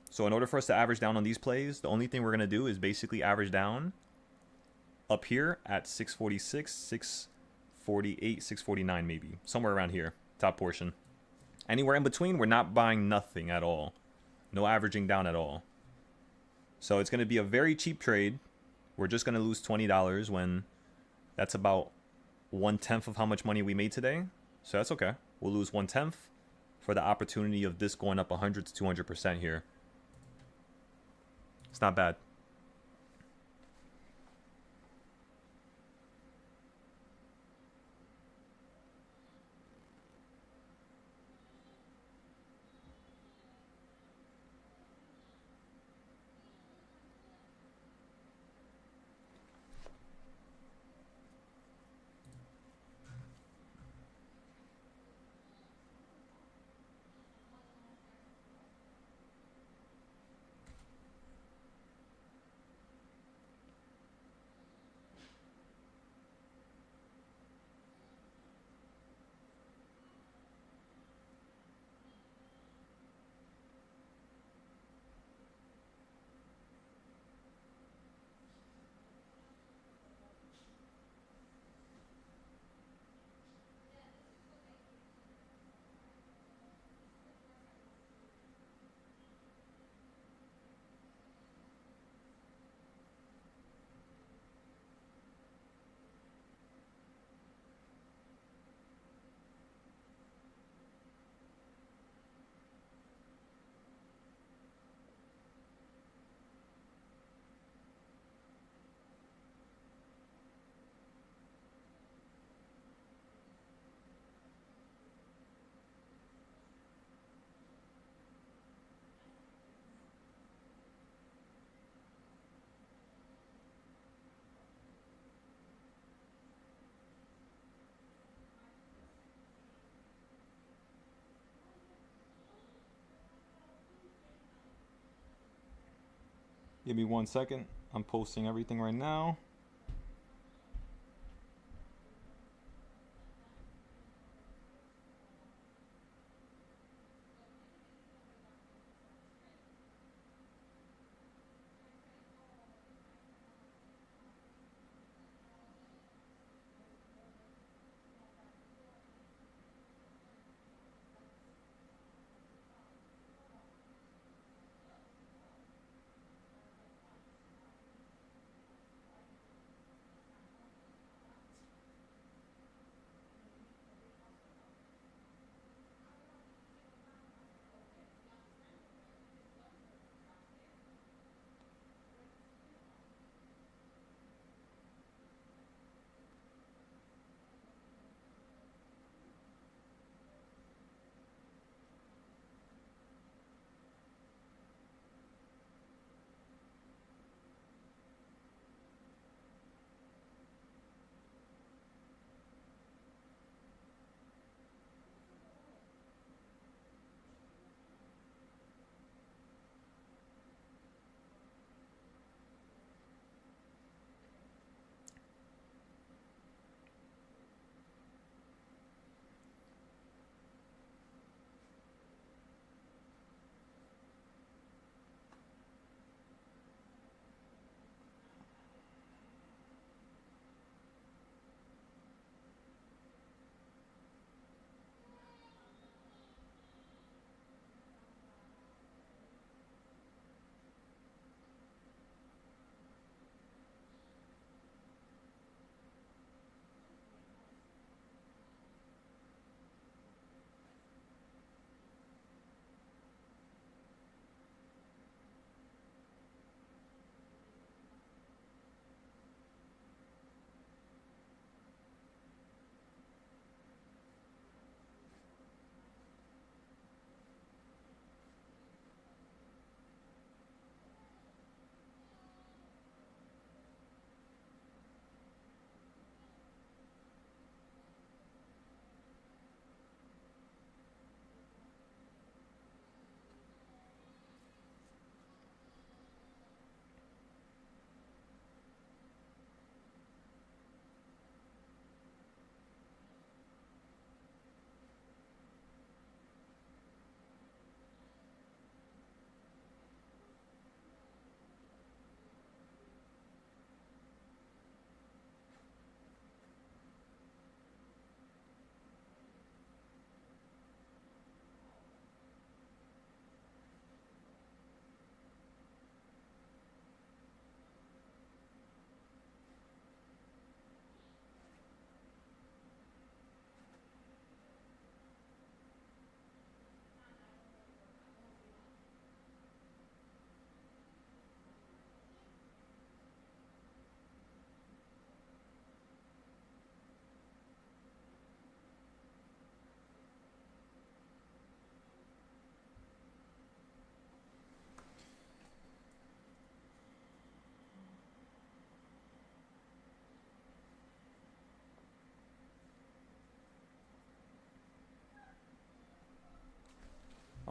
So in order for us to average down on these plays, the only thing we're going to do is basically average down up here at 646, 648, 649 maybe. Somewhere around here, top portion. Anywhere in between, we're not buying nothing at all. No averaging down at all. So it's going to be a very cheap trade. We're just going to lose $20 when that's about 1/10 of how much money we made today. So that's okay. We'll lose 1/10 for the opportunity of this going up 100 to 200% here. It's not bad. Give me 1 second. I'm posting everything right now.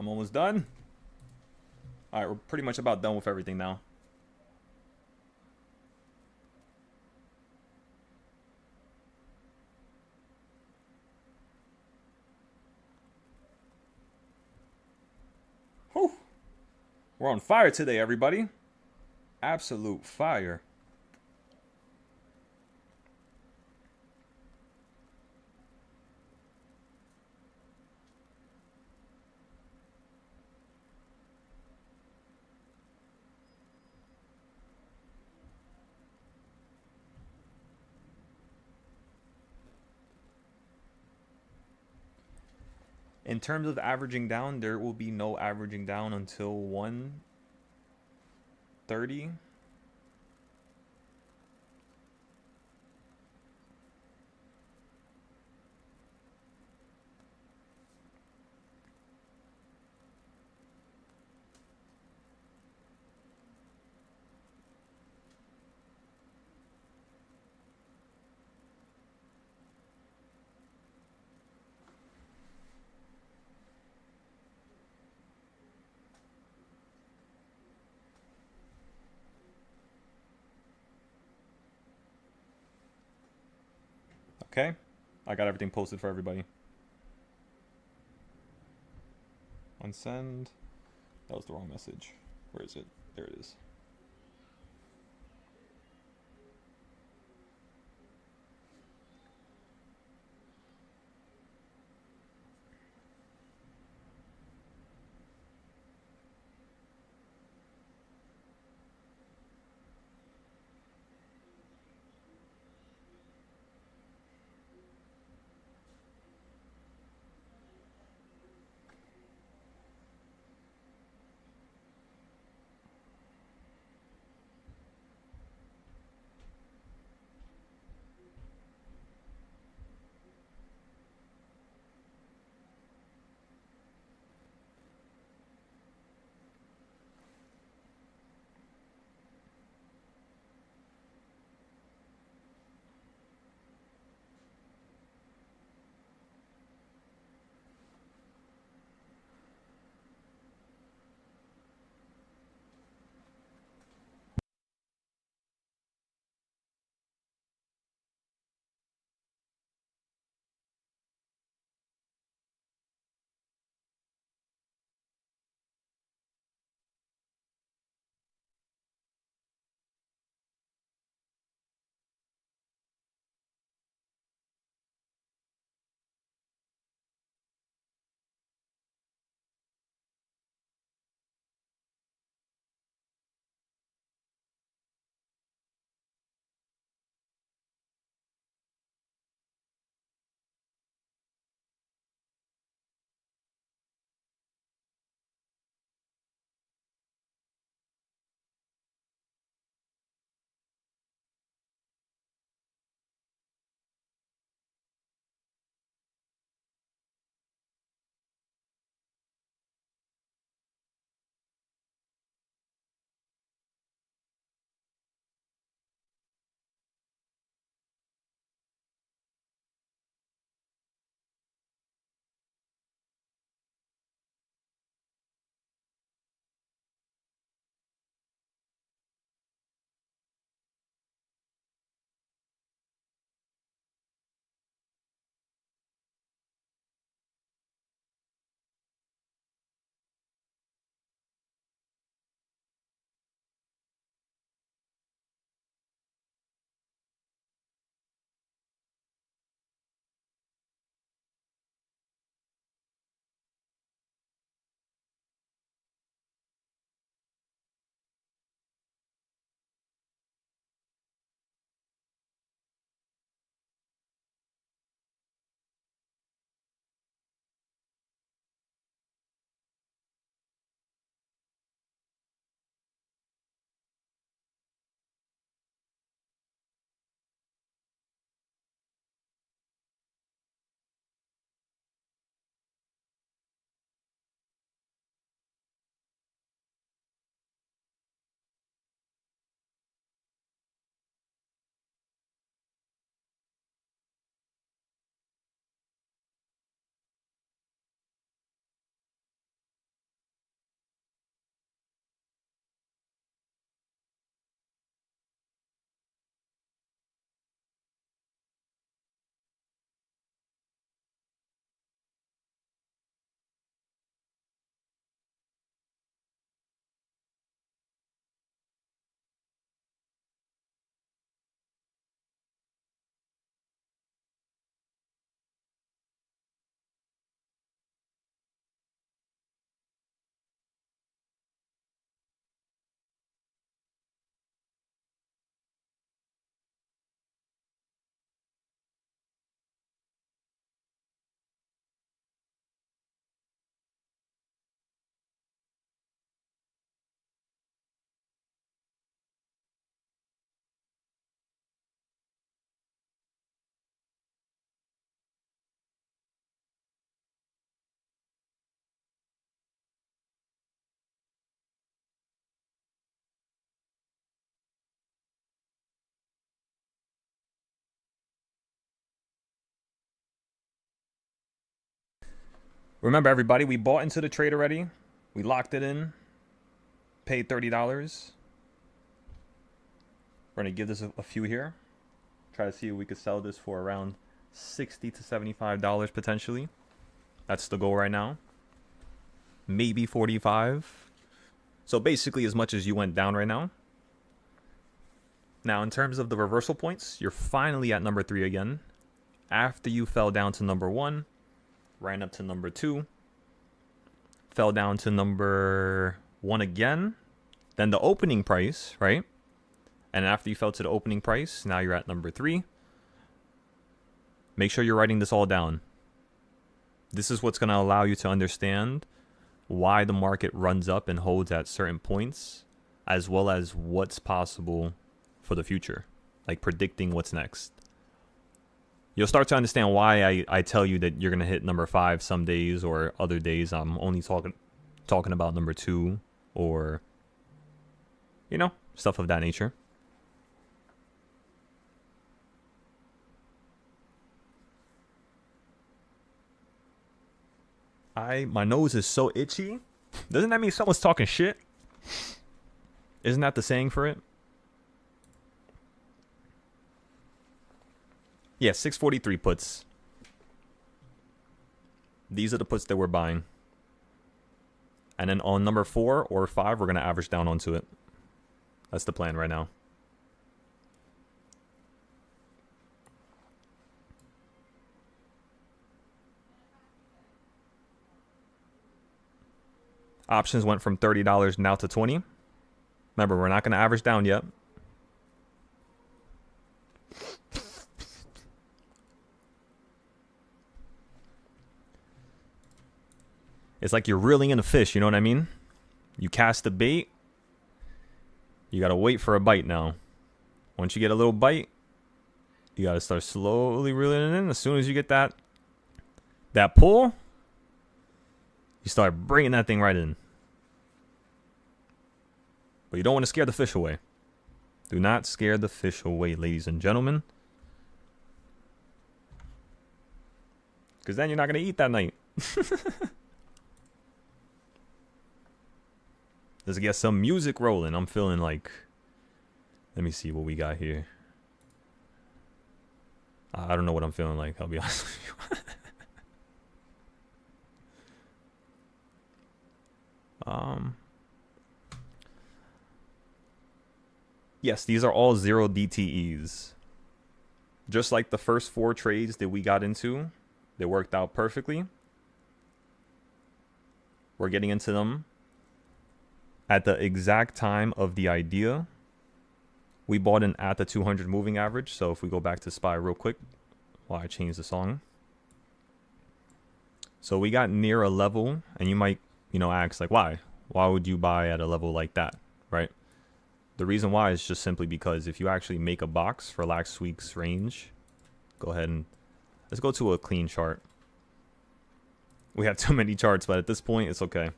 I'm almost done. All right, we're pretty much about done with everything now. Whew. We're on fire today, everybody. Absolute fire. In terms of averaging down, there will be no averaging down until 1:30. Okay, I got everything posted for everybody. Unsend. That was the wrong message. Where is it? There it is. Remember, everybody, we bought into the trade already. We locked it in. Paid $30. We're going to give this a few here. Try to see if we could sell this for around $60 to $75 potentially. That's the goal right now. Maybe 45. So basically as much as you went down right now. Now, in terms of the reversal points, you're finally at number 3 again. After you fell down to number 1, ran up to number 2, fell down to number 1 again, then the opening price, right? And after you fell to the opening price, now you're at number 3. Make sure you're writing this all down. This is what's going to allow you to understand why the market runs up and holds at certain points, as well as what's possible for the future, like predicting what's next. You'll start to understand why I tell you that you're going to hit number 5 some days, or other days I'm only talking about number 2, or, you know, stuff of that nature. My nose is so itchy. Doesn't that mean someone's talking shit? Isn't that the saying for it? Yeah, 643 puts. These are the puts that we're buying. And then on number 4 or 5, we're going to average down onto it. That's the plan right now. Options went from $30 now to $20. Remember, we're not going to average down yet. It's like you're reeling in a fish, you know what I mean? You cast the bait. You got to wait for a bite now. Once you get a little bite, you got to start slowly reeling it in. As soon as you get that pull, you start bringing that thing right in. But you don't want to scare the fish away. Do not scare the fish away, ladies and gentlemen. Because then you're not going to eat that night. Let's get some music rolling. I'm feeling like... Let me see what we got here. I don't know what I'm feeling like, I'll be honest with you. Yes, these are all 0 DTEs. Just like the first 4 trades that we got into, they worked out perfectly. We're getting into them at the exact time of the idea. We bought in at the 200 moving average. So if we go back to SPY real quick while I change the song. So we got near a level, and you might, ask like, why? Why would you buy at a level like that, right? The reason why is just simply because if you actually make a box for last week's range, go ahead and let's go to a clean chart. We have too many charts, but at this point, it's okay.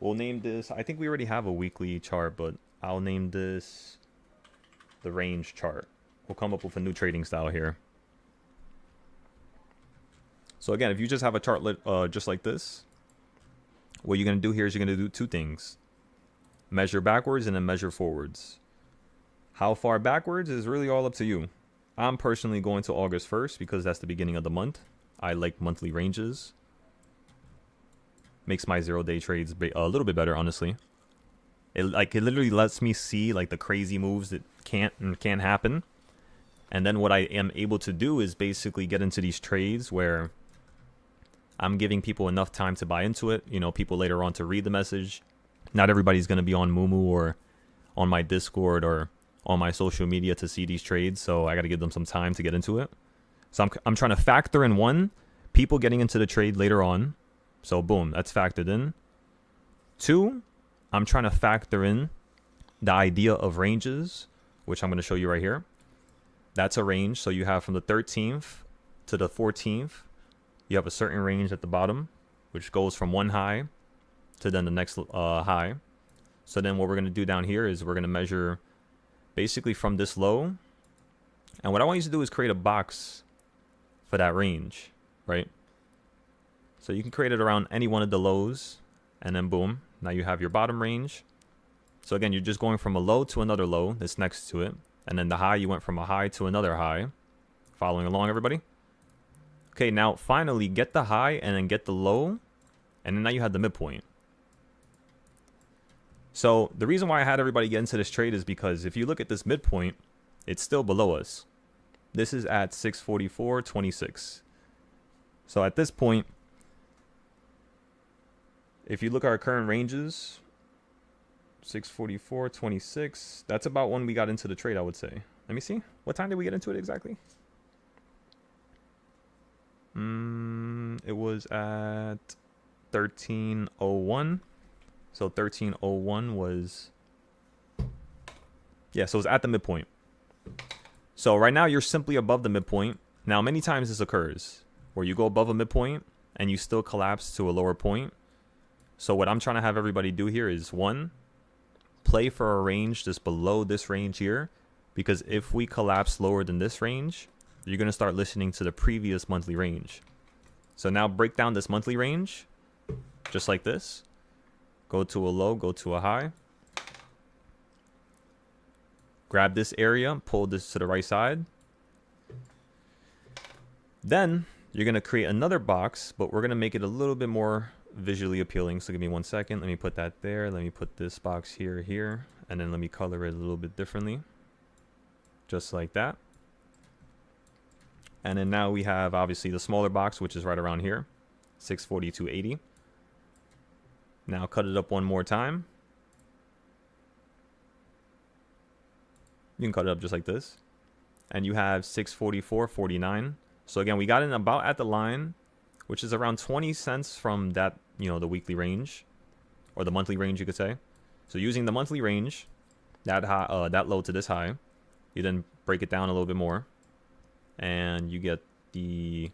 We'll name this, I think we already have a weekly chart, but I'll name this the range chart. We'll come up with a new trading style here. So again, if you just have a chart just like this, what you're going to do here is you're going to do 2 things. Measure backwards and then measure forwards. How far backwards is really all up to you. I'm personally going to August 1st because that's the beginning of the month. I like monthly ranges. Makes my 0-day trades a little bit better, honestly. It literally lets me see like the crazy moves that can't happen. And then what I am able to do is basically get into these trades where I'm giving people enough time to buy into it. People later on to read the message. Not everybody's going to be on Moomoo or on my Discord or on my social media to see these trades. So I got to give them some time to get into it. So I'm trying to factor in 1, people getting into the trade later on. So boom, that's factored in. 2, I'm trying to factor in the idea of ranges, which I'm going to show you right here. That's a range. So you have from the 13th to the 14th, you have a certain range at the bottom, which goes from one high to then the next high. So then what we're going to do down here is we're going to measure basically from this low. And what I want you to do is create a box for that range, right? So you can create it around any one of the lows, and then boom, now you have your bottom range. So again, you're just going from a low to another low that's next to it, and then the high, you went from a high to another high. Following along, everybody? Okay, now finally get the high and then get the low, and then now you have the midpoint. So the reason why I had everybody get into this trade is because if you look at this midpoint, it's still below us. This is at 644.26. So at this point, if you look at our current ranges, 644.26, that's about when we got into the trade, I would say. Let me see. What time did we get into it exactly? It was at 13:01. So 13:01 was, yeah, so it was at the midpoint. So right now you're simply above the midpoint. Now many times this occurs where you go above a midpoint and you still collapse to a lower point. So what I'm trying to have everybody do here is, one, play for a range just below this range here, because if we collapse lower than this range, you're going to start listening to the previous monthly range. So now break down this monthly range just like this. Go to a low, go to a high. Grab this area, pull this to the right side. Then you're going to create another box, but we're going to make it a little bit more visually appealing. So give me 1 second. Let me put that there. Let me put this box here, and then let me color it a little bit differently. Just like that. And then now we have obviously the smaller box, which is right around here, 642.80. Now cut it up one more time. You can cut it up just like this. And you have 644.49. So again, we got in about at the line, which is around 20 cents from that, you know, the weekly range, or the monthly range, you could say. So using the monthly range, that high, that low to this high, you then break it down a little bit more, and you get the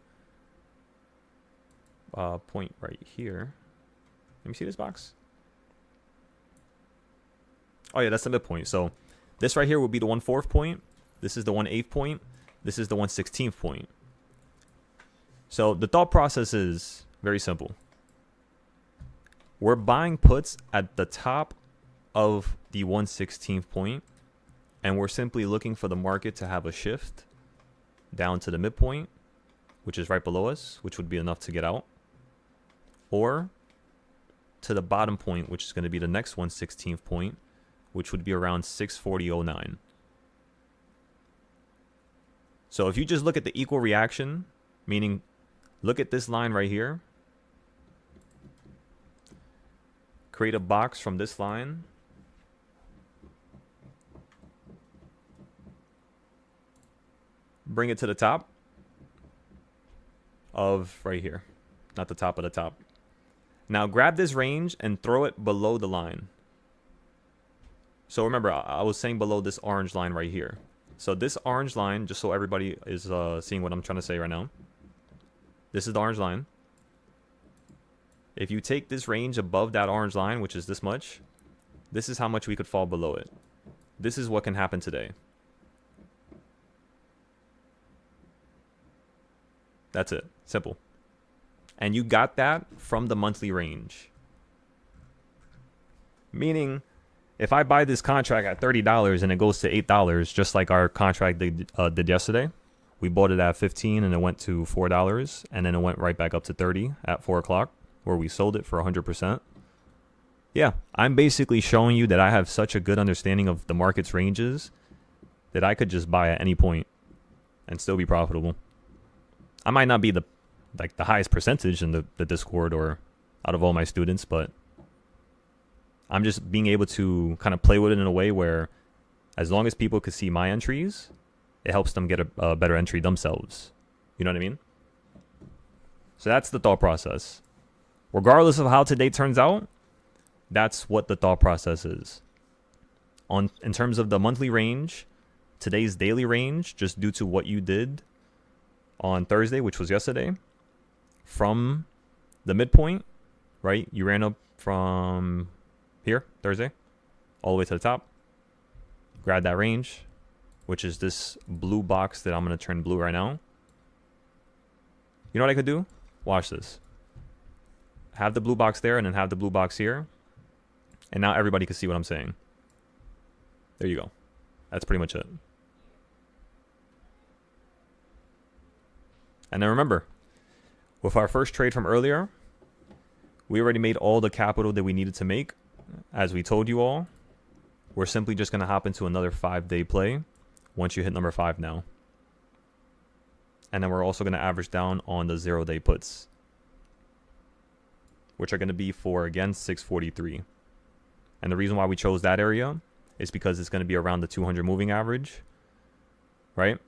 point right here. Let me see this box. Oh yeah, that's the midpoint. So this right here will be the 1/4 point. This is the 1/8 point. This is the 1/16 point. So the thought process is very simple. We're buying puts at the top of the 1/16 point, and we're simply looking for the market to have a shift down to the midpoint, which is right below us, which would be enough to get out, or to the bottom point, which is going to be the next 1/16 point, which would be around 640.09. So if you just look at the equal reaction, meaning look at this line right here, create a box from this line, bring it to the top of right here, not the top of the top. Now grab this range and throw it below the line. So remember, I was saying below this orange line right here. So this orange line, just so everybody is seeing what I'm trying to say right now, this is the orange line. If you take this range above that orange line, which is this much, this is how much we could fall below it. This is what can happen today. That's it. Simple. And you got that from the monthly range. Meaning, if I buy this contract at $30 and it goes to $8, just like our contract did yesterday, we bought it at $15 and it went to $4, and then it went right back up to $30 at 4 o'clock, where we sold it for 100%. Yeah, I'm basically showing you that I have such a good understanding of the market's ranges that I could just buy at any point and still be profitable. I might not be the highest percentage in the Discord or out of all my students, but I'm just being able to kind of play with it in a way where as long as people could see my entries, it helps them get a better entry themselves. You know what I mean? So that's the thought process. Regardless of how today turns out, that's what the thought process is. In terms of the monthly range, today's daily range, just due to what you did on Thursday, which was yesterday, from the midpoint, right? You ran up from here, Thursday, all the way to the top. Grab that range, which is this blue box that I'm going to turn blue right now. You know what I could do? Watch this. have the blue box there and then have the blue box here. And now everybody can see what I'm saying. There you go. That's pretty much it. And then remember, with our first trade from earlier, we already made all the capital that we needed to make. As we told you all, we're simply just going to hop into another 5-day play once you hit number 5 now. And then we're also going to average down on the 0-day puts, which are going to be for, again, 643. And the reason why we chose that area is because it's going to be around the 200 moving average, right?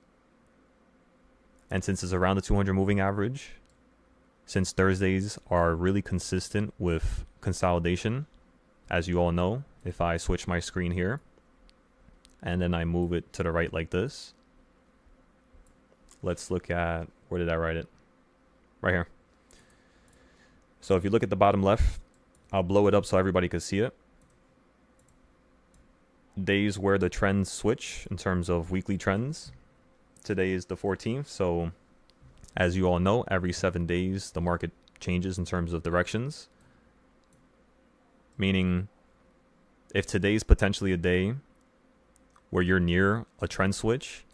And since it's around the 200 moving average, since Thursdays are really consistent with consolidation, as you all know, if I switch my screen here and then I move it to the right like this, let's look at, where did I write it? Right here. So if you look at the bottom left, I'll blow it up so everybody can see it. Days where the trends switch in terms of weekly trends. Today is the 14th, so as you all know, every 7 days the market changes in terms of directions. Meaning, if today's potentially a day where you're near a trend switch,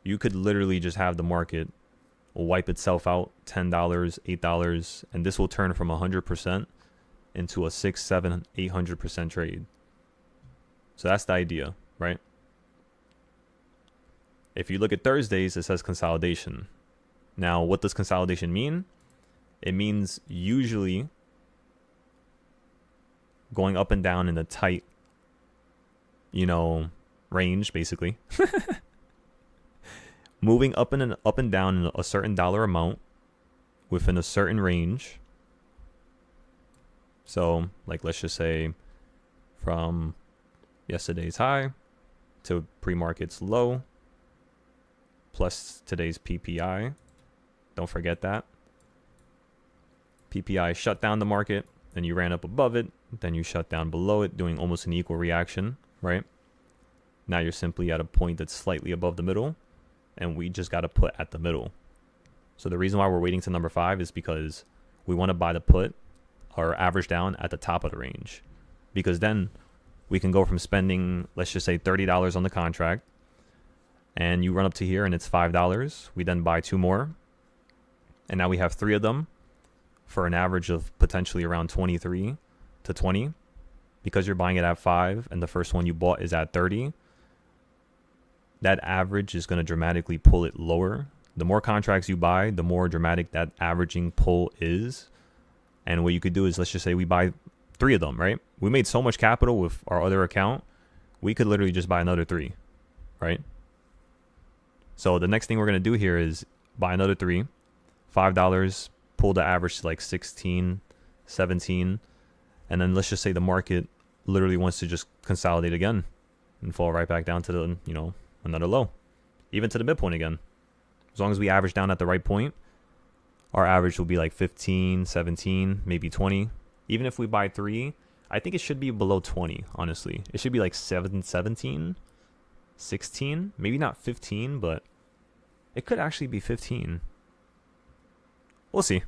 you could literally just have the market wipe itself out, $10, $8, and this will turn from 100% into a 6, 7, 800% trade. So that's the idea, right? If you look at Thursdays, it says consolidation. Now, what does consolidation mean? It means usually going up and down in a tight, range, basically. Moving up and down in a certain dollar amount within a certain range. So, like, let's just say from yesterday's high to pre-market's low plus today's PPI. Don't forget that. PPI shut down the market, then you ran up above it, then you shut down below it, doing almost an equal reaction, right? Now you're simply at a point that's slightly above the middle, and we just got to put at the middle. So the reason why we're waiting to number 5 is because we want to buy the put or average down at the top of the range, because then we can go from spending, let's just say $30 on the contract, and you run up to here and it's $5. We then buy 2 more, and now we have 3 of them for an average of potentially around 23 to 20. Because you're buying it at 5 and the first one you bought is at 30, that average is going to dramatically pull it lower. The more contracts you buy, the more dramatic that averaging pull is. And what you could do is, let's just say we buy 3 of them, right? We made so much capital with our other account, we could literally just buy another 3, right? So the next thing we're going to do here is buy another 3, $5, pull the average to like 16, 17. And then let's just say the market literally wants to just consolidate again and fall right back down to the, another low, even to the midpoint again. As long as we average down at the right point, our average will be like 15, 17, maybe 20. Even if we buy 3, I think it should be below 20, honestly. It should be like 17, 16, maybe not 15, but it could actually be 15. We'll see.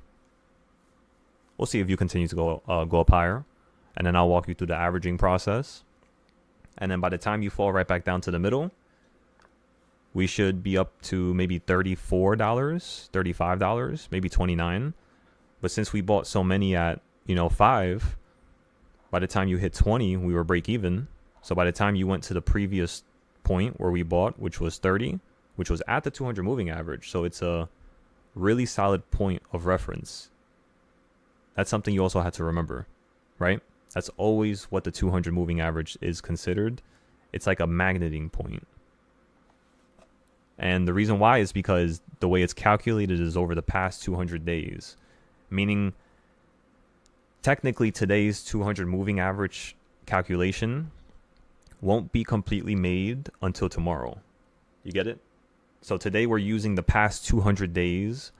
We'll see if you continue to go up higher. And then I'll walk you through the averaging process. And then by the time you fall right back down to the middle, we should be up to maybe $34, $35, maybe 29. But since we bought so many at, 5, by the time you hit 20, we were break even. So by the time you went to the previous point where we bought, which was 30, which was at the 200 moving average. So it's a really solid point of reference. That's something you also have to remember, right? That's always what the 200 moving average is considered. It's like a magneting point. And the reason why is because the way it's calculated is over the past 200 days. Meaning, technically today's 200 moving average calculation won't be completely made until tomorrow. You get it? So today we're using the past 200 days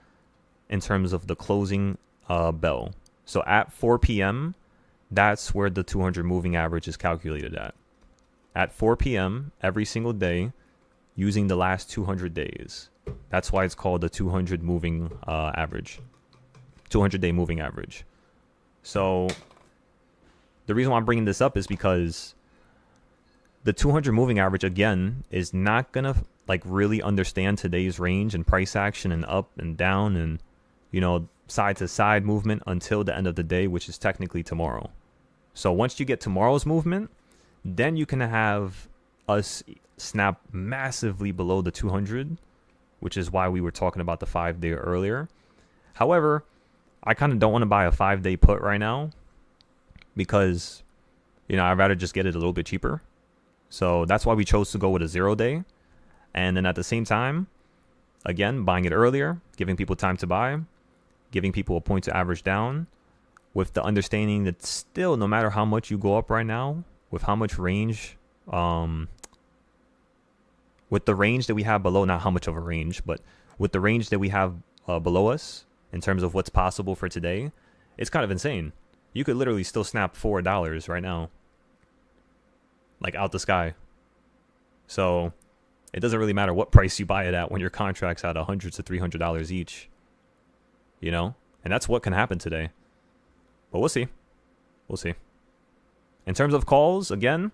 in terms of the closing bell. So at 4 p.m., that's where the 200 moving average is calculated at. At 4 p.m. every single day, using the last 200 days. That's why it's called the 200 moving average. 200 day moving average. So the reason why I'm bringing this up is because the 200 moving average, again, is not going to like really understand today's range and price action and up and down and, you know, side to side movement until the end of the day, which is technically tomorrow. So once you get tomorrow's movement, then you can have us snap massively below the 200, which is why we were talking about the 5-day earlier. However, I kind of don't want to buy a 5-day put right now because, you know, I'd rather just get it a little bit cheaper. So that's why we chose to go with a 0-day. And then at the same time, again, buying it earlier, giving people time to buy, giving people a point to average down, with the understanding that still, no matter how much you go up right now, with how much range, with the range that we have below, not how much of a range, but with the range that we have below us in terms of what's possible for today, it's kind of insane. You could literally still snap $4 right now, like out the sky. So it doesn't really matter what price you buy it at when your contract's at $100 to $300 each, you know? And that's what can happen today. But we'll see. We'll see. In terms of calls, again,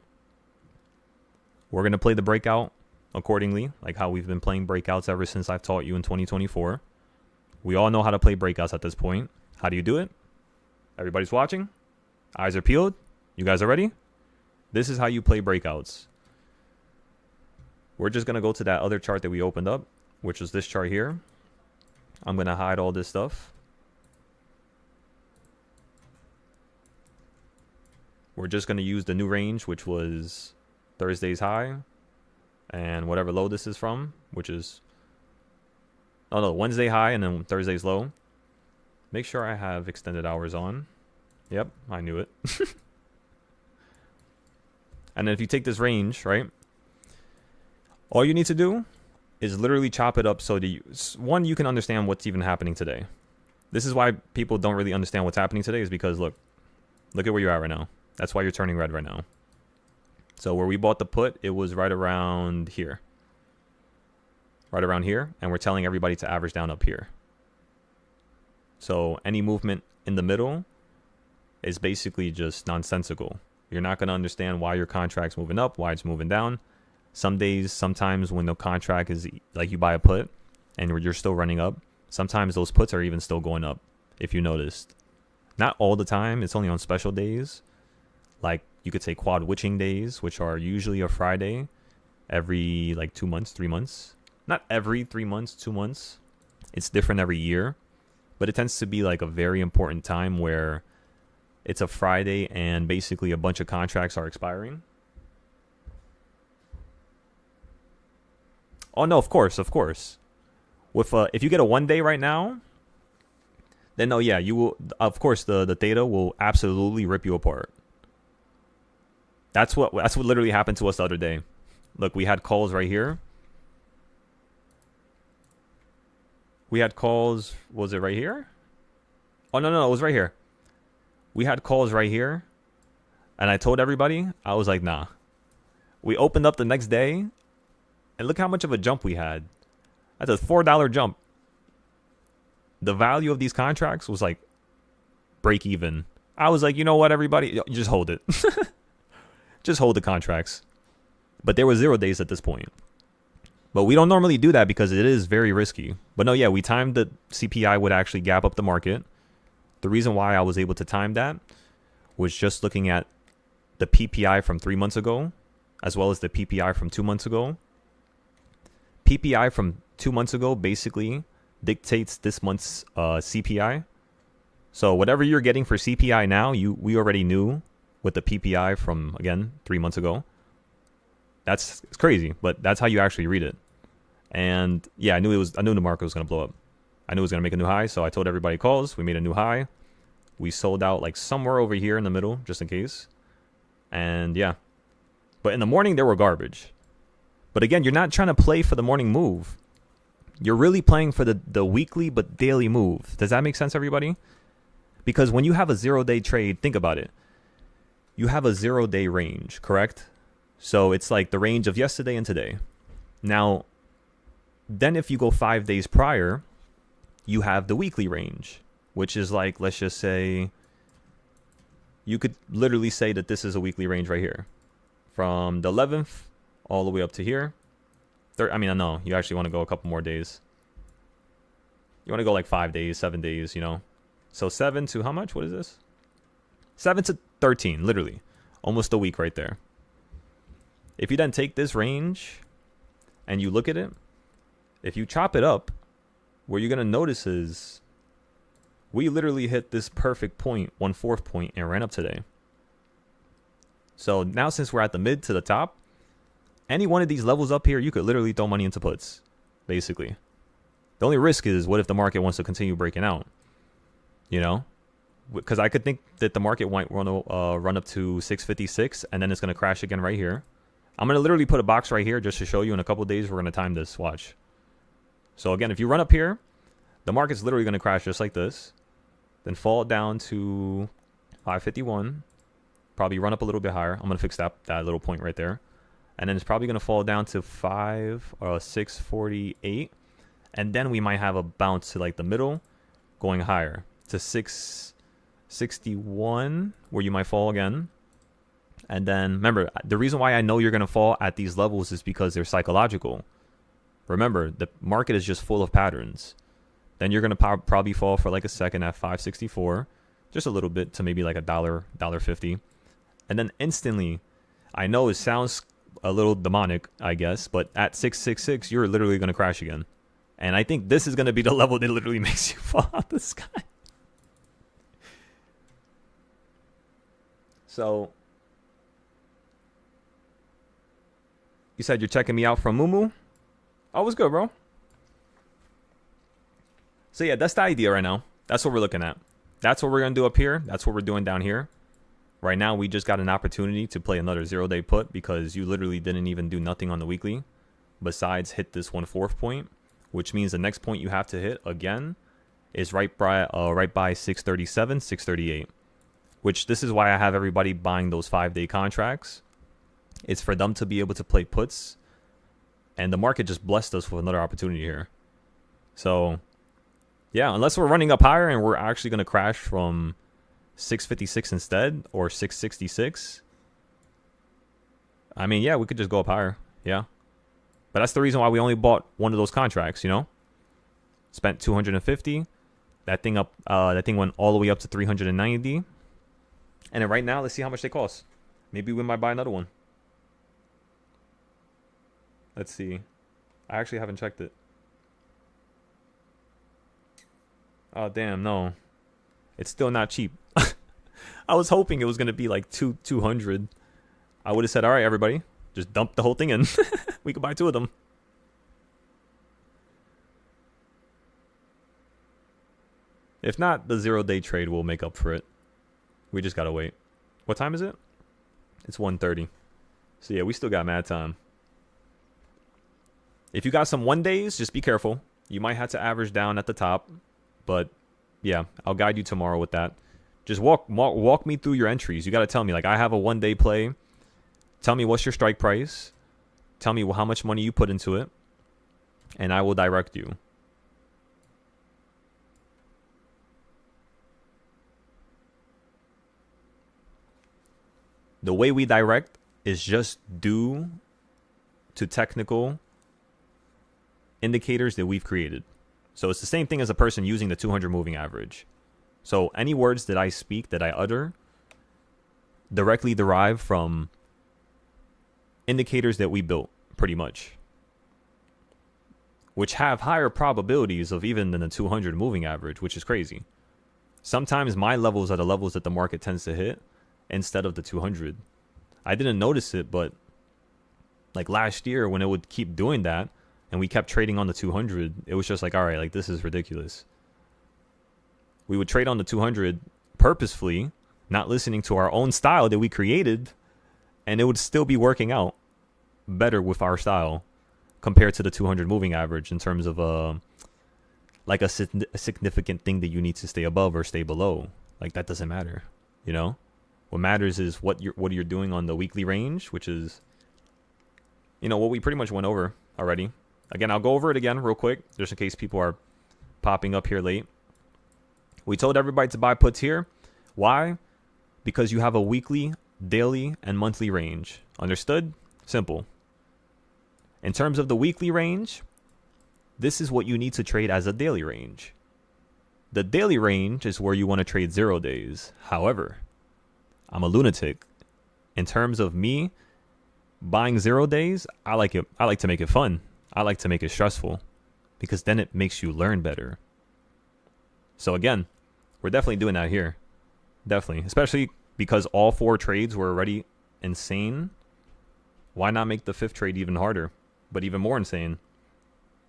we're going to play the breakout accordingly, like how we've been playing breakouts ever since I've taught you in 2024. We all know how to play breakouts at this point. How do you do it? Everybody's watching. Eyes are peeled. You guys are ready? This is how you play breakouts. We're just going to go to that other chart that we opened up, which is this chart here. I'm going to hide all this stuff. We're just going to use the new range, which was Thursday's high and whatever low this is from, which is, oh no, Wednesday high and then Thursday's low. Make sure I have extended hours on. Yep, I knew it. And then if you take this range, right, all you need to do is literally chop it up so that you can understand what's even happening today. This is why people don't really understand what's happening today, is because look at where you're at right now. That's why you're turning red right now. So where we bought the put, it was right around here. Right around here. And we're telling everybody to average down up here. So any movement in the middle is basically just nonsensical. You're not going to understand why your contract's moving up, why it's moving down. Some days, sometimes when the contract is like you buy a put and you're still running up, sometimes those puts are even still going up, if you noticed. Not all the time. It's only on special days. Like you could say quad witching days, which are usually a Friday every like 2 months, 3 months. Not every 3 months, 2 months. It's different every year. But it tends to be like a very important time where it's a Friday and basically a bunch of contracts are expiring. Oh no, of course. With if you get a 1 day right now, then no, yeah, you will. Of course, the data will absolutely rip you apart. That's what literally happened to us the other day. Look, we had calls right here. We had calls. Was it right here? Oh no, it was right here. We had calls right here, and I told everybody, I was like, nah. We opened up the next day, and look how much of a jump we had. That's a $4 jump. The value of these contracts was like break even. I was like, you know what, everybody, just hold it. Just hold the contracts. But there were 0 days at this point. But we don't normally do that because it is very risky. But no, yeah, we timed the CPI would actually gap up the market. The reason why I was able to time that was just looking at the PPI from 3 months ago, as well as the PPI from 2 months ago. PPI from 2 months ago basically dictates this month's CPI. So whatever you're getting for CPI now, we already knew with the PPI from, again, 3 months ago. It's crazy, but that's how you actually read it. And yeah, I knew the market was going to blow up. I knew it was going to make a new high, so I told everybody calls. We made a new high. We sold out like somewhere over here in the middle, just in case. And yeah. But in the morning, they were garbage. But again, you're not trying to play for the morning move. You're really playing for the weekly but daily move. Does that make sense, everybody? Because when you have a 0 day trade, think about it. You have a 0 day range, correct? So it's like the range of yesterday and today. Now, then if you go 5 days prior, you have the weekly range, which is like, let's just say, you could literally say that this is a weekly range right here. From the 11th all the way up to here. I mean, no, you actually want to go a couple more days. You want to go like 5 days, 7 days, you know. So 7 to how much? What is this? 7 to 13, literally. Almost a week right there. If you then take this range and you look at it, if you chop it up, what you're going to notice is we literally hit this perfect point, 1/4 point, and ran up today. So now since we're at the mid to the top, any one of these levels up here, you could literally throw money into puts, basically. The only risk is what if the market wants to continue breaking out, you know? Because I could think that the market might run up to 656 and then it's going to crash again right here. I'm going to literally put a box right here just to show you in a couple days. We're going to time this. Watch. So again, if you run up here, the market's literally going to crash just like this. Then fall down to 551. Probably run up a little bit higher. I'm going to fix that little point right there. And then it's probably going to fall down to 648. And then we might have a bounce to like the middle going higher to 661 where you might fall again. And then remember, the reason why I know you're going to fall at these levels is because they're psychological. Remember, the market is just full of patterns. Then you're going to probably fall for like a second at 564, just a little bit to maybe like $1.50. And then instantly, I know it sounds a little demonic, I guess, but at 666, you're literally going to crash again. And I think this is going to be the level that literally makes you fall out the sky. So, you said you're checking me out from Mumu? Oh, what's good, bro? So yeah, that's the idea right now. That's what we're looking at. That's what we're going to do up here. That's what we're doing down here. Right now, we just got an opportunity to play another 0-day put because you literally didn't even do nothing on the weekly besides hit this 1/4 point, which means the next point you have to hit again is right by 637, 638, which this is why I have everybody buying those 5-day contracts. It's for them to be able to play puts, and the market just blessed us with another opportunity here. So, yeah, unless we're running up higher and we're actually going to crash from 656 instead or 666. I mean, yeah, we could just go up higher. Yeah. But that's the reason why we only bought one of those contracts, you know? Spent 250. That thing went all the way up to 390. And then right now, let's see how much they cost. Maybe we might buy another one. Let's see. I actually haven't checked it. Oh, damn, no. It's still not cheap. I was hoping it was going to be like 200. I would have said, all right, everybody, just dump the whole thing in. We could buy 2 of them. If not, the 0-day trade will make up for it. We just got to wait. What time is it? It's 1:30. So yeah, we still got mad time. If you got some 1 days, just be careful. You might have to average down at the top. But yeah, I'll guide you tomorrow with that. Just walk me through your entries. You got to tell me, like, I have a 1-day play. Tell me what's your strike price. Tell me how much money you put into it. And I will direct you. The way we direct is just due to technical indicators that we've created. So it's the same thing as a person using the 200 moving average. So any words that I speak, that I utter, directly derive from indicators that we built, pretty much, which have higher probabilities of even than the 200 moving average, which is crazy. Sometimes my levels are the levels that the market tends to hit instead of the 200. I didn't notice it, but like last year when it would keep doing that and we kept trading on the 200, it was just like, all right, like this is ridiculous. We would trade on the 200 purposefully, not listening to our own style that we created, and it would still be working out better with our style compared to the 200 moving average in terms of like a significant thing that you need to stay above or stay below. Like that doesn't matter, you know? What matters is what you're doing on the weekly range, which is, you know, what we pretty much went over already. Again, I'll go over it again real quick, just in case people are popping up here late. We told everybody to buy puts here. Why? Because you have a weekly, daily, and monthly range. Understood? Simple. In terms of the weekly range, this is what you need to trade as a daily range. The daily range is where you want to trade 0 days. However, I'm a lunatic. In terms of me buying 0 days, I like to make it fun. I like to make it stressful because then it makes you learn better. So again, we're definitely doing that here. Definitely. Especially because all 4 trades were already insane. Why not make the 5th trade even harder, but even more insane?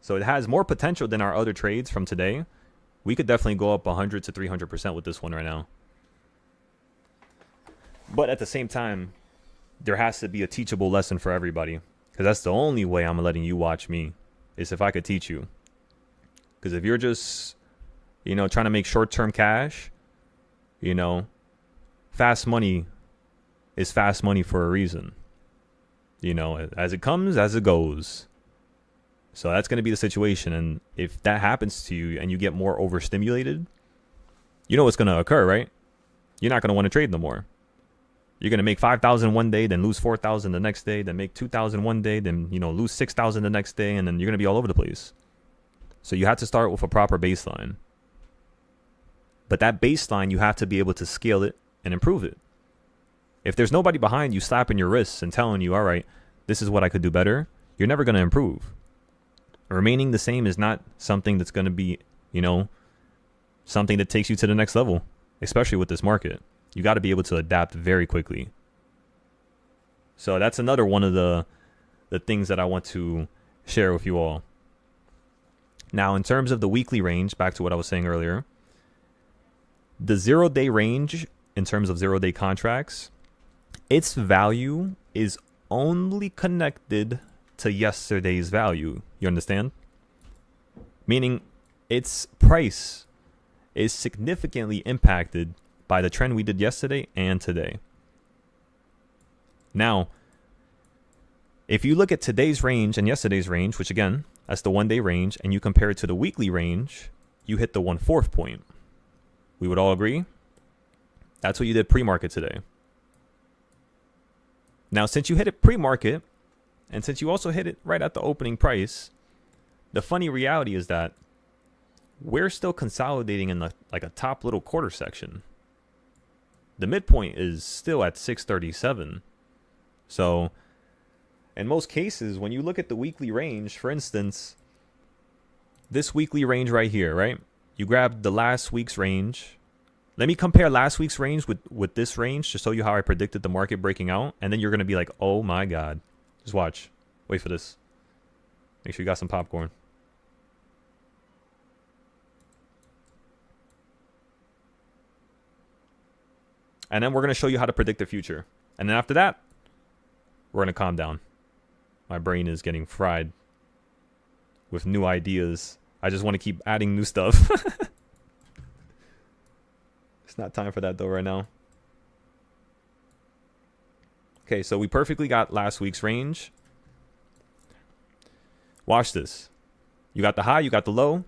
So it has more potential than our other trades from today. We could definitely go up 100 to 300% with this one right now. But at the same time, there has to be a teachable lesson for everybody. Because that's the only way I'm letting you watch me, is if I could teach you. Because if you're just, trying to make short-term cash, fast money is fast money for a reason. As it comes, as it goes. So that's going to be the situation. And if that happens to you and you get more overstimulated, you know what's going to occur, right? You're not going to want to trade no more. You're going to make 5,000 one day, then lose 4,000 the next day, then make 2,000 one day, then, lose 6,000 the next day, and then you're going to be all over the place. So you have to start with a proper baseline. But that baseline, you have to be able to scale it and improve it. If there's nobody behind you slapping your wrists and telling you, all right, this is what I could do better, you're never going to improve. Remaining the same is not something that's going to be, something that takes you to the next level, especially with this market. You got to be able to adapt very quickly. So that's another one of the things that I want to share with you all. Now, in terms of the weekly range, back to what I was saying earlier, the 0-day range in terms of 0-day contracts, its value is only connected to yesterday's value. You understand? Meaning its price is significantly impacted by the trend we did yesterday and today. Now, if you look at today's range and yesterday's range, which again, that's the 1-day range, and you compare it to the weekly range, you hit the 1/4 point. We would all agree? That's what you did pre-market today. Now, since you hit it pre-market, and since you also hit it right at the opening price, the funny reality is that we're still consolidating in a top little quarter section. The midpoint is still at 637. So in most cases, when you look at the weekly range, for instance, this weekly range right here, right? You grab the last week's range. Let me compare last week's range with this range to show you how I predicted the market breaking out. And then you're going to be like, oh my God. Just watch. Wait for this. Make sure you got some popcorn. And then we're going to show you how to predict the future. And then after that, we're going to calm down. My brain is getting fried with new ideas. I just want to keep adding new stuff. It's not time for that though right now. Okay, so we perfectly got last week's range. Watch this. You got the high, you got the low.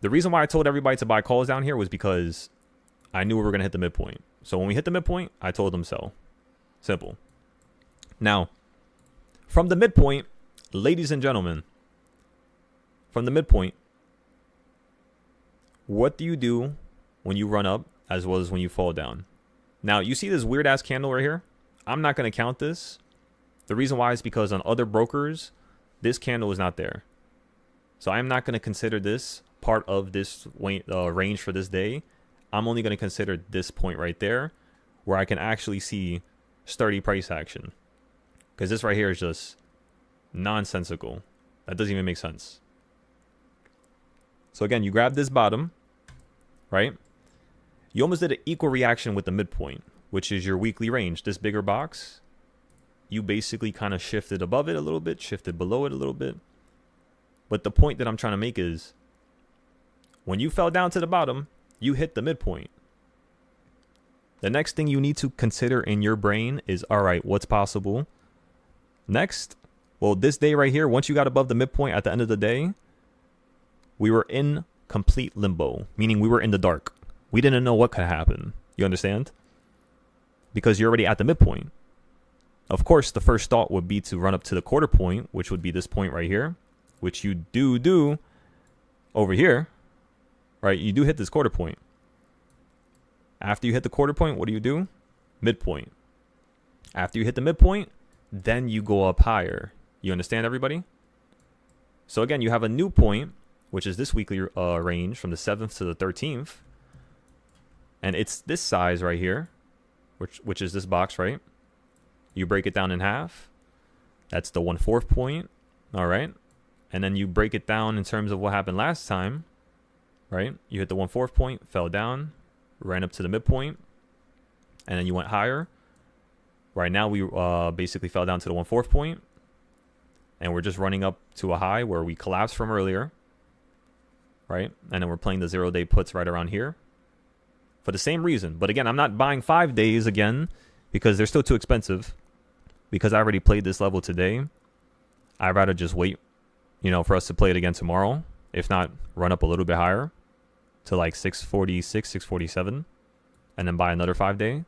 The reason why I told everybody to buy calls down here was because I knew we were going to hit the midpoint. So when we hit the midpoint, I told them sell. Simple. Now, from the midpoint, ladies and gentlemen, from the midpoint, what do you do when you run up as well as when you fall down? Now, you see this weird ass candle right here? I'm not going to count this. The reason why is because on other brokers, this candle is not there. So I'm not going to consider this part of this range for this day. I'm only going to consider this point right there where I can actually see sturdy price action. Because this right here is just nonsensical. That doesn't even make sense. So again, you grab this bottom, right? You almost did an equal reaction with the midpoint, which is your weekly range. This bigger box, you basically kind of shifted above it a little bit, shifted below it a little bit. But the point that I'm trying to make is when you fell down to the bottom, you hit the midpoint. The next thing you need to consider in your brain is, all right, what's possible next? Well, this day right here, once you got above the midpoint at the end of the day, we were in complete limbo, meaning we were in the dark. We didn't know what could happen. You understand? because you're already at the midpoint. Of course, the first thought would be to run up to the quarter point, which would be this point right here, which you do over here, right? You do hit this quarter point. After you hit the quarter point, what do? Midpoint. After you hit the midpoint, then you go up higher. You understand, everybody? So again, you have a new point, which is this weekly range from the 7th to the 13th. And it's this size right here, which is this box, right? You break it down in half. That's the 1/4 point. All right. And then you break it down in terms of what happened last time, right? You hit the 1/4 point, fell down, ran up to the midpoint, and then you went higher. Right now, we basically fell down to the 1/4 point, and we're just running up to a high where we collapsed from earlier, right? And then we're playing the 0-day puts right around here for the same reason. But again, I'm not buying 5 days again because they're still too expensive. Because I already played this level today, I'd rather just wait, for us to play it again tomorrow. If not, run up a little bit higher to like 646, 647, and then buy another 5-day.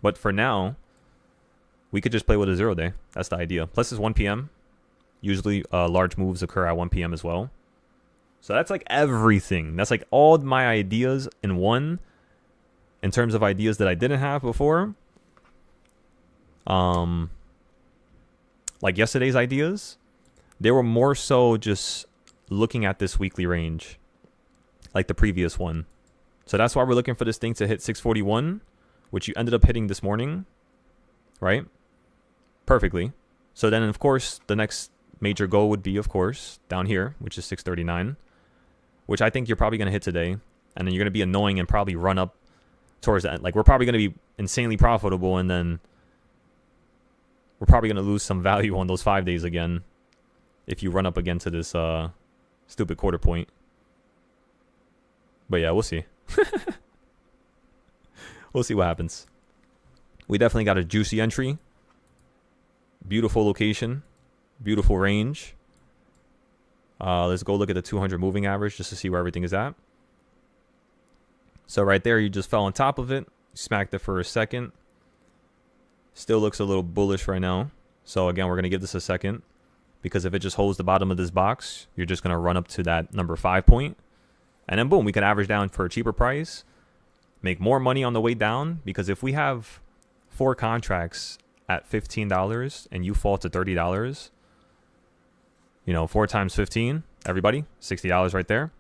But for now, we could just play with a 0-day. That's the idea. Plus, it's 1 p.m. Usually, large moves occur at 1 p.m. as well. So that's like everything. That's like all my ideas in one, in terms of ideas that I didn't have before. Like yesterday's ideas, they were more so just looking at this weekly range, like the previous one. So that's why we're looking for this thing to hit 641, which you ended up hitting this morning, right? Perfectly. So then, of course, the next major goal would be, of course, down here, which is 639, which I think you're probably going to hit today. And then you're going to be annoying and probably run up towards that. Like, we're probably going to be insanely profitable, and then we're probably going to lose some value on those 5 days again if you run up again to this stupid quarter point. But yeah, we'll see. We'll see what happens. We definitely got a juicy entry. Beautiful location. Beautiful range. Let's go look at the 200 moving average just to see where everything is at. So right there, you just fell on top of it. Smacked it for a second. Still looks a little bullish right now. So again, we're going to give this a second. Because if it just holds the bottom of this box, you're just going to run up to that number 5 point. And then boom, we can average down for a cheaper price. Make more money on the way down. Because if we have 4 contracts at $15 and you fall to $30, 4 times 15, everybody, $60 right there.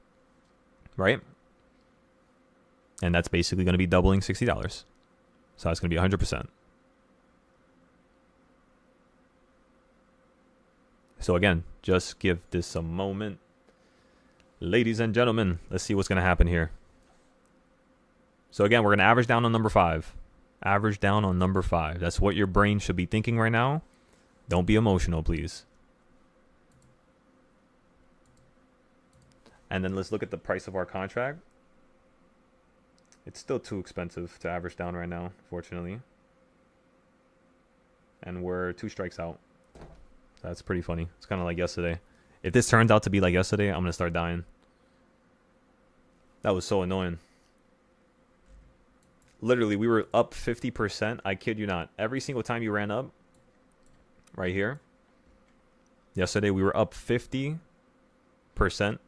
Right? And that's basically going to be doubling $60. So that's going to be 100%. So again, just give this a moment. Ladies and gentlemen, let's see what's going to happen here. So again, we're going to average down on number 5. Average down on number 5. That's what your brain should be thinking right now. Don't be emotional, please. And then let's look at the price of our contract. It's still too expensive to average down right now, fortunately. And we're 2 strikes out. That's pretty funny. It's kind of like yesterday. If this turns out to be like yesterday, I'm going to start dying. That was so annoying. Literally, we were up 50%. I kid you not. Every single time you ran up, right here, yesterday we were up 50%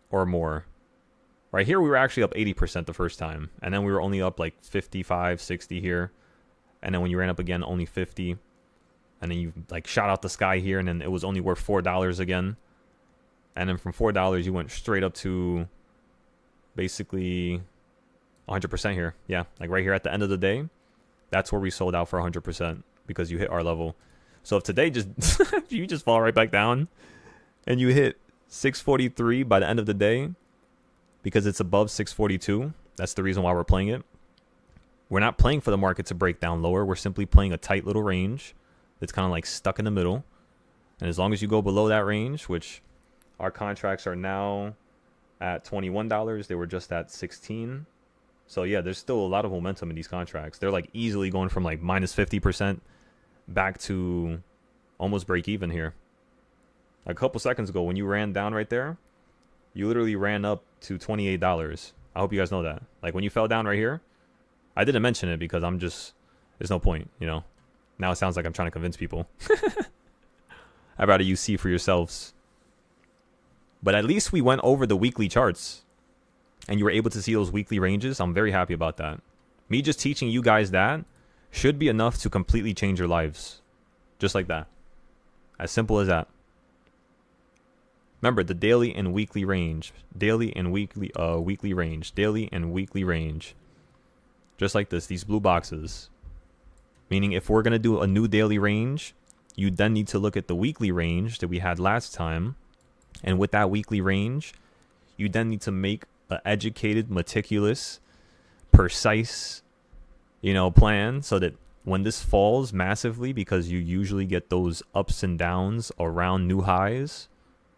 or more. Right here, we were actually up 80% the first time. And then we were only up like 55, 60 here. And then when you ran up again, only 50. And then you like shot out the sky here, and then it was only worth $4 again. And then from $4, you went straight up to basically 100% here. Yeah, like right here at the end of the day, that's where we sold out for 100% because you hit our level. So if today just you just fall right back down and you hit 643 by the end of the day because it's above 642, that's the reason why we're playing it. We're not playing for the market to break down lower. We're simply playing a tight little range. It's kind of like stuck in the middle. And as long as you go below that range, which our contracts are now at $21, they were just at 16. So yeah, there's still a lot of momentum in these contracts. They're like easily going from like minus 50% back to almost break even here. A couple seconds ago when you ran down right there, you literally ran up to $28. I hope you guys know that. Like when you fell down right here, I didn't mention it because I'm just There's no point, you know. Now it sounds like I'm trying to convince people. I'd rather you see for yourselves. But at least we went over the weekly charts and you were able to see those weekly ranges. I'm very happy about that. Me just teaching you guys that should be enough to completely change your lives. Just like that. As simple as that. Remember the daily and weekly range. Daily and weekly range. Daily and weekly range. Just like this, these blue boxes. Meaning if we're going to do a new daily range, you then need to look at the weekly range that we had last time. And with that weekly range, you then need to make an educated, meticulous, precise, plan so that when this falls massively, because you usually get those ups and downs around new highs,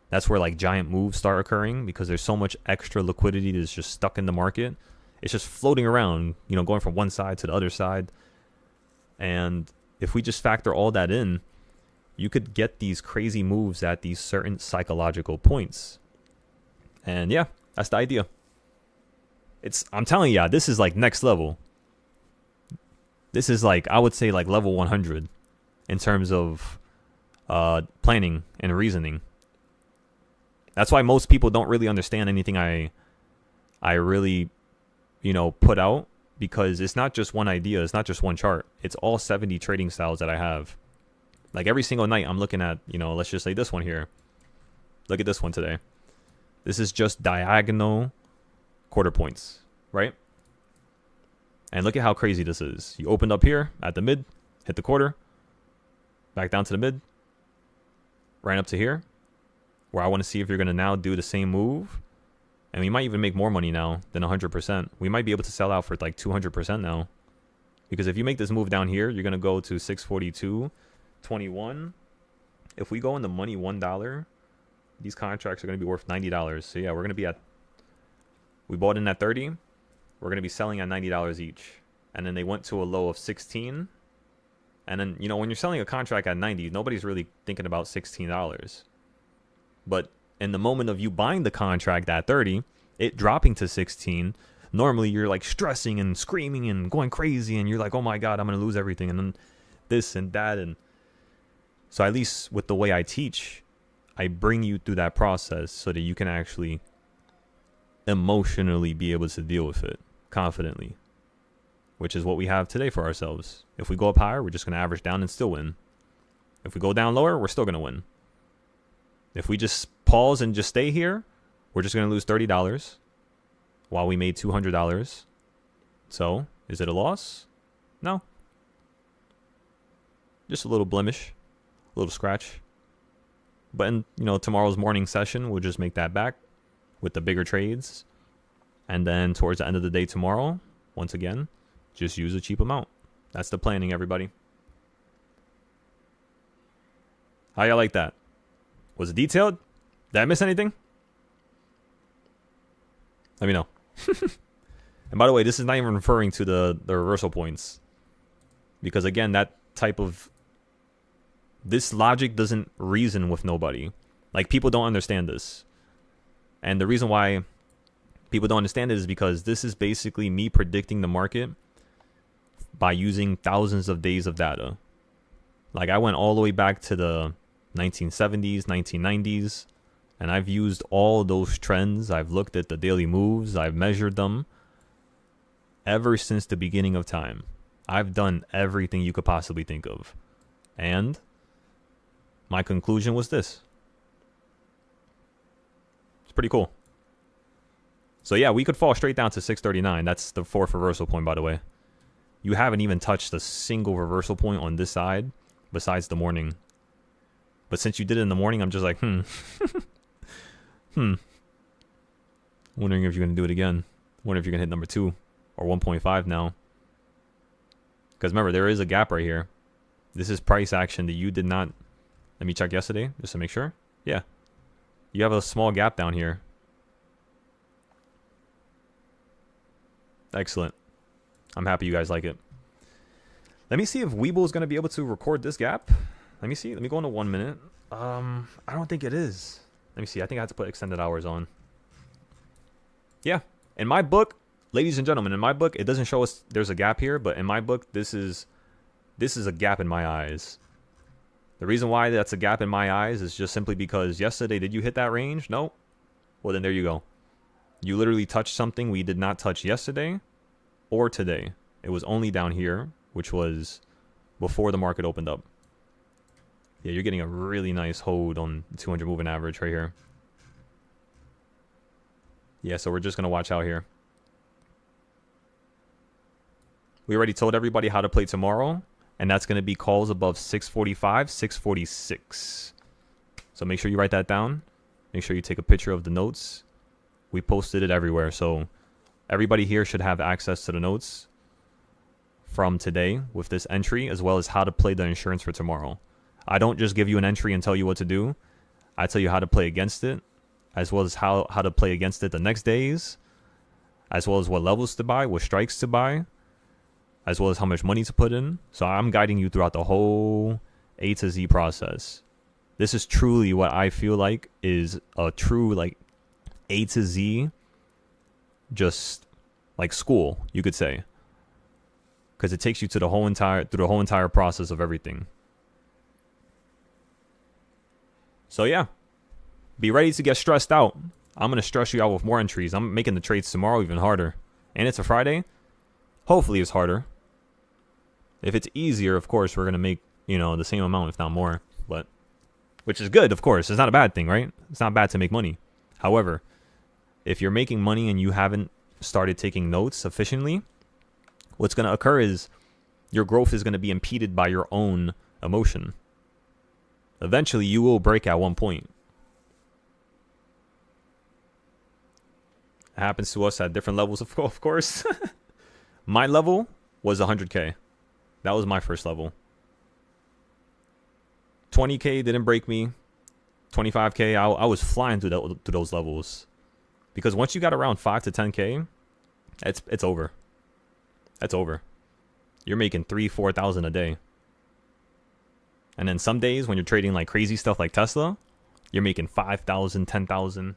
that's where like giant moves start occurring because there's so much extra liquidity that's just stuck in the market. It's just floating around, going from one side to the other side. And if we just factor all that in, you could get these crazy moves at these certain psychological points. And yeah, that's the idea. I'm telling you, this is like next level. This is like, I would say like level 100 in terms of planning and reasoning. That's why most people don't really understand anything I really, put out, because it's not just one idea. It's not just one chart. It's all 70 trading styles that I have. Like every single night I'm looking at, let's just say this one here. Look at this one today. This is just diagonal quarter points, right? And look at how crazy this is. You opened up here at the mid, hit the quarter, back down to the mid, ran up to here, where I want to see if you're going to now do the same move. And we might even make more money now than 100%. We might be able to sell out for like 200% now. Because if you make this move down here, you're going to go to 642.21. If we go in the money $1, these contracts are going to be worth $90. So yeah, we're going to be we bought in at 30. We're going to be selling at $90 each. And then they went to a low of 16. And then, when you're selling a contract at 90, nobody's really thinking about $16. But in the moment of you buying the contract at 30, it dropping to 16, normally you're like stressing and screaming and going crazy. And you're like, oh my God, I'm going to lose everything. And then this and that. And so at least with the way I teach, I bring you through that process so that you can actually emotionally be able to deal with it confidently, which is what we have today for ourselves. If we go up higher, we're just going to average down and still win. If we go down lower, we're still going to win. If we just pause and just stay here, we're just going to lose $30 while we made $200. So, is it a loss? No. Just a little blemish, a little scratch. But in, tomorrow's morning session, we'll just make that back with the bigger trades. And then towards the end of the day tomorrow, once again, just use a cheap amount. That's the planning, everybody. How y'all like that? Was it detailed? Did I miss anything? Let me know. And by the way, this is not even referring to the reversal points. Because again, this logic doesn't reason with nobody. Like, people don't understand this. And the reason why people don't understand it is because this is basically me predicting the market by using thousands of days of data. Like, I went all the way back to the 1970s, 1990s, and I've used all those trends. I've looked at the daily moves. I've measured them ever since the beginning of time. I've done everything you could possibly think of. And my conclusion was this. It's pretty cool. So yeah, we could fall straight down to 639. That's the fourth reversal point, by the way. You haven't even touched a single reversal point on this side besides the morning. But since you did it in the morning, I'm just like, wondering if you're going to do it again. Wondering if you're going to hit number 2 or 1.5 now. Because remember, there is a gap right here. This is price action that you did not... Let me check yesterday just to make sure. Yeah. You have a small gap down here. Excellent. I'm happy you guys like it. Let me see if Weeble is going to be able to record this gap. Let me see. Let me go into 1 minute. I don't think it is. Let me see. I think I have to put extended hours on. Yeah. In my book, ladies and gentlemen, in my book, it doesn't show us there's a gap here. But in my book, this is this is a gap in my eyes. The reason why that's a gap in my eyes is just simply because yesterday, did you hit that range? No. Well, then there you go. You literally touched something we did not touch yesterday or today. It was only down here, which was before the market opened up. Yeah, you're getting a really nice hold on the 200 moving average right here. Yeah, so we're just going to watch out here. We already told everybody how to play tomorrow, and that's going to be calls above 645, 646. So make sure you write that down. Make sure you take a picture of the notes. We posted it everywhere, so everybody here should have access to the notes from today with this entry, as well as how to play the insurance for tomorrow. I don't just give you an entry and tell you what to do. I tell you how to play against it, as well as how to play against it the next days, as well as what levels to buy, what strikes to buy, as well as how much money to put in. So I'm guiding you throughout the whole A to Z process. This is truly what I feel like is a true like A to Z, just like school, you could say, because it takes you to the whole entire process of everything. So yeah, be ready to get stressed out. I'm going to stress you out with more entries. I'm making the trades tomorrow even harder. And it's a Friday. Hopefully it's harder. If it's easier, of course, we're going to make, the same amount, if not more. But, which is good, of course. It's not a bad thing, right? It's not bad to make money. However, if you're making money and you haven't started taking notes sufficiently, what's going to occur is your growth is going to be impeded by your own emotion. Eventually, you will break at one point. It happens to us at different levels, of course. My level was 100K. That was my first level. 20K didn't break me. 25K, I was flying through those levels. Because once you got around 5 to 10K, it's over. That's over. You're making 3,000-4,000 a day. And then some days when you're trading like crazy stuff like Tesla, you're making 5,000, 10,000.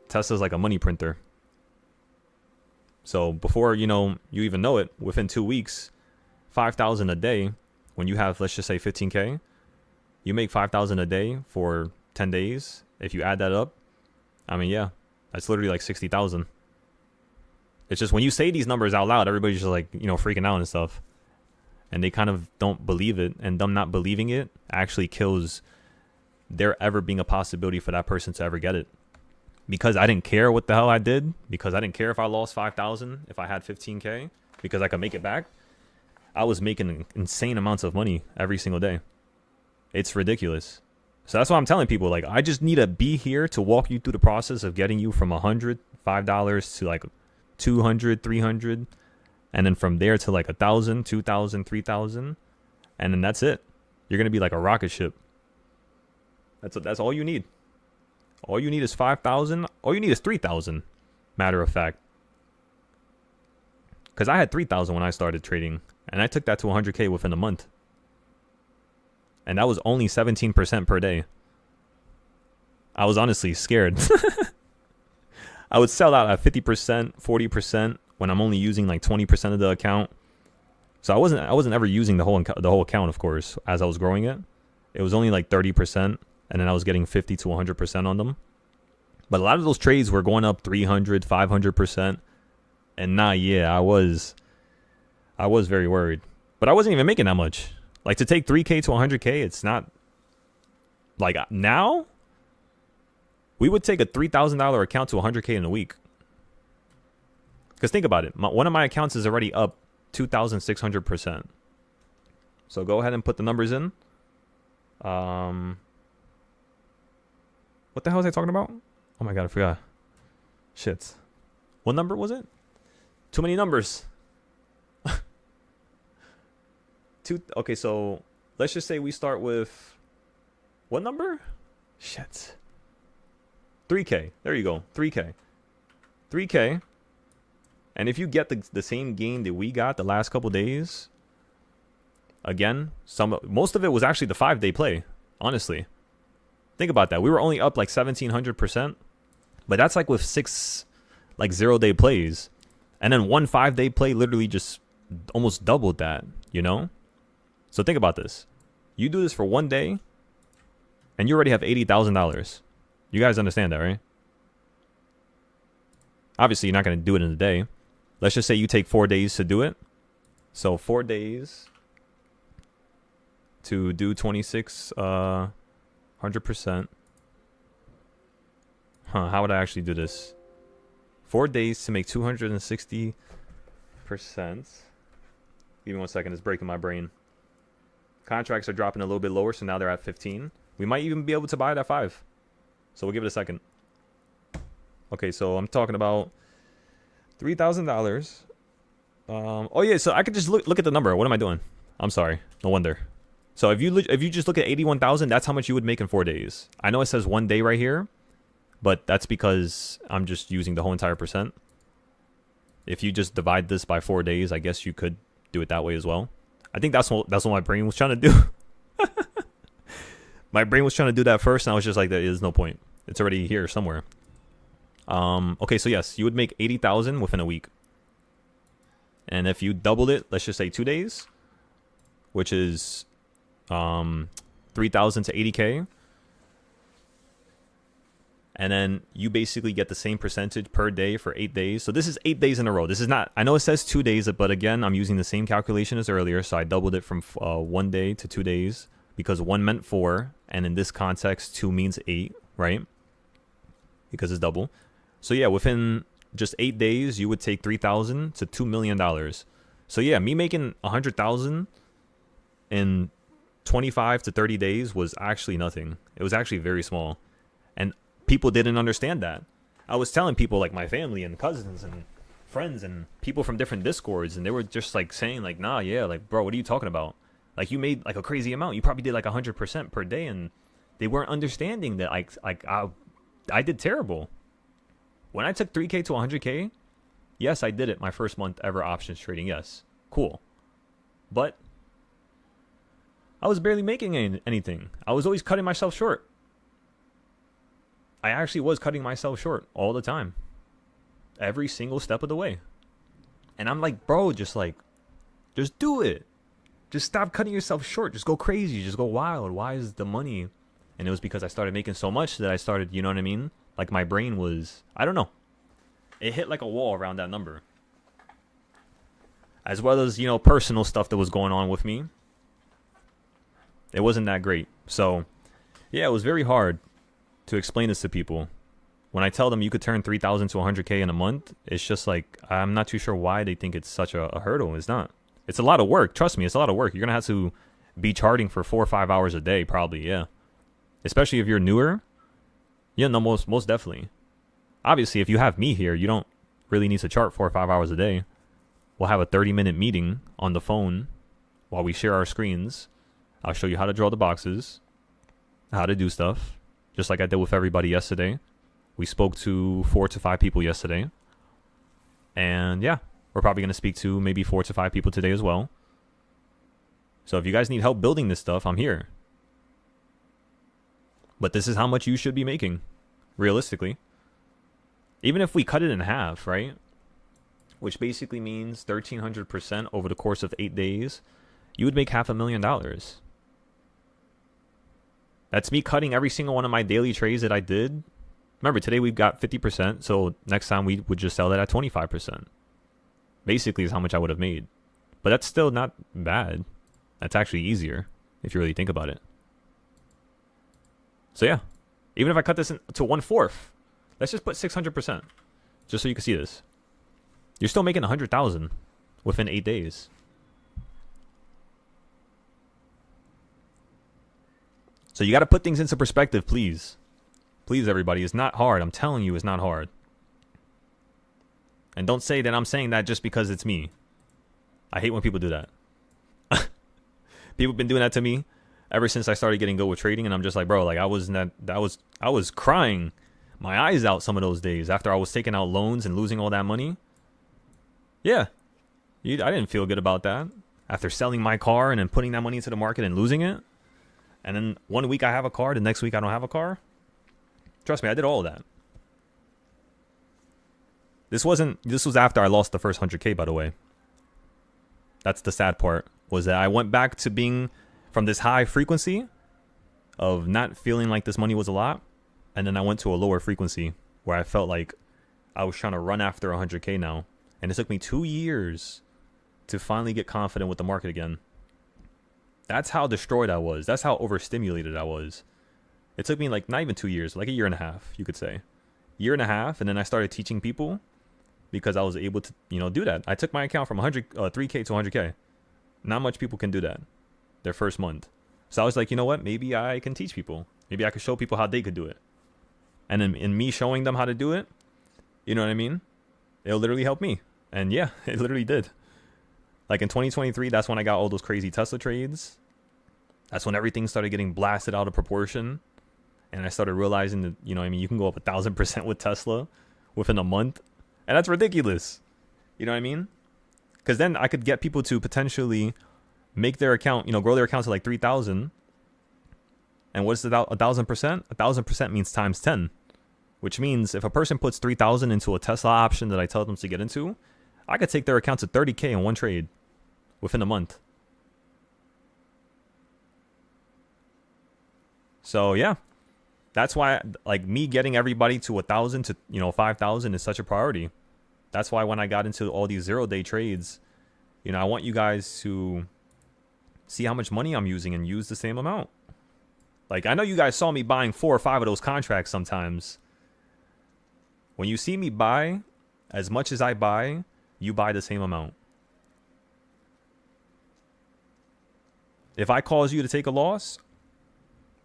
Tesla's like a money printer. So before you even know it, within 2 weeks, 5,000 a day, when you have, let's just say 15K, you make 5,000 a day for 10 days. If you add that up, I mean, yeah, that's literally like 60,000. It's just when you say these numbers out loud, everybody's just like, freaking out and stuff. And they kind of don't believe it. And them not believing it actually kills there ever being a possibility for that person to ever get it. Because I didn't care what the hell I did. Because I didn't care if I lost 5,000, if I had 15K. Because I could make it back. I was making insane amounts of money every single day. It's ridiculous. So that's why I'm telling people, like, I just need to be here to walk you through the process of getting you from $105 to like 200, 300. And then from there to like 1,000, 2,000, 3,000. And then that's it. You're going to be like a rocket ship. That's all you need. All you need is 5,000. All you need is 3,000. Matter of fact. Because I had 3,000 when I started trading. And I took that to 100K within a month. And that was only 17% per day. I was honestly scared. I would sell out at 50%, 40%. When I'm only using like 20% of the account. So I wasn't ever using the whole account, of course, as I was growing it. It was only like 30%, and then I was getting 50 to 100% on them. But a lot of those trades were going up 300, 500%. And I was very worried. But I wasn't even making that much. Like to take 3K to 100K, it's not like now we would take a $3,000 account to 100K in a week. Because think about it. One of my accounts is already up 2,600%. So go ahead and put the numbers in. What the hell was I talking about? Oh my God, I forgot. Shit. What number was it? Too many numbers. Okay, so let's just say we start with what number? Shit. 3K. There you go. 3K. 3K. And if you get the same gain that we got the last couple days, again, most of it was actually the 5-day play, honestly. Think about that. We were only up like 1,700%, but that's like with 6 like 0-day plays. And then one 5-day play literally just almost doubled that, So think about this. You do this for one day, and you already have $80,000. You guys understand that, right? Obviously, you're not going to do it in a day. Let's just say you take 4 days to do it. So 4 days to do 100%. How would I actually do this? 4 days to make 260%. Give me 1 second. It's breaking my brain. Contracts are dropping a little bit lower, so now they're at 15. We might even be able to buy it at 5. So we'll give it a second. Okay, so I'm talking about $3,000. Oh yeah, so I could just look at the number. What am I doing? I'm sorry. No wonder. So if you just look at 81,000, that's how much you would make in 4 days. I know it says 1 day right here, but that's because I'm just using the whole entire percent. If you just divide this by 4 days, I guess you could do it that way as well. I think that's what my brain was trying to do. My brain was trying to do that first, and I was just like, there is no point. It's already here somewhere. Okay, so yes, you would make 80,000 within a week. And if you doubled it, let's just say 2 days, which is 3,000 to 80K. And then you basically get the same percentage per day for 8 days. So this is 8 days in a row. This is not, I know it says 2 days, but again, I'm using the same calculation as earlier. So I doubled it from 1 day to 2 days because 1 meant 4. And in this context, 2 means 8, right? Because it's double. So yeah, within just 8 days, you would take $3,000 to $2 million. So yeah, me making 100,000 in 25 to 30 days was actually nothing. It was actually very small. And people didn't understand that. I was telling people like my family and cousins and friends and people from different discords, and they were just like saying like, nah, yeah, like, bro, what are you talking about? Like, you made like a crazy amount. You probably did like 100% per day, and they weren't understanding that I did terrible. When I took 3K to 100K, yes, I did it my first month ever options trading. Yes, cool. But I was barely making anything. I was always cutting myself short. I actually was cutting myself short all the time. Every single step of the way. And I'm like, bro, just do it. Just stop cutting yourself short. Just go crazy. Just go wild. Why is the money? And it was because I started making so much that I started, you know what I mean? Like my brain was, I don't know. It hit like a wall around that number. As well as, you know, personal stuff that was going on with me. It wasn't that great. So, yeah, it was very hard to explain this to people. When I tell them you could turn 3,000 to 100K in a month, it's just like, I'm not too sure why they think it's such a hurdle. It's not. It's a lot of work. Trust me, it's a lot of work. You're going to have to be charting for 4 or 5 hours a day, probably, yeah. Especially if you're newer. Yeah, no, most definitely. Obviously, if you have me here, you don't really need to chart 4 or 5 hours a day. We'll have a 30-minute meeting on the phone while we share our screens. I'll show you how to draw the boxes, how to do stuff, just like I did with everybody yesterday. We spoke to 4 to 5 people yesterday. And yeah, we're probably going to speak to maybe 4 to 5 people today as well. So if you guys need help building this stuff, I'm here. But this is how much you should be making, realistically. Even if we cut it in half, right? Which basically means 1,300% over the course of 8 days, you would make $500,000. That's me cutting every single one of my daily trades that I did. Remember, today we've got 50%, so next time we would just sell that at 25%. Basically is how much I would have made. But that's still not bad. That's actually easier, if you really think about it. So yeah, even if I cut this to 1/4, let's just put 600%, just so you can see this. You're still making 100,000 within 8 days. So you got to put things into perspective, please. Please, everybody. It's not hard. I'm telling you, it's not hard. And don't say that I'm saying that just because it's me. I hate when people do that. People have been doing that to me ever since I started getting good with trading, and I'm just like, bro, like I was crying my eyes out some of those days after I was taking out loans and losing all that money. Yeah, I didn't feel good about that. After selling my car and then putting that money into the market and losing it, and then 1 week I have a car, the next week I don't have a car. Trust me, I did all of that. This was after I lost the first 100K, by the way. That's the sad part. was that I went back to being from this high frequency of not feeling like this money was a lot, and then I went to a lower frequency where I felt like I was trying to run after 100K now. And it took me 2 years to finally get confident with the market again. That's how destroyed I was. That's how overstimulated I was. It took me like not even 2 years, like a year and a half, you could say. Year and a half, and then I started teaching people because I was able to, do that. I took my account from 3K to 100K. Not much people can do that their first month. So I was like, you know what? Maybe I can teach people. Maybe I could show people how they could do it. And in me showing them how to do it, you know what I mean? It'll literally help me. And yeah, it literally did. Like in 2023, that's when I got all those crazy Tesla trades. That's when everything started getting blasted out of proportion. And I started realizing that, you can go up 1,000% with Tesla within a month. And that's ridiculous. You know what I mean? Because then I could get people to potentially make their account, grow their account to like 3,000. And what's 1,000%? 1,000% means times 10. Which means if a person puts 3,000 into a Tesla option that I tell them to get into, I could take their account to 30K in one trade within a month. So yeah, that's why like me getting everybody to 1,000 to 5,000 is such a priority. That's why when I got into all these 0-day trades, I want you guys to see how much money I'm using and use the same amount. Like I know you guys saw me buying 4 or 5 of those contracts sometimes. When you see me buy as much as I buy, you buy the same amount. If I cause you to take a loss,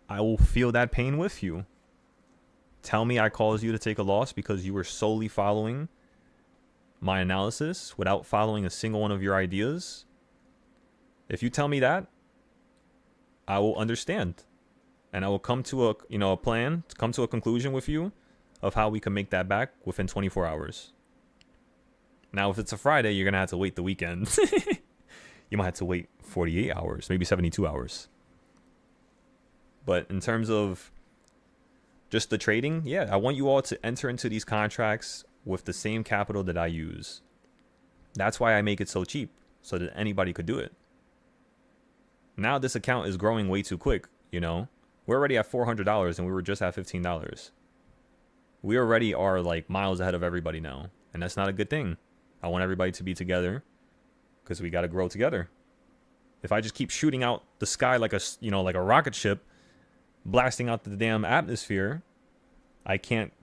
I will feel that pain with you. Tell me I caused you to take a loss because you were solely following my analysis without following a single one of your ideas. If you tell me that, I will understand. And I will come to a plan, to come to a conclusion with you of how we can make that back within 24 hours. Now, if it's a Friday, you're going to have to wait the weekend. You might have to wait 48 hours, maybe 72 hours. But in terms of just the trading, yeah, I want you all to enter into these contracts with the same capital that I use. That's why I make it so cheap, so that anybody could do it. Now this account is growing way too quick, We're already at $400 and we were just at $15. We already are like miles ahead of everybody now. And that's not a good thing. I want everybody to be together because we got to grow together. If I just keep shooting out the sky like a rocket ship, blasting out the damn atmosphere, I can't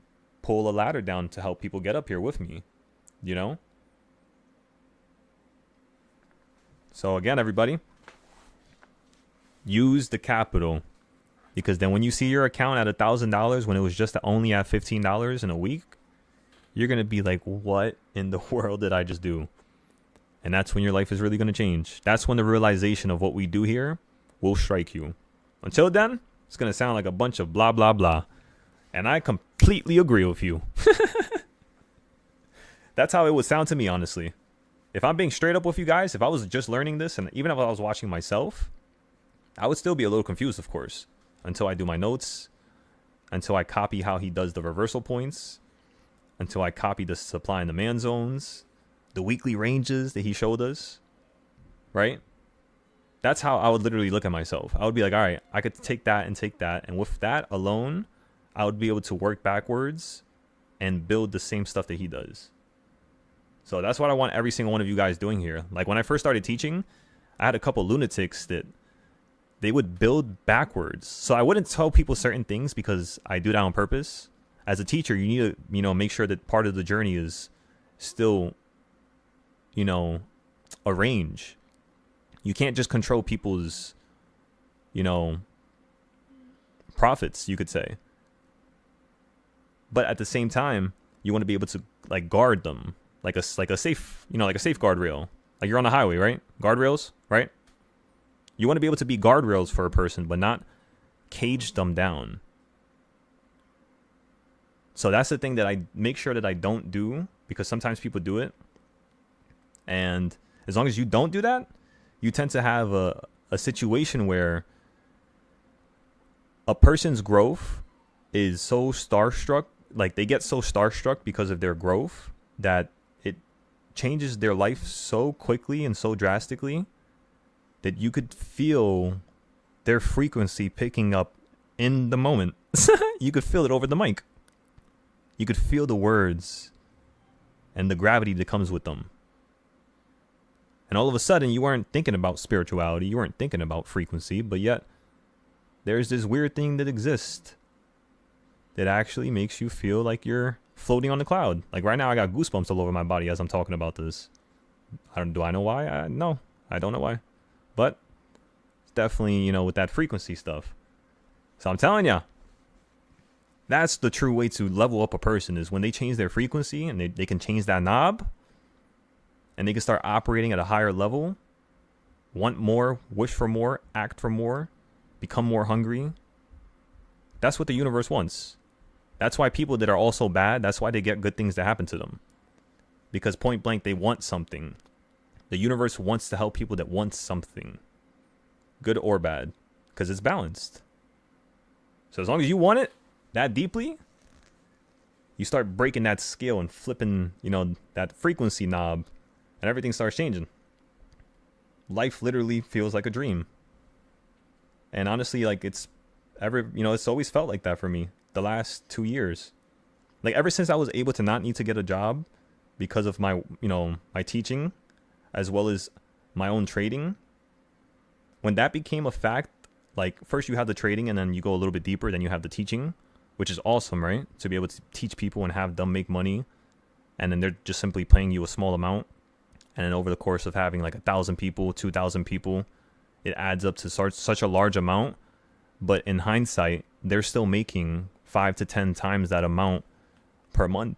pull a ladder down to help people get up here with me, So again, everybody, use the capital, because then when you see your account at $1,000 when it was just only at $15 in a week, you're going to be like, what in the world did I just do? And that's when your life is really going to change. That's when the realization of what we do here will strike you. Until then, it's going to sound like a bunch of blah, blah, blah. And I completely agree with you. That's how it would sound to me, honestly. If I'm being straight up with you guys, if I was just learning this, and even if I was watching myself, I would still be a little confused, of course, until I do my notes, until I copy how he does the reversal points, until I copy the supply and demand zones, the weekly ranges that he showed us, right? That's how I would literally look at myself. I would be like, all right, I could take that. And with that alone, I would be able to work backwards and build the same stuff that he does. So that's what I want every single one of you guys doing here. Like when I first started teaching, I had a couple lunatics that they would build backwards. So I wouldn't tell people certain things because I do that on purpose. As a teacher, you need to, make sure that part of the journey is still, a range. You can't just control people's, profits, you could say. But at the same time, you want to be able to like guard them, like a safe, like a safe guardrail. Like you're on the highway, right? Guardrails, right? You want to be able to be guardrails for a person, but not cage them down. So that's the thing that I make sure that I don't do, because sometimes people do it. And as long as you don't do that, you tend to have a situation where a person's growth is so starstruck, like they get so starstruck because of their growth that it changes their life so quickly and so drastically that you could feel their frequency picking up in the moment. You could feel it over the mic. You could feel the words and the gravity that comes with them. And all of a sudden, you weren't thinking about spirituality. You weren't thinking about frequency. But yet, there's this weird thing that exists that actually makes you feel like you're floating on the cloud. Like right now, I got goosebumps all over my body as I'm talking about this. Do I know why? No, I don't know why. But it's definitely, you know, with that frequency stuff. So I'm telling you, that's the true way to level up a person, is when they change their frequency and they can change that knob and they can start operating at a higher level, want more, wish for more, act for more, become more hungry. That's what the universe wants. That's why people that are also bad, that's why they get good things to happen to them. Because point blank, they want something. The universe wants to help people that want something, good or bad, because it's balanced. So as long as you want it that deeply, you start breaking that scale and flipping, you know, that frequency knob, and everything starts changing. Life literally feels like a dream. And honestly, like it's always felt like that for me the last 2 years. Like ever since I was able to not need to get a job because of my, you know, my teaching as well as my own trading, when that became a fact, like first you have the trading and then you go a little bit deeper, then you have the teaching, which is awesome, right? To be able to teach people and have them make money, and then they're just simply paying you a small amount. And then over the course of having like 1,000 people, 2,000 people, it adds up to such a large amount. But in hindsight, they're still making 5 to 10 times that amount per month,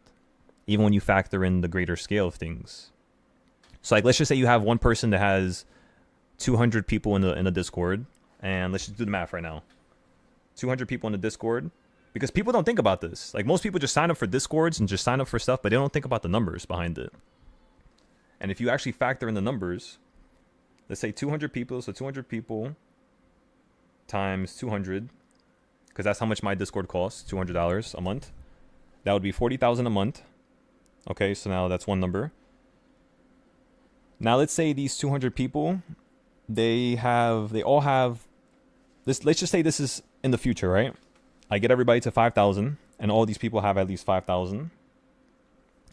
even when you factor in the greater scale of things. So like, let's just say you have one person that has 200 people in the Discord, and let's just do the math right now. 200 people in the Discord, because people don't think about this. Like most people just sign up for Discords and just sign up for stuff, but they don't think about the numbers behind it. And if you actually factor in the numbers, let's say 200 people, so 200 people times 200, because that's how much my Discord costs, $200 a month. That would be 40,000 a month. Okay, so now that's one number. Now let's say these 200 people, let's just say this is in the future, right? I get everybody to 5,000, and all these people have at least 5,000.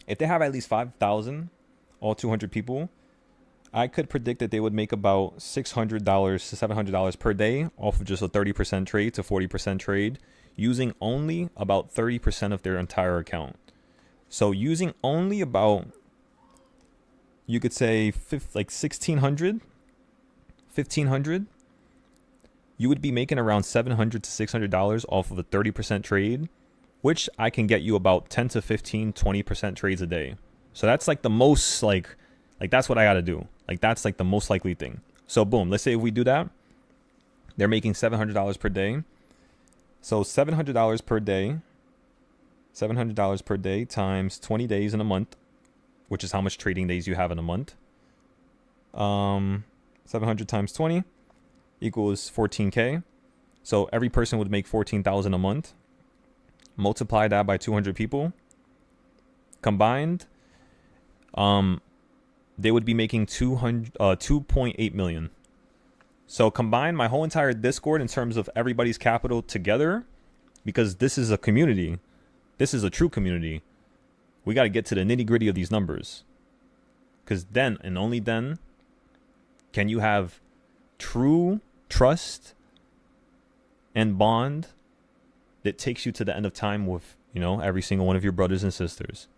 If they have at least 5,000, all 200 people, I could predict that they would make about $600 to $700 per day off of just a 30% trade to 40% trade, using only about 30% of their entire account. So using only about, you could say like 1,600, 1,500, you would be making around $700 to $600 off of a 30% trade, which I can get you about 10 to 15, 20% trades a day. So that's like the most like that's what I got to do. Like that's like the most likely thing. So boom, let's say if we do that, they're making $700 per day. So $700 per day, $700 per day times 20 days in a month, which is how much trading days you have in a month. 700 times 20 equals 14K. So every person would make 14,000 a month. Multiply that by 200 people. Combined, they would be making 2.8 million. So combine my whole entire Discord in terms of everybody's capital together, because this is a community. This is a true community. We got to get to the nitty gritty of these numbers, because then and only then can you have true trust and bond that takes you to the end of time with, you know, every single one of your brothers and sisters.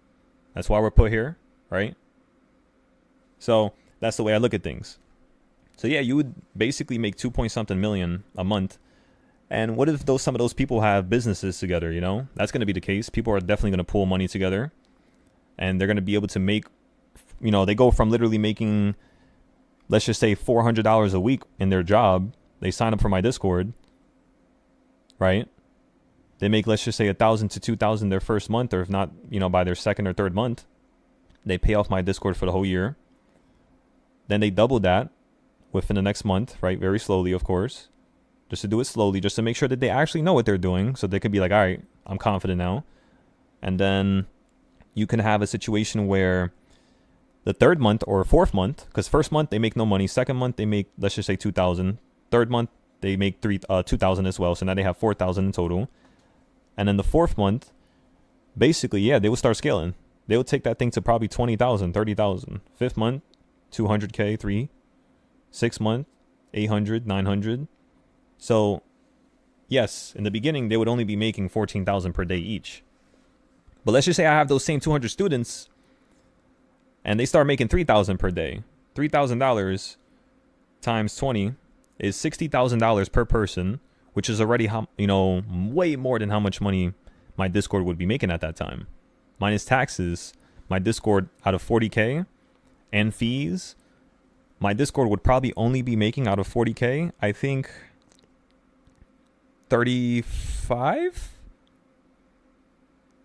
That's why we're put here, right? So that's the way I look at things. So yeah, you would basically make 2-point-something million a month. And what if some of those people have businesses together, you know? That's going to be the case. People are definitely going to pool money together. And they're going to be able to make, you know, they go from literally making, let's just say $400 a week in their job. They sign up for my Discord, right? They make, let's just say, 1,000 to 2,000 their first month, or if not, you know, by their second or third month. They pay off my Discord for the whole year. Then they double that within the next month, right? Very slowly, of course. Just to do it slowly, just to make sure that they actually know what they're doing. So they could be like, all right, I'm confident now. And then you can have a situation where The third month or fourth month, because first month they make no money. Second month they make, let's just say 2,000. Third month they make 2,000 as well. So now they have 4,000 in total. And then the fourth month, basically, yeah, they will start scaling. They will take that thing to probably 20,000, 30,000. Fifth month, 200K, 3. Sixth month, 800, 900. So, yes, in the beginning, they would only be making 14,000 per day each. But let's just say I have those same 200 students and they start making 3,000 per day. $3,000 times 20 is $60,000 per person, which is already, way more than how much money my Discord would be making at that time. Minus taxes, my Discord out of 40K and fees, my Discord would probably only be making out of 40K, I think 35?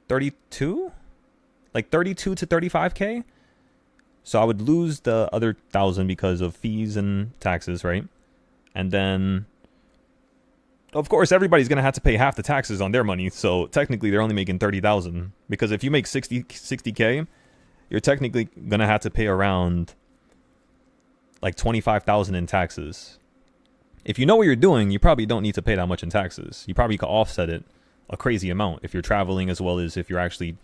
32? Like 32 to 35K? So I would lose the other 1,000 because of fees and taxes, right? And then, of course, everybody's going to have to pay half the taxes on their money. So technically, they're only making 30,000. Because if you make 60K, you're technically going to have to pay around like 25,000 in taxes. If you know what you're doing, you probably don't need to pay that much in taxes. You probably could offset it a crazy amount if you're traveling, as well as if you're actually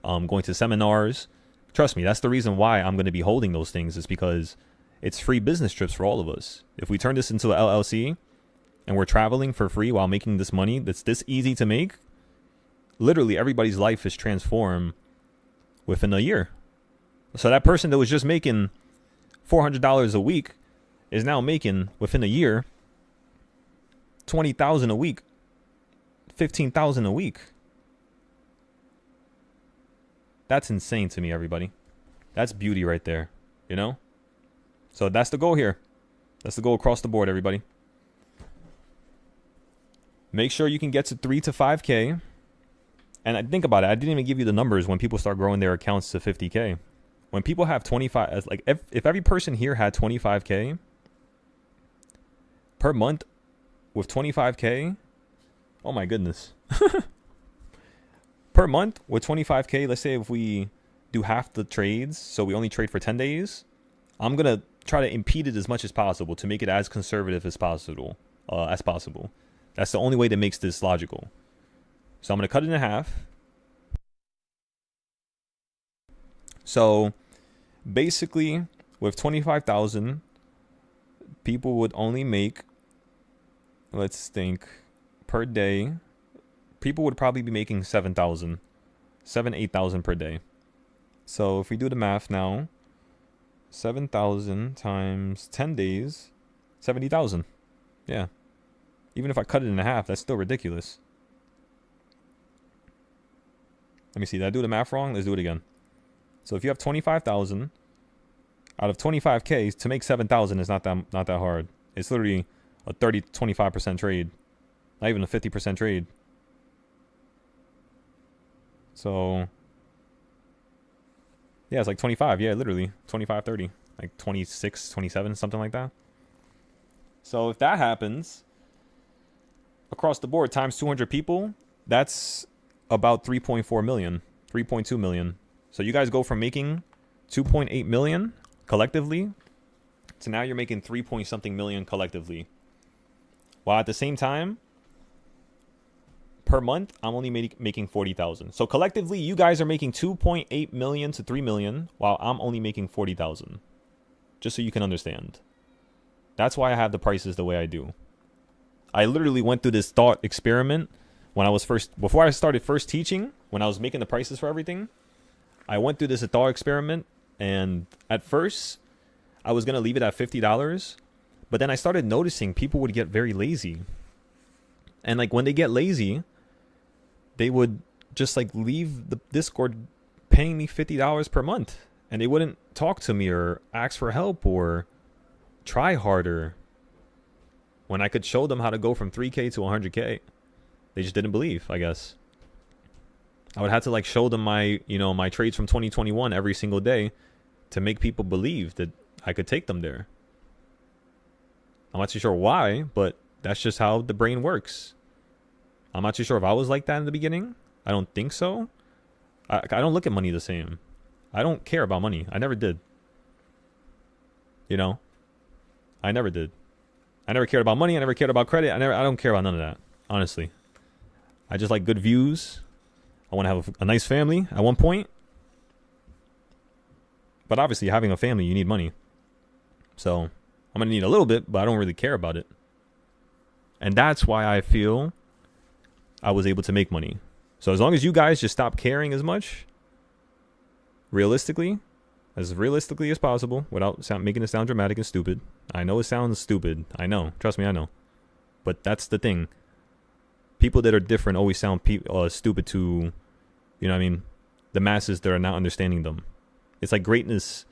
going to seminars. Trust me, that's the reason why I'm going to be holding those things, is because it's free business trips for all of us. If we turn this into an LLC and we're traveling for free while making this money that's this easy to make, literally everybody's life is transformed within a year. So that person that was just making $400 a week is now making, within a year, $20,000 a week, $15,000 a week. That's insane to me, everybody. That's beauty right there, you know? So that's the goal here. That's the goal across the board, everybody. Make sure you can get to 3 to 5K. And I think about it, I didn't even give you the numbers when people start growing their accounts to 50K. When people have 25, like if every person here had 25K per month with 25K, oh my goodness. Per month with 25K, let's say if we do half the trades, so we only trade for 10 days, I'm going to try to impede it as much as possible to make it as conservative as possible. That's the only way that makes this logical. So I'm going to cut it in half. So basically, with 25,000, people would only make, let's think, per day, people would probably be making 7,000, 8,000 per day. So if we do the math now, 7,000 times 10 days, 70,000. Yeah. Even if I cut it in half, that's still ridiculous. Let me see. Did I do the math wrong? Let's do it again. So if you have 25,000 out of 25K, to make 7,000 is not that hard. It's literally a 25% trade, not even a 50% trade. So yeah, it's like 25. Yeah, literally 25, 30, like 26, 27, something like that. So if that happens across the board times 200 people, that's about 3.4 million, 3.2 million. So you guys go from making 2.8 million collectively to now you're making 3 point something million collectively. While at the same time, per month, I'm only making 40,000. So collectively, you guys are making 2.8 million to 3 million, while I'm only making 40,000. Just so you can understand. That's why I have the prices the way I do. I literally went through this thought experiment before I started first teaching, when I was making the prices for everything. I went through this thought experiment, and at first, I was going to leave it at $50, but then I started noticing people would get very lazy. And like when they get lazy, they would just like leave the Discord paying me $50 per month, and they wouldn't talk to me or ask for help or try harder when I could show them how to go from 3K to 100K. They just didn't believe, I guess. I would have to like show them my trades from 2021 every single day to make people believe that I could take them there. I'm not too sure why, but that's just how the brain works. I'm not too sure if I was like that in the beginning. I don't think so. I don't look at money the same. I don't care about money. I never did. You know, I never did. I never cared about money. I never cared about credit. I don't care about none of that. Honestly, I just like good views. I want to have a nice family at one point. But obviously, having a family, you need money. So I'm going to need a little bit, but I don't really care about it. And that's why I feel I was able to make money. So as long as you guys just stop caring as much, realistically as possible, without making it sound dramatic and stupid. I know it sounds stupid. I know. Trust me, I know. But that's the thing. People that are different always sound stupid to, you know what I mean, the masses that are not understanding them. It's like greatness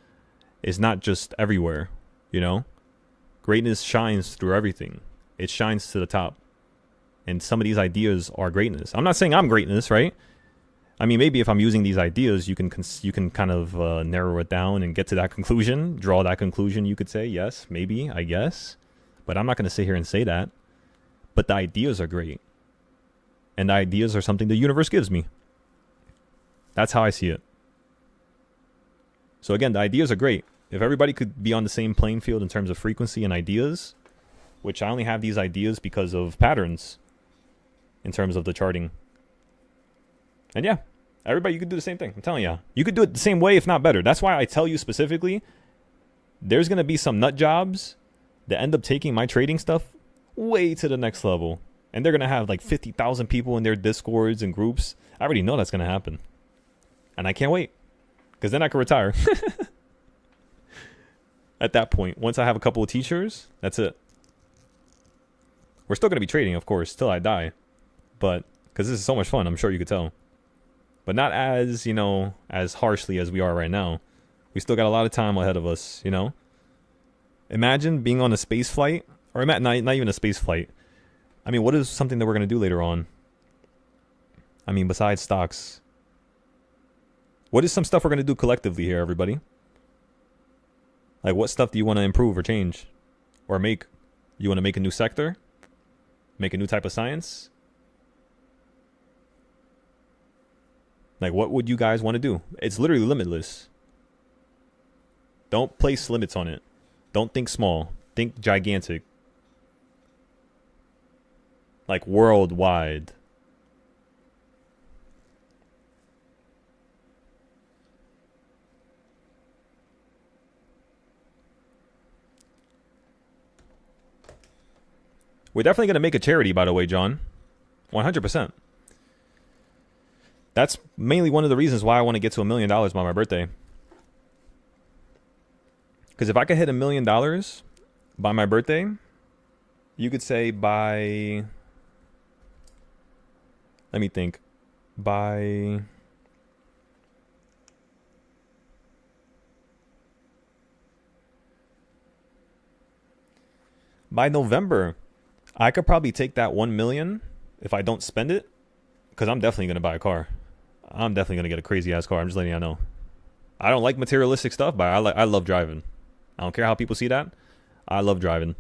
is not just everywhere, you know? Greatness shines through everything. It shines to the top. And some of these ideas are greatness. I'm not saying I'm greatness, right? I mean, maybe if I'm using these ideas, you can kind of narrow it down and get to that conclusion, draw that conclusion, you could say. Yes, maybe, I guess. But I'm not going to sit here and say that. But the ideas are great. And the ideas are something the universe gives me. That's how I see it. So again, the ideas are great. If everybody could be on the same playing field in terms of frequency and ideas, which I only have these ideas because of patterns in terms of the charting. And yeah, everybody, you could do the same thing. I'm telling you. You could do it the same way, if not better. That's why I tell you specifically, there's going to be some nut jobs that end up taking my trading stuff way to the next level. And they're going to have like 50,000 people in their discords and groups. I already know that's going to happen. And I can't wait. Because then I can retire. At that point, once I have a couple of teachers, that's it. We're still going to be trading, of course, till I die. But, because this is so much fun, I'm sure you could tell. But not as, you know, as harshly as we are right now. We still got a lot of time ahead of us, you know? Imagine being on a space flight. Or not even a space flight. I mean, what is something that we're going to do later on? I mean, besides stocks. What is some stuff we're going to do collectively here, everybody? Like, what stuff do you want to improve or change? Or make? You want to make a new sector? Make a new type of science? Like, what would you guys want to do? It's literally limitless. Don't place limits on it. Don't think small. Think gigantic. Like, worldwide. We're definitely going to make a charity, by the way, John. 100%. That's mainly one of the reasons why I want to get to $1 million by my birthday. Because if I could hit $1 million by my birthday, you could say by... Let me think. By November, I could probably take that 1 million if I don't spend it, because I'm definitely going to buy a car. I'm definitely going to get a crazy ass car. I'm just letting you know. I don't like materialistic stuff, but I love driving. I don't care how people see that. I love driving.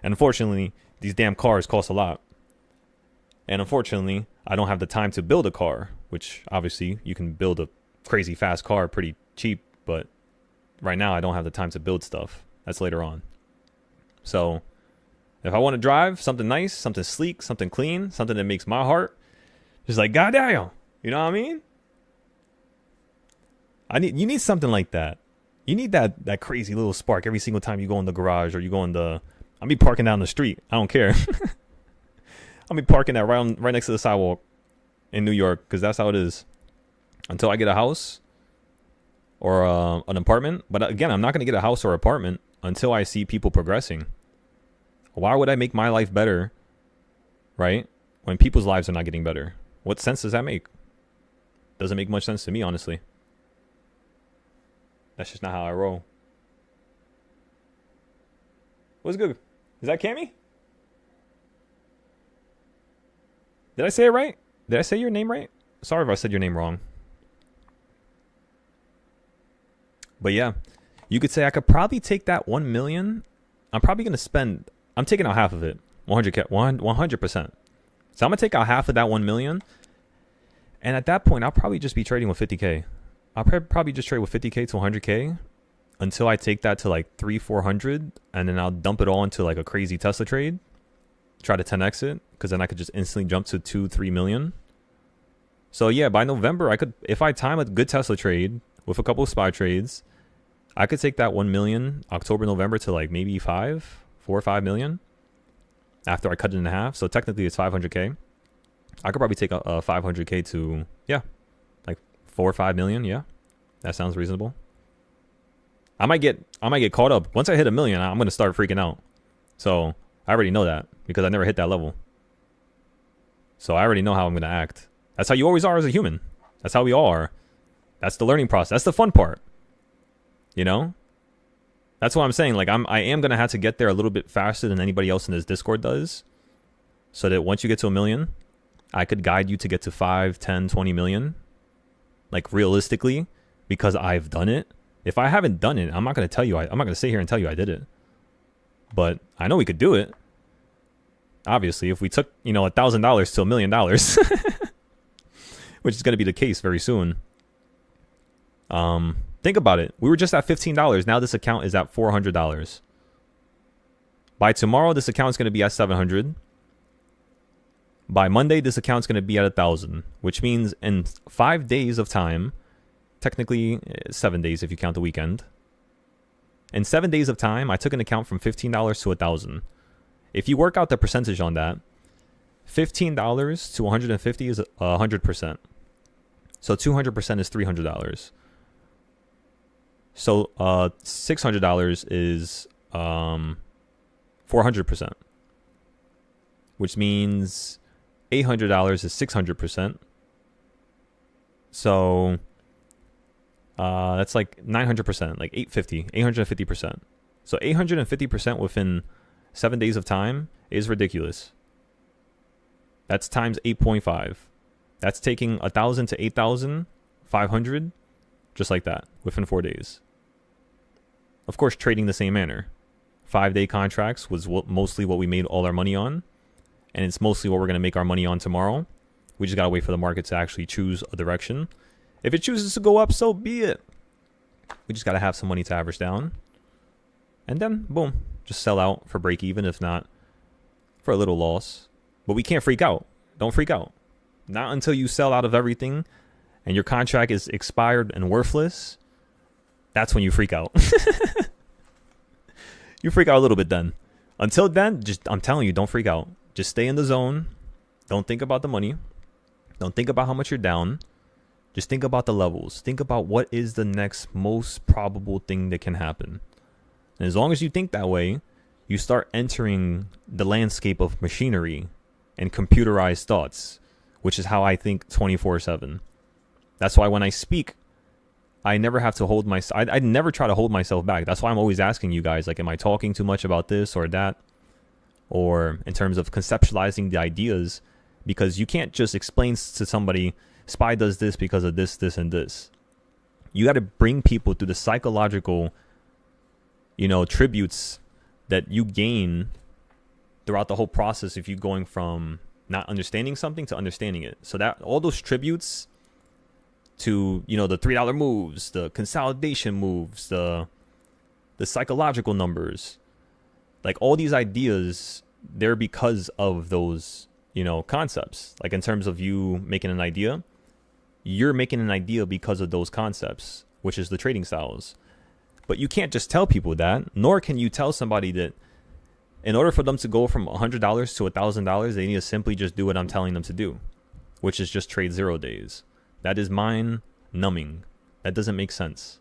And unfortunately, these damn cars cost a lot. And unfortunately, I don't have the time to build a car, which obviously you can build a crazy fast car pretty cheap, but right now I don't have the time to build stuff. That's later on. So if I want to drive something nice, something sleek, something clean, something that makes my heart just like, goddamn, you know what I mean? You need something like that. You need that crazy little spark every single time you go in the garage or you go in the... I'll be parking down the street. I don't care. I'll be parking that right next to the sidewalk in New York, because that's how it is. Until I get a house or an apartment. But again, I'm not going to get a house or apartment until I see people progressing. Why would I make my life better, right, when people's lives are not getting better? What sense does that make? Doesn't make much sense to me, honestly. That's just not how I roll. What's good? Is that Cammy? Did I say it right? Did I say your name right? Sorry if I said your name wrong. But yeah, you could say I could probably take that 1 million. I'm probably going to spend... I'm taking out half of it. 100%. So I'm going to take out half of that 1 million. And at that point, I'll probably just be trading with 50K. I'll probably just trade with 50K to 100K until I take that to like 300-400, and then I'll dump it all into like a crazy Tesla trade, try to 10x it, because then I could just instantly jump to 2-3 million. So yeah, by November I could, if I time a good Tesla trade with a couple of spy trades, I could take that 1 million October, November to like maybe 4 or 5 million after I cut it in half. So technically it's 500k. I could probably take a 500k to, yeah, like 4 or 5 million. Yeah, that sounds reasonable. I might get caught up. Once I hit 1 million, I'm going to start freaking out. So I already know that because I never hit that level. So I already know how I'm going to act. That's how you always are as a human. That's how we all are. That's the learning process. That's the fun part. You know? That's what I'm saying. Like I am going to have to get there a little bit faster than anybody else in this Discord does. So that once you get to 1 million, I could guide you to get to 5, 10, 20 million. Like realistically, because I've done it. If I haven't done it, I'm not going to tell you. I'm not going to sit here and tell you I did it. But I know we could do it. Obviously, if we took, $1,000 to $1 million, which is going to be the case very soon. Think about it. We were just at $15. Now this account is at $400. By tomorrow, this account is going to be at $700. By Monday, this account is going to be at $1,000, which means in 5 days of time, technically 7 days if you count the weekend. In 7 days of time, I took an account from $15 to $1,000. If you work out the percentage on that, $15 to 150 is 100%. So 200% is $300. So $600 is 400%, which means $800 is 600%. So that's like 900%, like 850%. So 850% within 7 days of time is ridiculous. That's times 8.5. That's taking 1,000 to 8,500, just like that, within 4 days. Of course, trading the same manner. 5-day contracts was mostly what we made all our money on, and it's mostly what we're going to make our money on tomorrow. We just got to wait for the market to actually choose a direction. If it chooses to go up, so be it. We just got to have some money to average down. And then, boom, just sell out for break even, if not for a little loss. But we can't freak out. Don't freak out. Not until you sell out of everything and your contract is expired and worthless. That's when you freak out. You freak out a little bit then. Until then, I'm telling you, don't freak out. Just stay in the zone. Don't think about the money. Don't think about how much you're down. Just think about the levels. Think about what is the next most probable thing that can happen. And as long as you think that way, you start entering the landscape of machinery and computerized thoughts, which is how I think 24/7. That's why when I speak, I never have to hold I never try to hold myself back. That's why I'm always asking you guys, like, am I talking too much about this or that? Or in terms of conceptualizing the ideas, because you can't just explain to somebody, SPY does this because of this, this, and this. You got to bring people through the psychological, tributes that you gain throughout the whole process if you're going from not understanding something to understanding it. So that all those tributes to, the $3 moves, the consolidation moves, the psychological numbers, like all these ideas, they're because of those, concepts. Like in terms of you making an idea, you're making an idea because of those concepts, which is the trading styles. But you can't just tell people that, nor can you tell somebody that in order for them to go from $100 to $1,000, they need to simply just do what I'm telling them to do, which is just trade 0 days. That is mind numbing. That doesn't make sense.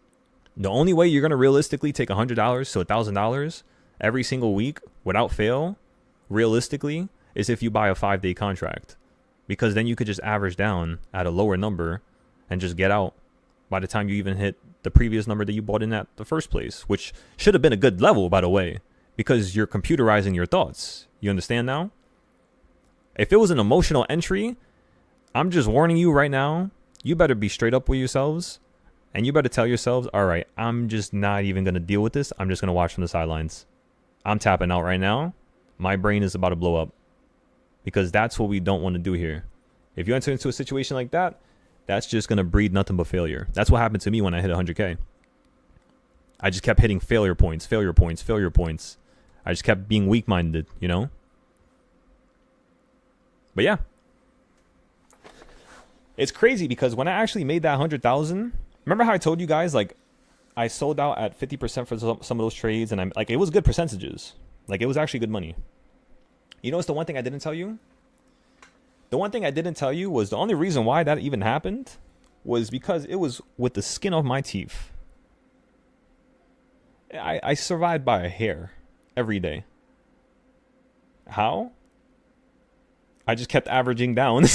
The only way you're going to realistically take $100 to $1,000 every single week without fail, realistically, is if you buy a 5-day contract, because then you could just average down at a lower number and just get out by the time you even hit the previous number that you bought in at the first place, which should have been a good level, by the way, because you're computerizing your thoughts. You understand now? If it was an emotional entry, I'm just warning you right now, you better be straight up with yourselves, and you better tell yourselves, all right, I'm just not even going to deal with this. I'm just going to watch from the sidelines. I'm tapping out right now. My brain is about to blow up, because that's what we don't want to do here. If you enter into a situation like that, that's just going to breed nothing but failure. That's what happened to me when I hit 100K. I just kept hitting failure points, failure points, failure points. I just kept being weak-minded, you know? But yeah. It's crazy because when I actually made that 100,000, remember how I told you guys, like, I sold out at 50% for some of those trades, and I'm like, it was good percentages. Like, it was actually good money. You know what's the one thing I didn't tell you? The one thing I didn't tell you was the only reason why that even happened was because it was with the skin of my teeth. I survived by a hair every day. How? I just kept averaging down.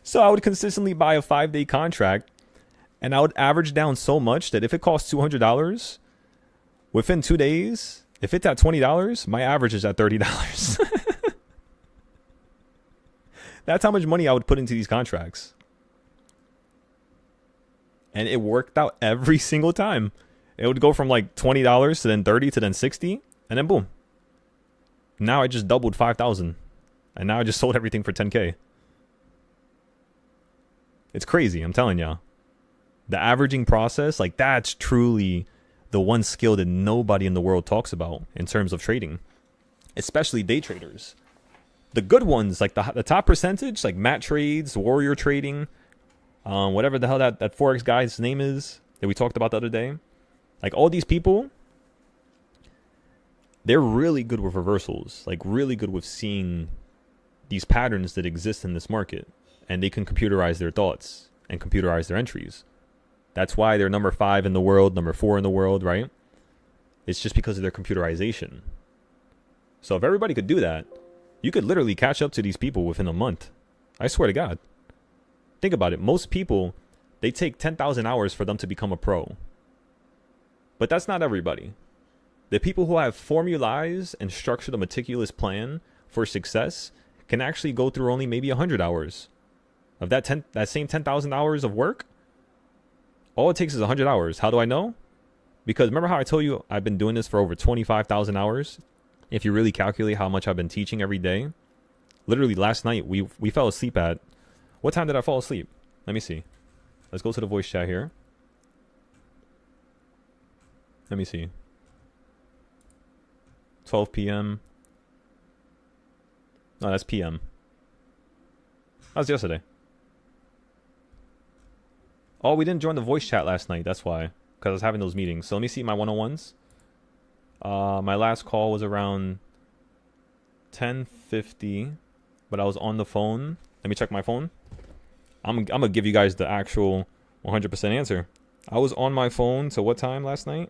So I would consistently buy a 5-day contract, and I would average down so much that if it costs $200, within 2 days, if it's at $20, my average is at $30. That's how much money I would put into these contracts. And it worked out every single time. It would go from like $20 to then $30 to then $60, and then boom. Now I just doubled 5,000, and now I just sold everything for 10K. It's crazy, I'm telling y'all. The averaging process, like, that's truly the one skill that nobody in the world talks about in terms of trading, especially day traders. The good ones, like the top percentage, like Matt Trades, Warrior Trading, whatever the hell that Forex guy's name is that we talked about the other day. Like, all these people, they're really good with reversals, like really good with seeing these patterns that exist in this market. And they can computerize their thoughts and computerize their entries. That's why they're number 5 in the world, number 4 in the world, right? It's just because of their computerization. So if everybody could do that, you could literally catch up to these people within a month. I swear to God. Think about it. Most people, they take 10,000 hours for them to become a pro. But that's not everybody. The people who have formalized and structured a meticulous plan for success can actually go through only maybe 100 hours. Of that same 10,000 hours of work, all it takes is 100 hours. How do I know? Because remember how I told you I've been doing this for over 25,000 hours? If you really calculate how much I've been teaching every day. Literally last night, we fell asleep at... What time did I fall asleep? Let me see. Let's go to the voice chat here. Let me see. 12 p.m. No, that's p.m. That was yesterday. Oh, we didn't join the voice chat last night. That's why. Because I was having those meetings. So let me see my one-on-ones. My last call was around 10:50. But I was on the phone. Let me check my phone. I'm going to give you guys the actual 100% answer. I was on my phone to what time last night?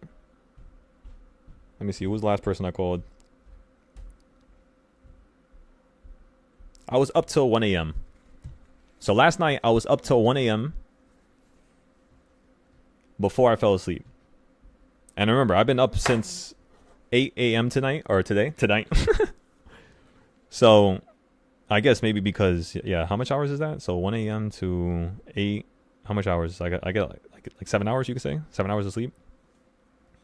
Let me see. Who was the last person I called? I was up till 1 a.m. So last night, I was up till 1 a.m. before I fell asleep. And remember, I've been up since 8 a.m. tonight. So, I guess maybe because, yeah, how much hours is that? So 1 a.m. to 8, how much hours? I get like 7 hours, you could say? 7 hours of sleep?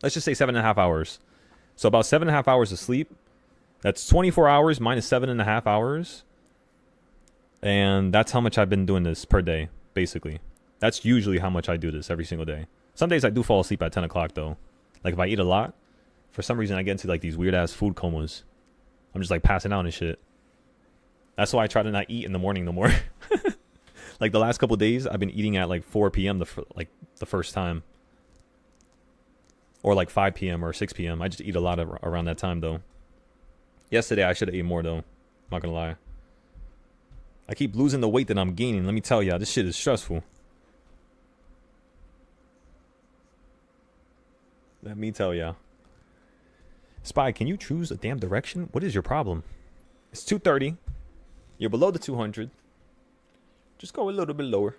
Let's just say 7.5 hours. So about 7.5 hours of sleep. That's 24 hours minus 7.5 hours. And that's how much I've been doing this per day, basically. That's usually how much I do this every single day. Some days I do fall asleep at 10 o'clock, though. Like, if I eat a lot, for some reason I get into, like, these weird-ass food comas. I'm just, like, passing out and shit. That's why I try to not eat in the morning no more. Like, the last couple of days, I've been eating at, like, 4 p.m. the first time. Or, like, 5 p.m. or 6 p.m. I just eat a lot around that time, though. Yesterday, I should have ate more, though. Not gonna lie. I keep losing the weight that I'm gaining. Let me tell y'all, this shit is stressful. Let me tell y'all. Spy, can you choose a damn direction? What is your problem? It's 230. You're below the 200. Just go a little bit lower.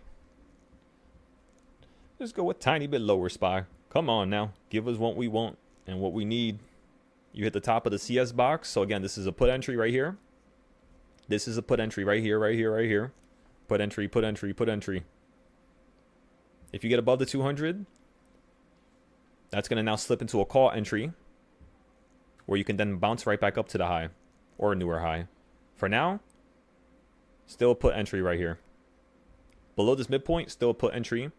Just go a tiny bit lower, Spy. Come on now. Give us what we want and what we need. You hit the top of the CS box. So again, this is a put entry right here. This is a put entry right here, right here, right here. Put entry, put entry, put entry. If you get above the 200, that's going to now slip into a call entry where you can then bounce right back up to the high or a newer high. For now, still put entry right here. Below this midpoint, still put entry.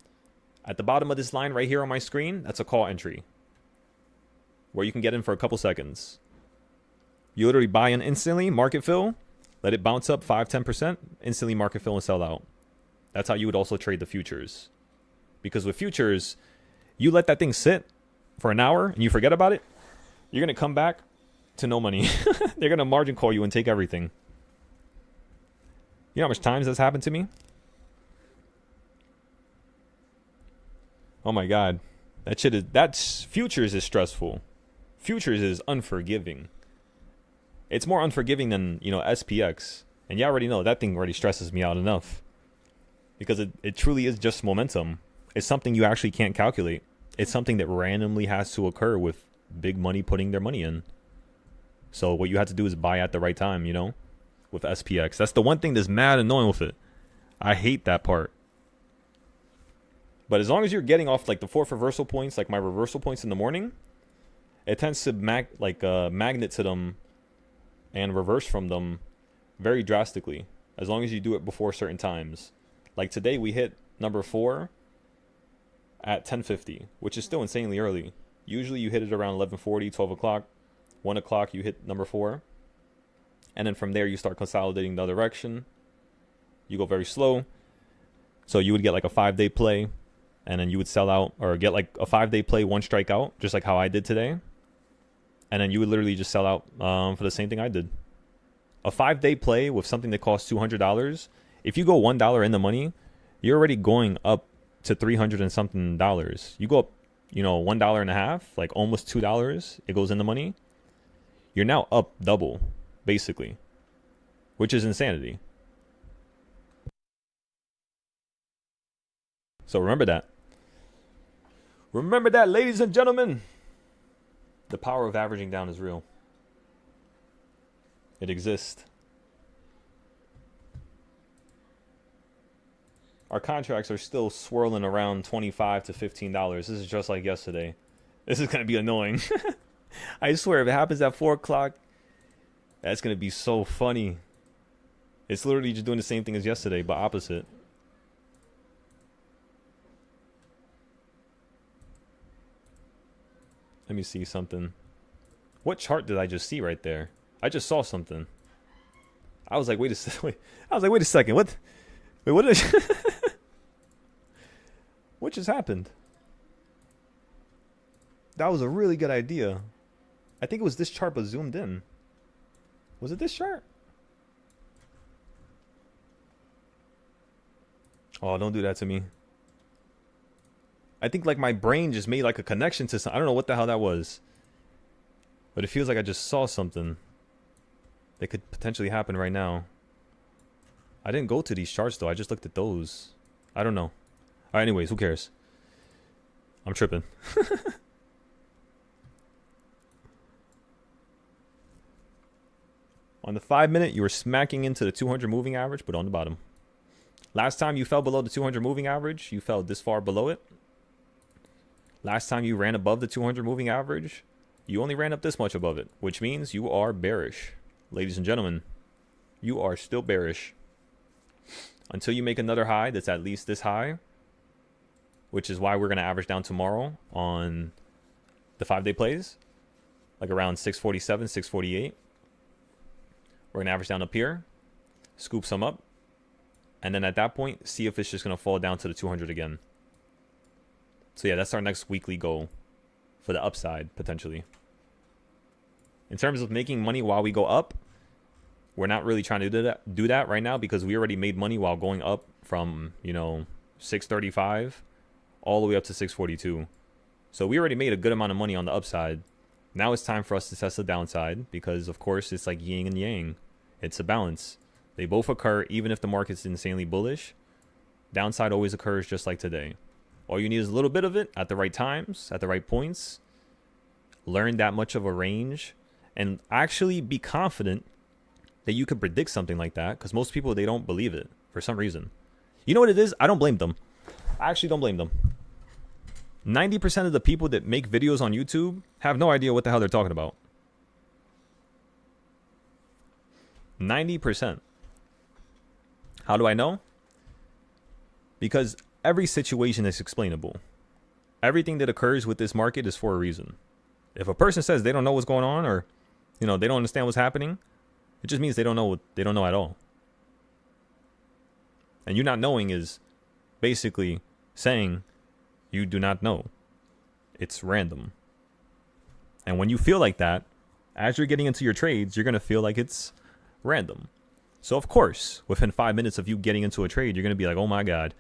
At the bottom of this line right here on my screen, that's a call entry where you can get in for a couple seconds. You literally buy in instantly, market fill, let it bounce up 5-10%, instantly market fill and sell out. That's how you would also trade the futures. Because with futures, you let that thing sit for an hour and you forget about it, you're going to come back to no money. They're going to margin call you and take everything. You know how much times that's happened to me? Oh my God. That's futures is stressful. Futures is unforgiving. It's more unforgiving than, SPX. And you already know that thing already stresses me out enough. Because it truly is just momentum. It's something you actually can't calculate. It's something that randomly has to occur with big money putting their money in. So what you have to do is buy at the right time, with SPX. That's the one thing that's mad annoying with it. I hate that part. But as long as you're getting off like the 4 reversal points, like my reversal points in the morning, it tends to magnet to them and reverse from them very drastically. As long as you do it before certain times. Like today we hit number 4 at 10:50, which is still insanely early. Usually you hit it around 11:40, 12 o'clock, 1 o'clock you hit number 4. And then from there you start consolidating the other direction. You go very slow. So you would get like a 5-day play. And then you would sell out or get like a 5-day play, 1 strike out, just like how I did today. And then you would literally just sell out for the same thing I did. A 5-day play with something that costs $200. If you go $1 in the money, you're already going up to $300 and something dollars. You go up, $1.50, like almost $2. It goes in the money. You're now up double, basically, which is insanity. So remember that. Remember that, ladies and gentlemen. The power of averaging down is real. It exists. Our contracts are still swirling around $25 to $15. This is just like yesterday. This is going to be annoying. I swear, if it happens at 4 o'clock, that's going to be so funny. It's literally just doing the same thing as yesterday, but opposite. Let me see something. What chart did I just see right there? I just saw something. I was like, wait a second. Wait a second. What? Wait, what? What just happened? That was a really good idea. I think it was this chart, but zoomed in. Was it this chart? Oh, don't do that to me. I think like my brain just made like a connection to something. I don't know what the hell that was. But it feels like I just saw something that could potentially happen right now. I didn't go to these charts though. I just looked at those. I don't know. All right, anyways, who cares? I'm tripping. On the 5-minute, you were smacking into the 200 moving average, but on the bottom. Last time you fell below the 200 moving average, you fell this far below it. Last time you ran above the 200 moving average, you only ran up this much above it, which means you are bearish. Ladies and gentlemen, you are still bearish. Until you make another high that's at least this high, which is why we're going to average down tomorrow on the 5-day plays, like around 647, 648. We're going to average down up here, scoop some up, and then at that point, see if it's just going to fall down to the 200 again. So yeah, that's our next weekly goal for the upside, potentially. In terms of making money while we go up, we're not really trying to do that right now because we already made money while going up from, 635 all the way up to 642. So we already made a good amount of money on the upside. Now it's time for us to test the downside because, of course, it's like yin and yang. It's a balance. They both occur even if the market's insanely bullish. Downside always occurs just like today. All you need is a little bit of it at the right times, at the right points. Learn that much of a range and actually be confident that you could predict something like that because most people, they don't believe it for some reason. You know what it is? I don't blame them. I actually don't blame them. 90% of the people that make videos on YouTube have no idea what the hell they're talking about. 90%. How do I know? Because every situation is explainable. Everything that occurs with this market is for a reason. If a person says they don't know what's going on, or they don't understand what's happening, it just means they don't know at all. And you not knowing is basically saying you do not know. It's random. And when you feel like that, as you're getting into your trades, you're going to feel like it's random. So of course, within 5 minutes of you getting into a trade, you're going to be like, oh my God,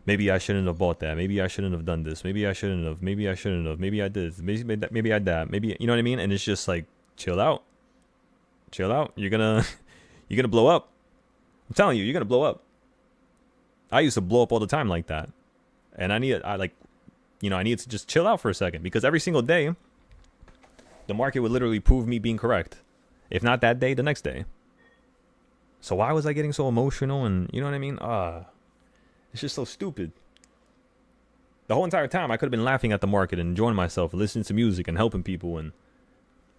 maybe I shouldn't have bought that. Maybe I shouldn't have done this. Maybe I shouldn't have. Maybe I shouldn't have. Maybe I did. Maybe I that. Maybe, you know what I mean? And it's just like, chill out. Chill out. You're going to blow up. I'm telling you, you're going to blow up. I used to blow up all the time like that. And I need to just chill out for a second, because every single day, the market would literally prove me being correct. If not that day, the next day. So why was I getting so emotional? And you know what I mean? It's just so stupid. The whole entire time I could have been laughing at the market and enjoying myself, listening to music and helping people. And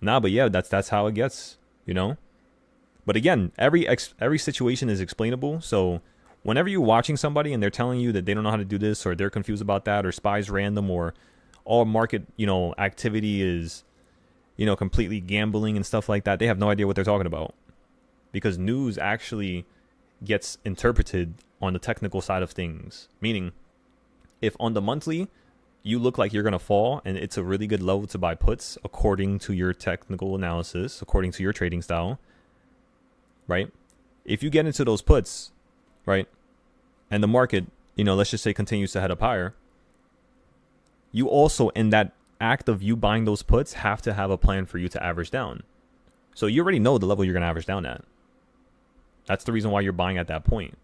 but yeah, that's how it gets, But again, every situation is explainable. So whenever you're watching somebody and they're telling you that they don't know how to do this, or they're confused about that, or SPY's random, or all market, activity is, completely gambling and stuff like that, they have no idea what they're talking about. Because news actually gets interpreted on the technical side of things. Meaning, if on the monthly, you look like you're going to fall and it's a really good level to buy puts, according to your technical analysis, according to your trading style, right? If you get into those puts, right, and the market, let's just say continues to head up higher, you also, in that act of you buying those puts, have to have a plan for you to average down. So you already know the level you're going to average down at. That's the reason why you're buying at that point.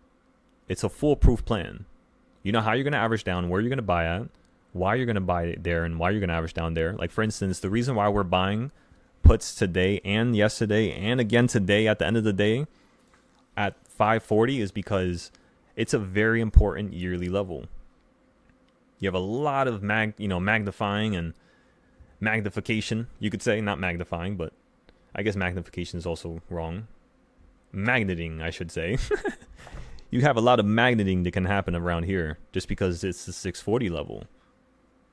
It's a foolproof plan. You know how you're going to average down, where you're going to buy at, why you're going to buy it there, and why you're going to average down there. Like, for instance, the reason why we're buying puts today and yesterday and again today at the end of the day at 540 is because it's a very important yearly level. You have a lot of magnifying and magnification, you could say. Not magnifying, but I guess magnification is also wrong. Magneting, I should say. You have a lot of magneting that can happen around here just because it's the 640 level.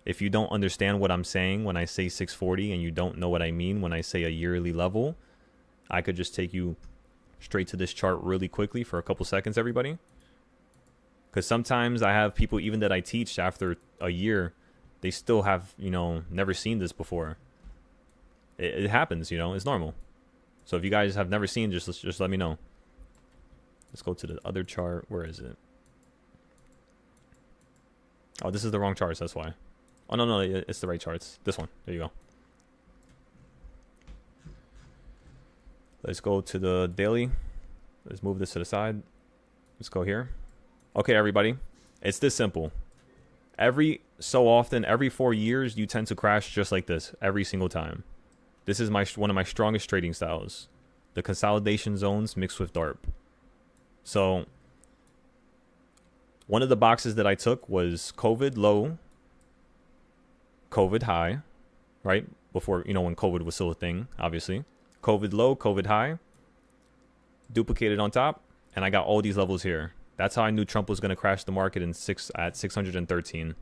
If you don't understand what I'm saying when I say 640, and you don't know what I mean when I say a yearly level, I could just take you straight to this chart really quickly for a couple seconds, everybody. Because sometimes I have people, even that I teach after a year, they still have, never seen this before. It happens, it's normal. So if you guys have never seen, just let me know. Let's go to the other chart. Where is it? Oh, this is the wrong charts. That's why. Oh, no, it's the right charts. This one. There you go. Let's go to the daily. Let's move this to the side. Let's go here. Okay, everybody. It's this simple. Every so often, every 4 years, you tend to crash just like this every single time. This is one of my strongest trading styles. The consolidation zones mixed with DARP. So one of the boxes that I took was COVID low, COVID high, right? Before, when COVID was still a thing, obviously. COVID low, COVID high, duplicated on top, and I got all these levels here. That's how I knew Trump was going to crash the market at 613.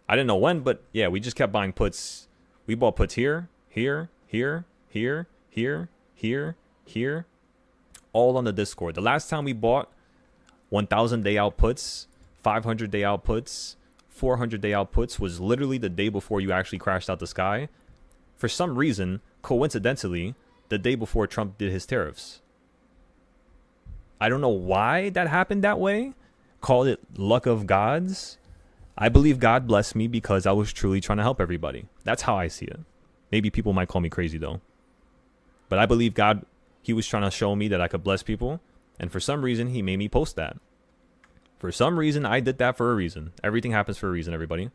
I didn't know when, but yeah, we just kept buying puts. We bought puts here, here, here, here, here, here, here, all on the Discord. The last time we bought 1,000 day out puts, 500 day out puts, 400 day out puts was literally the day before you actually crashed out the sky. For some reason, coincidentally, the day before Trump did his tariffs. I don't know why that happened that way. Call it luck of gods. I believe God blessed me because I was truly trying to help everybody. That's how I see it. Maybe people might call me crazy though. But I believe God, he was trying to show me that I could bless people. And for some reason, he made me post that. For some reason, I did that for a reason. Everything happens for a reason, everybody.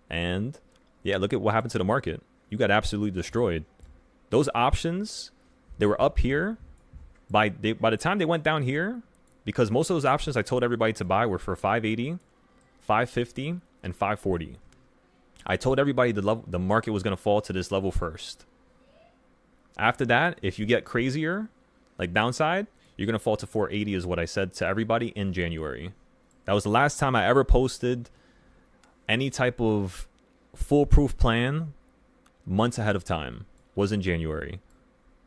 And yeah, look at what happened to the market. You got absolutely destroyed. Those options, they were up here. By the time they went down here, because most of those options I told everybody to buy were for 580, 550, and 540. I told everybody the market was going to fall to this level first. After that, if you get crazier, like downside, you're going to fall to 480 is what I said to everybody in January. That was the last time I ever posted any type of foolproof plan months ahead of time. Was in January.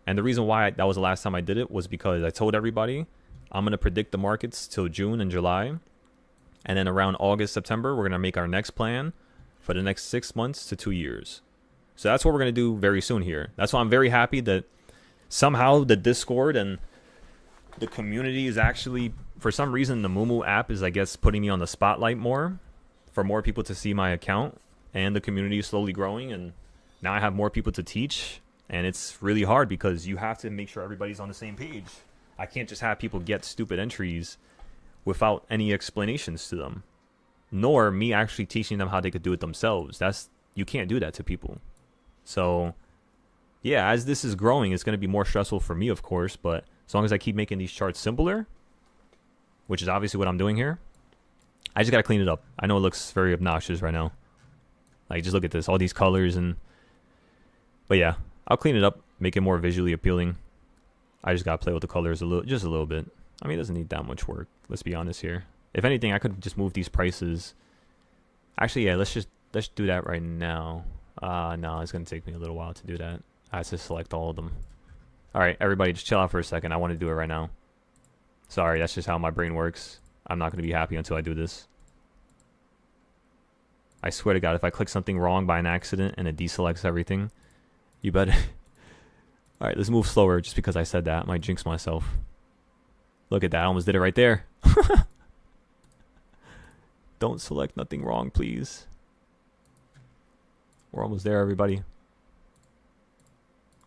And the reason why that was the last time I did it was because I told everybody I'm going to predict the markets till June and July. And then around August, September, we're going to make our next plan for the next 6 months to 2 years. So that's what we're going to do very soon here. That's why I'm very happy that somehow the Discord and the community is actually, for some reason, the Moomoo app is, I guess, putting me on the spotlight more for more people to see my account. And the community is slowly growing. And now I have more people to teach. And it's really hard because you have to make sure everybody's on the same page. I can't just have people get stupid entries without any explanations to them. Nor me actually teaching them how they could do it themselves. You can't do that to people. So, yeah, as this is growing, it's going to be more stressful for me, of course. But as long as I keep making these charts simpler, which is obviously what I'm doing here, I just got to clean it up. I know it looks very obnoxious right now. Like, just look at this. All these colors and... But yeah, I'll clean it up, make it more visually appealing. I just got to play with the colors just a little bit. I mean, it doesn't need that much work. Let's be honest here. If anything, I could just move these prices. Actually, yeah, let's do that right now. No, it's going to take me a little while to do that. I have to select all of them. All right, everybody, just chill out for a second. I want to do it right now. Sorry, that's just how my brain works. I'm not going to be happy until I do this. I swear to God, if I click something wrong by an accident and it deselects everything, you better... All right, let's move slower just because I said that. I might jinx myself. Look at that. I almost did it right there. Don't select nothing wrong, please. We're almost there, everybody.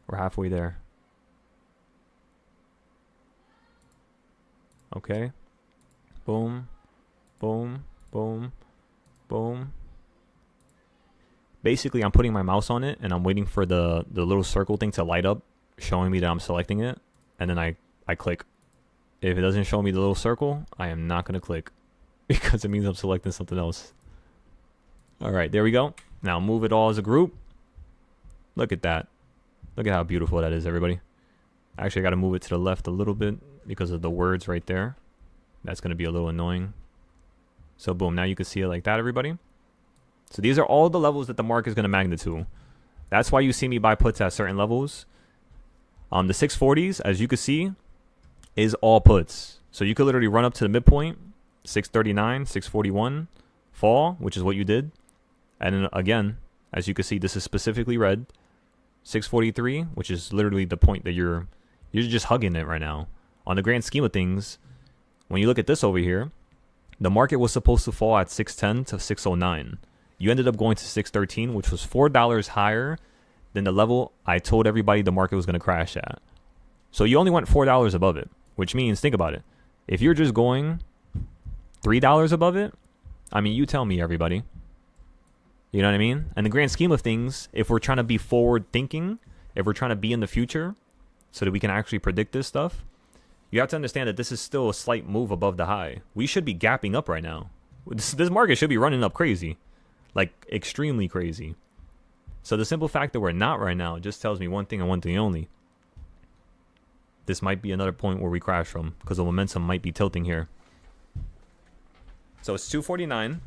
We're halfway there. Okay. Boom. Boom. Boom. Boom. Basically, I'm putting my mouse on it, and I'm waiting for the little circle thing to light up, showing me that I'm selecting it. And then I click. If it doesn't show me the little circle, I am not going to click. Because it means I'm selecting something else. Alright, there we go. Now move it all as a group. Look at that. Look at how beautiful that is, everybody. Actually, I got to move it to the left a little bit because of the words right there. That's going to be a little annoying. So boom, now you can see it like that, everybody. So these are all the levels that the market is going to magnitude. That's why you see me buy puts at certain levels. The 640s, as you can see, is all puts. So you could literally run up to the midpoint, 639, 641, fall, which is what you did. And then again, as you can see, this is specifically red. 643, which is literally the point that you're just hugging it right now. On the grand scheme of things, when you look at this over here, the market was supposed to fall at 610 to 609. You ended up going to 613, which was $4 higher than the level I told everybody the market was going to crash at. So you only went $4 above it, which means, think about it. If you're just going $3 above it, I mean, you tell me, everybody. You know what I mean? And the grand scheme of things, if we're trying to be forward thinking, if we're trying to be in the future so that we can actually predict this stuff, you have to understand that this is still a slight move above the high. We should be gapping up right now. This market should be running up crazy. Like, extremely crazy. So the simple fact that we're not right now just tells me one thing and one thing only. This might be another point where we crash from because the momentum might be tilting here. So it's 249.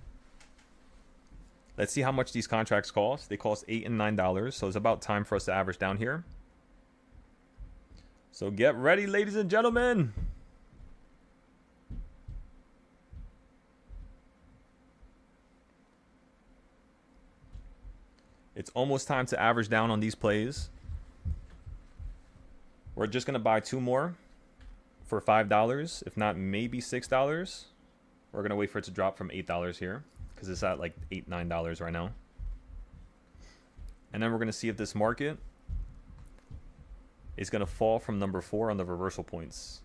Let's see how much these contracts cost. They cost $8 and $9, so it's about time for us to average down here. So get ready, ladies and gentlemen. It's almost time to average down on these plays. We're just going to buy two more for $5, if not maybe $6. We're going to wait for it to drop from $8 here because it's at like $8, $9 right now. And then we're going to see if this market is going to fall from number 4 on the reversal points.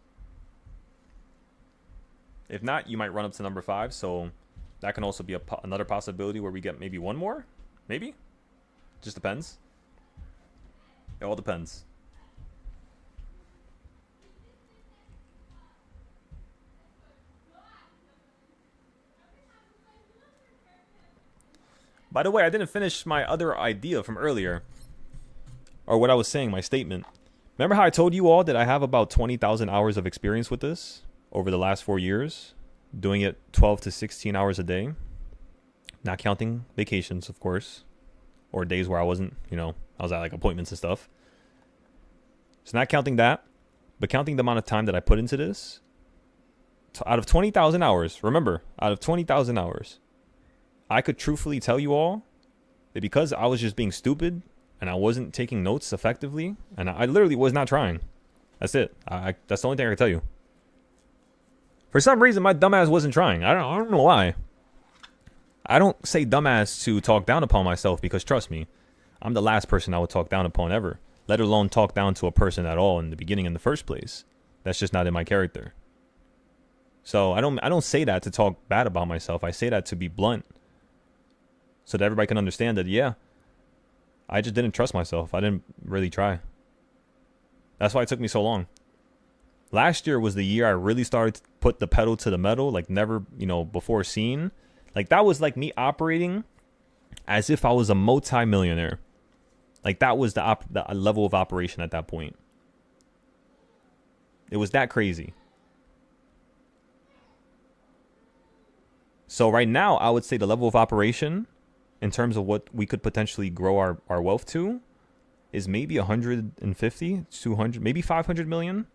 If not, you might run up to number 5. So that can also be another possibility where we get maybe one more. Maybe. Just depends. It all depends. By the way, I didn't finish my other idea from earlier. Or what I was saying, my statement. Remember how I told you all that I have about 20,000 hours of experience with this over the last 4 years? doing it 12 to 16 hours a day, not counting vacations, of course, or days where I wasn't, I was at like appointments and stuff. So not counting that, but counting the amount of time that I put into this. Out of 20,000 hours, remember, out of 20,000 hours, I could truthfully tell you all that because I was just being stupid and I wasn't taking notes effectively, and I literally was not trying. That's it. That's the only thing I can tell you. For some reason, my dumbass wasn't trying. I don't know why. I don't say dumbass to talk down upon myself because trust me, I'm the last person I would talk down upon ever, let alone talk down to a person at all in the beginning in the first place. That's just not in my character. So I don't say that to talk bad about myself. I say that to be blunt so that everybody can understand that, yeah, I just didn't trust myself. I didn't really try. That's why it took me so long. Last year was the year I really started to put the pedal to the metal, like never, before seen. Like that was like me operating as if I was a multi-millionaire. Like that was the level of operation at that point. It was that crazy. So right now, I would say the level of operation in terms of what we could potentially grow our wealth to is maybe 150, 200, maybe 500 million.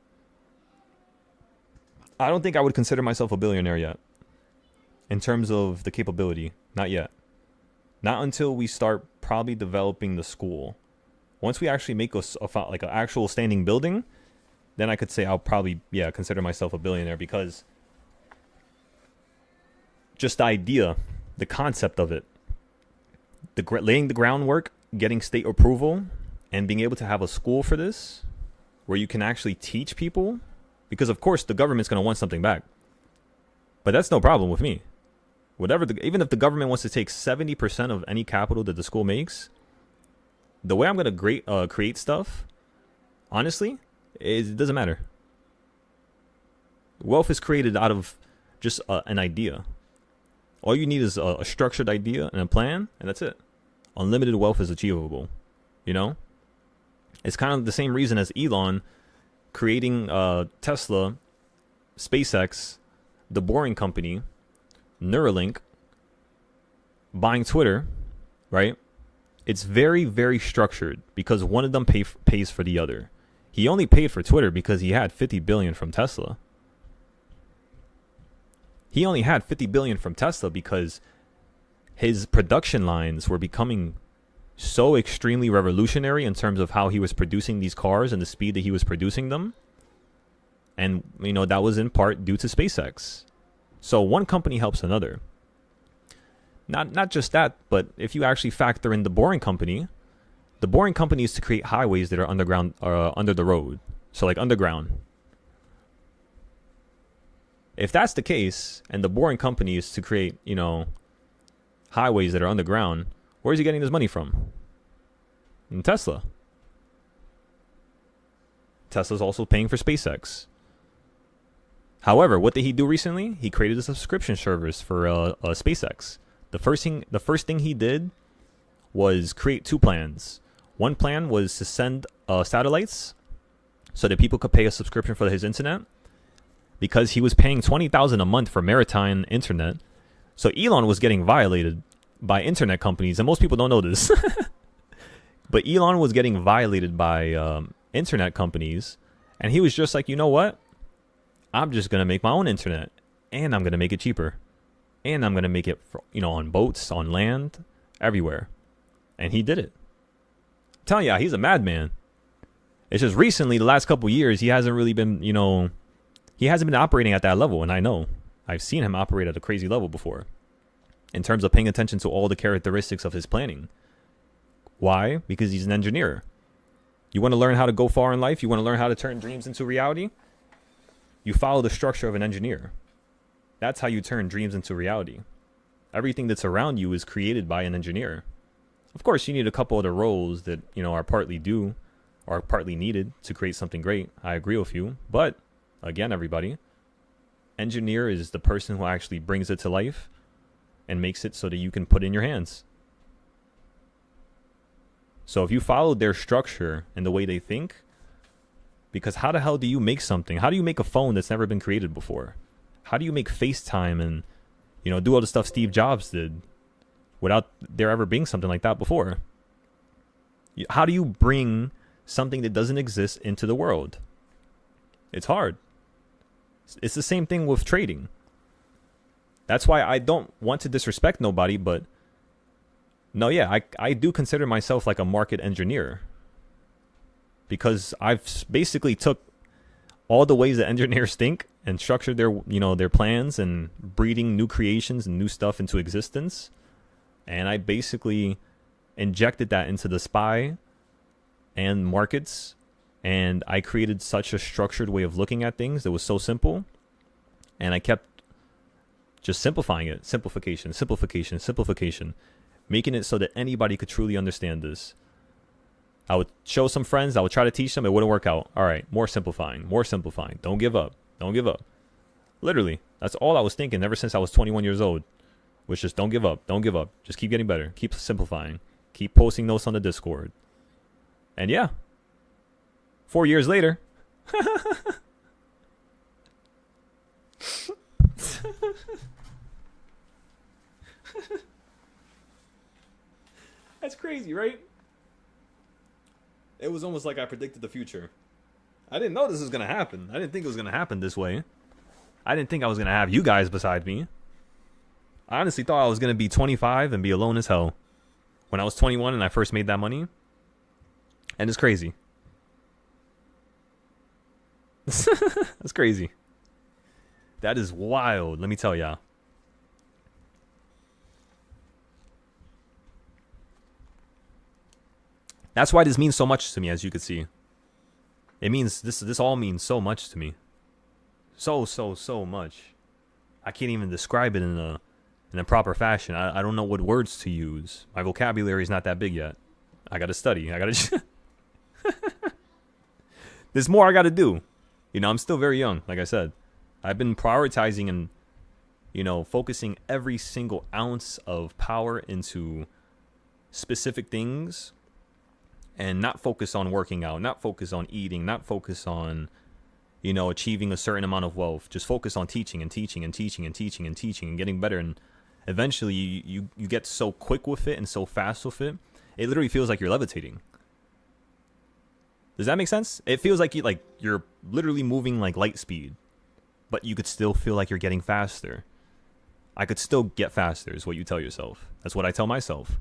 I don't think I would consider myself a billionaire yet in terms of the capability. Not yet. Not until we start probably developing the school. Once we actually make like an actual standing building, then I could say I'll probably, consider myself a billionaire because just the idea, the concept of it, laying the groundwork, getting state approval, and being able to have a school for this where you can actually teach people, because of course the government's going to want something back. But that's no problem with me. Even if the government wants to take 70% of any capital that the school makes, the way I'm going to create stuff, honestly, it doesn't matter. Wealth is created out of just an idea. All you need is a structured idea and a plan, and that's it. Unlimited wealth is achievable. It's kind of the same reason as Elon creating Tesla, SpaceX, the Boring Company, Neuralink, buying Twitter, right? It's very, very structured because one of them pays for the other. He only paid for Twitter because he had 50 billion from Tesla. He only had 50 billion from Tesla because his production lines were becoming so extremely revolutionary in terms of how he was producing these cars and the speed that he was producing them. And, that was in part due to SpaceX. So one company helps another. Not just that, but if you actually factor in the Boring Company is to create highways that are underground, under the road. So like underground. If that's the case, and the Boring Company is to create, highways that are underground, where is he getting this money from? From Tesla. Tesla's also paying for SpaceX. However, what did he do recently? He created a subscription service for SpaceX. The first thing he did was create two plans. One plan was to send satellites so that people could pay a subscription for his internet, because he was paying $20,000 a month for maritime internet. So Elon was getting violated by internet companies, and most people don't know this. But Elon was getting violated by internet companies, and he was just like, you know what? I'm just going to make my own internet, and I'm going to make it cheaper. And I'm going to make it, on boats, on land, everywhere. And he did it. I'm telling you, he's a madman. It's just recently, the last couple years, he hasn't really been, he hasn't been operating at that level. And I know. I've seen him operate at a crazy level before. In terms of paying attention to all the characteristics of his planning. Why? Because he's an engineer. You want to learn how to go far in life? You want to learn how to turn dreams into reality? You follow the structure of an engineer. That's how you turn dreams into reality. Everything that's around you is created by an engineer. Of course, you need a couple of the roles that, are partly due or partly needed to create something great. I agree with you. But, again, everybody, engineer is the person who actually brings it to life and makes it so that you can put it in your hands. So if you follow their structure and the way they think, because how the hell do you make something? How do you make a phone that's never been created before? How do you make FaceTime and, you know, do all the stuff Steve Jobs did without there ever being something like that before? How do you bring something that doesn't exist into the world? It's hard. It's the same thing with trading. That's why I don't want to disrespect nobody, but no, yeah, I do consider myself like a market engineer, because I've basically took all the ways that engineers think and structured their, you know, their plans and breeding new creations and new stuff into existence. And I basically injected that into the SPY and markets. And I created such a structured way of looking at things that was so simple. And I kept just simplifying it. Simplification, simplification, simplification. Making it so that anybody could truly understand this. I would show some friends. I would try to teach them. It wouldn't work out. All right, more simplifying, more simplifying. Don't give up. Don't give up. Literally, that's all I was thinking ever since I was 21 years old. Was just don't give up. Don't give up. Just keep getting better. Keep simplifying. Keep posting notes on the Discord. And yeah, 4 years later. That's crazy, right? It was almost like I predicted the future. I didn't know this was going to happen. I didn't think it was going to happen this way. I didn't think I was going to have you guys beside me. I honestly thought I was going to be 25 and be alone as hell when I was 21 and I first made that money. And it's crazy. That's crazy. That is wild, let me tell y'all. That's why this means so much to me, as you can see. It means this all means so much to me. So much. I can't even describe it in a proper fashion. I don't know what words to use. My vocabulary is not that big yet. I gotta study. There's more I gotta do. You know, I'm still very young, like I said. I've been prioritizing and, you know, focusing every single ounce of power into specific things. And not focus on working out, not focus on eating, not focus on, you know, achieving a certain amount of wealth. Just focus on teaching and teaching and teaching and teaching and teaching and getting better. And eventually you get so quick with it and so fast with it, it literally feels like you're levitating. Does that make sense? It feels like you're literally moving like light speed, but you could still feel like you're getting faster. I could still get faster is what you tell yourself. That's what I tell myself.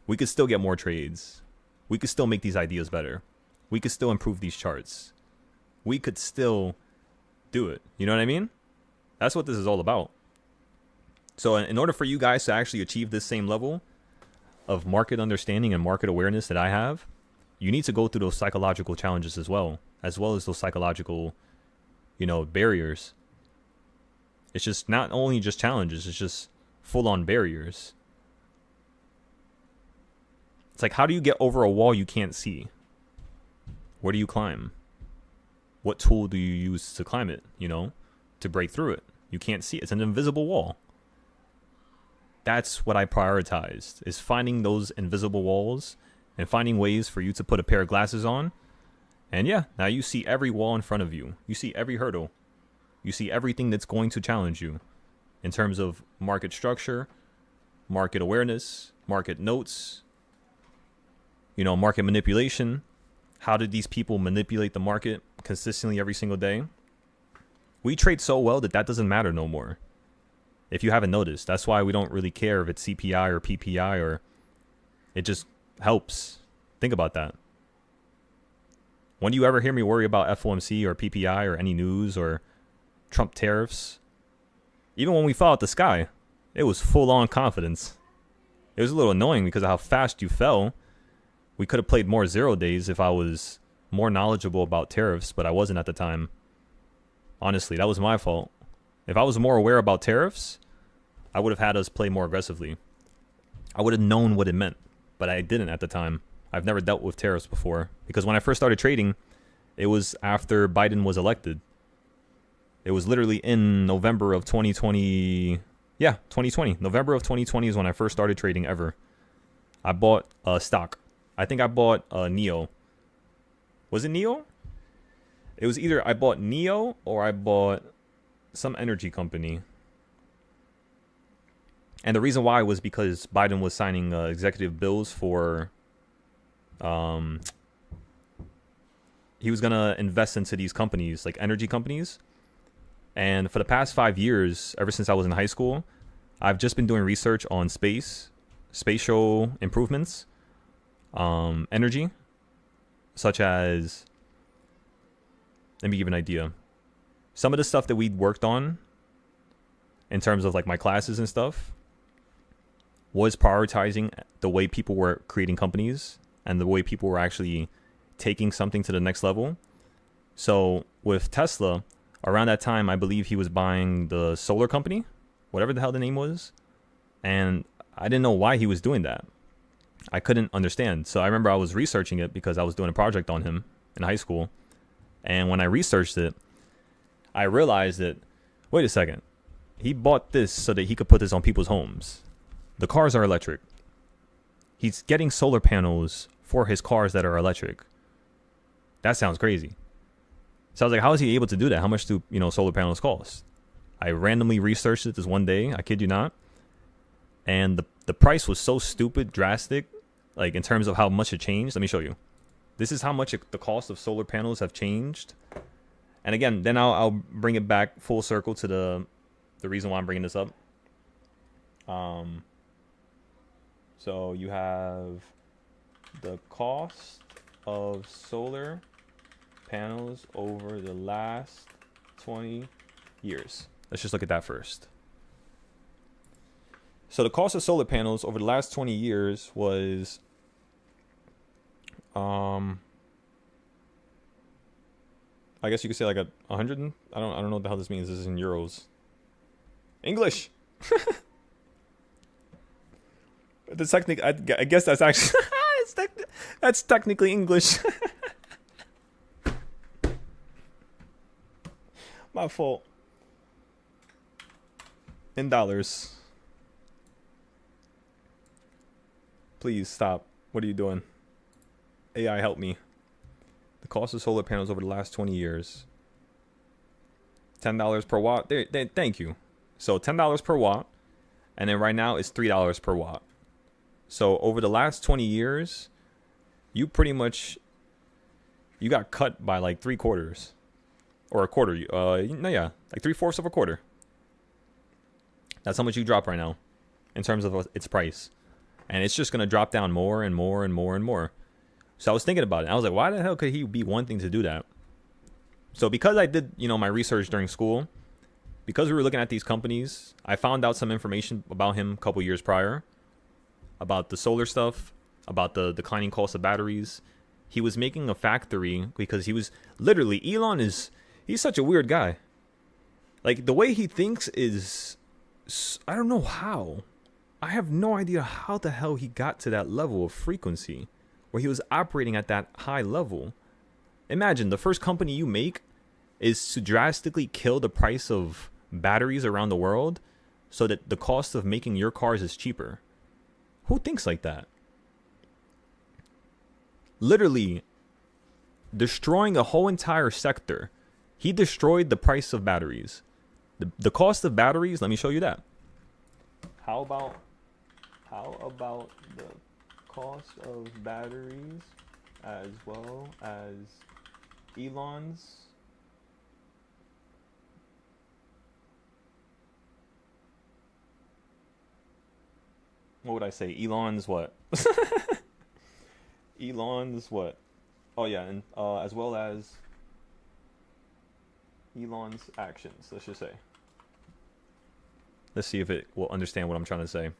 We could still get more trades. We could still make these ideas better. We could still improve these charts. We could still do it. You know what I mean? That's what this is all about. So in order for you guys to actually achieve this same level of market understanding and market awareness that I have, you need to go through those psychological challenges as well as those psychological, you know, barriers. It's just not only just challenges, it's just full-on barriers. It's like, how do you get over a wall you can't see? Where do you climb? What tool do you use to climb it, you know, to break through it? You can't see it. It's an invisible wall. That's what I prioritized, is finding those invisible walls and finding ways for you to put a pair of glasses on. And yeah, now you see every wall in front of you. You see every hurdle. You see everything that's going to challenge you in terms of market structure, market awareness, market notes, you know, market manipulation. How did these people manipulate the market consistently every single day? We trade so well that doesn't matter no more. If you haven't noticed, that's why we don't really care if it's CPI or PPI, or it just helps. Think about that. When do you ever hear me worry about FOMC or PPI or any news or Trump tariffs? Even when we fell out the sky, it was full on confidence. It was a little annoying because of how fast you fell. We could have played more 0 days if I was more knowledgeable about tariffs, but I wasn't at the time. Honestly, that was my fault. If I was more aware about tariffs, I would have had us play more aggressively. I would have known what it meant, but I didn't at the time. I've never dealt with tariffs before, because when I first started trading, it was after Biden was elected. It was literally in November of 2020. Yeah, 2020. November of 2020 is when I first started trading ever. I bought a stock. I think I bought NEO. Was it NEO? It was either I bought Neo or I bought some energy company. And the reason why was because Biden was signing executive bills for, he was going to invest into these companies, like energy companies. And for the past 5 years, ever since I was in high school, I've just been doing research on spatial improvements, energy, such as, let me give you an idea. Some of the stuff that we worked on in terms of like my classes and stuff was prioritizing the way people were creating companies and the way people were actually taking something to the next level. So with Tesla, around that time, I believe he was buying the solar company, whatever the hell the name was. And I didn't know why he was doing that. I couldn't understand. So I remember I was researching it because I was doing a project on him in high school. And when I researched it, I realized that, wait a second, he bought this so that he could put this on people's homes. The cars are electric. He's getting solar panels for his cars that are electric. That sounds crazy. So I was like, how is he able to do that? How much do, solar panels cost? I randomly researched it this one day. I kid you not. And the price was so stupid, drastic, like in terms of how much it changed. Let me show you. This is how much the cost of solar panels have changed. And again, then I'll bring it back full circle to the reason why I'm bringing this up. So you have the cost of solar panels over the last 20 years. Let's just look at that first. So the cost of solar panels over the last 20 years was I guess you could say like 100. I don't know what the hell this means. This is in euros. English. The technique. I guess that's actually that's technically English. My fault. In dollars. Please stop. What are you doing? AI, help me. The cost of solar panels over the last 20 years. $10 per watt. Thank you. So $10 per watt. And then right now it's $3 per watt. So over the last 20 years, you pretty much, you got cut by like 3/4 or a quarter. Like 3/4 of a quarter. That's how much you drop right now in terms of its price. And it's just going to drop down more and more and more and more. So I was thinking about it. I was like, why the hell could he be wanting to do that? So because I did, my research during school, because we were looking at these companies, I found out some information about him a couple years prior, about the solar stuff, about the declining cost of batteries. He was making a factory because he was literally, he's such a weird guy. Like the way he thinks is, I don't know how. I have no idea how the hell he got to that level of frequency where he was operating at that high level. Imagine the first company you make is to drastically kill the price of batteries around the world so that the cost of making your cars is cheaper. Who thinks like that? Literally destroying a whole entire sector. He destroyed the price of batteries. The cost of batteries, let me show you that. How about the cost of batteries as well as Elon's what would I say? Elon's what? Elon's what? Oh yeah, and as well as Elon's actions, let's just say. Let's see if it will understand what I'm trying to say.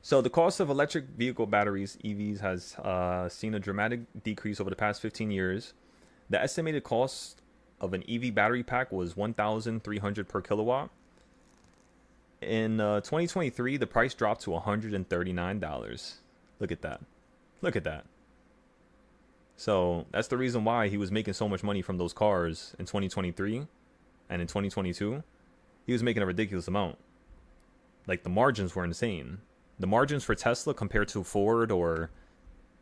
So the cost of electric vehicle batteries, EVs, has seen a dramatic decrease over the past 15 years. The estimated cost of an EV battery pack was $1,300 per kilowatt. In 2023, the price dropped to $139. Look at that. Look at that. So that's the reason why he was making so much money from those cars in 2023 and in 2022. He was making a ridiculous amount. Like the margins were insane. The margins for Tesla compared to Ford or,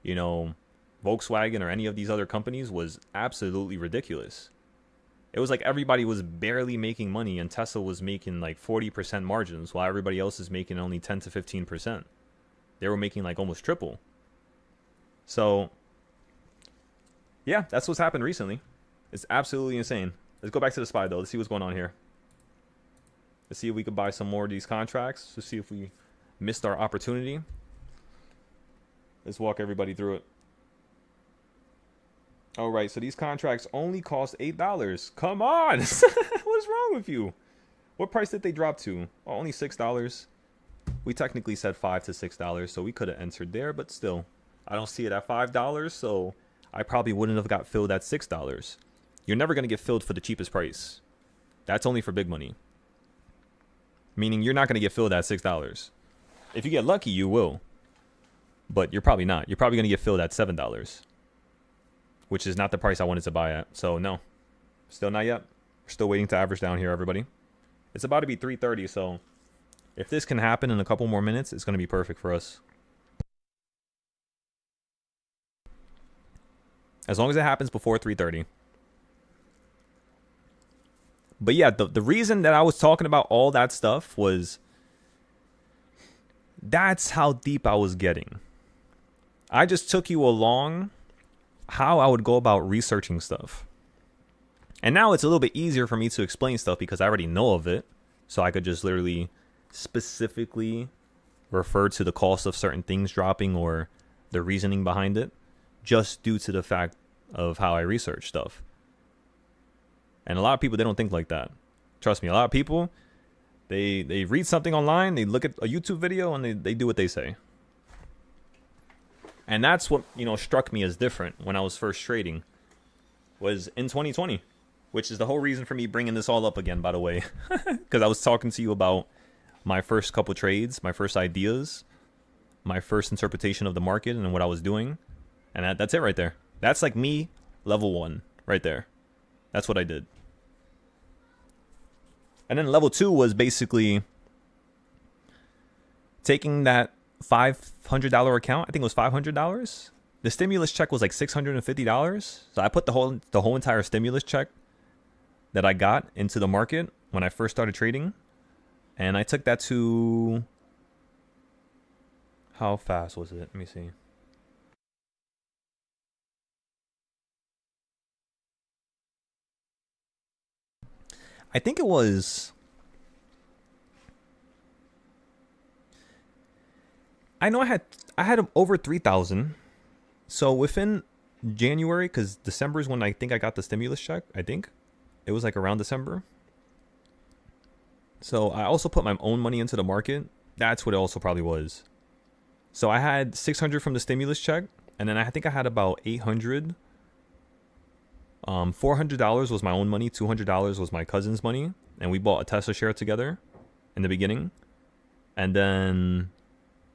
Volkswagen Volkswagen or any of these other companies was absolutely ridiculous. It was like everybody was barely making money, and Tesla was making like 40% margins while everybody else is making only 10 to 15%. They were making like almost triple. So yeah, that's what's happened recently. It's absolutely insane. Let's go back to the SPY though. Let's see what's going on here. Let's see if we could buy some more of these contracts. Let's see if we missed our opportunity. Let's walk everybody through it. All right, so these contracts only cost $8. Come on. What's wrong with you? What price did they drop to? Oh, only $6. We technically said $5 to $6, so we could have entered there, but still, I don't see it at $5, so I probably wouldn't have got filled at $6. You're never going to get filled for the cheapest price. That's only for big money. Meaning you're not going to get filled at $6. If you get lucky, you will. But you're probably not. You're probably going to get filled at $7. Which is not the price I wanted to buy at. So no, still not yet. We're still waiting to average down here, everybody. It's about to be 3:30, so if this can happen in a couple more minutes, it's going to be perfect for us. As long as it happens before 3:30. But yeah, the reason that I was talking about all that stuff was that's how deep I was getting. I just took you along how I would go about researching stuff. And now it's a little bit easier for me to explain stuff because I already know of it. So I could just literally specifically refer to the cost of certain things dropping or the reasoning behind it just due to the fact of how I research stuff. And a lot of people, they don't think like that. Trust me, a lot of people, they read something online, they look at a YouTube video, and they do what they say. And that's what, struck me as different when I was first trading, was in 2020, which is the whole reason for me bringing this all up again, by the way, because I was talking to you about my first couple trades, my first ideas, my first interpretation of the market and what I was doing. And that's it right there. That's like me, level 1 right there. That's what I did. And then level 2 was basically taking that $500 account. I think it was $500. The stimulus check was like $650. So I put the whole entire stimulus check that I got into the market when I first started trading, and I took that to, how fast was it? Let me see. I think it was, I know I had over 3,000. So within January, because December is when I think I got the stimulus check. I think it was like around December. So I also put my own money into the market. That's what it also probably was. So I had 600 from the stimulus check, and then I think I had about 800. $400 was my own money. $200 was my cousin's money, and we bought a Tesla share together in the beginning. And then,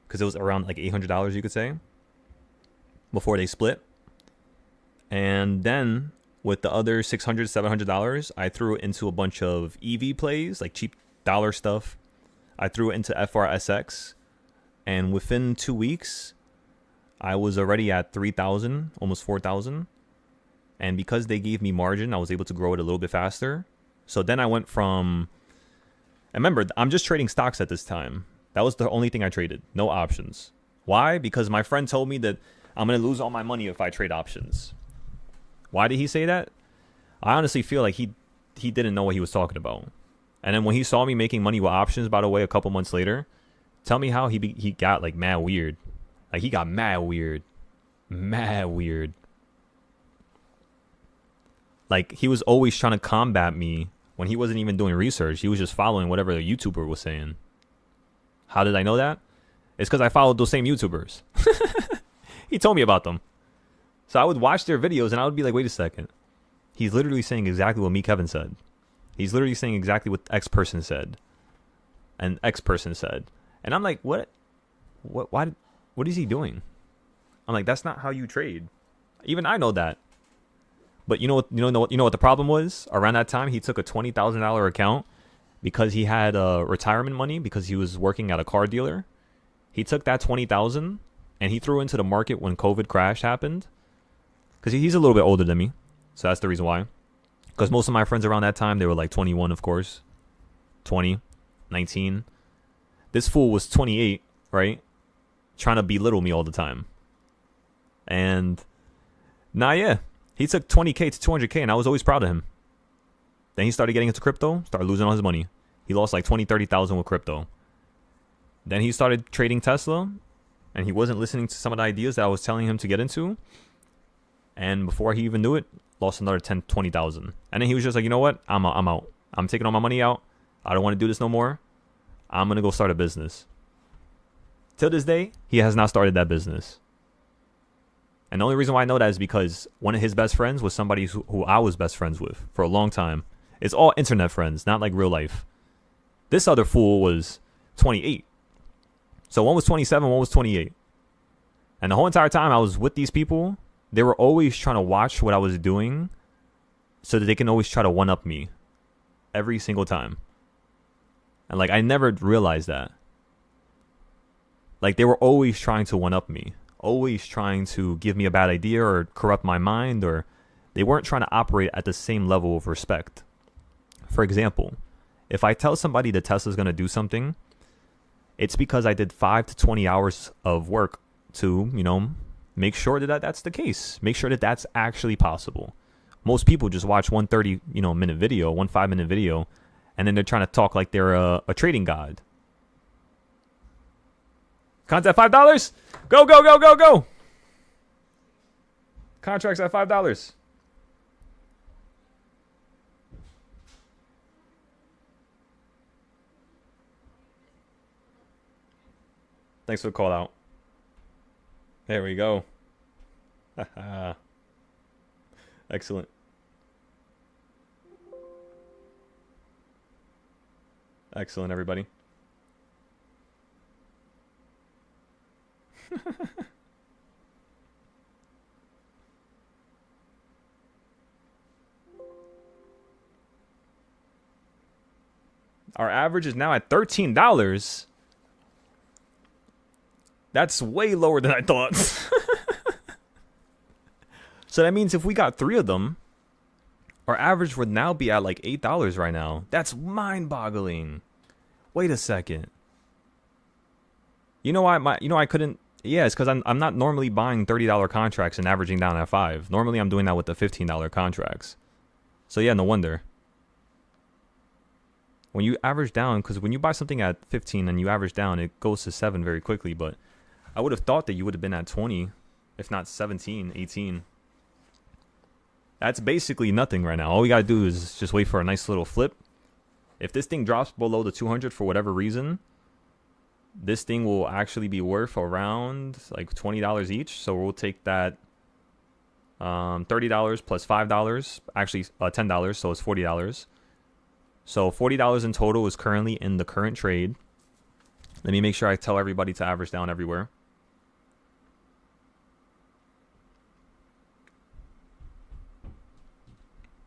because it was around like $800, you could say, before they split. And then with the other $600, $700, I threw it into a bunch of EV plays, like cheap dollar stuff. I threw it into FRSX, and within 2 weeks, I was already at 3,000, almost 4,000. And because they gave me margin, I was able to grow it a little bit faster. So then I went from, and remember, I'm just trading stocks at this time. That was the only thing I traded, no options. Why? Because my friend told me that I'm going to lose all my money if I trade options. Why did he say that? I honestly feel like he didn't know what he was talking about. And then when he saw me making money with options, by the way, a couple months later, tell me how he got like mad weird. Like he got mad weird. Mad weird. Like he was always trying to combat me when he wasn't even doing research. He was just following whatever the YouTuber was saying. How did I know that? It's because I followed those same YouTubers. He told me about them. So I would watch their videos and I would be like, wait a second. He's literally saying exactly what me, Kevin, said. He's literally saying exactly what X person said. And X person said. And I'm like, what? Why? What is he doing? I'm like, that's not how you trade. Even I know that. But you know what the problem was? Around that time, he took a $20,000 account because he had retirement money because he was working at a car dealer. He took that $20,000 and he threw into the market when COVID crash happened. because he's a little bit older than me, so that's the reason why. Because most of my friends around that time, they were like 21, of course, 20, 19. This fool was 28, right? Trying to belittle me all the time. And yeah, he took 20K to 200K, and I was always proud of him. Then he started getting into crypto, started losing all his money. He lost like 20, 30,000 with crypto. Then he started trading Tesla, and he wasn't listening to some of the ideas that I was telling him to get into. And before he even knew it, lost another 10, 20,000. And then he was just like, you know what? I'm out. I'm taking all my money out. I don't want to do this no more. I'm going to go start a business. Till this day, he has not started that business. And the only reason why I know that is because one of his best friends was somebody who I was best friends with for a long time. It's all internet friends, not like real life. This other fool was 28. So one was 27, one was 28. And the whole entire time I was with these people, they were always trying to watch what I was doing so that they can always try to one-up me every single time. And like, I never realized that. Like, they were always trying to one-up me, always trying to give me a bad idea or corrupt my mind, or they weren't trying to operate at the same level of respect. For example, if I tell somebody that Tesla's going to do something, it's because I did 5 to 20 hours of work to, make sure that that's the case. Make sure that that's actually possible. Most people just watch 130, minute video, 1 5-minute video, and then they're trying to talk like they're a trading god. Contact $5. Go, go, go, go, go. Contracts at $5. Thanks for the call out. There we go. Excellent. Excellent, everybody. Our average is now at $13. That's way lower than I thought. So that means if we got 3 of them, our average would now be at like $8 right now. That's mind-boggling. Wait a second. You know why? I couldn't. Yeah, it's because I'm not normally buying $30 contracts and averaging down at 5. Normally, I'm doing that with the $15 contracts. So yeah, no wonder. When you average down, because when you buy something at 15 and you average down, it goes to 7 very quickly. But I would have thought that you would have been at 20, if not 17, 18. That's basically nothing right now. All we got to do is just wait for a nice little flip. If this thing drops below the 200 for whatever reason, this thing will actually be worth around like $20 each. So we'll take that $30 plus $5, actually $10, so it's $40. So $40 in total is currently in the current trade. Let me make sure I tell everybody to average down everywhere.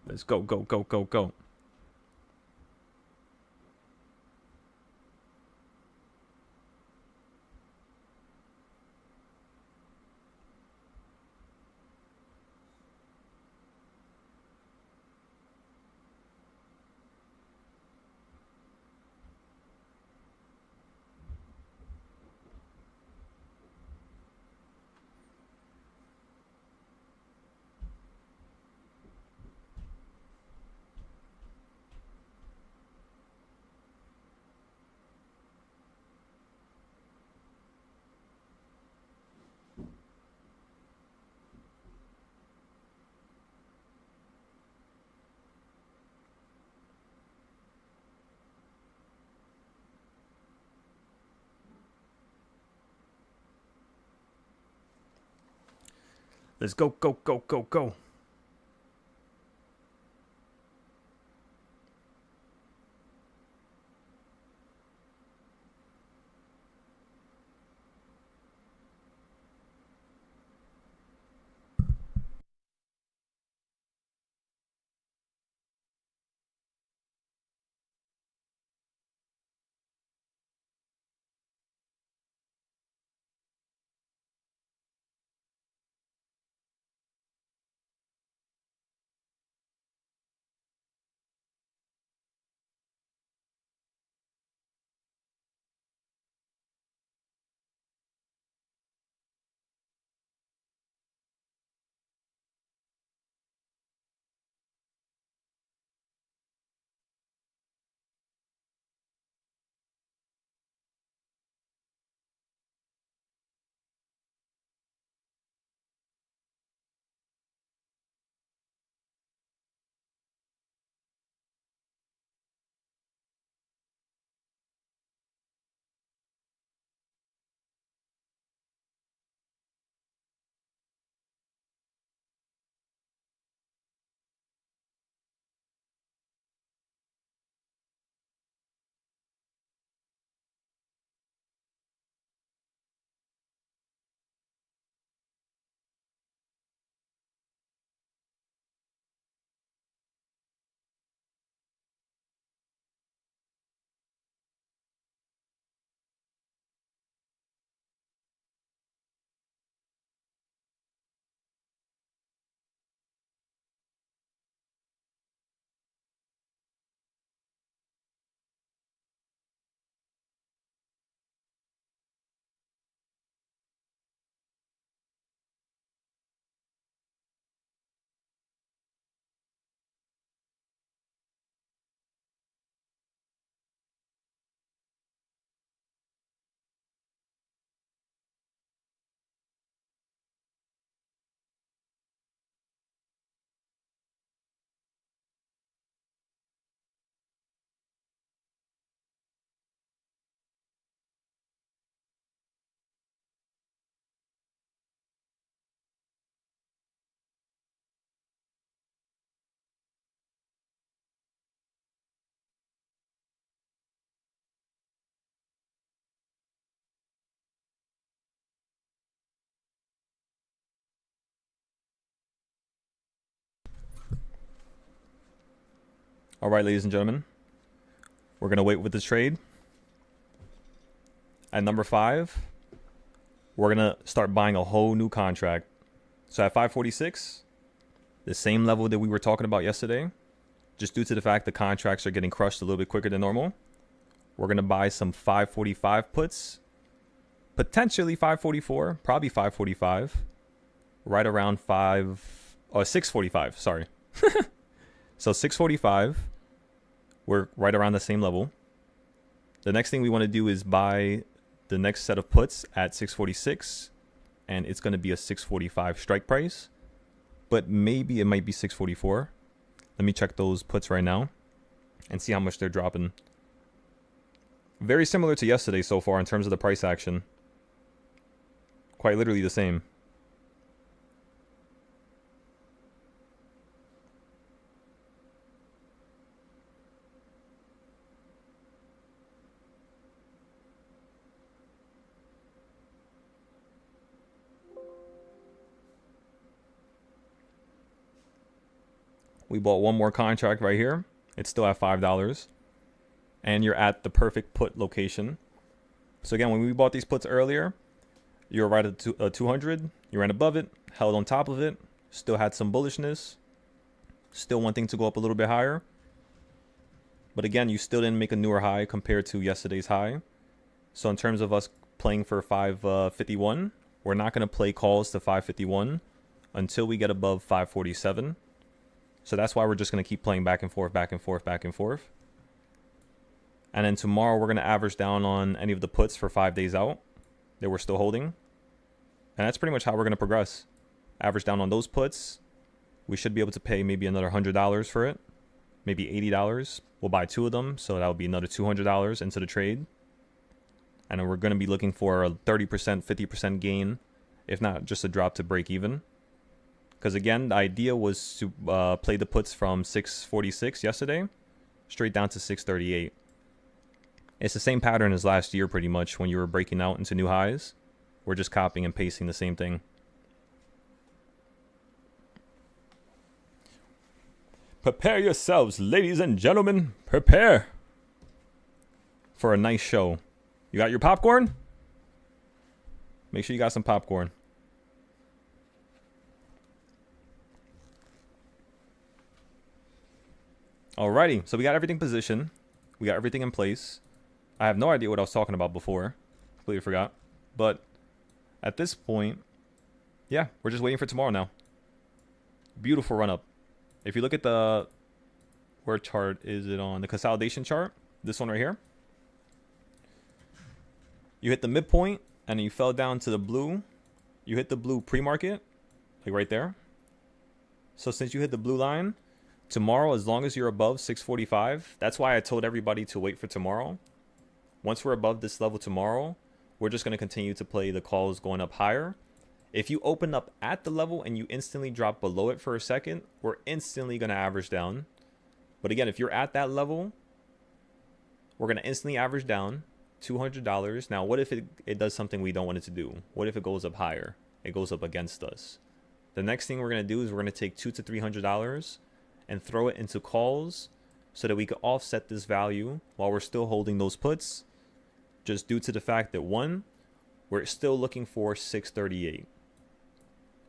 Let's go, go, go, go, go. Let's go, go, go, go, go. All right, ladies and gentlemen, we're going to wait with this trade. At number 5, we're going to start buying a whole new contract. So at 546, the same level that we were talking about yesterday, just due to the fact the contracts are getting crushed a little bit quicker than normal, we're going to buy some 545 puts, potentially 544, probably 545, right around 645, sorry. So 645, we're right around the same level. The next thing we want to do is buy the next set of puts at 646, and it's going to be a 645 strike price, but maybe it might be 644. Let me check those puts right now and see how much they're dropping. Very similar to yesterday so far in terms of the price action. Quite literally the same. We bought one more contract right here. It's still at $5. And you're at the perfect put location. So again, when we bought these puts earlier, you were right at 200. You ran above it, held on top of it, still had some bullishness, still wanting to go up a little bit higher. But again, you still didn't make a newer high compared to yesterday's high. So in terms of us playing for 551, we're not going to play calls to 551 until we get above 547. So that's why we're just going to keep playing back and forth, back and forth, back and forth. And then tomorrow we're going to average down on any of the puts for 5 days out that we're still holding. And that's pretty much how we're going to progress. Average down on those puts. We should be able to pay maybe another $100 for it. Maybe $80. We'll buy 2 of them. So that would be another $200 into the trade. And then we're going to be looking for a 30%, 50% gain. If not, just a drop to break even. Because again, the idea was to play the puts from 646 yesterday straight down to 638. It's the same pattern as last year pretty much when you were breaking out into new highs. We're just copying and pasting the same thing. Prepare yourselves, ladies and gentlemen. Prepare for a nice show. You got your popcorn? Make sure you got some popcorn. Alrighty, so we got everything positioned. We got everything in place. I have no idea what I was talking about before. Completely forgot. But at this point, yeah, we're just waiting for tomorrow now. Beautiful run up. If you look at the, where chart is it on? The consolidation chart. This one right here. You hit the midpoint and you fell down to the blue. You hit the blue pre-market, like right there. So since you hit the blue line, tomorrow, as long as you're above 645, that's why I told everybody to wait for tomorrow. Once we're above this level tomorrow, we're just going to continue to play the calls going up higher. If you open up at the level and you instantly drop below it for a second, we're instantly going to average down. But again, if you're at that level, we're going to instantly average down $200. Now, what if it does something we don't want it to do? What if it goes up higher? It goes up against us. The next thing we're going to do is we're going to take $200 to $300 and throw it into calls so that we can offset this value while we're still holding those puts, just due to the fact that, one, we're still looking for 638.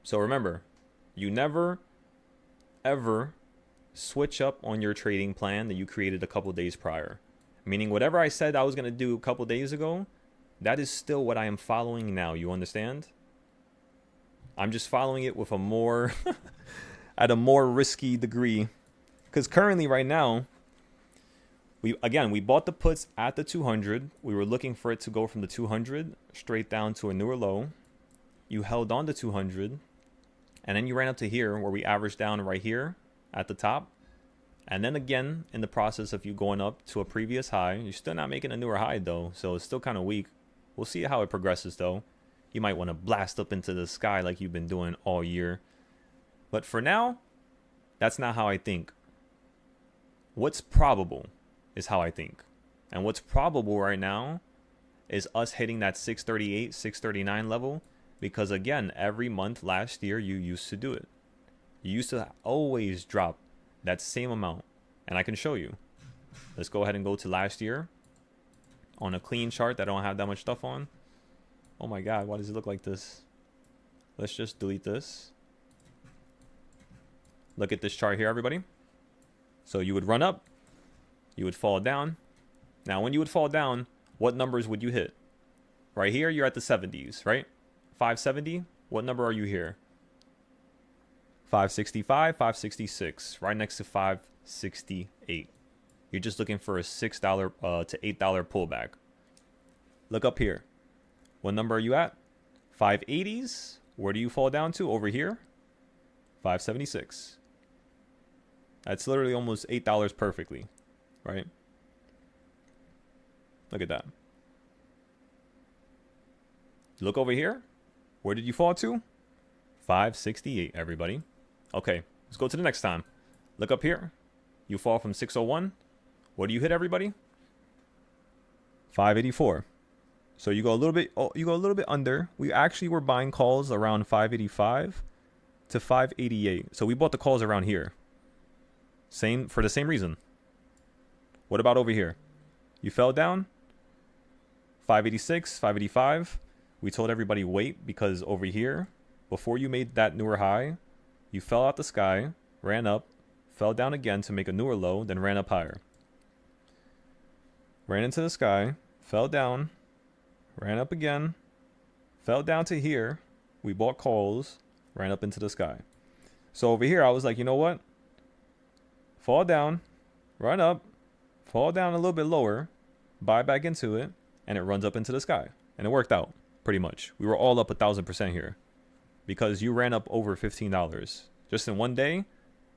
So remember, you never, ever switch up on your trading plan that you created a couple days prior. Meaning whatever I said I was going to do a couple days ago, that is still what I am following now. You understand? I'm just following it with a more, at a more risky degree. Because currently right now, we bought the puts at the 200. We were looking for it to go from the 200 straight down to a newer low. You held on to 200. And then you ran up to here where we averaged down right here at the top. And then again, in the process of you going up to a previous high, you're still not making a newer high though. So it's still kind of weak. We'll see how it progresses though. You might want to blast up into the sky like you've been doing all year. But for now, that's not how I think. What's probable is how I think. And what's probable right now is us hitting that 638, 639 level. Because again, every month last year, you used to do it. You used to always drop that same amount And I can show you. Let's go ahead and go to last year on a clean chart that I don't have that much stuff on. Oh my God, why does it look like this? Let's just delete this. Look at this chart here, everybody. So you would run up, you would fall down. Now, when you would fall down, what numbers would you hit? Right here, you're at the 70s, right? 570. What number are you here? 565, 566, right next to 568. You're just looking for a $6 to $8 pullback. Look up here. What number are you at? 580s. Where do you fall down to? Over here? 576. That's literally almost $8 perfectly, right? Look at that. Look over here. Where did you fall to? 568, everybody. Okay, let's go to the next time. Look up here. You fall from 601. What do you hit, everybody? 584. So you go a little bit. Oh, you go a little bit under. We actually were buying calls around 585 to 588. So we bought the calls around here. Same for the same reason. What about over here? You fell down. 586, 585. We told everybody wait because over here, before you made that newer high, you fell out the sky, ran up, fell down again to make a newer low, then ran up higher. Ran into the sky, fell down, ran up again, fell down to here. We bought calls, ran up into the sky. So over here, I was like, you know what? Fall down, run up, fall down a little bit lower, buy back into it, and it runs up into the sky. And it worked out, pretty much. We were all up 1,000% here because you ran up over $15 just in one day,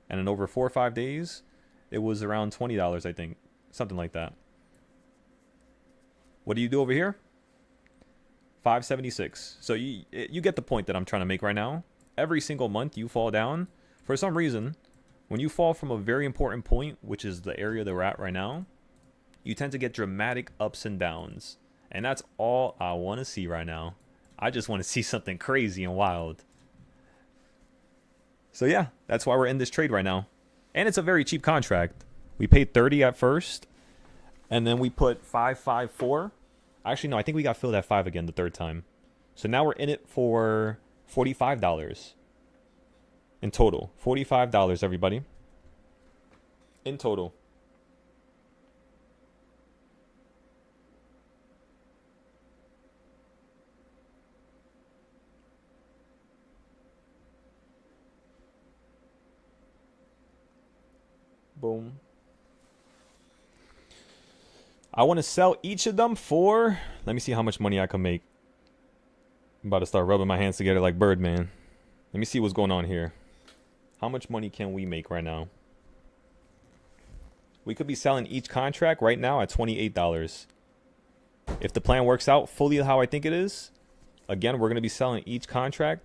and in over 4 or 5 days, it was around $20, I think, something like that. What do you do over here? 576. So you get the point that I'm trying to make right now. Every single month you fall down. For some reason, when you fall from a very important point, which is the area that we're at right now, you tend to get dramatic ups and downs. And that's all I want to see right now. I just want to see something crazy and wild. So yeah, that's why we're in this trade right now. And it's a very cheap contract. We paid 30 at first. And then we put 554. Actually, no, I think we got filled at 5 again the third time. So now we're in it for $45 in total. $45, everybody. In total. Boom. I want to sell each of them for... Let me see how much money I can make. I'm about to start rubbing my hands together like Birdman. Let me see what's going on here. How much money can we make right now? We could be selling each contract right now at $28. If the plan works out fully how I think it is, again, we're going to be selling each contract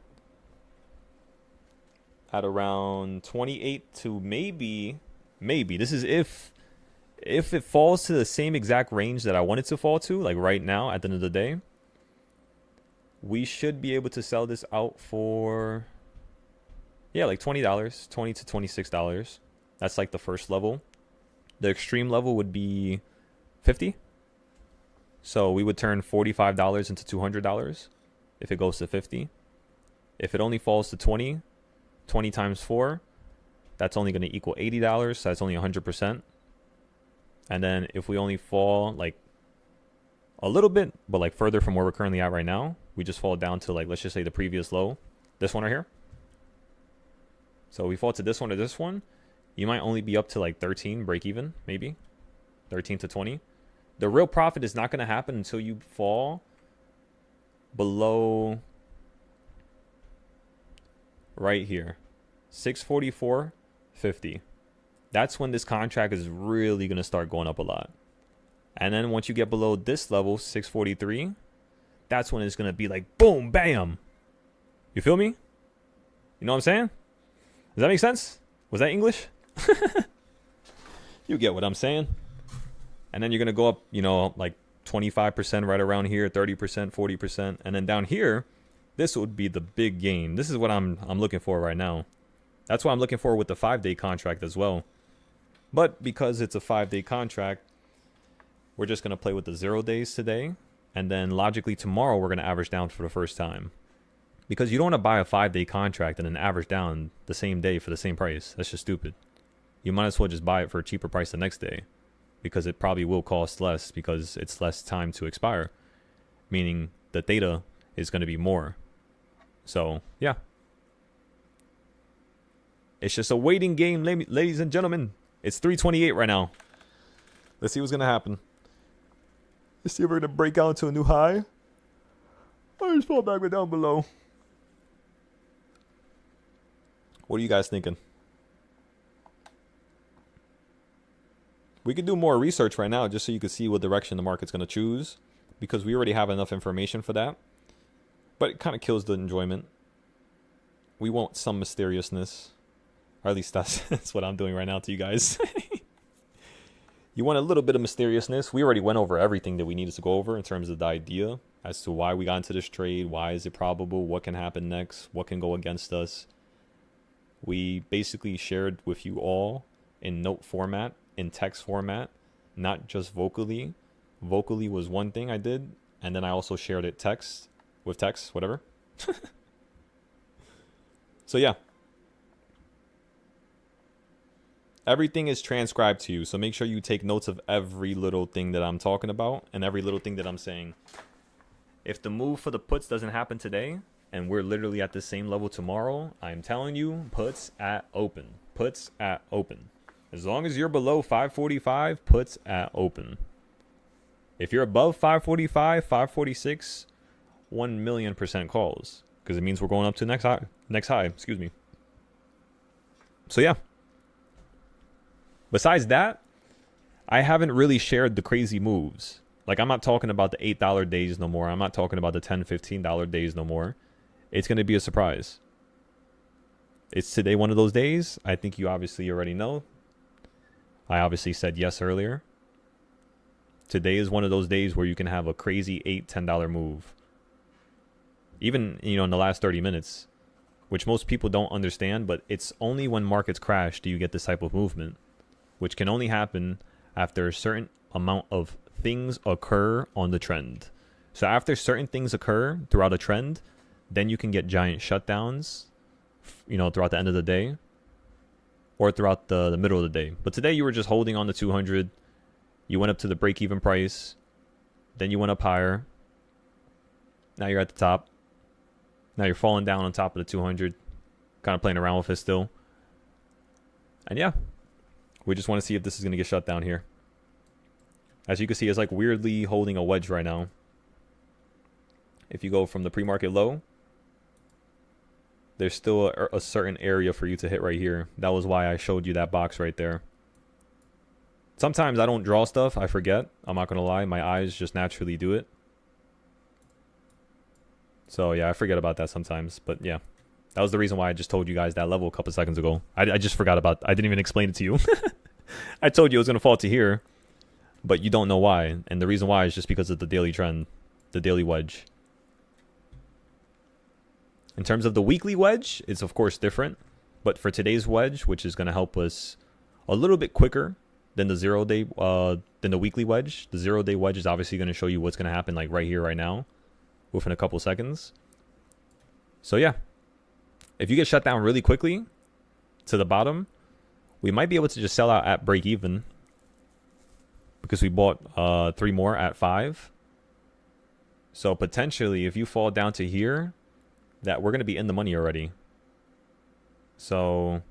at around 28 to maybe, this is if it falls to the same exact range that I want it to fall to, like right now at the end of the day, we should be able to sell this out for, yeah, like $20, $20 to $26. That's like the first level. The extreme level would be 50. So we would turn $45 into $200 if it goes to 50. If it only falls to 20 times 4, that's only going to equal $80. So that's only 100%. And then if we only fall like a little bit, but like further from where we're currently at right now, we just fall down to like, let's just say the previous low, this one right here. So we fall to this one or this one, you might only be up to like 13 break even, maybe 13 to 20. The real profit is not going to happen until you fall below right here, 644.50. That's when this contract is really going to start going up a lot. And then once you get below this level, 643, that's when it's going to be like, boom, bam. You feel me? You know what I'm saying? Does that make sense? Was that English? You get what I'm saying. And then you're going to go up, you know, like 25% right around here, 30%, 40%. And then down here, this would be the big gain. This is what I'm looking for right now. That's what I'm looking for with the 5-day contract as well. But because it's a 5-day contract, we're just going to play with the 0 days today. And then logically tomorrow, we're going to average down for the first time. Because you don't want to buy a 5-day contract and then average down the same day for the same price. That's just stupid. You might as well just buy it for a cheaper price the next day. Because it probably will cost less because it's less time to expire. Meaning the data is going to be more. So, yeah. It's just a waiting game, ladies and gentlemen. It's 3:28 right now. Let's see what's going to happen. Let's see if we're going to break out into a new high. Or just fall back down below. What are you guys thinking? We could do more research right now just so you can see what direction the market's going to choose. Because we already have enough information for that. But it kind of kills the enjoyment. We want some mysteriousness. Or at least that's what I'm doing right now to you guys. You want a little bit of mysteriousness. We already went over everything that we needed to go over in terms of the idea as to why we got into this trade. Why is it probable? What can happen next? What can go against us? We basically shared with you all in note format, in text format, not just vocally. Vocally was one thing I did. And then I also shared it with text, whatever. So yeah. Everything is transcribed to you, so make sure you take notes of every little thing that I'm talking about and every little thing that I'm saying. If the move for the puts doesn't happen today, and we're literally at the same level tomorrow, I'm telling you, puts at open. Puts at open. As long as you're below 545, puts at open. If you're above 545, 546, 1,000,000% calls. Because it means we're going up to next high, excuse me. So yeah. Besides that, I haven't really shared the crazy moves. Like, I'm not talking about the $8 days no more. I'm not talking about the $10, $15 days no more. It's going to be a surprise. Is today one of those days? I think you obviously already know. I obviously said yes earlier. Today is one of those days where you can have a crazy $8, $10 move. Even, in the last 30 minutes, which most people don't understand, but it's only when markets crash do you get this type of movement. Which can only happen after a certain amount of things occur on the trend. So after certain things occur throughout a trend, then you can get giant shutdowns, throughout the end of the day or throughout the middle of the day. But today you were just holding on to 200. You went up to the break-even price. Then you went up higher. Now you're at the top. Now you're falling down on top of the 200. Kind of playing around with it still. And yeah. We just want to see if this is going to get shut down here. As you can see, it's like weirdly holding a wedge right now. If you go from the pre-market low, there's still a certain area for you to hit right here. That was why I showed you that box right there. Sometimes I don't draw stuff. I forget. I'm not going to lie. My eyes just naturally do it. So yeah, I forget about that sometimes. But yeah. That was the reason why I just told you guys that level a couple seconds ago. I just forgot about... I didn't even explain it to you. I told you it was going to fall to here. But you don't know why. And the reason why is just because of the daily trend. The daily wedge. In terms of the weekly wedge, it's of course different. But for today's wedge, which is going to help us a little bit quicker than the 0 day... than the weekly wedge. The 0 day wedge is obviously going to show you what's going to happen like right here, right now. Within a couple seconds. So yeah. If you get shut down really quickly to the bottom, we might be able to just sell out at break even because we bought 3 more at 5. So potentially, if you fall down to here, that we're going to be in the money already. So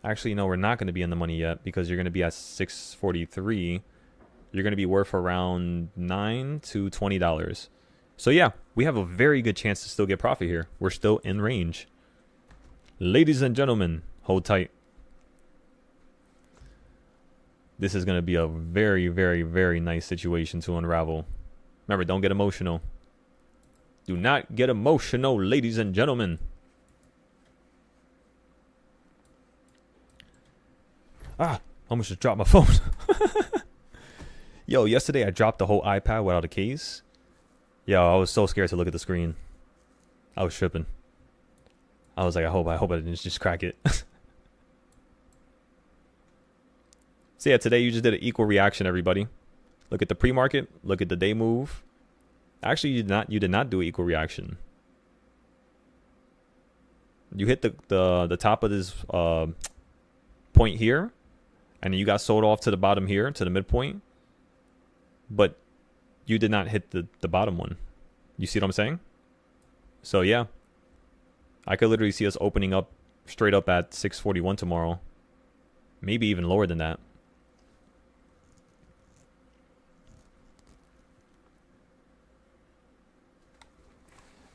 actually, no, we're not going to be in the money yet because you're going to be at 643. You're going to be worth around $9 to $20. So yeah, we have a very good chance to still get profit here. We're still in range. Ladies and gentlemen, hold tight. This is going to be a very, very, very nice situation to unravel. Remember, don't get emotional. Do not get emotional, ladies and gentlemen. Almost just dropped my phone. Yo, yesterday I dropped the whole iPad without a case. Yo, I was so scared to look at the screen. I was tripping. I was like, I hope I didn't just crack it. So yeah, today you just did an equal reaction, everybody. Look at the pre-market. Look at the day move. Actually, you did not do an equal reaction. You hit the top of this point here, and you got sold off to the bottom here, to the midpoint. But you did not hit the bottom one. You see what I'm saying? So yeah, I could literally see us opening up straight up at 641 tomorrow. Maybe even lower than that.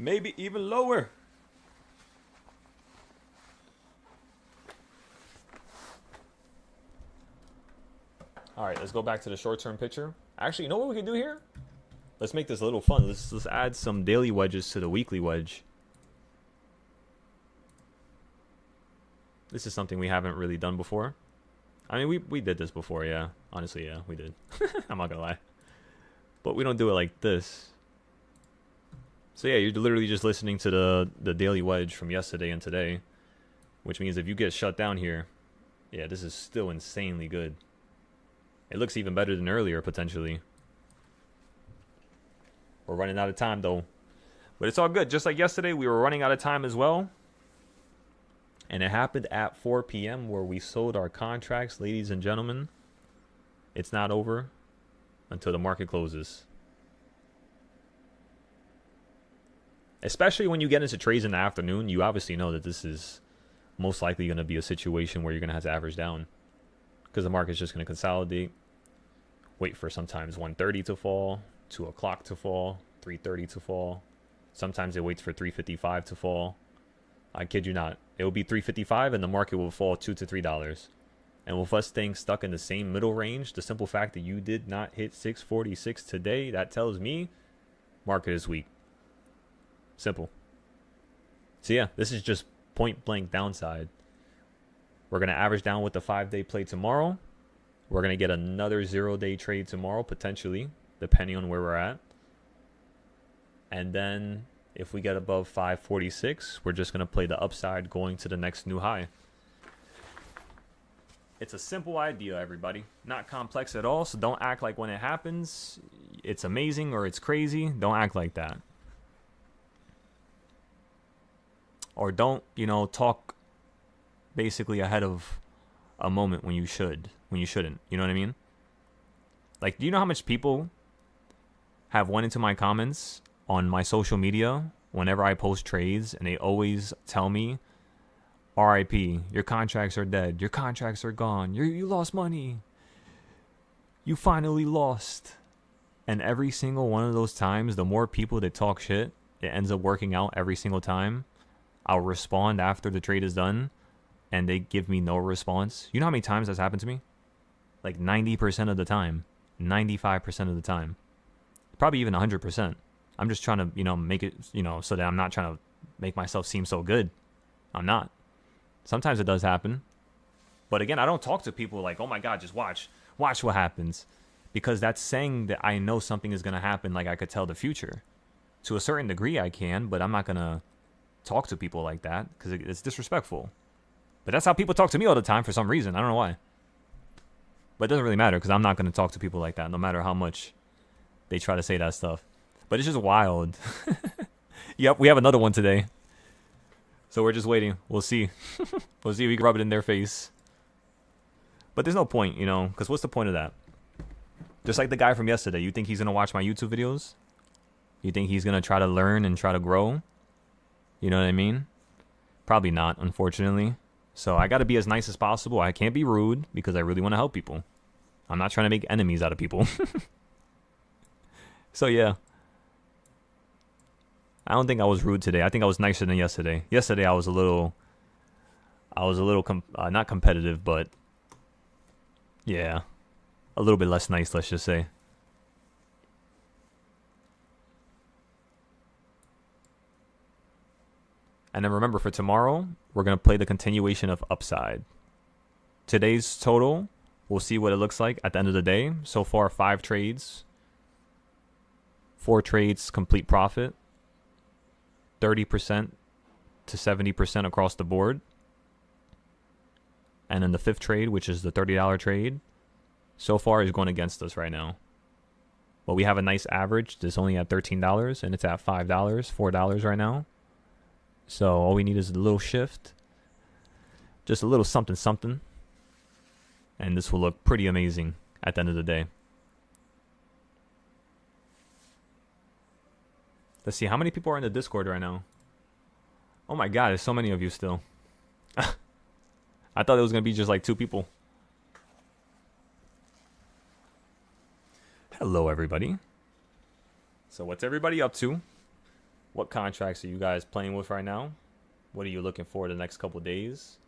Maybe even lower. All right, let's go back to the short-term picture. Actually, you know what we can do here? Let's make this a little fun. Let's add some daily wedges to the weekly wedge. This is something we haven't really done before. I mean, we did this before, yeah. Honestly, yeah, we did. I'm not gonna lie. But we don't do it like this. So yeah, you're literally just listening to the daily wedge from yesterday and today. Which means if you get shut down here, yeah, this is still insanely good. It looks even better than earlier, potentially. We're running out of time, though. But it's all good. Just like yesterday, we were running out of time as well. And it happened at 4 p.m. where we sold our contracts, ladies and gentlemen. It's not over until the market closes. Especially when you get into trades in the afternoon, you obviously know that this is most likely going to be a situation where you're going to have to average down. Because the market's just going to consolidate. Wait for sometimes 1:30 to fall, 2 o'clock to fall, 3:30 to fall. Sometimes it waits for 3:55 to fall. I kid you not. It will be 3:55 and the market will fall $2 to $3. And with us staying stuck in the same middle range, the simple fact that you did not hit 646 today, that tells me market is weak. Simple. So yeah, this is just point blank downside. We're going to average down with the 5-day play tomorrow. We're going to get another 0-day trade tomorrow, potentially, depending on where we're at. And then if we get above 546, we're just going to play the upside going to the next new high. It's a simple idea, everybody. Not complex at all, so don't act like when it happens, it's amazing or it's crazy. Don't act like that. Or don't, talk basically ahead of a moment when you shouldn't. You know what I mean? Like, do you know how much people have went into my comments on my social media whenever I post trades, and they always tell me, RIP, your contracts are dead, your contracts are gone, you lost money, you finally lost. And every single one of those times, the more people that talk shit, it ends up working out every single time. I'll respond after the trade is done, and they give me no response. You know how many times that's happened to me? Like 90% of the time. 95% of the time. Probably even 100%. I'm just trying to, make it, so that I'm not trying to make myself seem so good. I'm not. Sometimes it does happen. But again, I don't talk to people like, oh my God, just watch. Watch what happens. Because that's saying that I know something is going to happen, like I could tell the future. To a certain degree I can, but I'm not going to talk to people like that because it's disrespectful. But that's how people talk to me all the time for some reason. I don't know why. But it doesn't really matter because I'm not going to talk to people like that no matter how much they try to say that stuff. But it's just wild. Yep, we have another one today. So we're just waiting. We'll see. We'll see if we can rub it in their face. But there's no point, because what's the point of that? Just like the guy from yesterday. You think he's going to watch my YouTube videos? You think he's going to try to learn and try to grow? You know what I mean? Probably not, unfortunately. So I got to be as nice as possible. I can't be rude because I really want to help people. I'm not trying to make enemies out of people. So yeah. I don't think I was rude today. I think I was nicer than yesterday. Yesterday I was a little not competitive, but yeah, a little bit less nice, let's just say. And then remember, for tomorrow, we're going to play the continuation of upside. Today's total, we'll see what it looks like at the end of the day. So far, 5 trades. 4 trades, complete profit. 30% to 70% across the board. And then the 5th trade, which is the $30 trade, so far is going against us right now. But we have a nice average that's only at $13 and it's at $5, $4 right now. So all we need is a little shift. Just a little something something. And this will look pretty amazing at the end of the day. Let's see, how many people are in the Discord right now? Oh my god, there's so many of you still. I thought it was going to be just like 2 people. Hello, everybody. So what's everybody up to? What contracts are you guys playing with right now? What are you looking for the next couple days?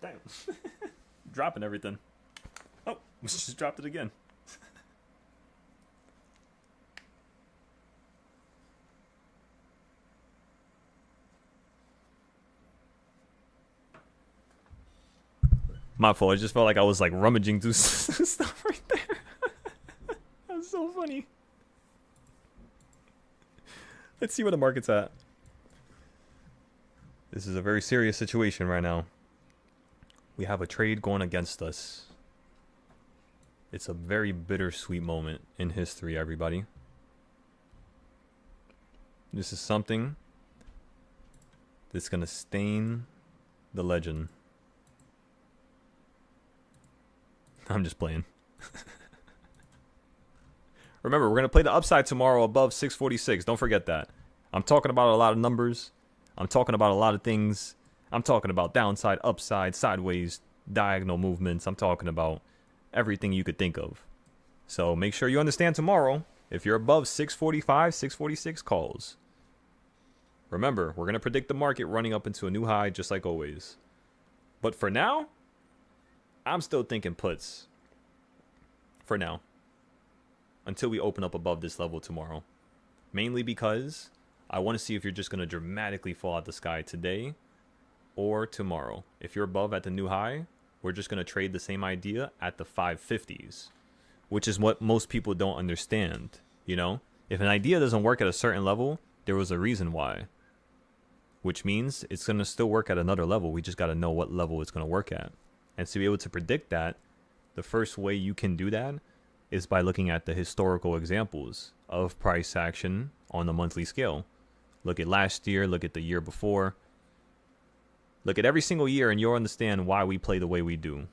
Damn. Dropping everything. Oh, we just dropped it again. My fault. I just felt like I was like rummaging through stuff right there. That's so funny. Let's see where the market's at. This is a very serious situation right now. We have a trade going against us. It's a very bittersweet moment in history, everybody. This is something that's going to stain the legend. I'm just playing. Remember, we're going to play the upside tomorrow above 646. Don't forget that. I'm talking about a lot of numbers. I'm talking about a lot of things. I'm talking about downside, upside, sideways, diagonal movements. I'm talking about everything you could think of. So make sure you understand tomorrow. If you're above 645, 646 calls. Remember, we're going to predict the market running up into a new high just like always. But for now, I'm still thinking puts. For now. Until we open up above this level tomorrow. Mainly because I want to see if you're just going to dramatically fall out the sky today or tomorrow. If you're above at the new high, we're just going to trade the same idea at the 550s. Which is what most people don't understand. You know? If an idea doesn't work at a certain level, there was a reason why. Which means it's going to still work at another level. We just got to know what level it's going to work at. And to be able to predict that, the first way you can do that is by looking at the historical examples of price action on the monthly scale. Look at last year, look at the year before. Look at every single year and you'll understand why we play the way we do.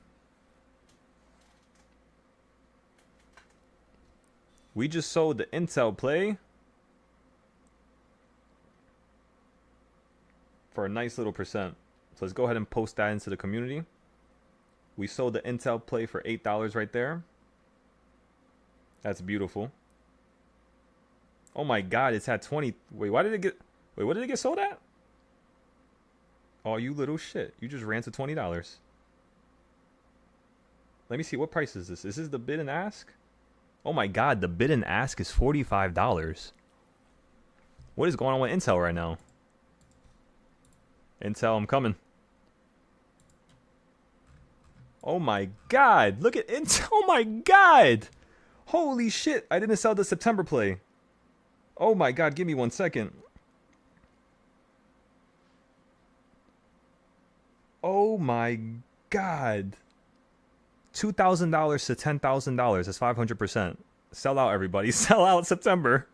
We just sold the Intel play for a nice little percent. So let's go ahead and post that into the community. We sold the Intel play for $8 right there. That's beautiful. Oh my god, it's at 20. Wait, what did it get sold at? Oh, you little shit. You just ran to $20. Let me see, what price is this? Is this the bid and ask? Oh my god, the bid and ask is $45. What is going on with Intel right now? Intel, I'm coming. Oh my god, look at Intel. Oh my god. Holy shit, I didn't sell the September play. Oh my god, give me 1 second. Oh my god. $2,000 to $10,000. That's 500%. Sell out, everybody. Sell out September.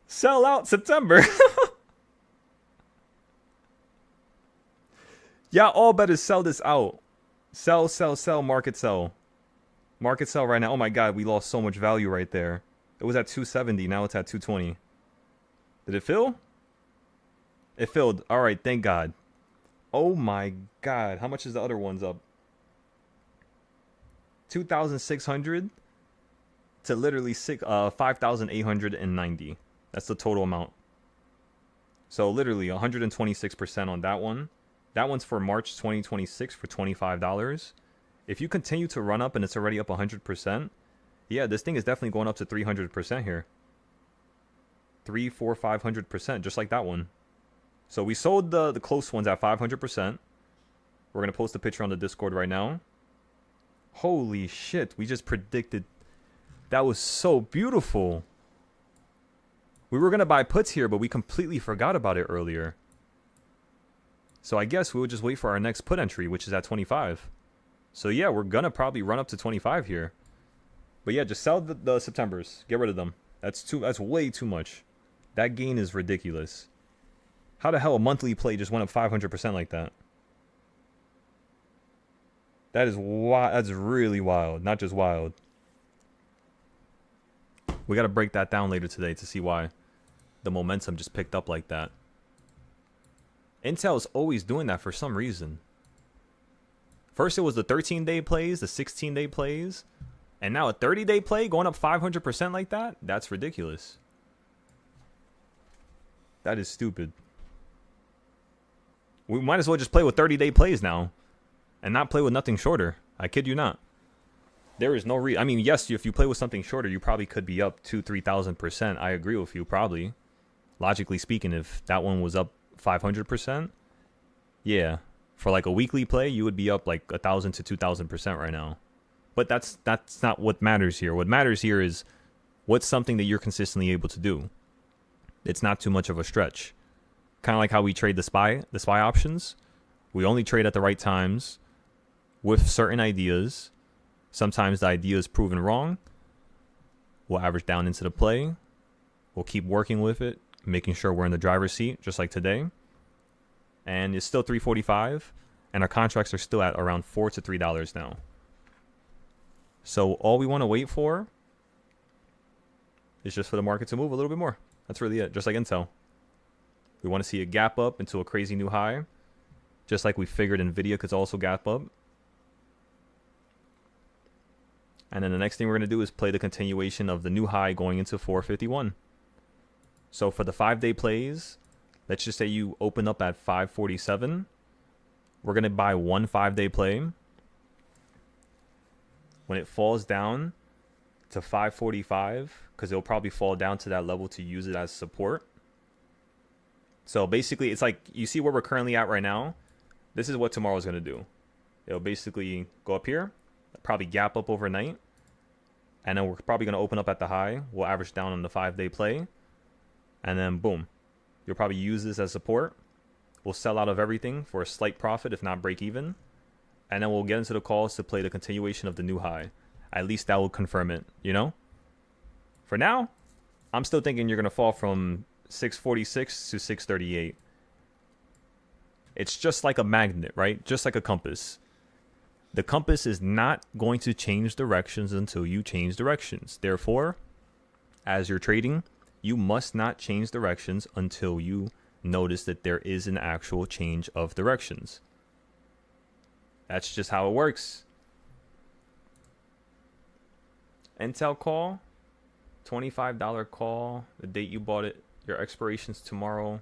Sell out September. Y'all all better sell this out. Sell, sell, sell, market sell. Market sell right now. Oh my god, we lost so much value right there. It was at 270, now it's at 220. Did it fill? It filled. Alright, thank God. Oh my god. How much is the other ones up? 2,600 to literally 5,890. That's the total amount. So literally 126% on that one. That one's for March 2026 for $25. If you continue to run up and it's already up 100%, yeah, this thing is definitely going up to 300% here. 3, 4, 500%, just like that one. So we sold the close ones at 500%. We're going to post a picture on the Discord right now. Holy shit, we just predicted. That was so beautiful. We were going to buy puts here, but we completely forgot about it earlier. So I guess we'll just wait for our next put entry, which is at 25. So yeah, we're going to probably run up to 25 here. But yeah, just sell the Septembers. Get rid of them. That's way too much. That gain is ridiculous. How the hell a monthly play just went up 500% like that? That is wild. That's really wild. Not just wild. We got to break that down later today to see why the momentum just picked up like that. Intel is always doing that for some reason. First it was the 13-day plays, the 16-day plays, and now a 30-day play going up 500% like that? That's ridiculous. That is stupid. We might as well just play with 30-day plays now and not play with nothing shorter. I kid you not. There is no reason. I mean, yes, if you play with something shorter, you probably could be up 2,000-3,000%. I agree with you, probably. Logically speaking, if that one was up 500%, yeah, for like a weekly play, you would be up like 1,000 to 2,000% right now. But that's not what matters here. What matters here is what's something that you're consistently able to do. It's not too much of a stretch. Kind of like how we trade the SPY options. We only trade at the right times with certain ideas. Sometimes the idea is proven wrong. We'll average down into the play. We'll keep working with it, making sure we're in the driver's seat, just like today. And it's still $3.45, and our contracts are still at around $4 to $3 now. So all we want to wait for is just for the market to move a little bit more. That's really it, just like Intel. We want to see a gap up into a crazy new high, just like we figured Nvidia could also gap up. And then the next thing we're going to do is play the continuation of the new high going into 451. So for the 5-day plays, let's just say you open up at 547. We're going to buy one 5-day play. When it falls down to 545, because it'll probably fall down to that level to use it as support. So basically, it's like, you see where we're currently at right now? This is what tomorrow's going to do. It'll basically go up here, probably gap up overnight, and then we're probably going to open up at the high. We'll average down on the 5-day play, and then boom. You'll probably use this as support. We'll sell out of everything for a slight profit, if not break even. And then we'll get into the calls to play the continuation of the new high. At least that will confirm it, you know? For now, I'm still thinking you're going to fall from 646 to 638. It's just like a magnet, right? Just like a compass. The compass is not going to change directions until you change directions. Therefore, as you're trading, you must not change directions until you notice that there is an actual change of directions. That's just how it works. Intel call, $25 call, the date you bought it, your expiration's tomorrow.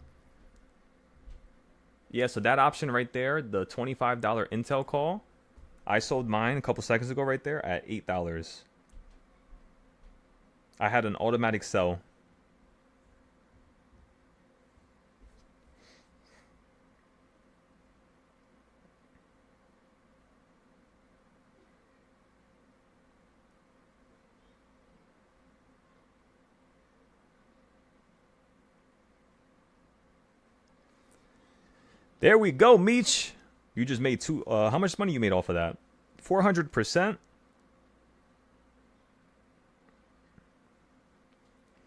Yeah, so that option right there, the $25 Intel call, I sold mine a couple seconds ago right there at $8. I had an automatic sell. There we go, Meech. You just made how much money you made off of that? 400%?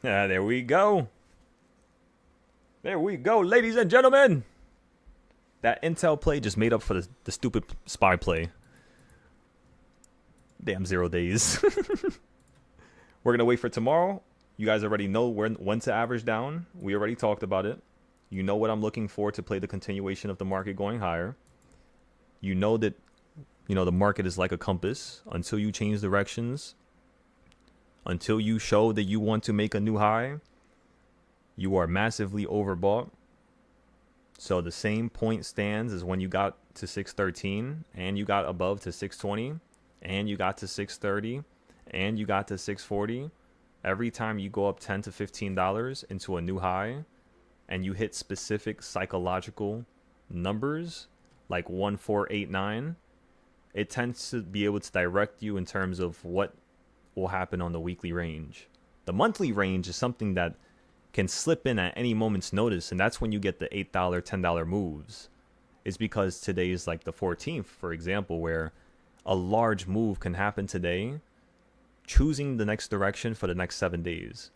Yeah, there we go. There we go, ladies and gentlemen. That Intel play just made up for the stupid SPY play. Damn 0 days. We're going to wait for tomorrow. You guys already know when to average down. We already talked about it. You know what I'm looking for to play the continuation of the market going higher. You know that, the market is like a compass. Until you change directions, until you show that you want to make a new high, you are massively overbought. So the same point stands as when you got to 613 and you got above to 620 and you got to 630 and you got to 640. Every time you go up $10 to $15 into a new high and you hit specific psychological numbers like 1489, it tends to be able to direct you in terms of what will happen on the weekly range. The monthly range is something that can slip in at any moment's notice, and that's when you get the $8, $10 moves. It's because today is like the 14th, for example, where a large move can happen today, choosing the next direction for the next 7 days.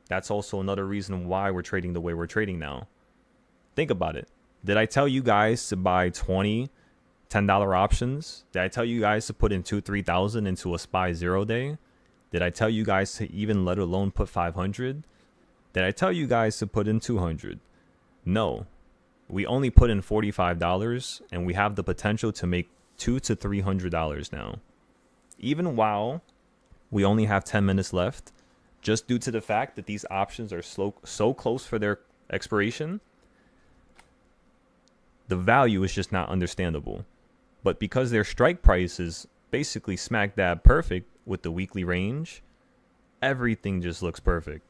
That's also another reason why we're trading the way we're trading now. Think about it. Did I tell you guys to buy 20 $10 options? Did I tell you guys to put in 2,000-3,000 into a SPY 0 day? Did I tell you guys to even let alone put 500? Did I tell you guys to put in 200? No. We only put in $45 and we have the potential to make $200 to $300 now. Even while we only have 10 minutes left, just due to the fact that these options are so close for their expiration, the value is just not understandable. But because their strike price is basically smack dab perfect with the weekly range, everything just looks perfect.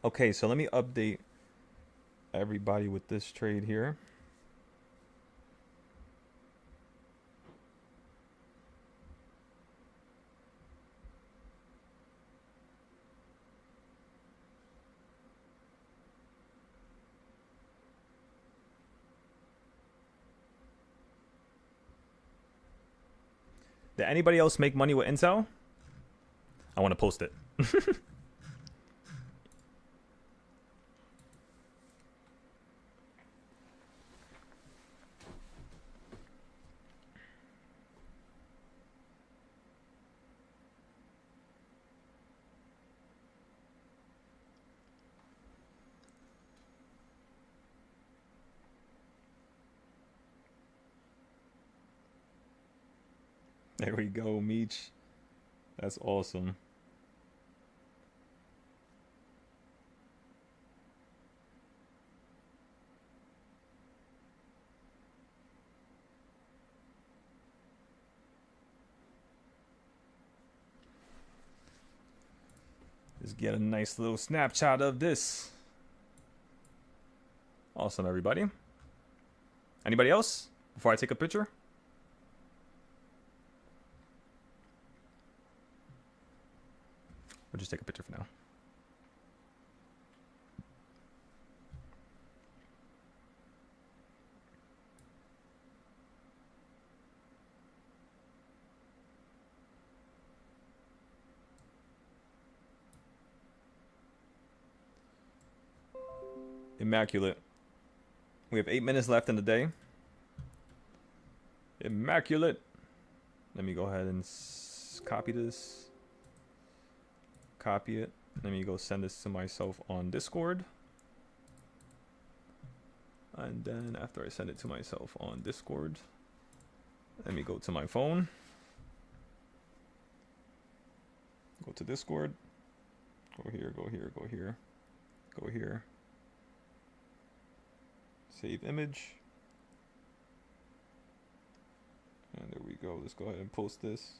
Okay, so let me update everybody with this trade here. Did anybody else make money with Intel? I want to post it. There we go, Meech. That's awesome. Just get a nice little snapshot of this. Awesome, everybody. Anybody else before I take a picture? We'll just take a picture for now. Immaculate. We have 8 minutes left in the day. Immaculate. Let me go ahead and copy this. Copy it. Let me go send this to myself on Discord. And then after I send it to myself on Discord, let me go to my phone. Go to Discord. Go here, go here, go here. Go here. Save image. And there we go. Let's go ahead and post this.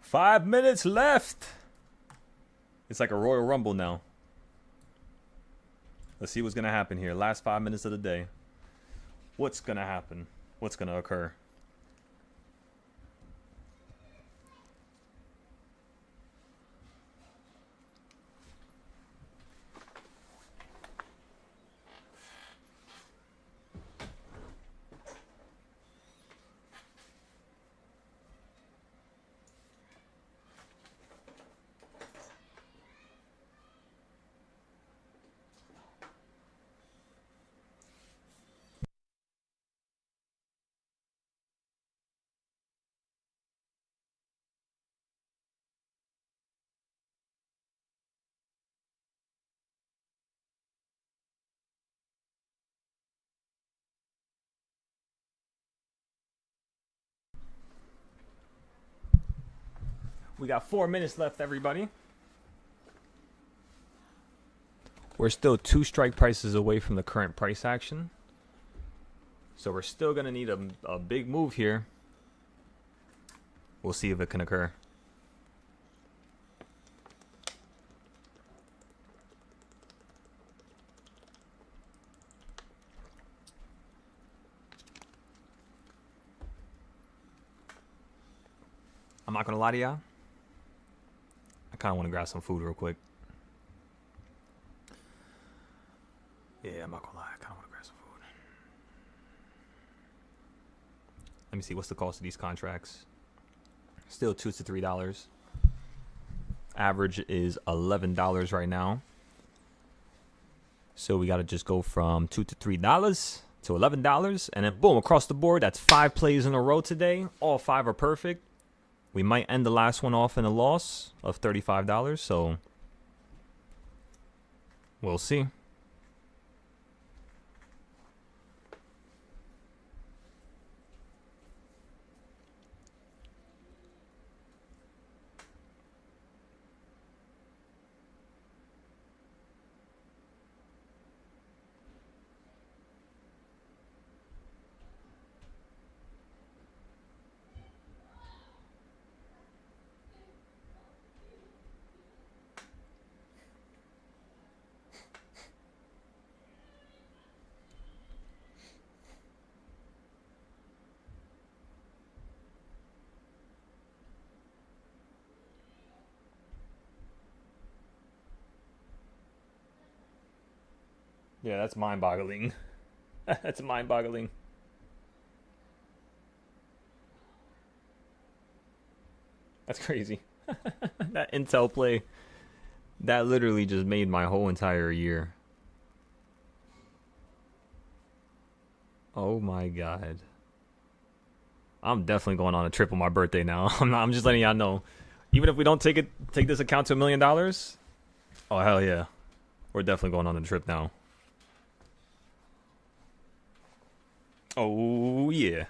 Five minutes left. It's like a Royal Rumble now. Let's see what's going to happen here. Last 5 minutes of the day. What's going to happen? What's going to occur? We got 4 minutes left, everybody. We're still 2 strike prices away from the current price action. So we're still going to need a big move here. We'll see if it can occur. I'm not going to lie to y'all. I kind of want to grab some food real quick. Yeah, I'm not going to lie. I kind of want to grab some food. Let me see. What's the cost of these contracts? Still $2 to $3. Average is $11 right now. So we got to just go from $2 to $3 to $11. And then boom, across the board. That's 5 plays in a row today. All 5 are perfect. We might end the last one off in a loss of $35, so we'll see. Yeah, that's mind-boggling. That's mind-boggling. That's crazy. That Intel play, that literally just made my whole entire year. Oh my god. I'm definitely going on a trip on my birthday now. I'm just letting y'all know. Even if we don't take this account to $1 million, oh hell yeah. We're definitely going on a trip now. Oh yeah.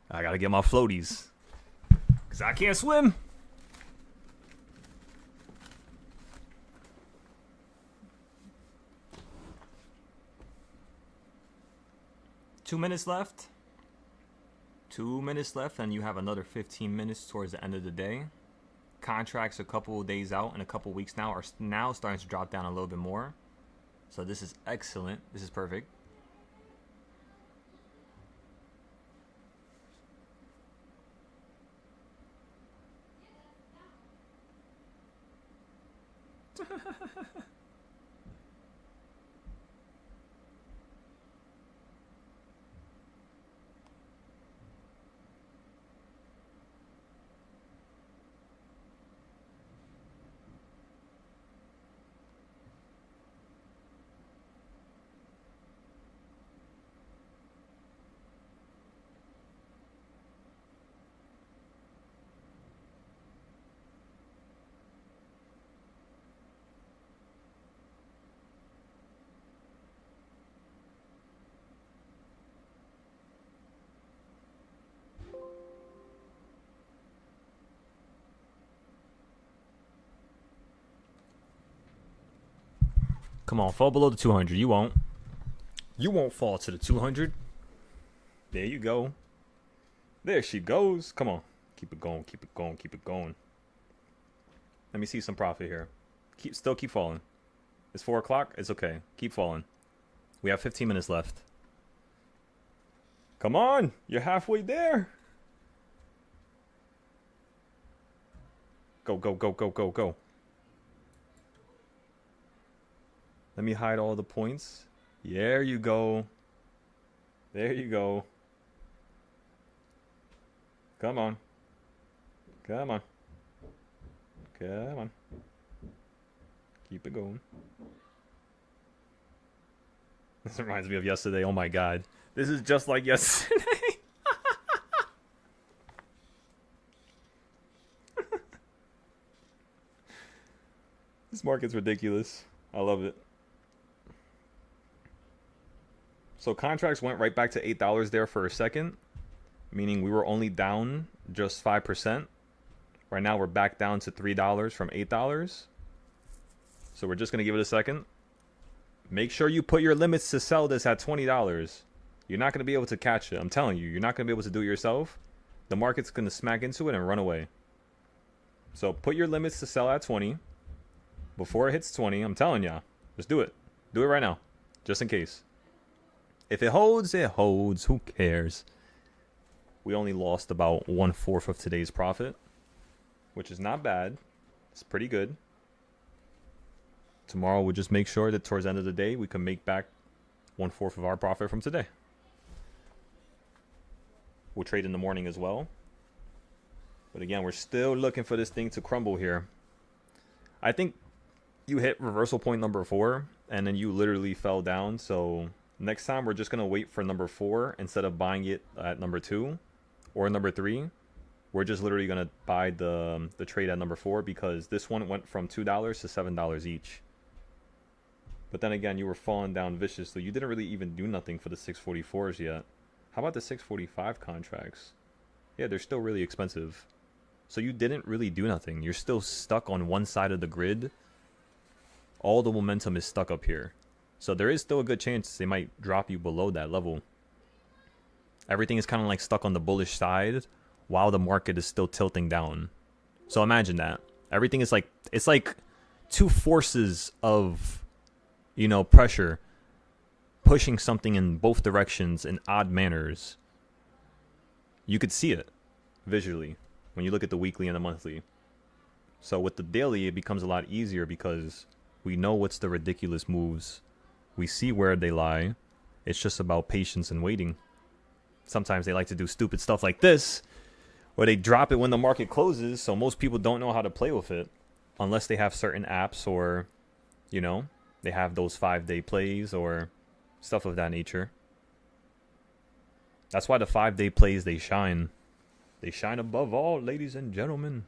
I gotta get my floaties. Cause I can't swim. Two minutes left. 2 minutes left, and you have another 15 minutes towards the end of the day. Contracts a couple of days out and a couple of weeks now are now starting to drop down a little bit more. So this is excellent. This is perfect. Come on, fall below the 200. You won't. You won't fall to the 200. There you go. There she goes. Come on. Keep it going. Keep it going. Keep it going. Let me see some profit here. Still keep falling. It's 4 o'clock. It's okay. Keep falling. We have 15 minutes left. Come on. You're halfway there. Go, go, go, go, go, go. Let me hide all the points. There you go. There you go. Come on. Come on. Come on. Keep it going. This reminds me of yesterday. Oh my god. This is just like yesterday. This market's ridiculous. I love it. So contracts went right back to $8 there for a second, meaning we were only down just 5%. Right now we're back down to $3 from $8. So we're just going to give it a second. Make sure you put your limits to sell this at $20. You're not going to be able to catch it. I'm telling you, you're not going to be able to do it yourself. The market's going to smack into it and run away. So put your limits to sell at 20 before it hits 20. I'm telling ya, just do it. Do it right now, just in case. If it holds, it holds. Who cares? We only lost about 1/4 of today's profit, which is not bad. It's pretty good. Tomorrow we'll just make sure that towards the end of the day we can make back 1/4 of our profit from today. We'll trade in the morning as well. But again, we're still looking for this thing to crumble here. I think you hit reversal point number 4 and then you literally fell down. So next time we're just going to wait for number 4 instead of buying it at number 2 or number 3. We're just literally going to buy the trade at number 4 because this one went from $2 to $7 each. But then again, you were falling down viciously. You didn't really even do nothing for the 644s yet. How about the 645 contracts? Yeah, they're still really expensive. So you didn't really do nothing. You're still stuck on one side of the grid. All the momentum is stuck up here. So there is still a good chance they might drop you below that level. Everything is kind of like stuck on the bullish side while the market is still tilting down. So imagine that. Everything is like, it's like two forces of, you know, pressure pushing something in both directions in odd manners. You could see it visually when you look at the weekly and the monthly. So with the daily, it becomes a lot easier because we know what's the ridiculous moves We see where they lie. It's just about patience and waiting. Sometimes they like to do stupid stuff like this, where they drop it when the market closes, so most people don't know how to play with it unless they have certain apps or, you know, they have those 5-day plays or stuff of that nature. That's why the 5-day plays, they shine. They shine above all, ladies and gentlemen.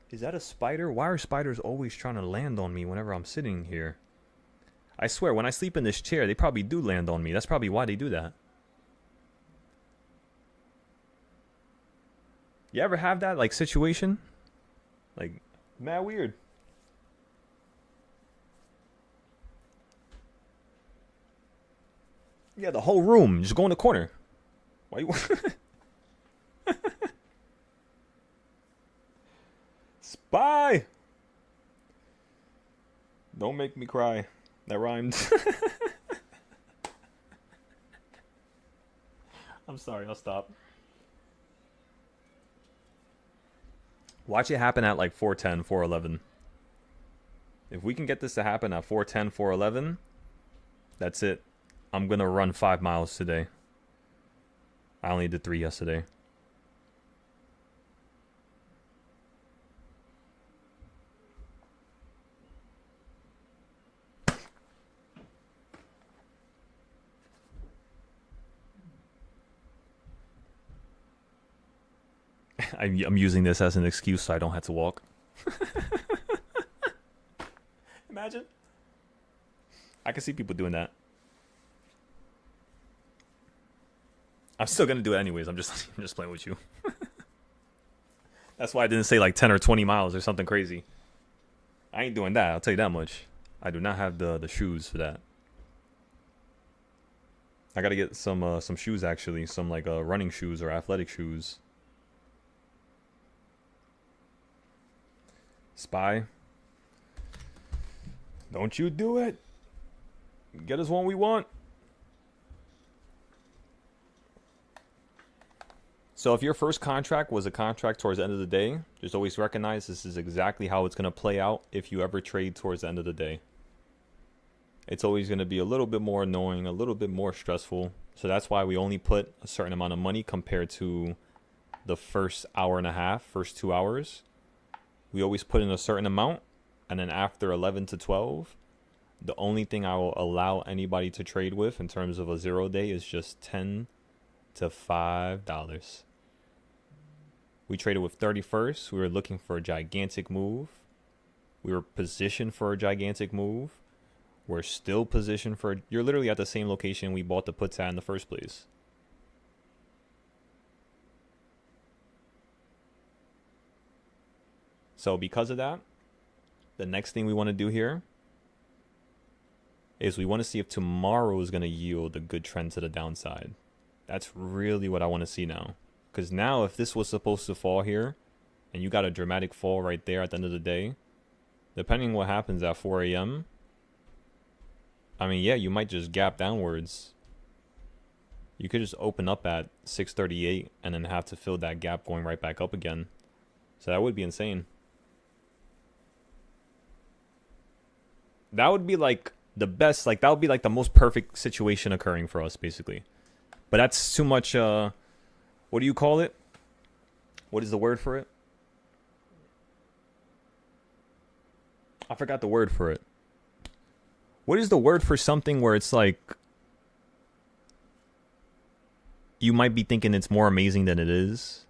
Is that a spider? Why are spiders always trying to land on me whenever I'm sitting here? I swear, when I sleep in this chair, they probably do land on me. That's probably why they do that. You ever have that, like, situation? Like, mad weird. Yeah, the whole room. Just go in the corner. Why you... Spy! Don't make me cry. That rhymed. I'm sorry, I'll stop. Watch it happen at like 410, 411. If we can get this to happen at 410, 411, that's it. I'm going to run 5 miles today. I only did 3 yesterday. I'm using this as an excuse so I don't have to walk. Imagine. I can see people doing that. I'm still gonna do it anyways. I'm just playing with you. That's why I didn't say like 10 or 20 miles or something crazy. I ain't doing that. I'll tell you that much. I do not have the shoes for that. I gotta get some shoes actually, some like running shoes or athletic shoes. Spy. Don't you do it. Get us one we want. So if your first contract was a contract towards the end of the day, just always recognize this is exactly how it's going to play out if you ever trade towards the end of the day. It's always going to be a little bit more annoying, a little bit more stressful. So that's why we only put a certain amount of money compared to the first hour and a half, first 2 hours. We always put in a certain amount, and then after 11 to 12, the only thing I will allow anybody to trade with in terms of a 0 day is just $10 to $5. We traded with 31st. We were looking for a gigantic move. We were positioned for a gigantic move. We're still positioned for... You're literally at the same location we bought the puts at in the first place. So because of that, the next thing we want to do here is we want to see if tomorrow is going to yield a good trend to the downside. That's really what I want to see now. Because now if this was supposed to fall here and you got a dramatic fall right there at the end of the day, depending what happens at 4 a.m., I mean, yeah, you might just gap downwards. You could just open up at 638 and then have to fill that gap going right back up again. So that would be insane. That would be like the best, like that would be like the most perfect situation occurring for us, basically. But that's too much, what do you call it? What is the word for it? I forgot the word for it. What is the word for something where it's like, you might be thinking it's more amazing than it is?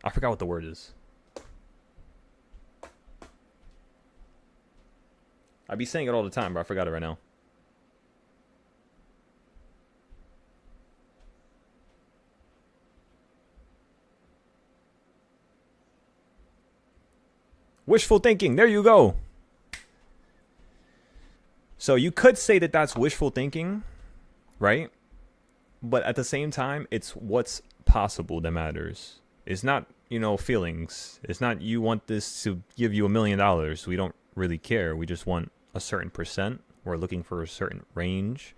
I forgot what the word is. I be saying it all the time, but I forgot it right now. Wishful thinking. There you go. So you could say that that's wishful thinking, right? But at the same time, it's what's possible that matters. It's not, you know, feelings. It's not you want this to give you $1 million. We don't really care. We just want a certain percent. We're looking for a certain range.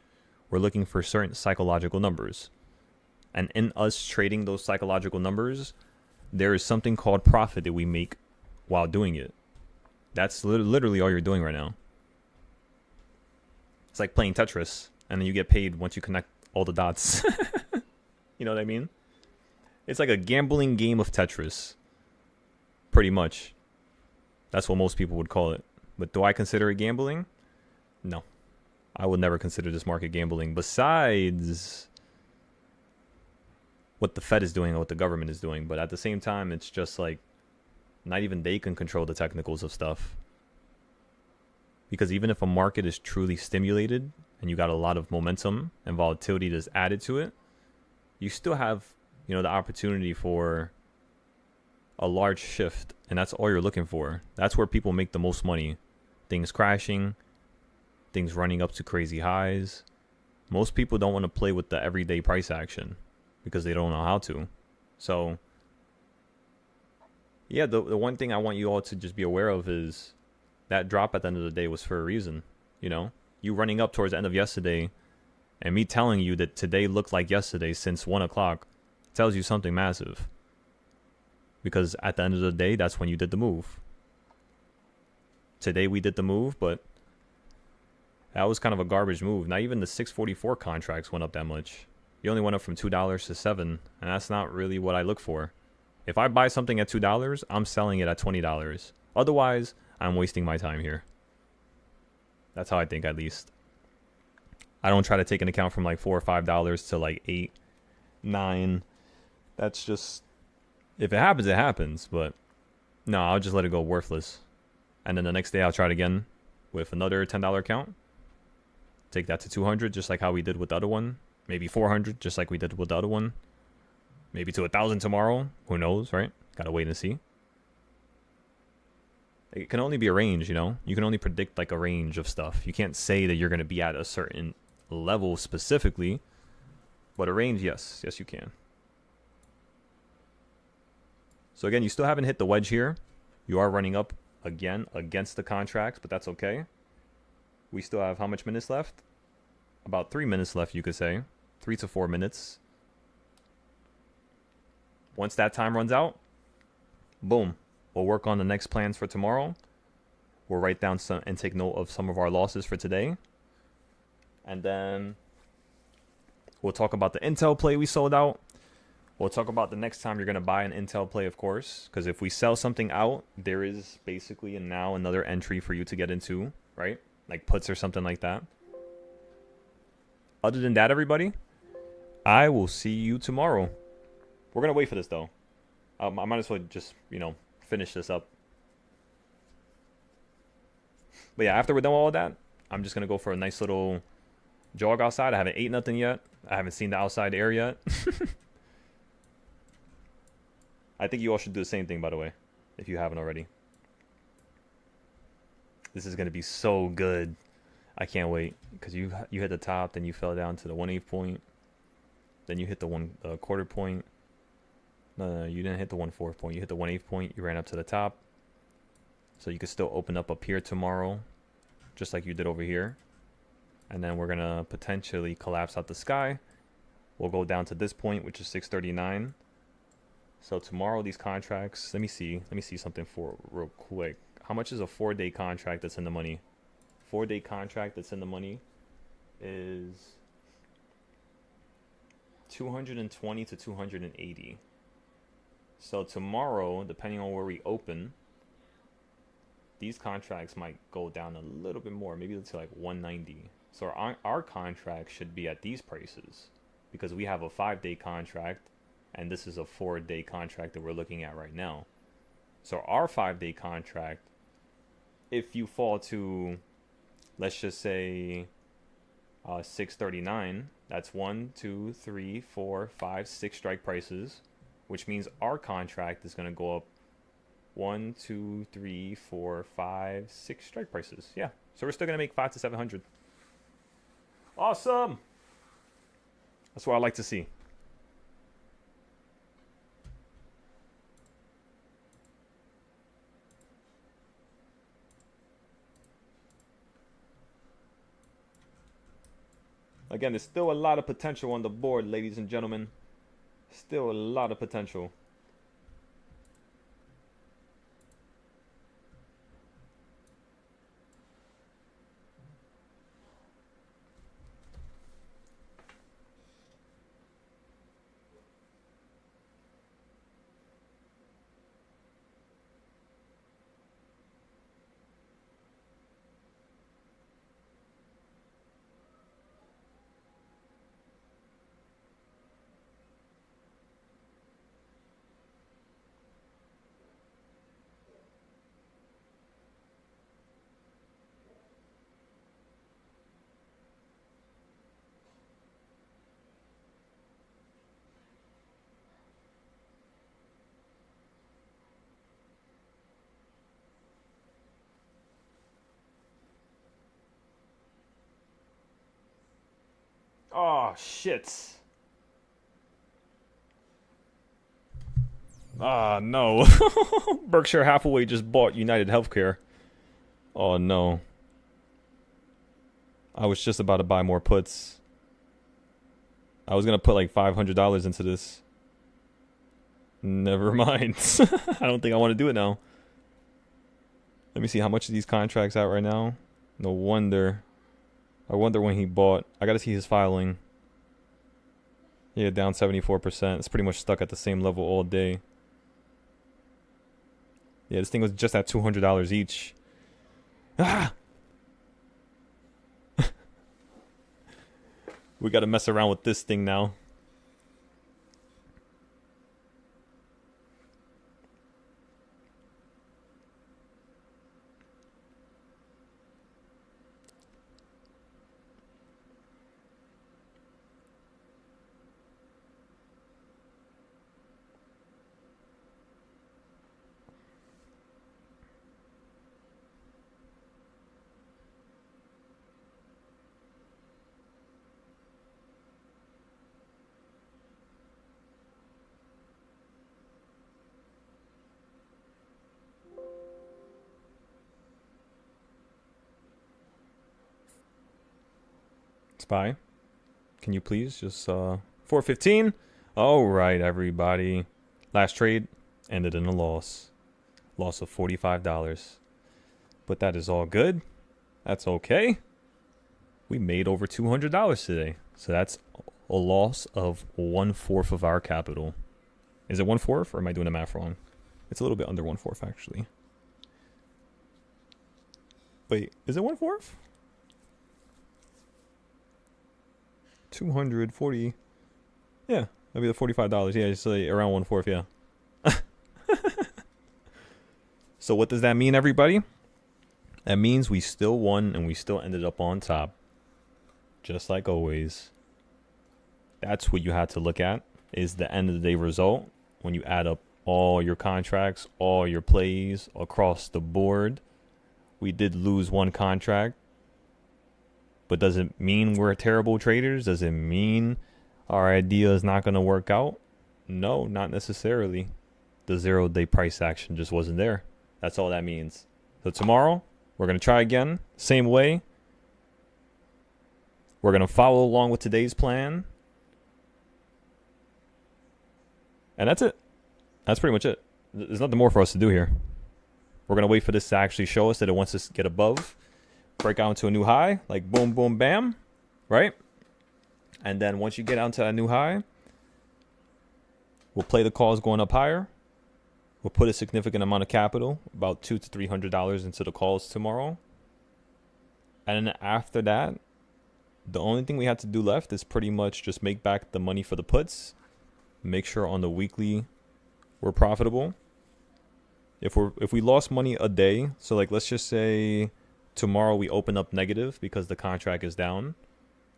We're looking for certain psychological numbers. And in us trading those psychological numbers, there is something called profit that we make while doing it. That's literally all you're doing right now. It's like playing Tetris, and then you get paid once you connect all the dots. You know what I mean? It's like a gambling game of Tetris. Pretty much. That's what most people would call it. But do I consider it gambling? No. I would never consider this market gambling. Besides what the Fed is doing and what the government is doing. But at the same time, it's just like not even they can control the technicals of stuff. Because even if a market is truly stimulated and you got a lot of momentum and volatility that's added to it, you still have, you know, the opportunity for a large shift. And that's all you're looking for. That's where people make the most money. Things crashing, things running up to crazy highs. Most people don't want to play with the everyday price action because they don't know how to. So, yeah, the one thing I want you all to just be aware of is that drop at the end of the day was for a reason. You know, you running up towards the end of yesterday and me telling you that today looked like yesterday since 1 o'clock tells you something massive. Because at the end of the day, that's when you did the move. Today we did the move, but that was kind of a garbage move. Not even the 644 contracts went up that much. You only went up from $2 to $7, and that's not really what I look for. If I buy something at $2, I'm selling it at $20. Otherwise, I'm wasting my time here. That's how I think, at least. I don't try to take an account from like $4 or $5 to like $8, $9. That's just, if it happens, it happens. But no, I'll just let it go worthless. And then the next day I'll try it again with another $10 account. Take that to 200, just like how we did with the other one. Maybe 400, just like we did with the other one. Maybe to 1,000 tomorrow. Who knows, right? Gotta wait and see. It can only be a range, you know? You can only predict like a range of stuff. You can't say that you're going to be at a certain level specifically. But a range, yes. Yes, you can. So again, you still haven't hit the wedge here. You are running up again against the contracts, but that's okay. We still have how much minutes left? About 3 minutes left, you could say. 3 to 4 minutes. Once that time runs out, boom. We'll work on the next plans for tomorrow. We'll write down some and take note of some of our losses for today. And then we'll talk about the Intel play we sold out. We'll talk about the next time you're going to buy an Intel play, of course. Because if we sell something out, there is basically now another entry for you to get into, right? Like puts or something like that. Other than that, everybody, I will see you tomorrow. We're going to wait for this, though. I might as well just, you know, finish this up. But yeah, after we're done with all that, I'm just going to go for a nice little jog outside. I haven't ate nothing yet. I haven't seen the outside air yet. I think you all should do the same thing, by the way, if you haven't already. This is going to be so good. I can't wait. Because you hit the top, then you fell down to the 1/8 point. Then you hit the 1/4 point. No, you didn't hit the 1/4 point. You hit the 1/8 point. You ran up to the top. So you could still open up here tomorrow, just like you did over here. And then we're going to potentially collapse out the sky. We'll go down to this point, which is 639. So tomorrow, these contracts, let me see something for real quick. How much is a 4-day contract that's in the money? 4-day contract that's in the money is 220 to 280. So tomorrow, depending on where we open, these contracts might go down a little bit more, maybe to like 190. So our contract should be at these prices because we have a 5-day contract and this is a 4-day contract that we're looking at right now. So our 5-day contract, if you fall to, let's just say 639, that's 1, 2, 3, 4, 5, 6 strike prices, which means our contract is going to go up 1, 2, 3, 4, 5, 6 strike prices. Yeah. So we're still going to make 500 to 700. Awesome. That's what I like to see. Again, there's still a lot of potential on the board, ladies and gentlemen. Still a lot of potential. Oh, shit. Ah, no. Berkshire Hathaway just bought United Healthcare. Oh, no. I was just about to buy more puts. I was going to put like $500 into this. Never mind. I don't think I want to do it now. Let me see how much of these contracts out right now. No wonder. I wonder when he bought. I got to see his filing. Yeah, down 74%. It's pretty much stuck at the same level all day. Yeah, this thing was just at $200 each. Ah! We got to mess around with this thing now. Spy, can you please just 415? All right, everybody. Last trade ended in a loss. Loss of $45. But that is all good. That's okay. We made over $200 today. So that's a loss of 1/4 of our capital. Is it 1/4 or am I doing the math wrong? It's a little bit under 1/4 actually. Wait, is it 1/4? 240. Yeah, that'd be the $45. Yeah, just like around 1/4. Yeah. So what does that mean, everybody? That means we still won and we still ended up on top. Just like always. That's what you had to look at, is the end of the day result. When you add up all your contracts, all your plays across the board. We did lose one contract. But does it mean we're terrible traders? Does it mean our idea is not going to work out? No, not necessarily. The 0-day price action just wasn't there. That's all that means. So tomorrow, we're going to try again. Same way. We're going to follow along with today's plan. And that's it. That's pretty much it. There's nothing more for us to do here. We're going to wait for this to actually show us that it wants us to get above. Break out into a new high. Like boom, boom, bam. Right? And then once you get out to a new high, we'll play the calls going up higher. We'll put a significant amount of capital, about $200 to $300 into the calls tomorrow. And then after that, the only thing we have to do left is pretty much just make back the money for the puts. Make sure on the weekly we're profitable. If we lost money a day, so like let's just say tomorrow we open up negative because the contract is down.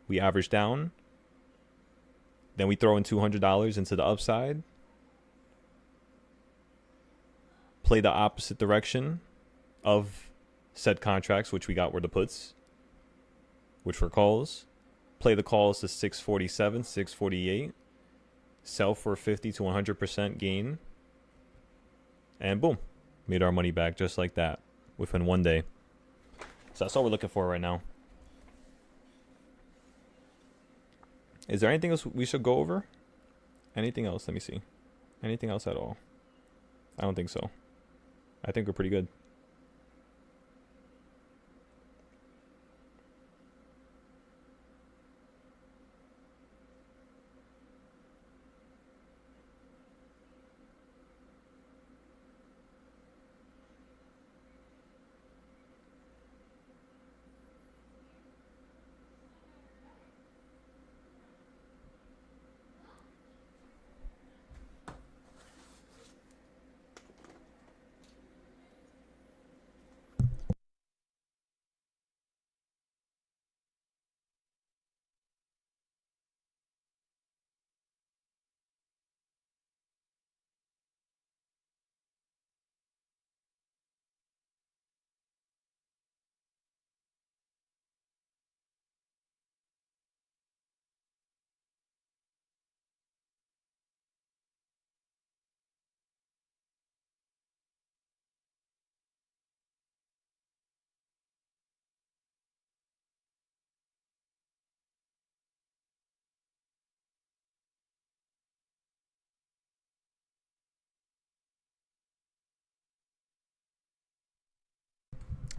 We average down. Then we throw in $200 into the upside. Play the opposite direction of said contracts, which we got were the puts, which were calls. Play the calls to 647, 648. Sell for 50 to 100% gain. And boom. Made our money back just like that within one day. So that's all we're looking for right now. Is there anything else we should go over? Anything else? Let me see. Anything else at all? I don't think so. I think we're pretty good.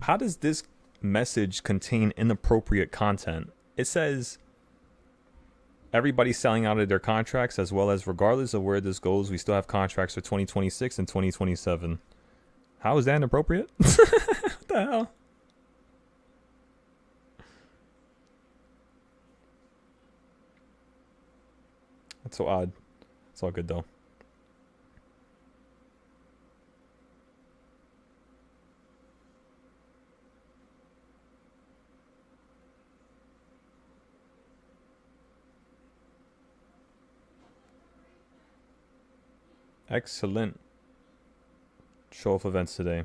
How does this message contain inappropriate content? It says everybody's selling out of their contracts, as well as regardless of where this goes, we still have contracts for 2026 and 2027. How is that inappropriate? What the hell? That's so odd. It's all good though. Excellent show of events today.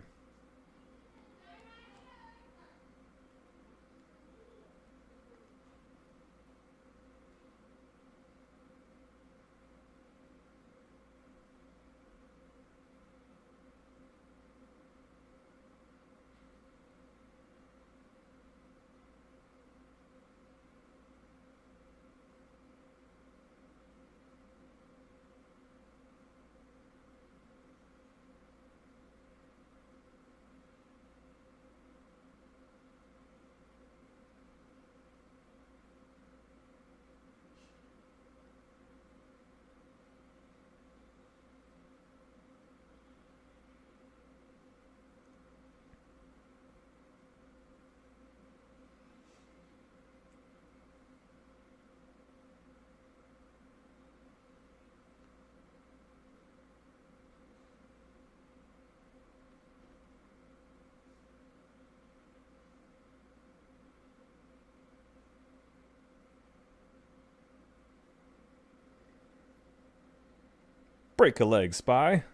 Break a leg, spy.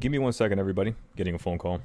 Give me 1 second, everybody. Getting a phone call.